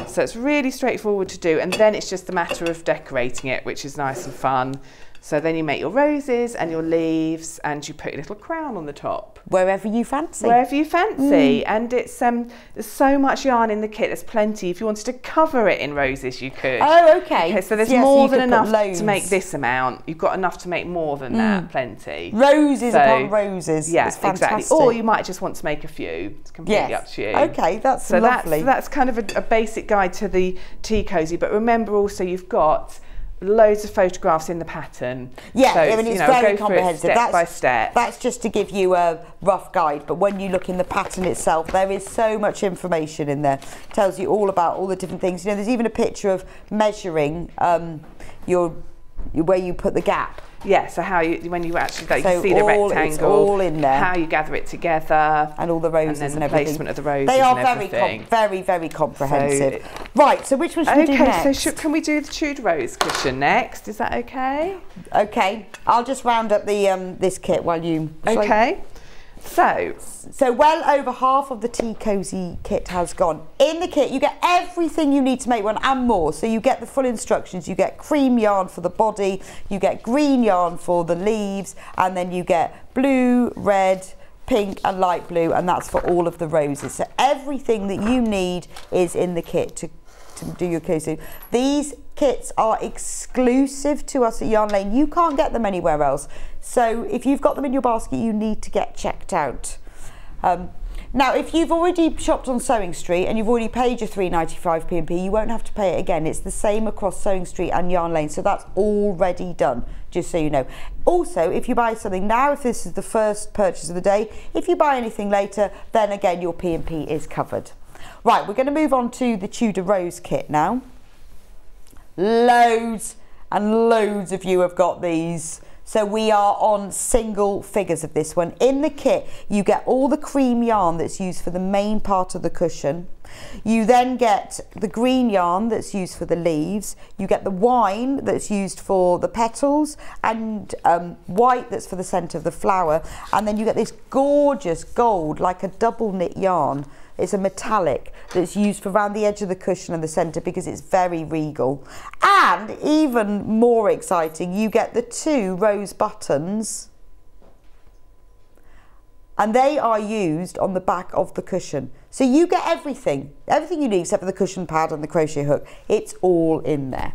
So it's really straightforward to do, and then it's just a matter of decorating it, which is nice and fun. So then you make your roses and your leaves, and you put a little crown on the top. Wherever you fancy. Wherever you fancy. And it's there's so much yarn in the kit, there's plenty. If you wanted to cover it in roses, you could. Oh, okay. So there's more than enough to make this amount. You've got enough to make more than that, plenty. Roses upon roses. Yeah, it's fantastic. Exactly. Or you might just want to make a few. It's completely up to you. Okay, that's lovely. So that's kind of a basic guide to the tea cozy. But remember also you've got loads of photographs in the pattern. Yeah, so I mean, it's very comprehensive. Step by step. That's just to give you a rough guide, but when you look in the pattern itself, there is so much information in there. It tells you all about all the different things. You know, there's even a picture of measuring your where you put the gap. Yeah, so how you, when you actually, like, So you see the rectangle, it's all in there. how you gather it together. And all the roses and, then the everything. placement of the roses. They are and very comprehensive. Right, so which one should we do next? Okay, so can we do the Tudor rose cushion next? Is that okay? Okay, I'll just round up the this kit while you... Okay. So well over half of the Tea Cozy kit has gone. In the kit, you get everything you need to make one and more. So you get the full instructions, you get cream yarn for the body, you get green yarn for the leaves, and then you get blue, red, pink and light blue, and that's for all of the roses. So everything that you need is in the kit to do your cozy. These kits are exclusive to us at Yarn Lane. You can't get them anywhere else. So if you've got them in your basket, you need to get checked out. Now, if you've already shopped on Sewing Street and you've already paid your £3.95 P&P, you won't have to pay it again. It's the same across Sewing Street and Yarn Lane, so that's already done, just so you know. Also, if you buy something now, if this is the first purchase of the day, if you buy anything later, then again, your P&P is covered. Right, we're going to move on to the Tudor Rose kit now. Loads and loads of you have got these. So we are on single figures of this one. In the kit, you get all the cream yarn that's used for the main part of the cushion. You then get the green yarn that's used for the leaves. You get the wine that's used for the petals, and white that's for the centre of the flower. And then you get this gorgeous gold, like a double knit yarn. It's a metallic that's used for around the edge of the cushion and the centre because it's very regal. And even more exciting, you get the 2 rose buttons, and they are used on the back of the cushion. So you get everything you need except for the cushion pad and the crochet hook. It's all in there.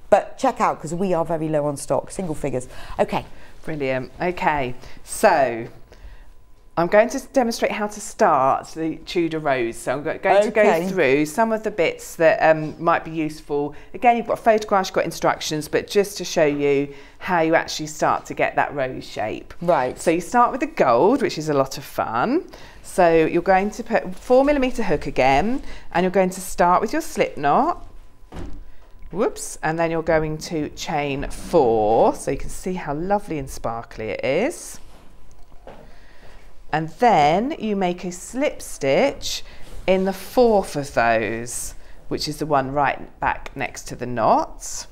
But check out, because we are very low on stock, single figures. Okay. Brilliant. Okay, so I'm going to demonstrate how to start the Tudor Rose. So I'm going to go through some of the bits that might be useful. Again, you've got photographs, you've got instructions, but just to show you how you actually start to get that rose shape. Right. So you start with the gold, which is a lot of fun. So you're going to put 4mm hook again, and you're going to start with your slip knot. Whoops, and then you're going to chain 4, so you can see how lovely and sparkly it is. And then you make a slip stitch in the 4th of those, which is the one right back next to the knot.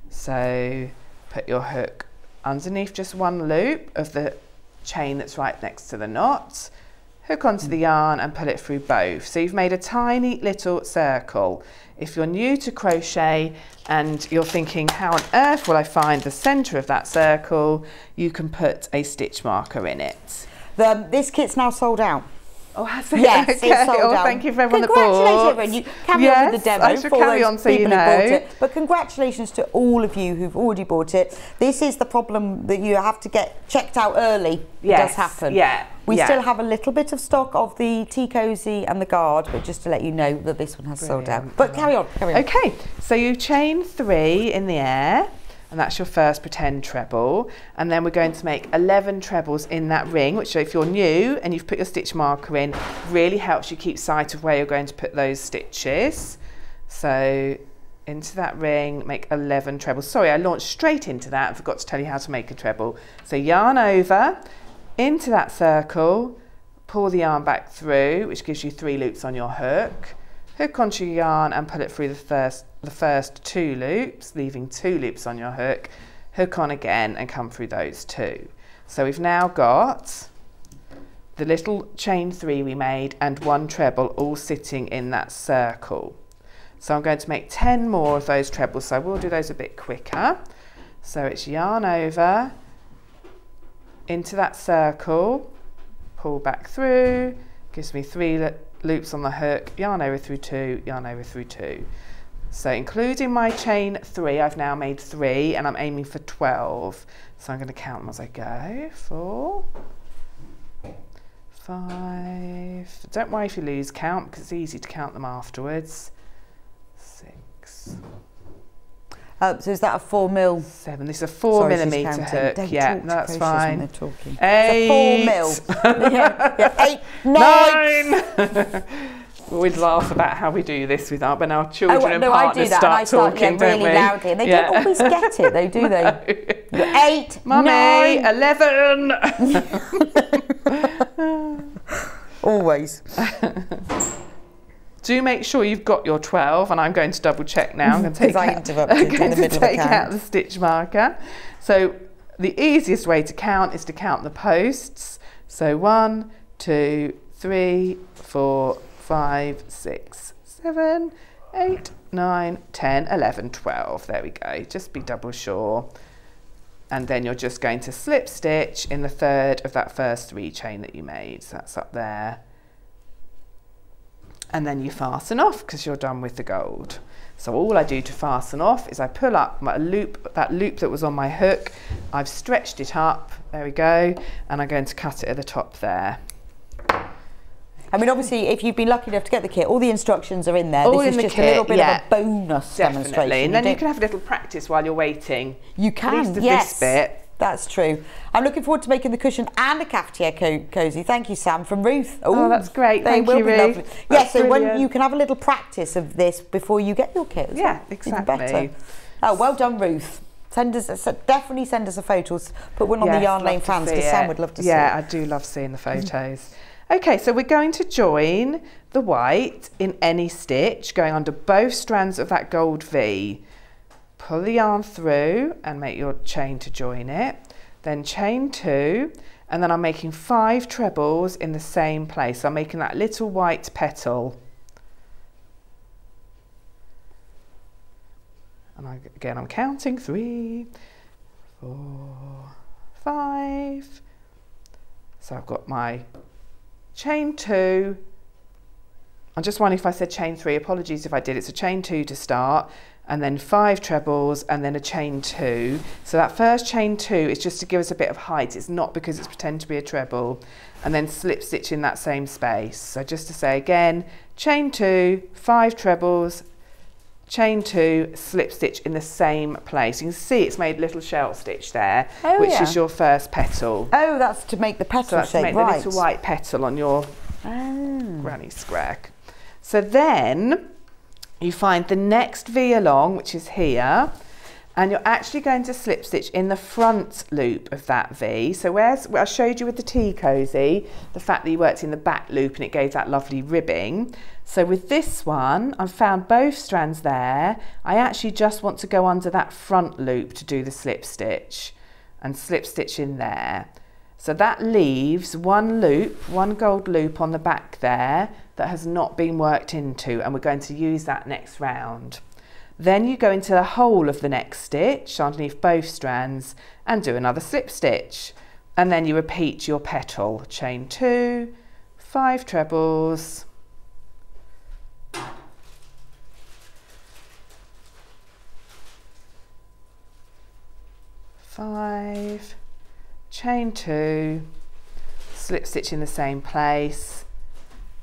So put your hook underneath just one loop of the chain that's right next to the knot, hook onto the yarn and pull it through both. So you've made a tiny little circle. If you're new to crochet and you're thinking, how on earth will I find the centre of that circle, you can put a stitch marker in it. This kit's now sold out. Oh, has it? Yes, okay. it's sold out. Thank you for everyone that bought. Congratulations, everyone. You carry on with the demo. I shall carry on so you know. Bought it. But congratulations to all of you who've already bought it. This is the problem, that you have to get checked out early. Yes, it does happen. Yeah. We still have a little bit of stock of the Tea Cozy and the Guard, but just to let you know that this one has sold out. But carry on, carry on. Okay, so you chain 3 in the air, and that's your first pretend treble, and then we're going to make 11 trebles in that ring, which, if you're new and you've put your stitch marker in, really helps you keep sight of where you're going to put those stitches. So into that ring, make 11 trebles. Sorry, I launched straight into that and forgot to tell you how to make a treble. So yarn over into that circle, pull the yarn back through, which gives you 3 loops on your hook, hook onto your yarn and pull it through the first 2 loops, leaving 2 loops on your hook, hook on again and come through those 2. So we've now got the little chain 3 we made and 1 treble all sitting in that circle. So I'm going to make 10 more of those trebles, so I will do those a bit quicker. So it's yarn over into that circle, pull back through, gives me 3 loops on the hook, yarn over through 2, yarn over through 2. So including my chain 3, I've now made 3 and I'm aiming for 12. So I'm going to count them as I go. 4, 5, don't worry if you lose count because it's easy to count them afterwards. 6. So is that a 4mm? 7. This is a 4mm hook. Don't yeah, talk to that's crochets fine. when they're talking. 8. It's a 4mm. yeah, 8, 9. We always laugh about how we do this when our children and I do partners that, start and I start talking, don't really we? loudly, and they don't always get it, though, do they? No. You're 8, Mummy, 9. 11. Always. Do make sure you've got your 12, and I'm going to double check now. I'm going to take out the stitch marker. So the easiest way to count is to count the posts. So 1, 2, 3, 4, 5, 6, 7, 8, 9, 10, 11, 12. There we go. Just be double sure. And then you're just going to slip stitch in the third of that first 3 chain that you made. So that's up there. And then you fasten off because you're done with the gold. So all I do to fasten off is I pull up my loop, that loop that was on my hook. I've stretched it up, there we go, and I'm going to cut it at the top there. I mean, obviously, if you've been lucky enough to get the kit, all the instructions are in there. All this in is just the kit, a little bit of a bonus demonstration. And then you can have a little practice while you're waiting. You can, at least of this bit. That's true. I'm looking forward to making the cushion and a cafetiere cozy. Thank you, Sam, from Ruth. Oh, that's great. They Thank will you, be Ruth. lovely. That's so brilliant. when you can have a little practice of this before you get your kit. Yeah, exactly. Even better. Oh, well done, Ruth. Definitely send us a photo. Put one on the Yarn Lane fans because Sam would love to see it. Yeah, I do love seeing the photos. Okay, so we're going to join the white in any stitch going under both strands of that gold V. Pull the yarn through and make your chain to join it. Then chain 2, and then I'm making 5 trebles in the same place. So I'm making that little white petal. And again, I'm counting 3, 4, 5. So I've got my chain 2. I'm just wondering if I said chain 3. Apologies if I did. It's a chain 2 to start, and then 5 trebles, and then a chain 2. So that first chain 2 is just to give us a bit of height. It's not because it's pretending to be a treble. And then slip stitch in that same space. So just to say again, chain 2, 5 trebles, chain 2, slip stitch in the same place. You can see it's made a little shell stitch there, which is your first petal. Oh, that's to make the petal so that's shape, to make the little white petal on your granny square. So then you find the next V along, which is here, and you're actually going to slip stitch in the front loop of that V. So where I showed you with the tea cozy, the fact that you worked in the back loop and it gave that lovely ribbing. So with this one, I've found both strands there. I actually just want to go under that front loop to do the slip stitch and slip stitch in there. So that leaves one loop, one gold loop on the back there that has not been worked into, and we're going to use that next round. Then you go into the hole of the next stitch underneath both strands and do another slip stitch. And then you repeat your petal, chain 2, 5 trebles, 5, chain 2, slip stitch in the same place,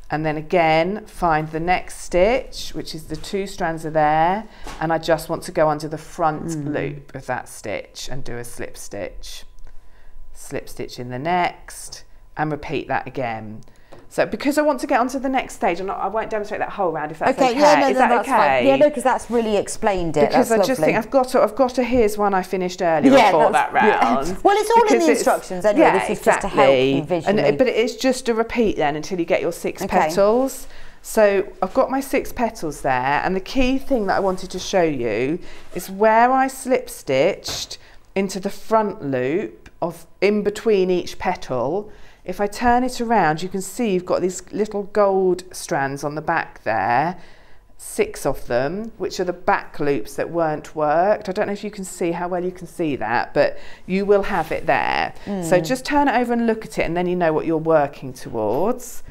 and then again find the next stitch, which is the 2 strands are there, and I just want to go under the front loop of that stitch and do a slip stitch in the next, and repeat that again. So because I want to get onto the next stage, I won't demonstrate that whole round if that's okay. Yeah, no, is that that's okay? Fine. Yeah, no, because that's really explained it. Because that's I just lovely. think I've got to here's one I finished earlier before that round. Yeah. Well, it's all in the instructions anyway. Yeah, this is just to help you visually. But it's just a repeat then until you get your 6 petals. So I've got my 6 petals there, and the key thing that I wanted to show you is where I slip stitched into the front loop of in between each petal. If I turn it around, you can see you've got these little gold strands on the back there, 6 of them, which are the back loops that weren't worked. I don't know if you can see how well you can see that, but you will have it there. So just turn it over and look at it, and then you know what you're working towards.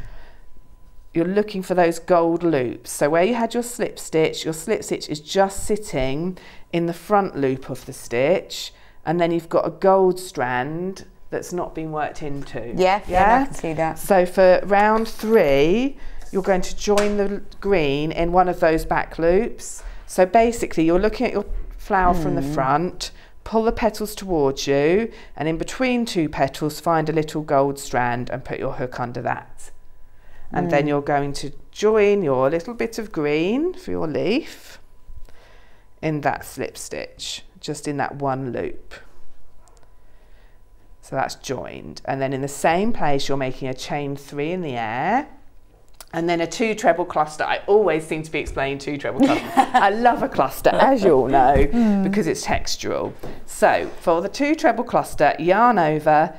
You're looking for those gold loops. So where you had your slip stitch is just sitting in the front loop of the stitch, and then you've got a gold strand that's not been worked into. Yeah, I can see that. So for round 3, you're going to join the green in one of those back loops. So basically you're looking at your flower from the front, pull the petals towards you, and in between 2 petals find a little gold strand and put your hook under that. And then you're going to join your little bit of green for your leaf in that slip stitch, just in that one loop. So that's joined, and then in the same place you're making a chain 3 in the air, and then a 2 treble cluster. I always seem to be explaining 2 treble clusters. I love a cluster, as you all know, because it's textural. So for the 2 treble cluster, yarn over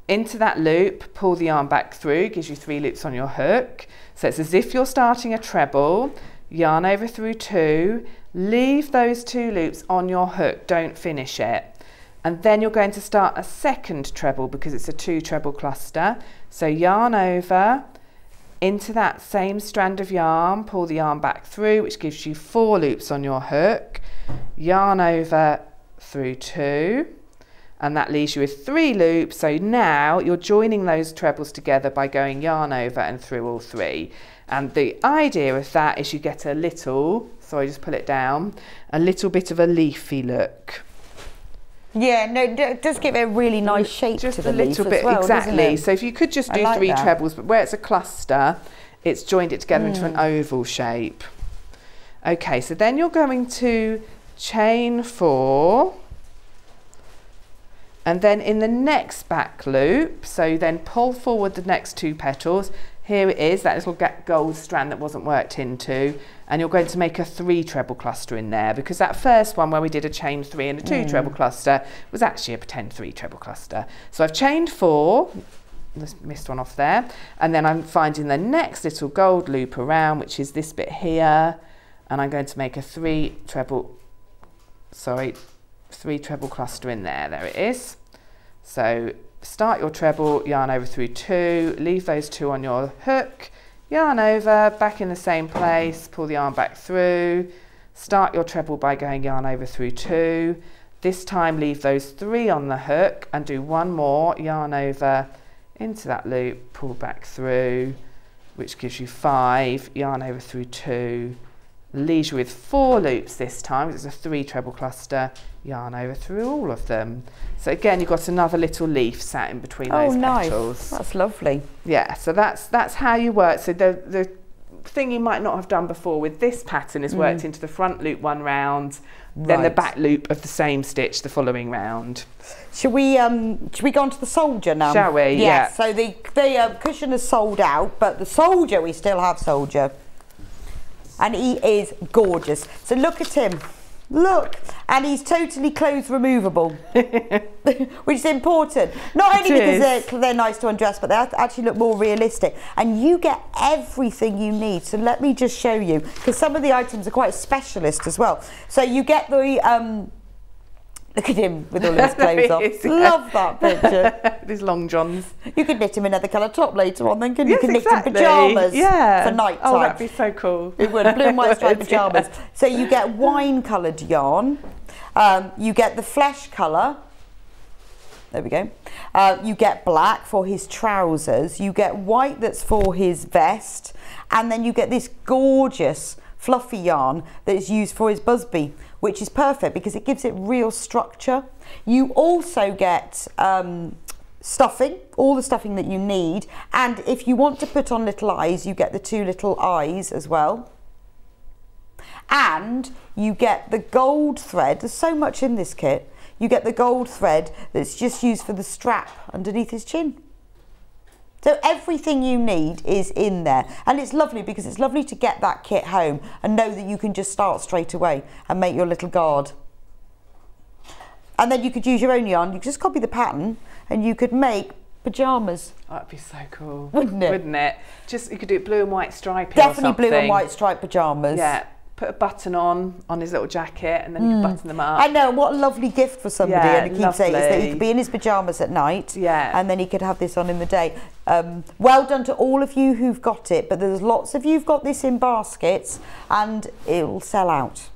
into that loop, pull the yarn back through, gives you 3 loops on your hook. So it's as if you're starting a treble, yarn over through 2, leave those 2 loops on your hook, don't finish it. And then you're going to start a second treble because it's a 2 treble cluster. So yarn over into that same strand of yarn, pull the yarn back through, which gives you 4 loops on your hook, yarn over through 2, and that leaves you with 3 loops. So now you're joining those trebles together by going yarn over and through all 3. And the idea of that is you get a little, sorry, just pull it down, a little bit of a leafy look. Yeah, no, it does give it a really nice shape just to the a little leaf bit, as well, exactly. So if you could just do 3 trebles, but where it's a cluster, it's joined it together into an oval shape. Okay, so then you're going to chain 4, and then in the next back loop, so then pull forward the next 2 petals. Here it is, that little gold strand that wasn't worked into, and you're going to make a 3 treble cluster in there, because that first one where we did a chain 3 and a 2 treble cluster was actually a pretend 3 treble cluster. So I've chained 4, just missed one off there, and then I'm finding the next little gold loop around, which is this bit here, and I'm going to make a 3 treble cluster in there. There it is. So start your treble, yarn over through 2, leave those 2 on your hook, yarn over, back in the same place, pull the yarn back through, start your treble by going yarn over through 2, this time leave those 3 on the hook and do 1 more, yarn over into that loop, pull back through, which gives you 5, yarn over through 2, leaves you with 4 loops this time, it's a 3 treble cluster, yarn over through all of them. So again, you've got another little leaf sat in between those petals. That's lovely. Yeah, so that's how you work. So the thing you might not have done before with this pattern is worked into the front loop 1 round, then the back loop of the same stitch the following round. Should we go on to the soldier now? Shall we? Yeah. So the cushion is sold out, but the soldier, we still have soldier. And he is gorgeous. So look at him. Look, and he's totally clothes removable, which is important. Not only because they're nice to undress, but they actually look more realistic. And you get everything you need. So let me just show you, because some of the items are quite specialist as well. So you get the, look at him with all his clothes off. Love that picture. These long johns. You could knit him another colour top later on, then you could knit him pyjamas for night time. Oh, that'd be so cool. It would, blue and white striped pyjamas. So you get wine coloured yarn, you get the flesh colour, there we go, you get black for his trousers, you get white that's for his vest, and then you get this gorgeous fluffy yarn that is used for his busby, which is perfect because it gives it real structure. You also get stuffing, all the stuffing that you need, and if you want to put on little eyes, you get the 2 little eyes as well. And you get the gold thread, there's so much in this kit, you get the gold thread that's just used for the strap underneath his chin. So everything you need is in there, and it's lovely because it's lovely to get that kit home and know that you can just start straight away and make your little guard. And then you could use your own yarn, you could just copy the pattern and you could make pyjamas. Oh, that'd be so cool. Wouldn't it? Wouldn't it? Just, you could do blue and white striping Definitely or something. blue and white striped pyjamas. Yeah. Put a button on his little jacket and then you can button them up. I know, what a lovely gift for somebody. Yeah, and I keep saying is that he could be in his pyjamas at night, and then he could have this on in the day. Well done to all of you who've got it, but there's lots of you who've got this in baskets and it will sell out.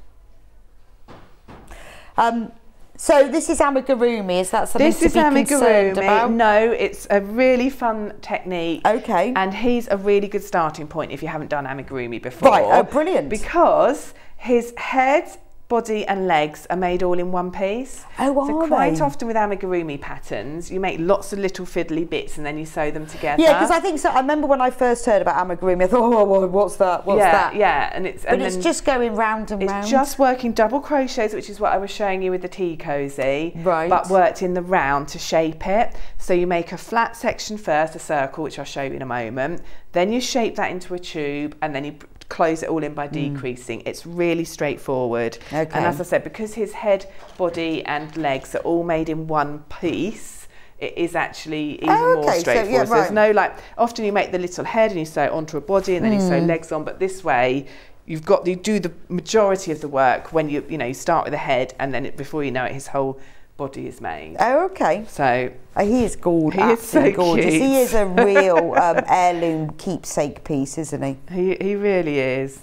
So this is amigurumi, is that something to be concerned about? No, it's a really fun technique. Okay. And he's a really good starting point if you haven't done amigurumi before. Right, oh brilliant. Because his head body and legs are made all in one piece. Oh, so are quite they? often with amigurumi patterns, you make lots of little fiddly bits and then you sew them together. Yeah, because I think so. I remember when I first heard about amigurumi, I thought, oh, what's that? What's that? Yeah, and it's just going round and round. It's just working double crochets, which is what I was showing you with the tea cozy, right? But worked in the round to shape it. So you make a flat section first, a circle, which I'll show you in a moment. Then you shape that into a tube, and then you close it all in by decreasing. It's really straightforward. Okay. And as I said, because his head, body and legs are all made in one piece, it is actually even more straightforward. So there's no often you make the little head and you sew it onto a body and then you sew legs on, but this way you do the majority of the work when you start with the head, and then before you know it, his whole body is made. Oh, okay. So he is gorgeous. He is so gorgeous. cute. He is a real heirloom keepsake piece, isn't he? He really is.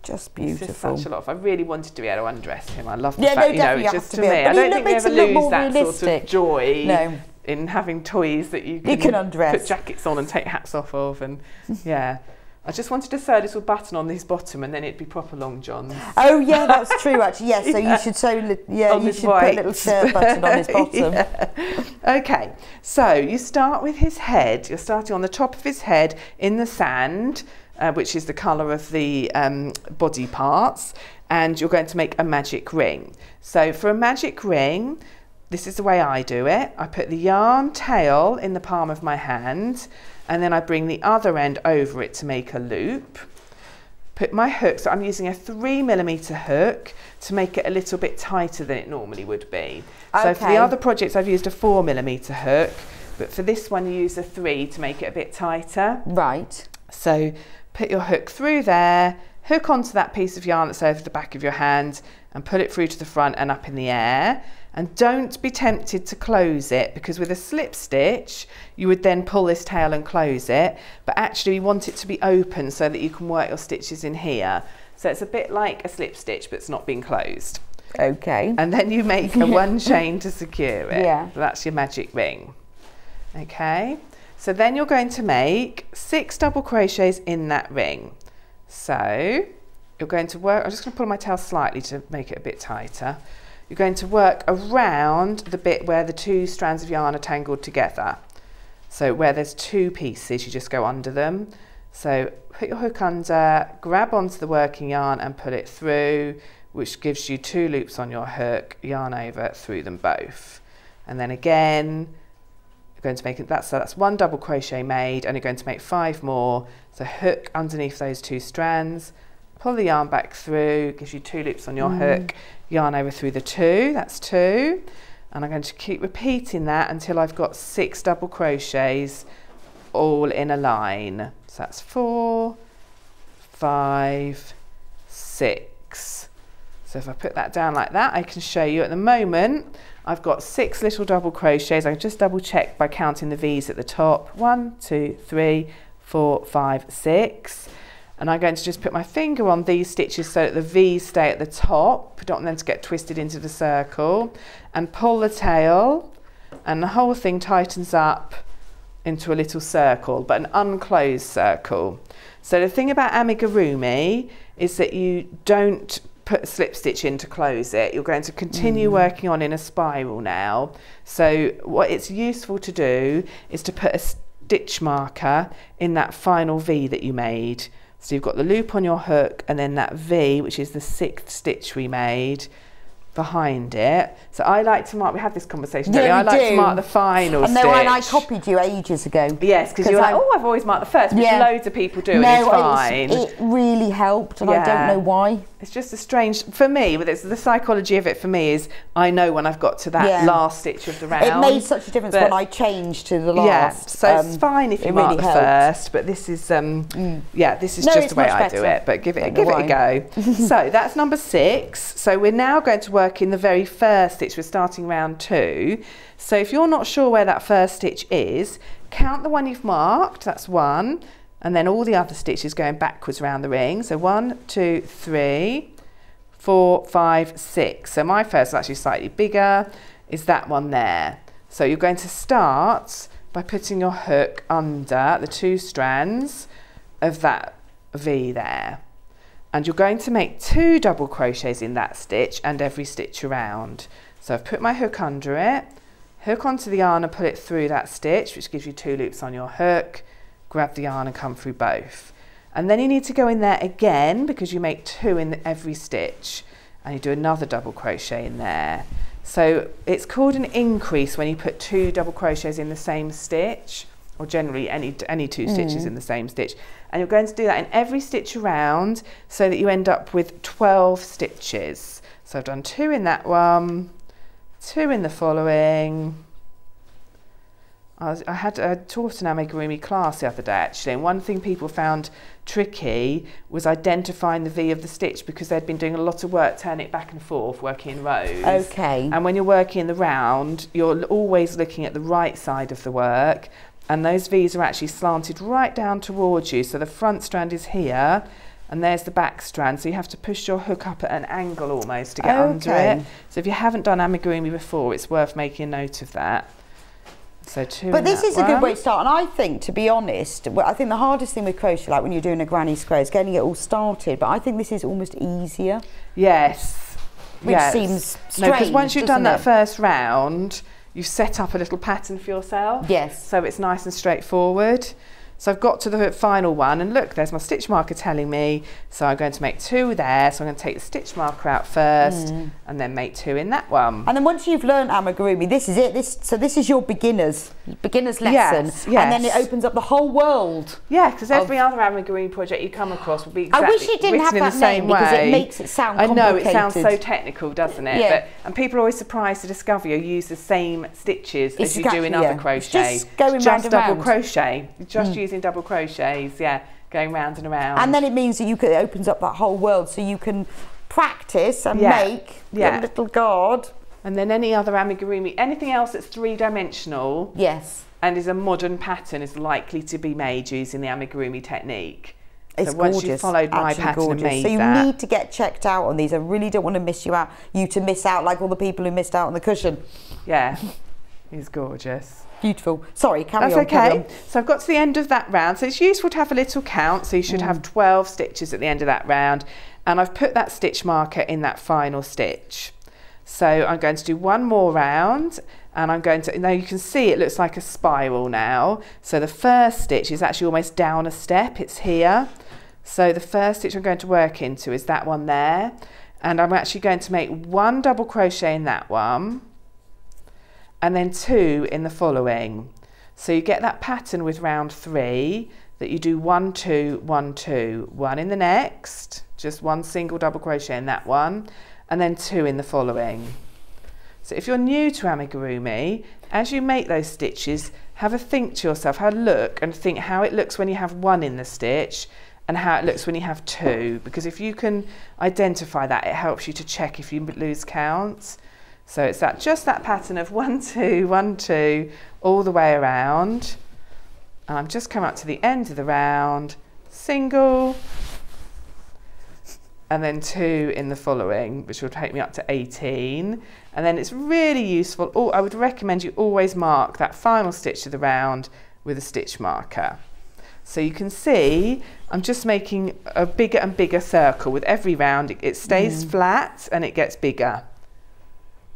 Just beautiful. It's just such a lot of. I really wanted to be able to undress him. I love the fact, it's just to me. I don't think we ever lose that sort of joy in having toys that you can undress, put jackets on and take hats off of, and yeah. I just wanted to sew a little button on his bottom and then it'd be proper long johns. Oh yeah, that's true actually. Yes, so you should sew. You should put a little shirt button on his bottom. Okay, so you start with his head. You're starting on the top of his head in the sand, which is the colour of the body parts, and you're going to make a magic ring. So for a magic ring, this is the way I do it. I put the yarn tail in the palm of my hand, and then I bring the other end over it to make a loop. Put my hook, so I'm using a 3mm hook to make it a little bit tighter than it normally would be. Okay. So for the other projects I've used a 4mm hook, but for this one you use a 3 to make it a bit tighter. Right. So put your hook through there, hook onto that piece of yarn that's over the back of your hand and pull it through to the front and up in the air. And don't be tempted to close it, because with a slip stitch you would then pull this tail and close it, but actually we want it to be open so that you can work your stitches in here. So it's a bit like a slip stitch but it's not being closed. Okay. And then you make a 1 chain to secure it. Yeah. So that's your magic ring. Okay. So then you're going to make 6 double crochets in that ring. So you're going to work, I'm just going to pull my tail slightly to make it a bit tighter. You're going to work around the bit where the 2 strands of yarn are tangled together. So where there's 2 pieces, you just go under them. So put your hook under, grab onto the working yarn and pull it through, which gives you 2 loops on your hook, yarn over through them both. And then again, you're going to make it, that's 1 double crochet made, and you're going to make 5 more. So hook underneath those 2 strands, pull the yarn back through, gives you 2 loops on your hook, yarn over through the 2, that's 2, and I'm going to keep repeating that until I've got 6 double crochets all in a line. So that's 4, 5, 6. So if I put that down like that, I can show you at the moment I've got 6 little double crochets. I can just double check by counting the V's at the top. 1, 2, 3, 4, 5, 6. And I'm going to just put my finger on these stitches so that the V's stay at the top. I don't want them to get twisted into the circle. And pull the tail, and the whole thing tightens up into a little circle, but an unclosed circle. So the thing about amigurumi is that you don't put a slip stitch in to close it. You're going to continue working on in a spiral now. So what it's useful to do is to put a stitch marker in that final V that you made. So you've got the loop on your hook and then that V, which is the 6th stitch we made, behind it. So I like to mark, we had this conversation, don't we? I like to mark the final stitch. And then I copied you ages ago. Yes, because you're like, oh, I've always marked the first, which loads of people do, and it's fine. It really helped, and I don't know why. It's just a strange, for me, but it's the psychology of it for me is, I know when I've got to that last stitch of the round. It made such a difference when I changed to the last. Yeah, so it's fine if you mark the first, but this is, this is just the way I do it, but give it a go. So that's number 6. So we're now going to work in the very first stitch. We're starting round 2. So if you're not sure where that first stitch is, count the one you've marked, that's 1, and then all the other stitches going backwards around the ring. So 1, 2, 3, 4, 5, 6. So my first is actually slightly bigger, is that one there. So you're going to start by putting your hook under the 2 strands of that V there. and you're going to make 2 double crochets in that stitch and every stitch around. So I've put my hook under it, hook onto the yarn and pull it through that stitch, which gives you 2 loops on your hook, grab the yarn and come through both. And then you need to go in there again because you make 2 in every stitch, and you do another double crochet in there. So it's called an increase when you put 2 double crochets in the same stitch, or generally any 2 stitches in the same stitch. And you're going to do that in every stitch around so that you end up with 12 stitches. So I've done 2 in that one, 2 in the following. I taught an amigurumi class the other day actually, and one thing people found tricky was identifying the V of the stitch because they'd been doing a lot of work turning it back and forth, working in rows. Okay. And when you're working in the round, you're always looking at the right side of the work, and those V's are actually slanted right down towards you. So the front strand is here, and there's the back strand. So you have to push your hook up at an angle almost to get under it. So if you haven't done amigurumi before, it's worth making a note of that. So 2 But this is a good way to to start, and I think, to be honest, I think the hardest thing with crochet, like when you're doing a granny square, is getting it all started, but I think this is almost easier. Yes. Which seems strange, because once you've done that it? first round, you've set up a little pattern for yourself. Yes. So it's nice and straightforward. So I've got to the final one, and look, there's my stitch marker telling me, so I'm going to make 2 there, so I'm going to take the stitch marker out first and then make 2 in that one. And then once you've learned amigurumi, this is it. So this is your beginner's lesson, yes. and then it opens up the whole world. Yeah, because every other amigurumi project you come across will be exactly I wish it didn't have that name because it makes it sound complicated. I know, it sounds so technical, doesn't it? Yeah. And people are always surprised to discover you use the same stitches as you do in other crochet. Just going round and double round. crochet. You're just using double crochets, going round and around. And then it means that it opens up that whole world, so you can practice and make your little guard. And then any other amigurumi, anything else that's 3-dimensional, yes, and is a modern pattern, is likely to be made using the amigurumi technique. It's so once gorgeous, you've followed my pattern and made so you that, need to get checked out on these. I really don't want to miss you to miss out like all the people who missed out on the cushion. Yeah, it's gorgeous. Beautiful. Sorry, carry on. That's okay. Carry on. So I've got to the end of that round. So it's useful to have a little count. So you should have 12 stitches at the end of that round. And I've put that stitch marker in that final stitch. So I'm going to do one more round, and I'm going to, now you can see it looks like a spiral now. So the first stitch is actually almost down a step. It's here. So the first stitch I'm going to work into is that one there. And I'm actually going to make 1 double crochet in that one, and then 2 in the following. So you get that pattern with round 3 that you do 1, 2, 1, 2, 1 in the next, just 1 single double crochet in that one, and then 2 in the following. So if you're new to amigurumi, as you make those stitches, have a think to yourself, have a look and think how it looks when you have 1 in the stitch and how it looks when you have 2, because if you can identify that, it helps you to check if you lose count. So it's just that pattern of 1, 2, 1, 2 all the way around. And I'm just come up to the end of the round, single, and then 2 in the following, which will take me up to 18. And then it's really useful. I would recommend you always mark that final stitch of the round with a stitch marker. So you can see I'm just making a bigger and bigger circle with every round. It stays flat and it gets bigger.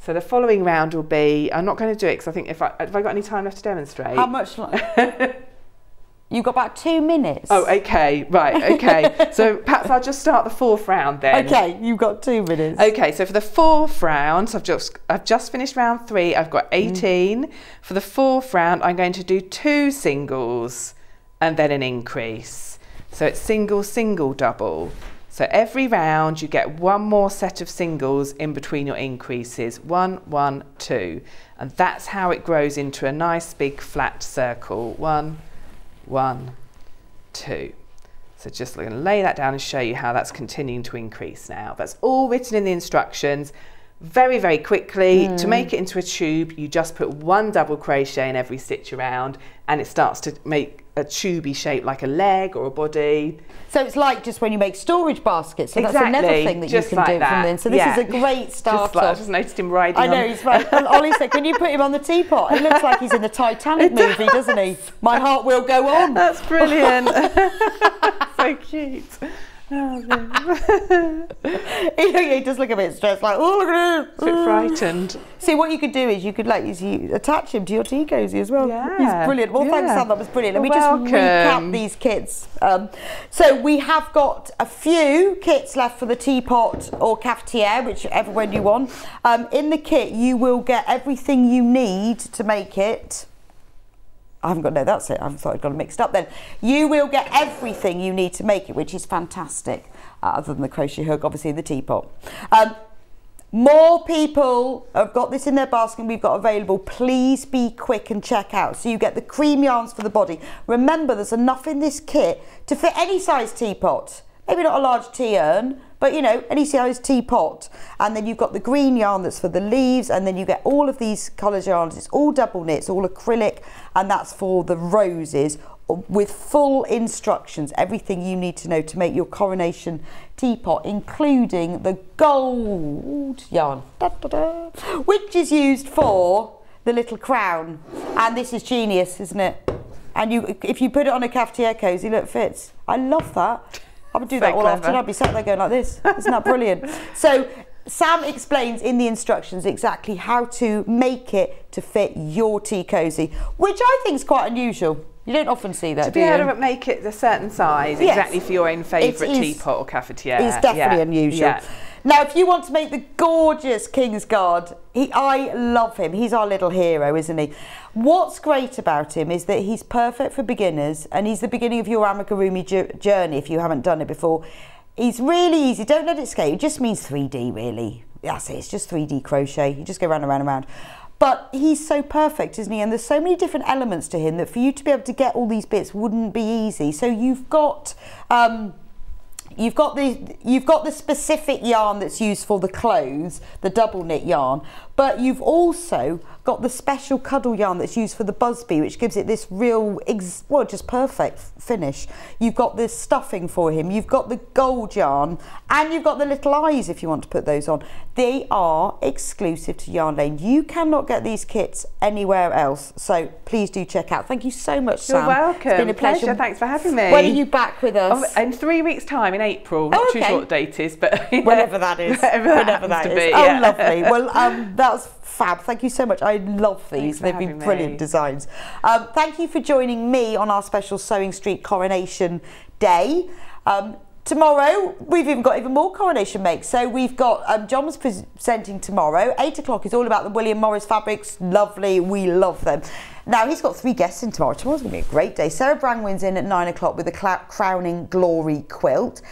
So the following round will be, I'm not going to do it because I think have I got any time left to demonstrate? How much? You've got about 2 minutes. Oh, okay, right, okay. So perhaps I'll just start the 4th round then. Okay, you've got 2 minutes. Okay, so for the 4th round, so I've just finished round 3. I've got 18. For the 4th round, I'm going to do 2 singles and then an increase. So it's single, single, double. So every round you get 1 more set of singles in between your increases. 1, 1, 2. And that's how it grows into a nice big flat circle. 1, 1, 2. So just going to lay that down and show you how that's continuing to increase now. That's all written in the instructions. Very, very quickly. To make it into a tube, you just put 1 double crochet in every stitch around, and it starts to make a tubey shape like a leg or a body. So it's like just when you make storage baskets. So that's another thing that just you can like do that. from then. So this is a great start. I just noticed him riding on. I know, he's right. Well, Ollie said, can you put him on the teapot? It looks like he's in the Titanic movie, doesn't he? My heart will go on. That's brilliant. So cute. He does look a bit stressed, like, oh, look at him. A bit frightened. See, what you could do is you could attach him to your tea cozy as well. Yeah. He's brilliant. Well, thanks, Sam, that was brilliant. Let me just welcome. recap these kits. So we have got a few kits left for the teapot or cafetiere, whichever one you want. In the kit, you will get everything you need to make it. I haven't got, no, that's it. I thought I'd got it mixed up then. You will get everything you need to make it, which is fantastic, other than the crochet hook, obviously, the teapot. More people have got this in their basket we've got available. Please be quick and check out. So you get the cream yarns for the body. Remember, there's enough in this kit to fit any size teapot. Maybe not a large tea urn, but you know, any size teapot. And then you've got the green yarn that's for the leaves, and then you get all of these colours yarns. It's all double knit, it's all acrylic, and that's for the roses, with full instructions, everything you need to know to make your coronation teapot, including the gold yarn, which is used for the little crown. And this is genius, isn't it? And if you put it on a cafetiere cozy, look, it fits. I love that. I would do that all afternoon. I'd be sat there going like this. Isn't that brilliant? So Sam explains in the instructions exactly how to make it to fit your tea cozy, which I think is quite unusual. You don't often see that, do you? To be able to make it a certain size, yes, exactly for your own favourite teapot or cafetiere. It's definitely unusual. Yeah. Now, if you want to make the gorgeous Kingsguard, I love him. He's our little hero, isn't he? What's great about him is that he's perfect for beginners, and he's the beginning of your amigurumi journey if you haven't done it before. He's really easy. Don't let it scare you. It just means 3D, really. That's it. It's just 3D crochet. You just go round and round and round. But he's so perfect, isn't he? And there's so many different elements to him that for you to be able to get all these bits wouldn't be easy. So you've got the specific yarn that's used for the clothes, the double knit yarn, but you've also got the special cuddle yarn that's used for the Busby, which gives it this real, well, just perfect finish. You've got the stuffing for him, you've got the gold yarn, and you've got the little eyes if you want to put those on. They are exclusive to Yarn Lane. You cannot get these kits anywhere else, so please do check out. Thank you so much, Sam. You're welcome. It's been a pleasure. Thanks for having me. When are you back with us? In 3 weeks' time, in April. Not too sure what date is, but yeah. Whenever that is. Whenever that is. Be, yeah. Oh, lovely. Well, that's fab. Thank you so much. I love these. They've been brilliant designs. Thank you for joining me on our special Sewing Street Coronation Day. Tomorrow, we've even got more coronation makes. So we've got, John's presenting tomorrow. 8 o'clock is all about the William Morris fabrics. Lovely, we love them. Now, he's got 3 guests in tomorrow. Tomorrow's going to be a great day. Sarah Brangwyn's in at 9 o'clock with the Crowning Glory quilt.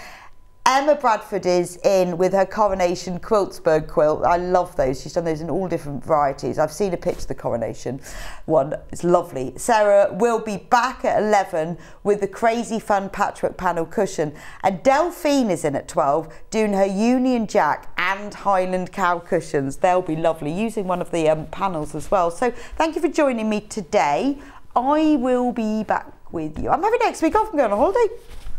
Emma Bradford is in with her Coronation Quiltsburg quilt. I love those. She's done those in all different varieties. I've seen a picture of the Coronation one. It's lovely. Sarah will be back at 11 with the Crazy Fun Patchwork Panel cushion. And Delphine is in at 12 doing her Union Jack and Highland Cow cushions. They'll be lovely, using one of the panels as well. So thank you for joining me today. I will be back with you. I'm having next week off. I'm going on holiday.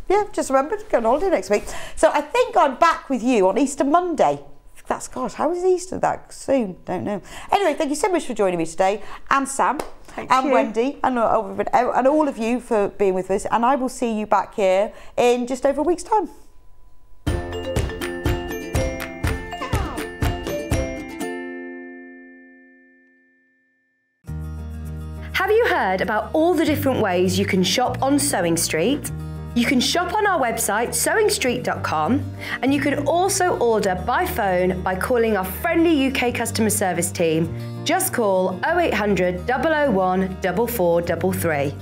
Yeah, just remembered, going on holiday next week. So I think I'm back with you on Easter Monday. That's, gosh, how is Easter that soon? Don't know. Anyway, thank you so much for joining me today. And Sam, and Wendy, and all of you for being with us. And I will see you back here in just over a week's time. Have you heard about all the different ways you can shop on Sewing Street? You can shop on our website, sewingstreet.com, and you can also order by phone by calling our friendly UK customer service team. Just call 0800 001 4433.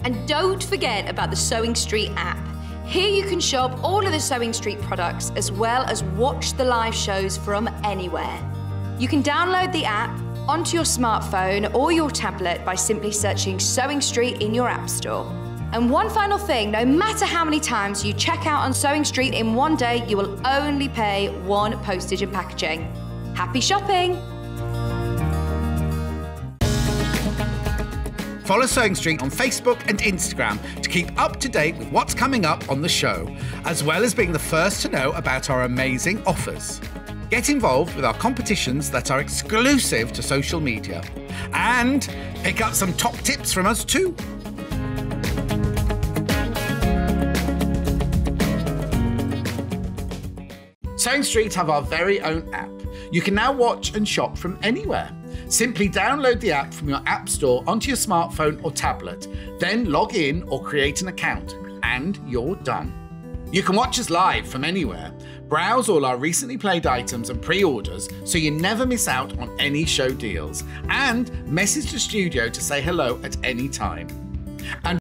And don't forget about the Sewing Street app. Here you can shop all of the Sewing Street products as well as watch the live shows from anywhere. You can download the app onto your smartphone or your tablet by simply searching Sewing Street in your app store. And one final thing, no matter how many times you check out on Sewing Street in one day, you will only pay 1 postage and packaging. Happy shopping! Follow Sewing Street on Facebook and Instagram to keep up to date with what's coming up on the show, as well as being the first to know about our amazing offers. Get involved with our competitions that are exclusive to social media. And pick up some top tips from us too. Sewing Street have our very own app. You can now watch and shop from anywhere. Simply download the app from your app store onto your smartphone or tablet, then log in or create an account, and you're done. You can watch us live from anywhere, browse all our recently played items and pre-orders so you never miss out on any show deals, and message the studio to say hello at any time. And